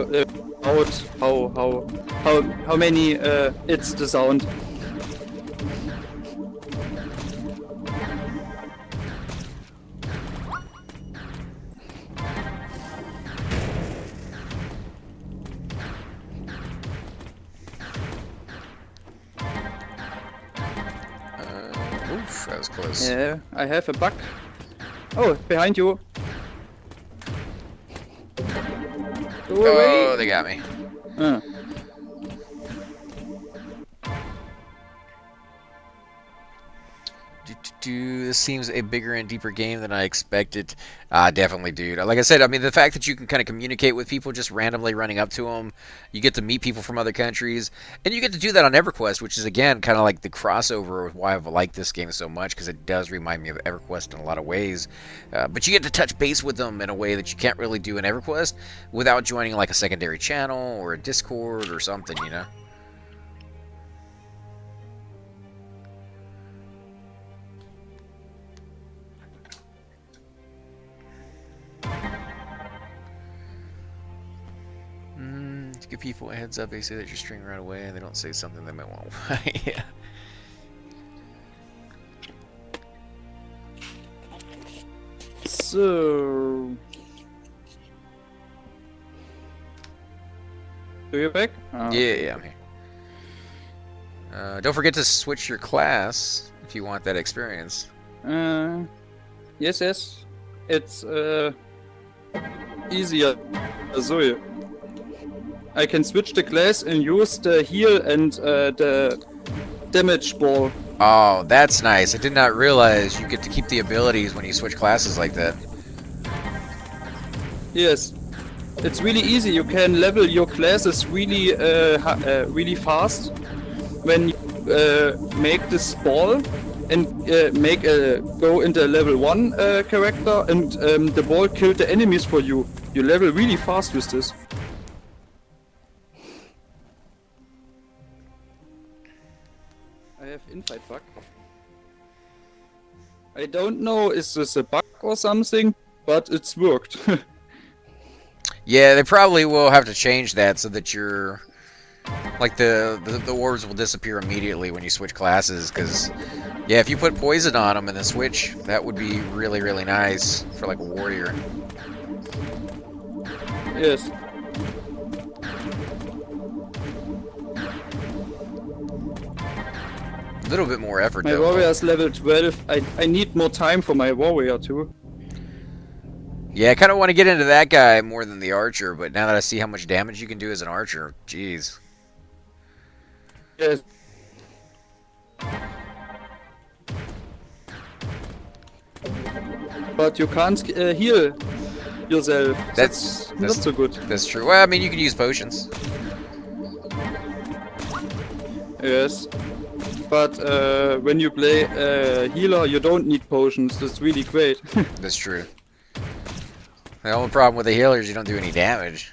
many it's the sound. Oof, that was close. Yeah, I have a bug. Oh, behind you. Go away. Oh, they got me. This seems a bigger and deeper game than I expected. Definitely, dude. Like I said, I mean, the fact that you can kind of communicate with people just randomly running up to them, you get to meet people from other countries, and you get to do that on EverQuest, which is, again, kind of like the crossover with why I've liked this game so much, because it does remind me of EverQuest in a lot of ways. But you get to touch base with them in a way that you can't really do in EverQuest without joining, like, a secondary channel or a Discord or something, you know? To give people a heads up, they say that you're stringing right away, and they don't say something they might want. Yeah. So... Are you back? Yeah, I'm here. Don't forget to switch your class if you want that experience. Yes. It's easier. So I can switch the class and use the heal and the damage ball. Oh, that's nice. I did not realize you get to keep the abilities when you switch classes like that. Yes. It's really easy. You can level your classes really really fast when you make this ball and go into level 1 character, and the ball kill the enemies for you. You level really fast with this. I have infight bug. I don't know, is this a bug or something, but it's worked. Yeah, they probably will have to change that so that you're... Like, the orbs will disappear immediately when you switch classes, because... Yeah, if you put poison on them and then switch, that would be really, really nice for, like, a warrior. Yes. A little bit more effort, My though. warrior's level 12. I need more time for my warrior, too. Yeah, I kind of want to get into that guy more than the archer, but now that I see how much damage you can do as an archer, jeez. Yes. But you can't heal yourself. That's not so good. That's true. Well, I mean, you can use potions. Yes. But when you play healer, you don't need potions. That's really great. That's true. The only problem with the healer is you don't do any damage.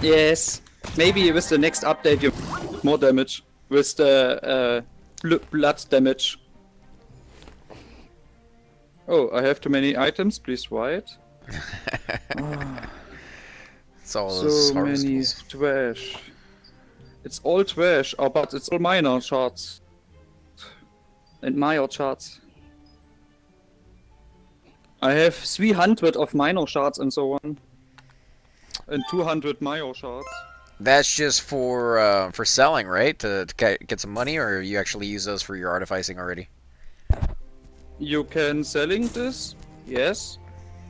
Yes. Maybe with the next update you more damage with the blood damage. Oh, I have too many items. Please write. It's all those So many harvestables. trash. It's all trash, oh, but it's all minor shards. And minor shards. I have 300 of minor shards and so on. And 200 minor shards. That's just for selling, right? To get some money, or you actually use those for your artificing already? You can selling this, yes.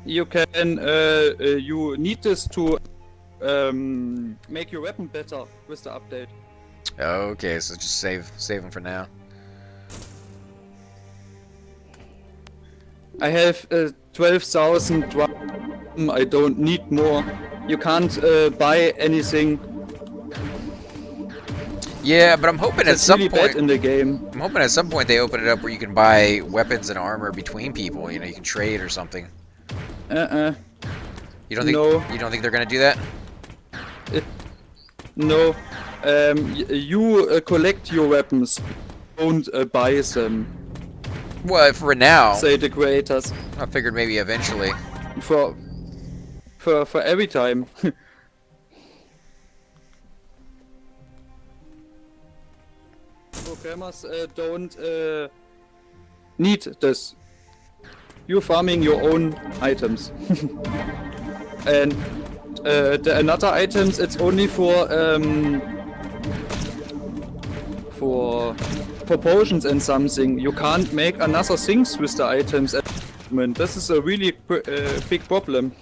You can you need this to make your weapon better with the update. Okay, so just save them for now. I have 12,000. I don't need more. You can't buy anything. Yeah, but I'm hoping at It's some really point bad in the game. I'm hoping at some point they open it up where you can buy weapons and armor between people. You know, you can trade or something. You don't think No. you don't think they're gonna do that? No. You collect your weapons. Don't buy them. Well, for now, Say the creators. I figured maybe eventually. For every time. Programmers don't need this. You're farming your own items. And the another items, it's only for potions and something. You can't make another things with the items at the moment. This is a really big problem.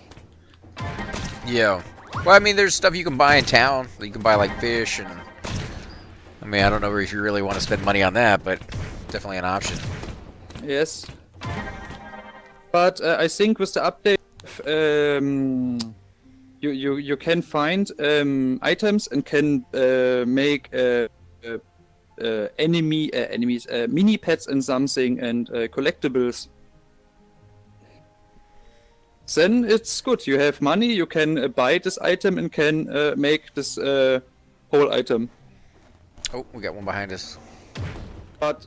Yeah. Well, I mean, there's stuff you can buy in town. You can buy like fish and. I mean, I don't know if you really want to spend money on that, but definitely an option. Yes. But I think with the update, you can find items and can make enemies, mini pets and something and collectibles. Then it's good. You have money. You can buy this item and can make this whole item. Oh, we got one behind us. But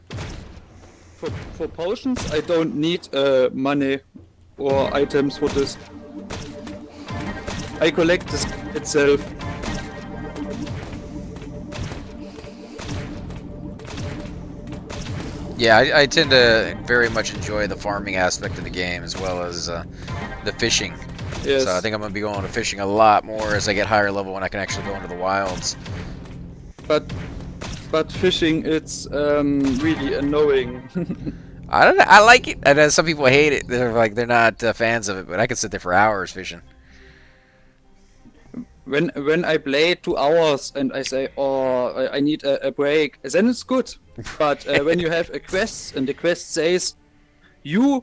for potions, I don't need money or items for this. I collect this itself. Yeah, I tend to very much enjoy the farming aspect of the game as well as the fishing. Yes. So I think I'm going to be going to fishing a lot more as I get higher level when I can actually go into the wilds. But fishing, it's really annoying. I don't know. I like it. I know some people hate it. They're like they're not fans of it, but I could sit there for hours fishing. When I play 2 hours and I say, oh, I need a break, then it's good. But when you have a quest and the quest says, you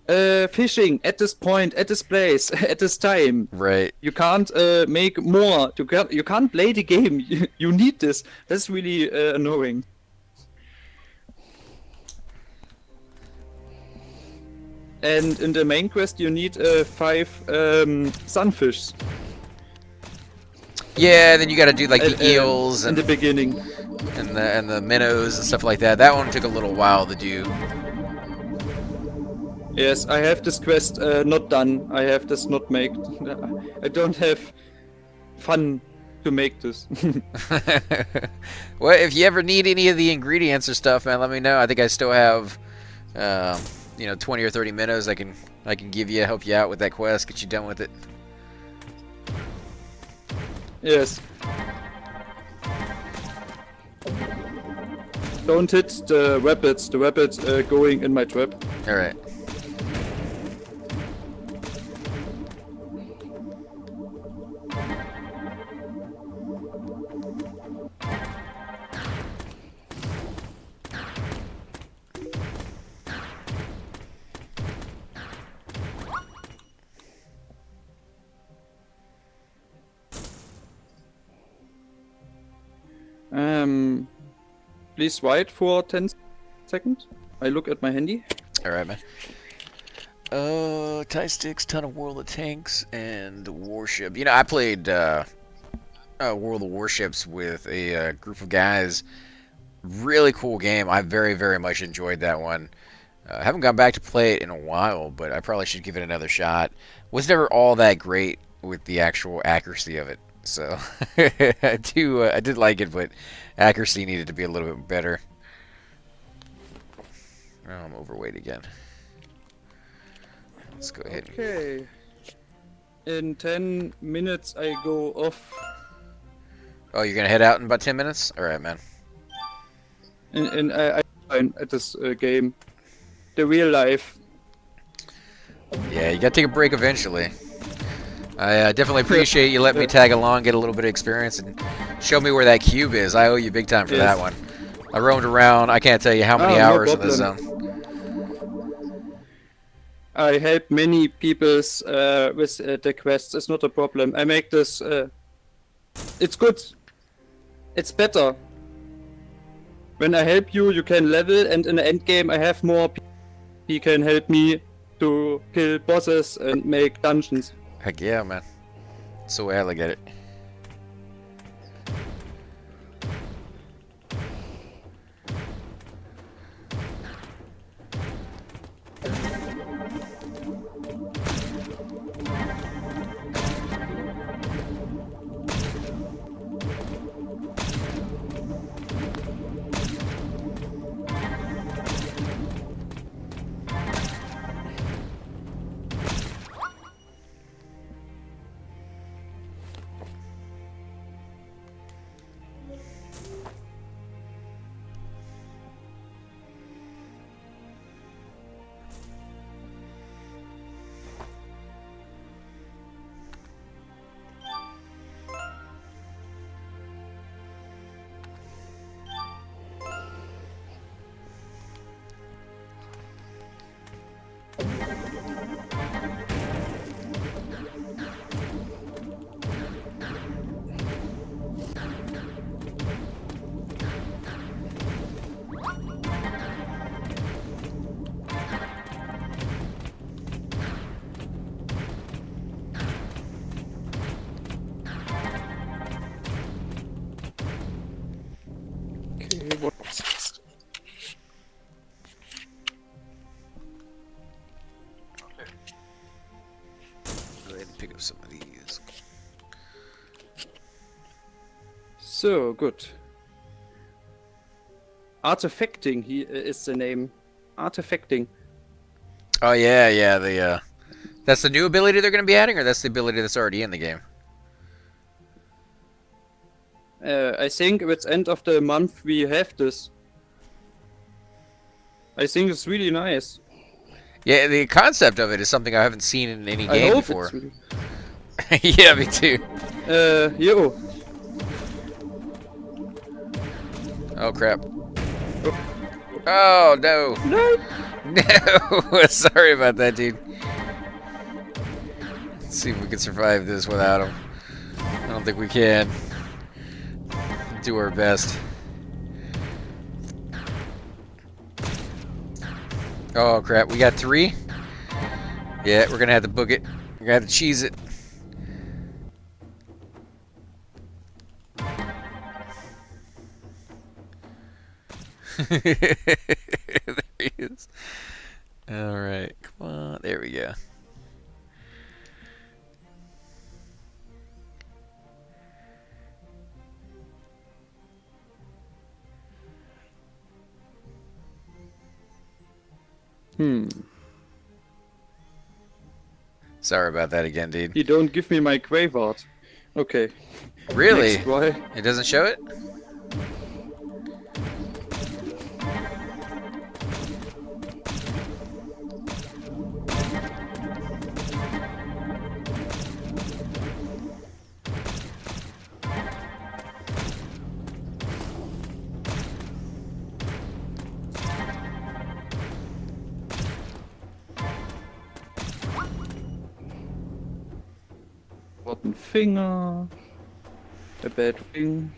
fishing at this point, at this place, at this time, Right. you can't make more. You can't play the game. You need this. That's really annoying. And in the main quest, you need 5 sunfish. Yeah, then you got to do like the eels in and the beginning. and the minnows and stuff like that. That one took a little while to do. Yes, I have this quest not done. I have this not made. I don't have fun to make this. Well, if you ever need any of the ingredients or stuff, man, let me know. I think I still have, 20 or 30 minnows I can give you, help you out with that quest, get you done with it. Yes. Don't hit the rabbits. The rabbits going in my trap. All right. Please wait for 10 seconds. I look at my handy. All right, man. Tie sticks, ton of World of Tanks, and Warship. You know, I played World of Warships with a group of guys. Really cool game. I very, very much enjoyed that one. I haven't gone back to play it in a while, but I probably should give it another shot. Was never all that great with the actual accuracy of it. So I did like it, but accuracy needed to be a little bit better. Oh, I'm overweight again. Let's go ahead. Okay. In 10 minutes I go off. Oh, you're gonna head out in about 10 minutes? All right, man. I find at this game, the real life. Yeah, you gotta take a break eventually. I definitely appreciate you letting me tag along, get a little bit of experience, and show me where that cube is. I owe you big time for Yes. that one. I roamed around, I can't tell you how many No hours in this problem. zone. I help many people's with the quests. It's not a problem. I make this. It's good. It's better. When I help you, you can level, and in the end game, I have more people. He can help me to kill bosses and make dungeons. Heck yeah, man. That's the way I look at it. Okay, what's this? Go ahead and pick up some of these. So good. Artifacting is the name. Artifacting. Oh yeah, yeah. The that's the new ability they're gonna be adding, or that's the ability that's already in the game. I think at the end of the month we have this. I think it's really nice. Yeah, the concept of it is something I haven't seen in any I game hope before. it's really... Yeah, me too. Yo. Oh crap. Oh no. No. No. Sorry about that, dude. Let's see if we can survive this without him. I don't think we can. Do our best. Oh crap, we got 3? Yeah, we're gonna have to book it. We're gonna have to cheese it. There he is. Alright, come on. There we go. Sorry about that again, dude. You don't give me my graveyard. Okay. Really? Next try. It doesn't show it? Rotten finger. A bad wing.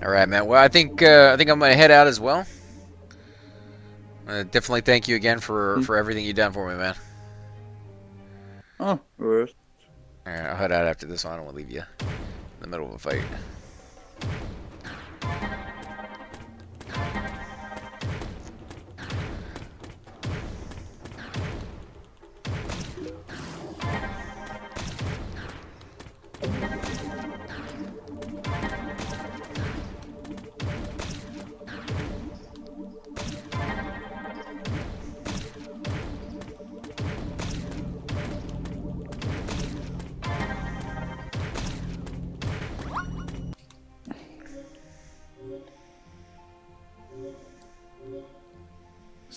All right, man. Well, I think I'm gonna head out as well. Definitely thank you again for everything you've done for me, man. Oh, worse. All right, I'll head out after this one. I don't want to leave you in the middle of a fight.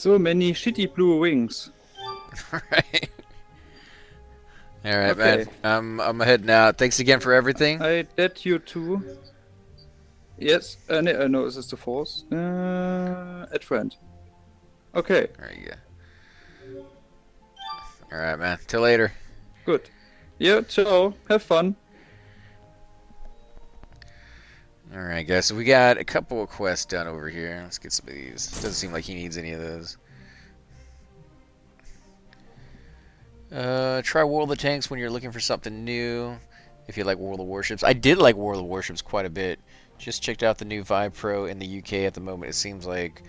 So many shitty blue wings. Right. All right, Okay. man. I'm heading out. Thanks again for everything. I dead you too. Yes, no, this is the force. Add friend. Okay, There you go. All right, man. Till later. good. Yeah, ciao. Have fun. All right, guys. So we got a couple of quests done over here. Let's get some of these. Doesn't seem like he needs any of those. Try World of Tanks when you're looking for something new. If you like World of Warships. I did like World of Warships quite a bit. Just checked out the new Vive Pro in the UK at the moment. It seems like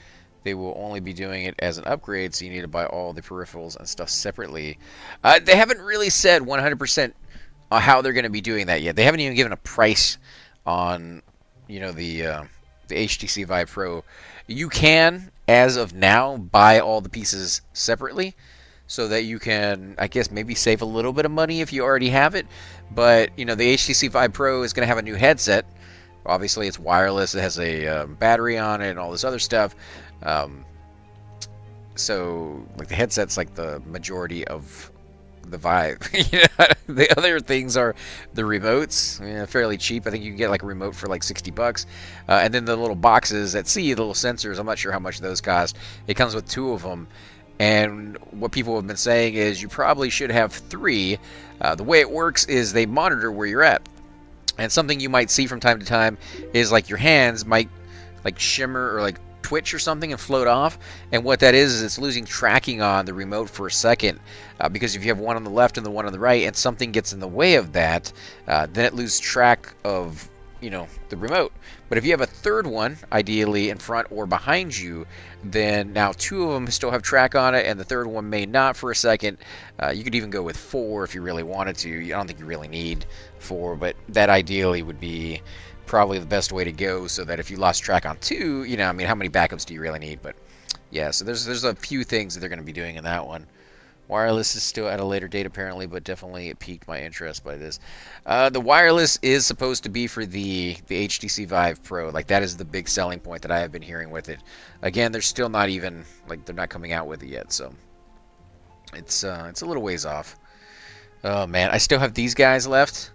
they will only be doing it as an upgrade, so you need to buy all the peripherals and stuff separately. They haven't really said 100% how they're going to be doing that yet. They haven't even given a price on, you know, the HTC Vive Pro. You can, as of now, buy all the pieces separately, so that you can, I guess, maybe save a little bit of money if you already have it. But, you know, the HTC Vive Pro is going to have a new headset. Obviously, it's wireless. It has a battery on it and all this other stuff. So, like, the headset's like the majority of the Vive. You know, the other things are the remotes, fairly cheap. I think you can get like a remote for like $60, and then the little boxes that see the little sensors. I'm not sure how much those cost. It comes with 2 of them. And what people have been saying is you probably should have 3. The way it works is they monitor where you're at. And something you might see from time to time is like your hands might like shimmer or like twitch or something and float off. And what that is it's losing tracking on the remote for a second. Because if you have one on the left and the one on the right and something gets in the way of that, then it loses track of, you know, the remote. But if you have a third one, ideally in front or behind you, then now 2 of them still have track on it, and the third one may not for a second. You could even go with 4 if you really wanted to. I don't think you really need 4, but that ideally would be probably the best way to go, so that if you lost track on 2, you know, I mean, how many backups do you really need? But yeah, so there's a few things that they're going to be doing in that one. Wireless is still at a later date, apparently, but definitely it piqued my interest by this. The wireless is supposed to be for the HTC Vive Pro. Like, that is the big selling point that I have been hearing with it. Again, they're still not even, like, they're not coming out with it yet, so it's a little ways off. Oh, man, I still have these guys left.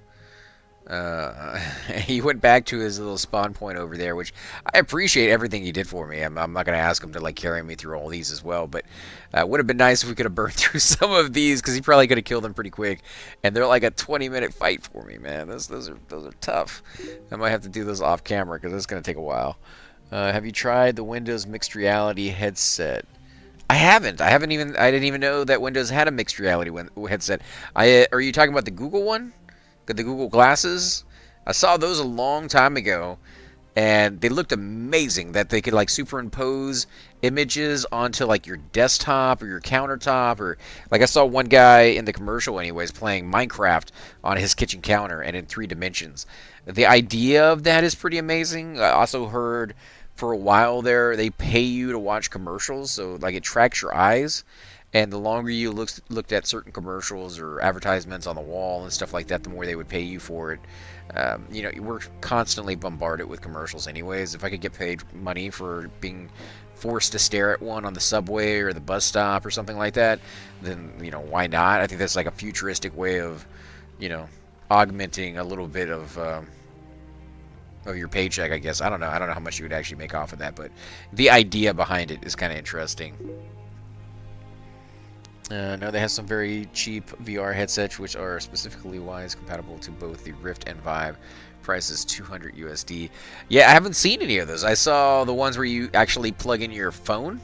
He went back to his little spawn point over there, which I appreciate everything he did for me. I'm not going to ask him to like carry me through all these as well, but it would have been nice if we could have burned through some of these, because he probably could have killed them pretty quick. And they're like a 20-minute fight for me, man. Those are tough. I might have to do those off camera because it's going to take a while. Have you tried the Windows mixed reality headset? I haven't. I didn't even know that Windows had a mixed reality headset. Are you talking about the Google one? The Google glasses? I saw those a long time ago, and they looked amazing, that they could like superimpose images onto like your desktop or your countertop, or like I saw one guy in the commercial anyways playing Minecraft on his kitchen counter and in 3 dimensions. The idea of that is pretty amazing. I also heard for a while there they pay you to watch commercials, so like it tracks your eyes. And the longer you looked at certain commercials or advertisements on the wall and stuff like that, the more they would pay you for it. You know, we're constantly bombarded with commercials anyways. If I could get paid money for being forced to stare at one on the subway or the bus stop or something like that, then, you know, why not? I think that's like a futuristic way of, you know, augmenting a little bit of your paycheck, I guess. I don't know how much you would actually make off of that, but the idea behind it is kind of interesting. No, they have some very cheap VR headsets, which are specifically wise compatible to both the Rift and Vive. Price is $200 USD. Yeah, I haven't seen any of those. I saw the ones where you actually plug in your phone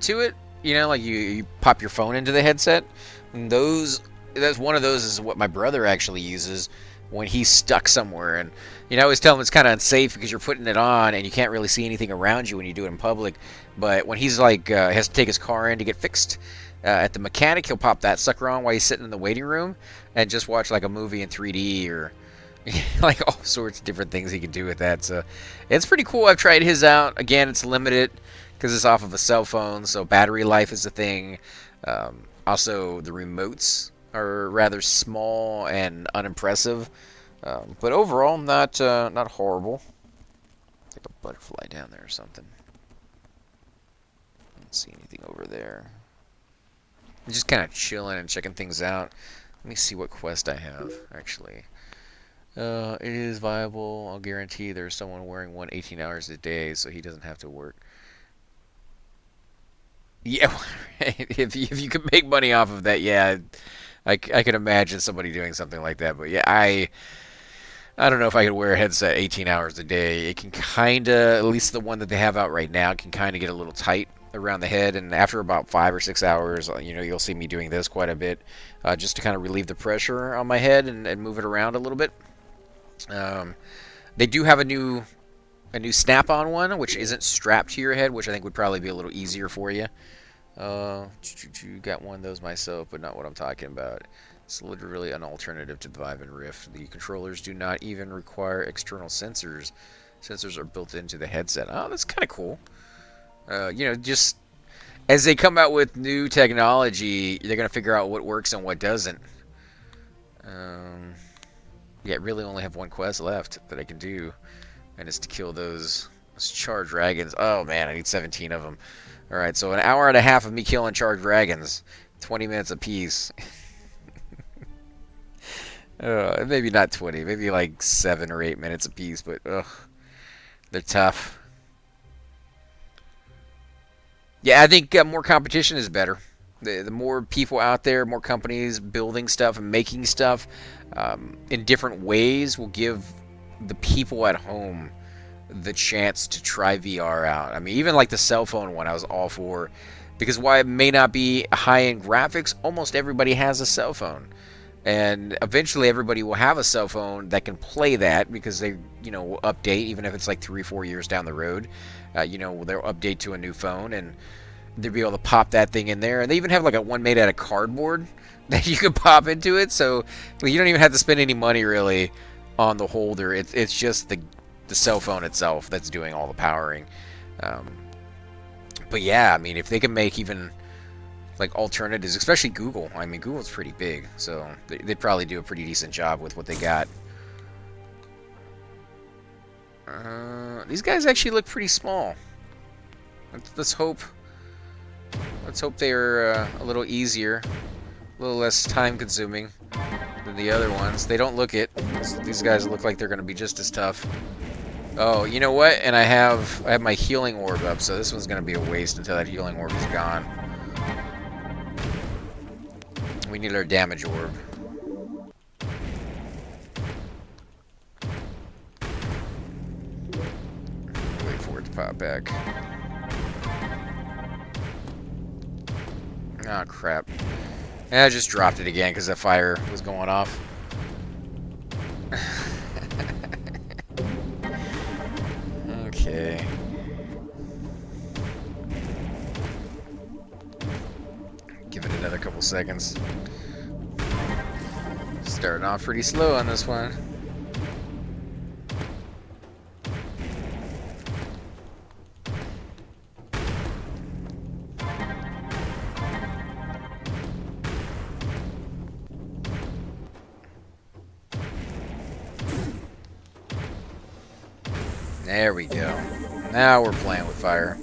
to it. You know, like you pop your phone into the headset. And that's one of those is what my brother actually uses when he's stuck somewhere. And, you know, I always tell him it's kind of unsafe because you're putting it on and you can't really see anything around you when you do it in public. But when he's like, has to take his car in to get fixed, at the mechanic, he'll pop that sucker on while he's sitting in the waiting room and just watch like a movie in 3D or like all sorts of different things he can do with that. So it's pretty cool. I've tried his out. Again, it's limited because it's off of a cell phone, so battery life is the thing. Also, the remotes are rather small and unimpressive, but overall, not horrible. Like a butterfly down there or something. see anything over there. I'm just kind of chilling and checking things out. Let me see what quest I have, actually. It is viable. I'll guarantee there's someone wearing one 18 hours a day, so he doesn't have to work. Yeah, if you could make money off of that, yeah, I could imagine somebody doing something like that. But yeah, I don't know if I could wear a headset 18 hours a day. It can kind of, at least the one that they have out right now, can kind of get a little tight around the head. And after about 5 or 6 hours, you know, you'll see me doing this quite a bit, just to kind of relieve the pressure on my head and move it around a little bit. They do have a new snap-on one, which isn't strapped to your head, which I think would probably be a little easier for you. Got one of those myself, but not what I'm talking about. It's literally an alternative to the Vive and Rift. The controllers do not even require external sensors. Sensors are built into the headset. Oh, that's kind of cool. You know, just as they come out with new technology, they're going to figure out what works and what doesn't. Yeah, I really only have one quest left that I can do, and it's to kill those charred dragons. Oh man, I need 17 of them. Alright, so an hour and a half of me killing charred dragons. 20 minutes apiece. Maybe not 20, maybe like 7 or 8 minutes apiece, but ugh, they're tough. Yeah, I think more competition is better. The more people out there, more companies building stuff and making stuff in different ways will give the people at home the chance to try VR out. I mean, even like the cell phone one I was all for, because while it may not be high-end graphics, almost everybody has a cell phone. And eventually everybody will have a cell phone that can play that, because they, you know, will update, even if it's like 3 or 4 years down the road. You know, they'll update to a new phone, and they'll be able to pop that thing in there. And they even have like a one made out of cardboard that you can pop into it, so you don't even have to spend any money really on the holder. It's just the cell phone itself that's doing all the powering. But yeah, I mean, if they can make even like alternatives, especially Google. I mean, Google's pretty big, so they'd probably do a pretty decent job with what they got. These guys actually look pretty small. Let's hope they're a little easier, a little less time-consuming than the other ones. They don't look it. These guys look like they're going to be just as tough. Oh, you know what? And I have my healing orb up, so this one's going to be a waste until that healing orb is gone. We need our damage orb. Wait for it to pop back. Oh, crap. I just dropped it again because the fire was going off. Okay. Give it another couple seconds. Starting off pretty slow on this one. There we go. Now we're playing with fire.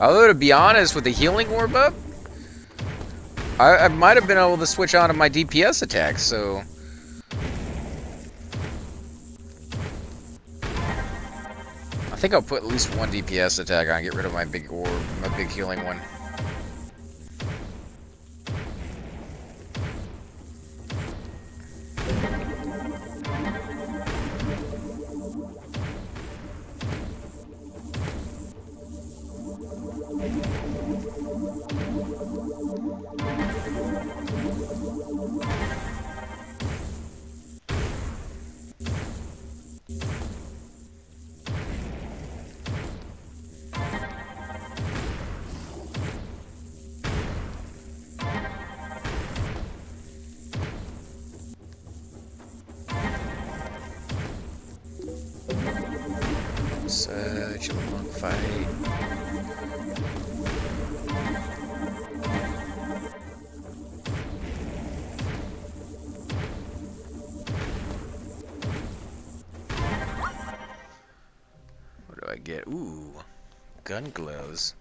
Although, to be honest, with the healing orb up, I might have been able to switch on to my DPS attacks, so... I think I'll put at least one DPS attack on, get rid of my big orb, my big healing one. Such a long fight. get? Ooh, gun glows.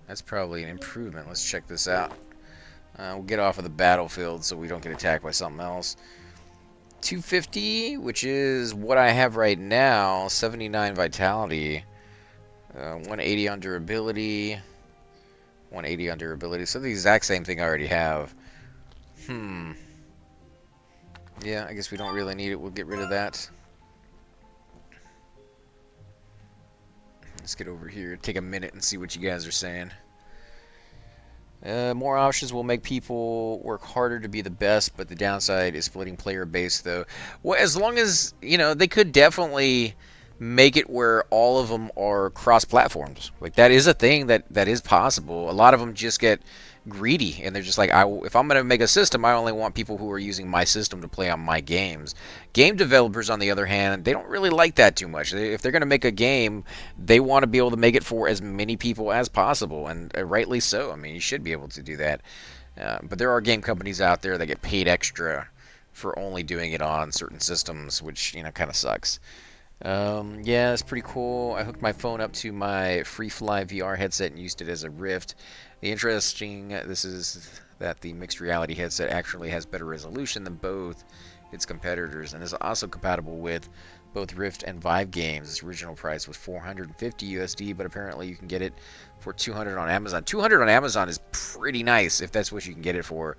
That's probably an improvement. Let's check this out. We'll get off of the battlefield so we don't get attacked by something else. 250, which is what I have right now. 79 vitality. 180 on durability. 180 on durability. So the exact same thing I already have. Yeah, I guess we don't really need it. We'll get rid of that. Let's get over here. Take a minute and see what you guys are saying. More options will make people work harder to be the best, but the downside is splitting player base, though. Well, as long as, you know, they could definitely make it where all of them are cross-platforms. Like, that is a thing that is possible. A lot of them just get greedy, and they're just like, if I'm going to make a system, I only want people who are using my system to play on my games. Game developers, on the other hand, they don't really like that too much. If they're going to make a game, they want to be able to make it for as many people as possible, and rightly so. I mean, you should be able to do that. But there are game companies out there that get paid extra for only doing it on certain systems, which, you know, kind of sucks. Yeah, it's pretty cool. I hooked my phone up to my FreeFly VR headset and used it as a Rift. The interesting, this is that the mixed reality headset actually has better resolution than both its competitors, and is also compatible with both Rift and Vive games. Its original price was $450 USD, but apparently you can get it for $200 on Amazon. $200 on Amazon is pretty nice if that's what you can get it for.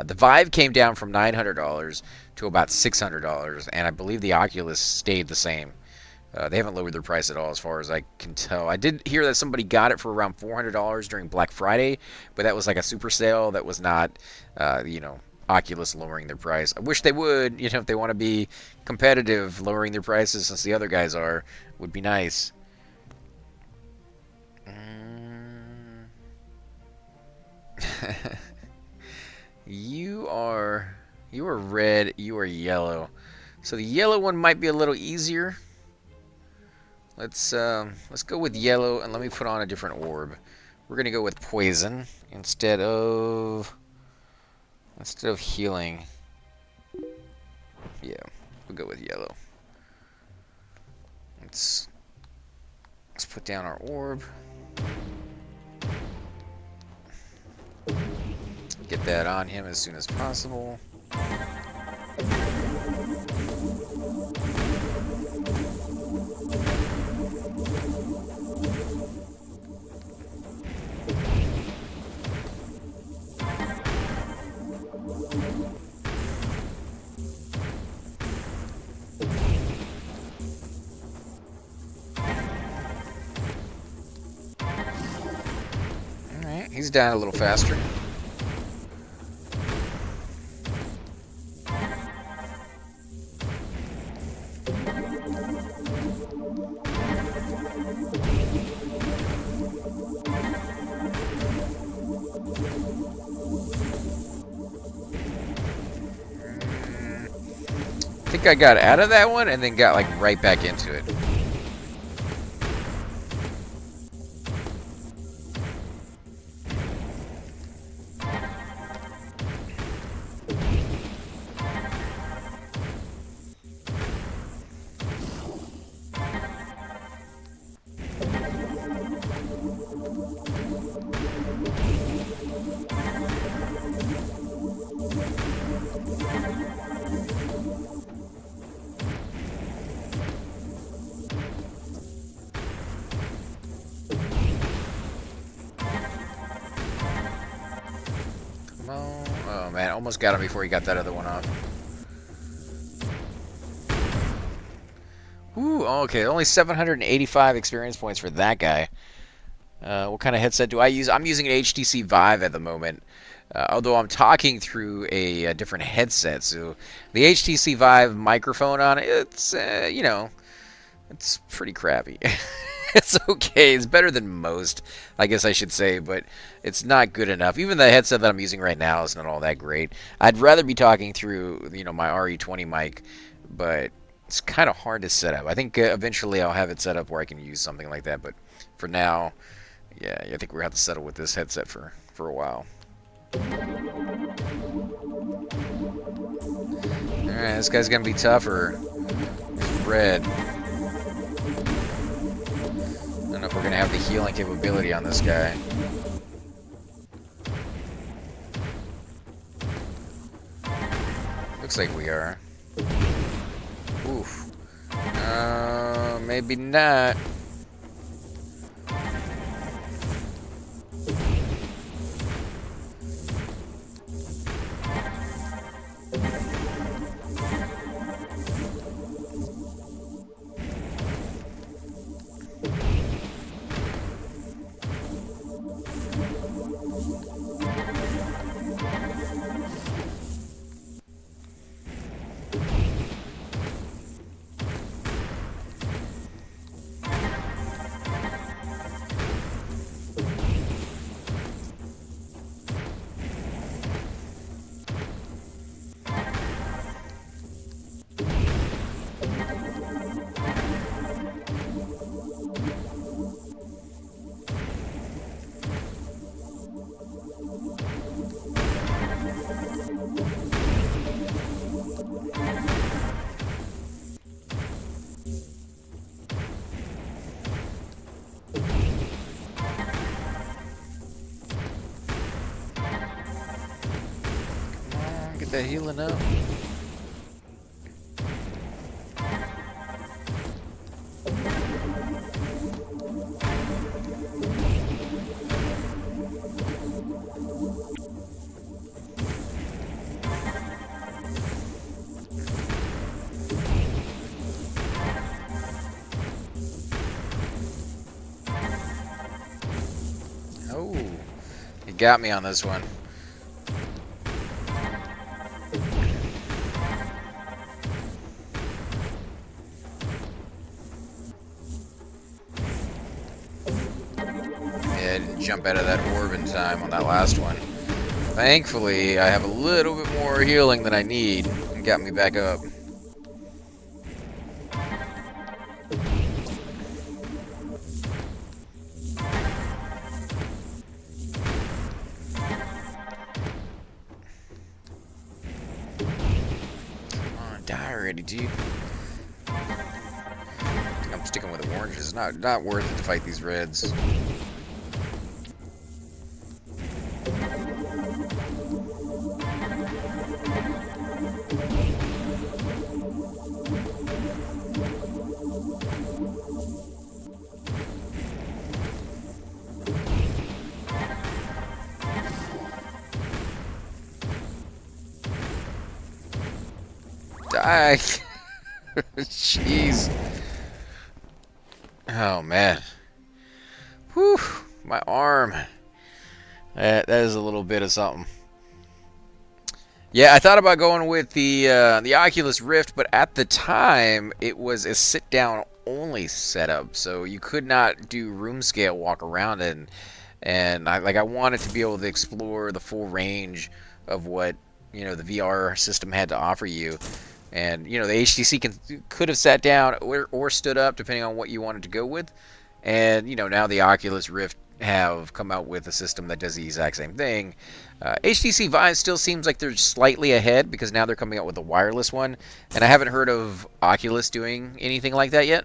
The Vive came down from $900 to about $600, and I believe the Oculus stayed the same. They haven't lowered their price at all, as far as I can tell. I did hear that somebody got it for around $400 during Black Friday, but that was like a super sale. That was not, you know, Oculus lowering their price. I wish they would, you know, if they want to be competitive, lowering their prices since the other guys are, would be nice. You are red, you are yellow. So the yellow one might be a little easier. Let's go with yellow, and let me put on a different orb. We're gonna go with poison instead of healing. Yeah, we'll go with yellow. Let's put down our orb. Get that on him as soon as possible. Alright, he's down a little faster. I think I got out of that one and then got like right back into it. Oh man, almost got him before he got that other one off. Ooh, okay, only 785 experience points for that guy. What kind of headset do I use? I'm using an HTC Vive at the moment. Although I'm talking through a different headset. So the HTC Vive microphone on it, it's, you know, it's pretty crappy. It's okay. It's better than most, I guess I should say, but it's not good enough. Even the headset that I'm using right now is not all that great. I'd rather be talking through, you know, my RE20 mic, but it's kind of hard to set up. I think eventually I'll have it set up where I can use something like that, but for now, yeah, I think we're going to have to settle with this headset for a while. Alright, this guy's going to be tougher. Red. know if we're gonna have the healing capability on this guy. Looks like we are. Oof. Maybe not. Get that healing up. Oh, he got me on this one. I didn't jump out of that orb in time on that last one. Thankfully, I have a little bit more healing than I need and got me back up. Come on, die already, dude. I think I'm sticking with the oranges. It's not worth it to fight these reds. Die! Jeez. Oh man. Whew, my arm. That is a little bit of something. Yeah, I thought about going with the Oculus Rift, but at the time it was a sit-down only setup, so you could not do room scale walk around it, and I wanted to be able to explore the full range of what the VR system had to offer you. And the HTC could have sat down or stood up depending on what you wanted to go with. And now the Oculus Rift have come out with a system that does the exact same thing. HTC Vive still seems like they're slightly ahead because now they're coming out with a wireless one, and I haven't heard of Oculus doing anything like that yet.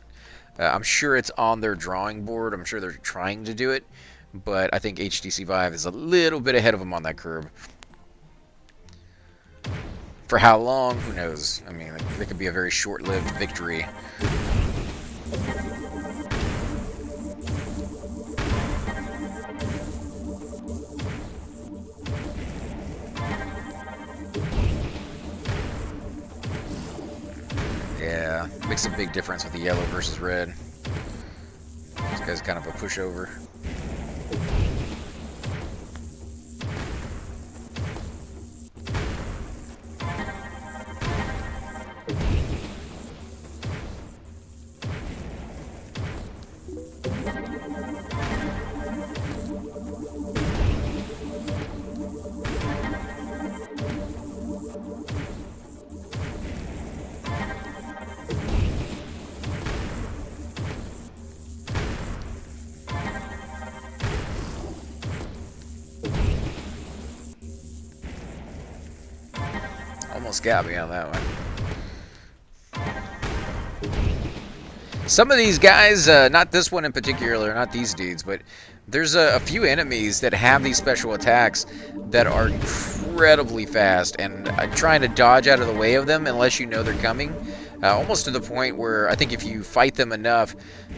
I'm sure it's on their drawing board. I'm sure they're trying to do it, but I think HTC Vive is a little bit ahead of them on that curve. For how long? Who knows? I mean, it could be a very short-lived victory. Yeah, makes a big difference with the yellow versus red. This guy's kind of a pushover. Almost got me on that one. Some of these guys, not this one in particular, not these dudes, but there's a few enemies that have these special attacks that are incredibly fast, and I'm trying to dodge out of the way of them unless you know they're coming. Almost to the point where I think if you fight them enough,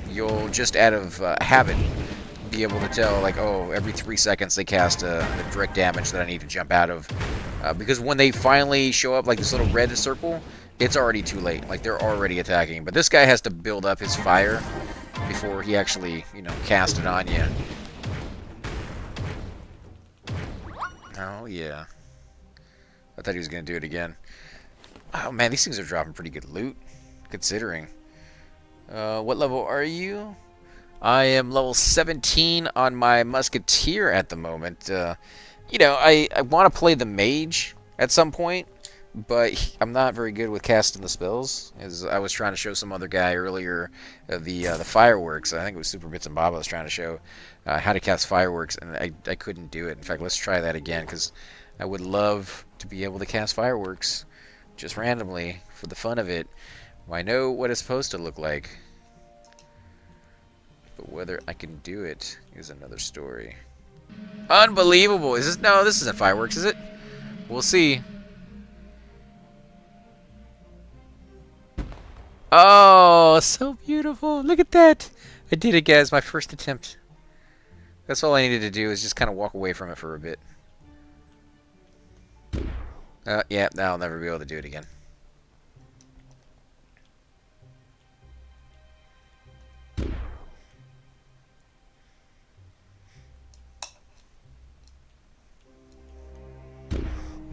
you'll just out of habit be able to tell, like, oh, every 3 seconds they cast a direct damage that I need to jump out of. Because when they finally show up, like this little red circle, it's already too late. Like, they're already attacking. But this guy has to build up his fire before he actually, you know, cast it on you. Oh, yeah. I thought he was going to do it again. Oh, man, these things are dropping pretty good loot, considering. What level are you? I am level 17 on my Musketeer at the moment. You know, I want to play the mage at some point, but I'm not very good with casting the spells. As I was trying to show some other guy earlier, the fireworks. I think it was Super Bits and Bob I was trying to show how to cast fireworks, and I couldn't do it. In fact, let's try that again, because I would love to be able to cast fireworks just randomly for the fun of it. Well, I know what it's supposed to look like, but whether I can do it is another story. Unbelievable! Is this? No, this isn't fireworks, is it? We'll see. Oh, so beautiful! Look at that! I did it, guys. My first attempt. That's all I needed to do, is just kind of walk away from it for a bit. Yeah, I'll never be able to do it again.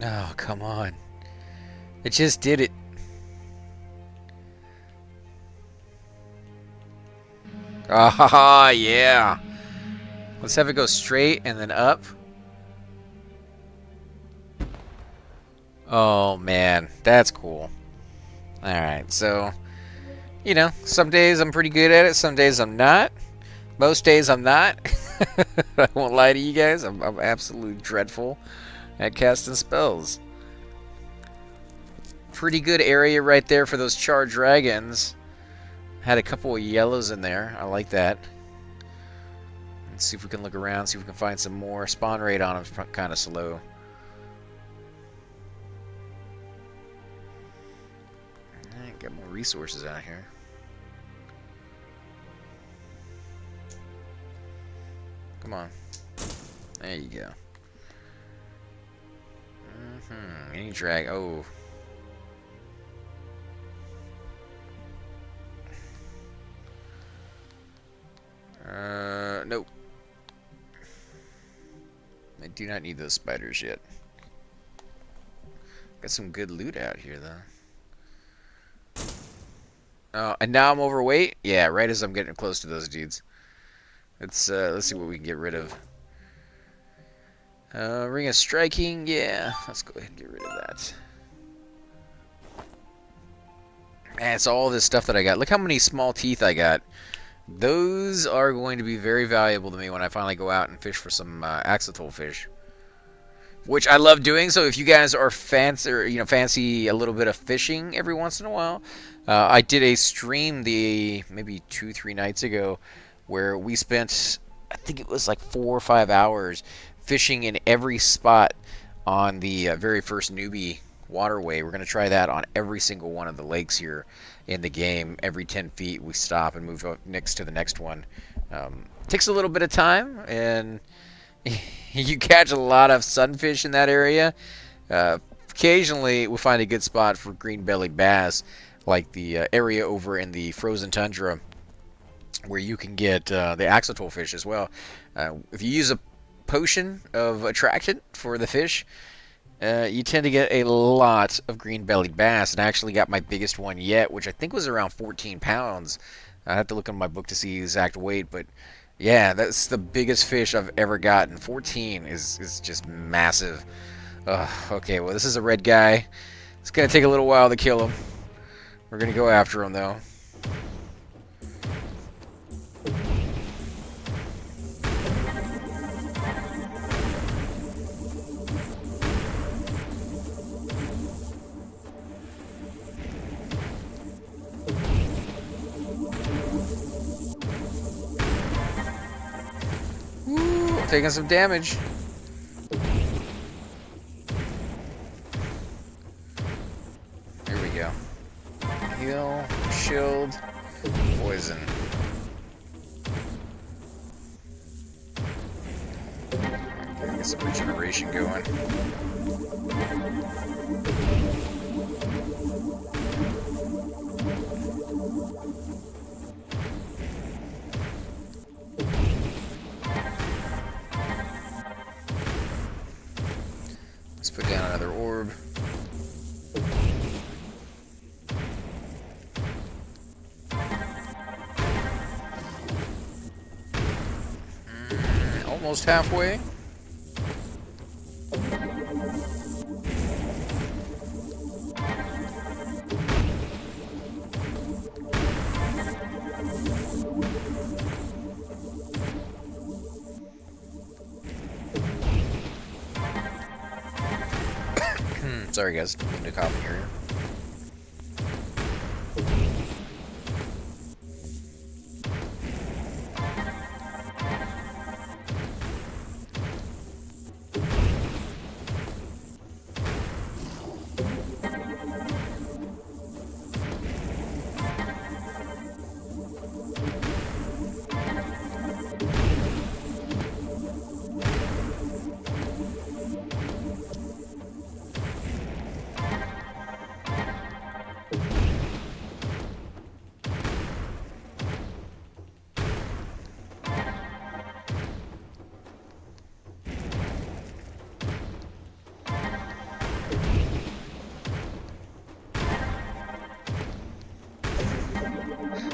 Oh, come on. It just did it. Ah, yeah. Let's have it go straight and then up. Oh, man. That's cool. Alright, so, you know, some days I'm pretty good at it, some days I'm not. Most days I'm not. I won't lie to you guys. I'm absolutely dreadful at casting spells. Pretty good area right there for those charred dragons. Had a couple of yellows in there. I like that. Let's see if we can look around, see if we can find some more. Spawn rate on them is kind of slow. Got more resources out here. Come on. There you go. Any drag. Oh. Nope. I do not need those spiders yet. Got some good loot out here, though. Oh, and now I'm overweight? Yeah, right as I'm getting close to those dudes. Let's see what we can get rid of. Ring of Striking, yeah. Let's go ahead and get rid of that. Man, it's all this stuff that I got. Look how many small teeth I got. Those are going to be very valuable to me when I finally go out and fish for some axolotl fish. Which I love doing, so if you guys are fancy, or, fancy a little bit of fishing every once in a while, I did a stream maybe 2-3 nights ago where we spent, I think it was like 4 or 5 hours fishing in every spot on the very first newbie waterway. We're going to try that on every single one of the lakes here in the game. Every 10 feet we stop and move up next to the next one. Takes a little bit of time, and you catch a lot of sunfish in that area. Occasionally we find a good spot for green-bellied bass, like the area over in the frozen tundra where you can get the axolotl fish as well. If you use a potion of attraction for the fish, you tend to get a lot of green-bellied bass, and I actually got my biggest one yet, which I think was around 14 pounds. I have to look in my book to see the exact weight, but yeah, that's the biggest fish I've ever gotten. 14 is just massive. Okay, well, this is a red guy. It's going to take a little while to kill him. We're going to go after him, though. taking some damage. Here we go. Heal, shield, poison. Get some regeneration going. Let's put down another orb. Almost halfway. Sorry guys, didn't mean to cough in your ear.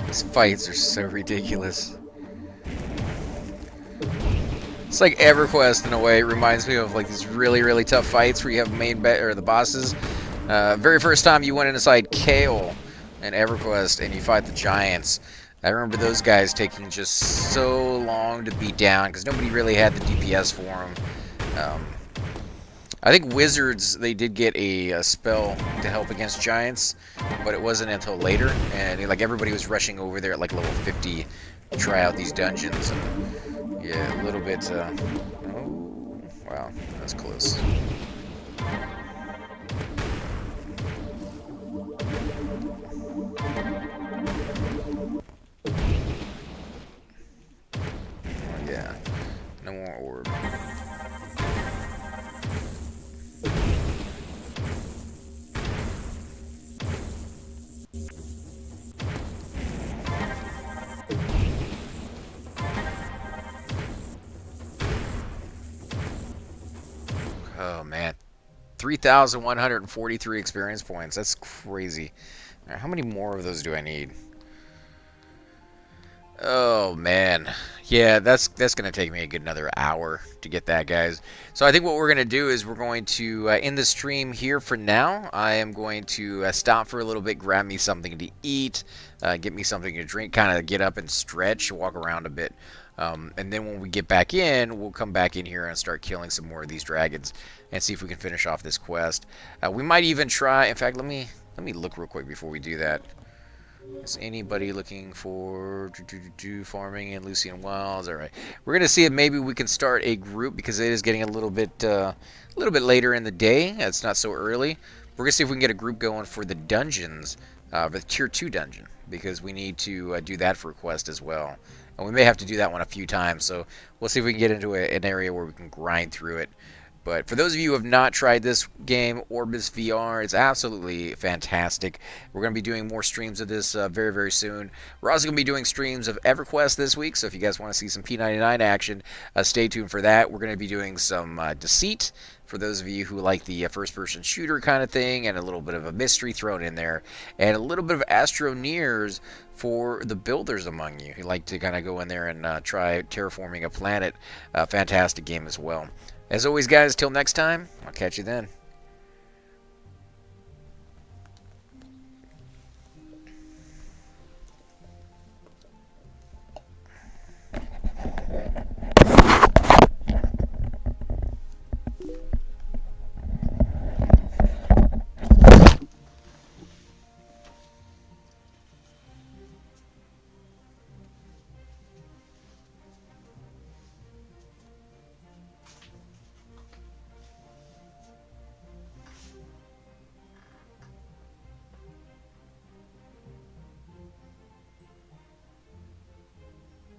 These fights are so ridiculous. It's like EverQuest in a way. It reminds me of like these really tough fights where you have or the bosses. Very first time you went inside Kale in EverQuest and you fight the giants. I remember those guys taking just so long to beat down because nobody really had the DPS for them. I think wizards, they did get a spell to help against giants, but it wasn't until later, and like everybody was rushing over there at like level 50 to try out these dungeons. And, yeah, a little bit. Oh, wow, that's close. Oh, yeah, no more orb. Oh man, 3,143 experience points. That's crazy. Right, how many more of those do I need? Oh man, yeah, that's gonna take me a good another hour to get that, guys. So I think what we're gonna do is we're going to end the stream here for now. I am going to stop for a little bit, grab me something to eat, get me something to drink, kind of get up and stretch, walk around a bit. And then when we get back in, we'll come back in here and start killing some more of these dragons and see if we can finish off this quest. We might even try. In fact, let me look real quick before we do that. Is anybody looking for farming in Lucian Wilds? All right, we're gonna see if maybe we can start a group because it is getting a little bit later in the day. It's not so early. We're gonna see if we can get a group going for the dungeons, the tier 2 dungeon, because we need to do that for a quest as well. And we may have to do that one a few times, so we'll see if we can get into an area where we can grind through it. But for those of you who have not tried this game, Orbus VR, it's absolutely fantastic. We're going to be doing more streams of this very soon. We're also going to be doing streams of EverQuest this week, so if you guys want to see some P99 action, stay tuned for that. We're going to be doing some Deceit, for those of you who like the first-person shooter kind of thing, and a little bit of a mystery thrown in there, and a little bit of Astroneers for the builders among you who like to kind of go in there and try terraforming a planet. Fantastic game as well. As always, guys, till next time, I'll catch you then.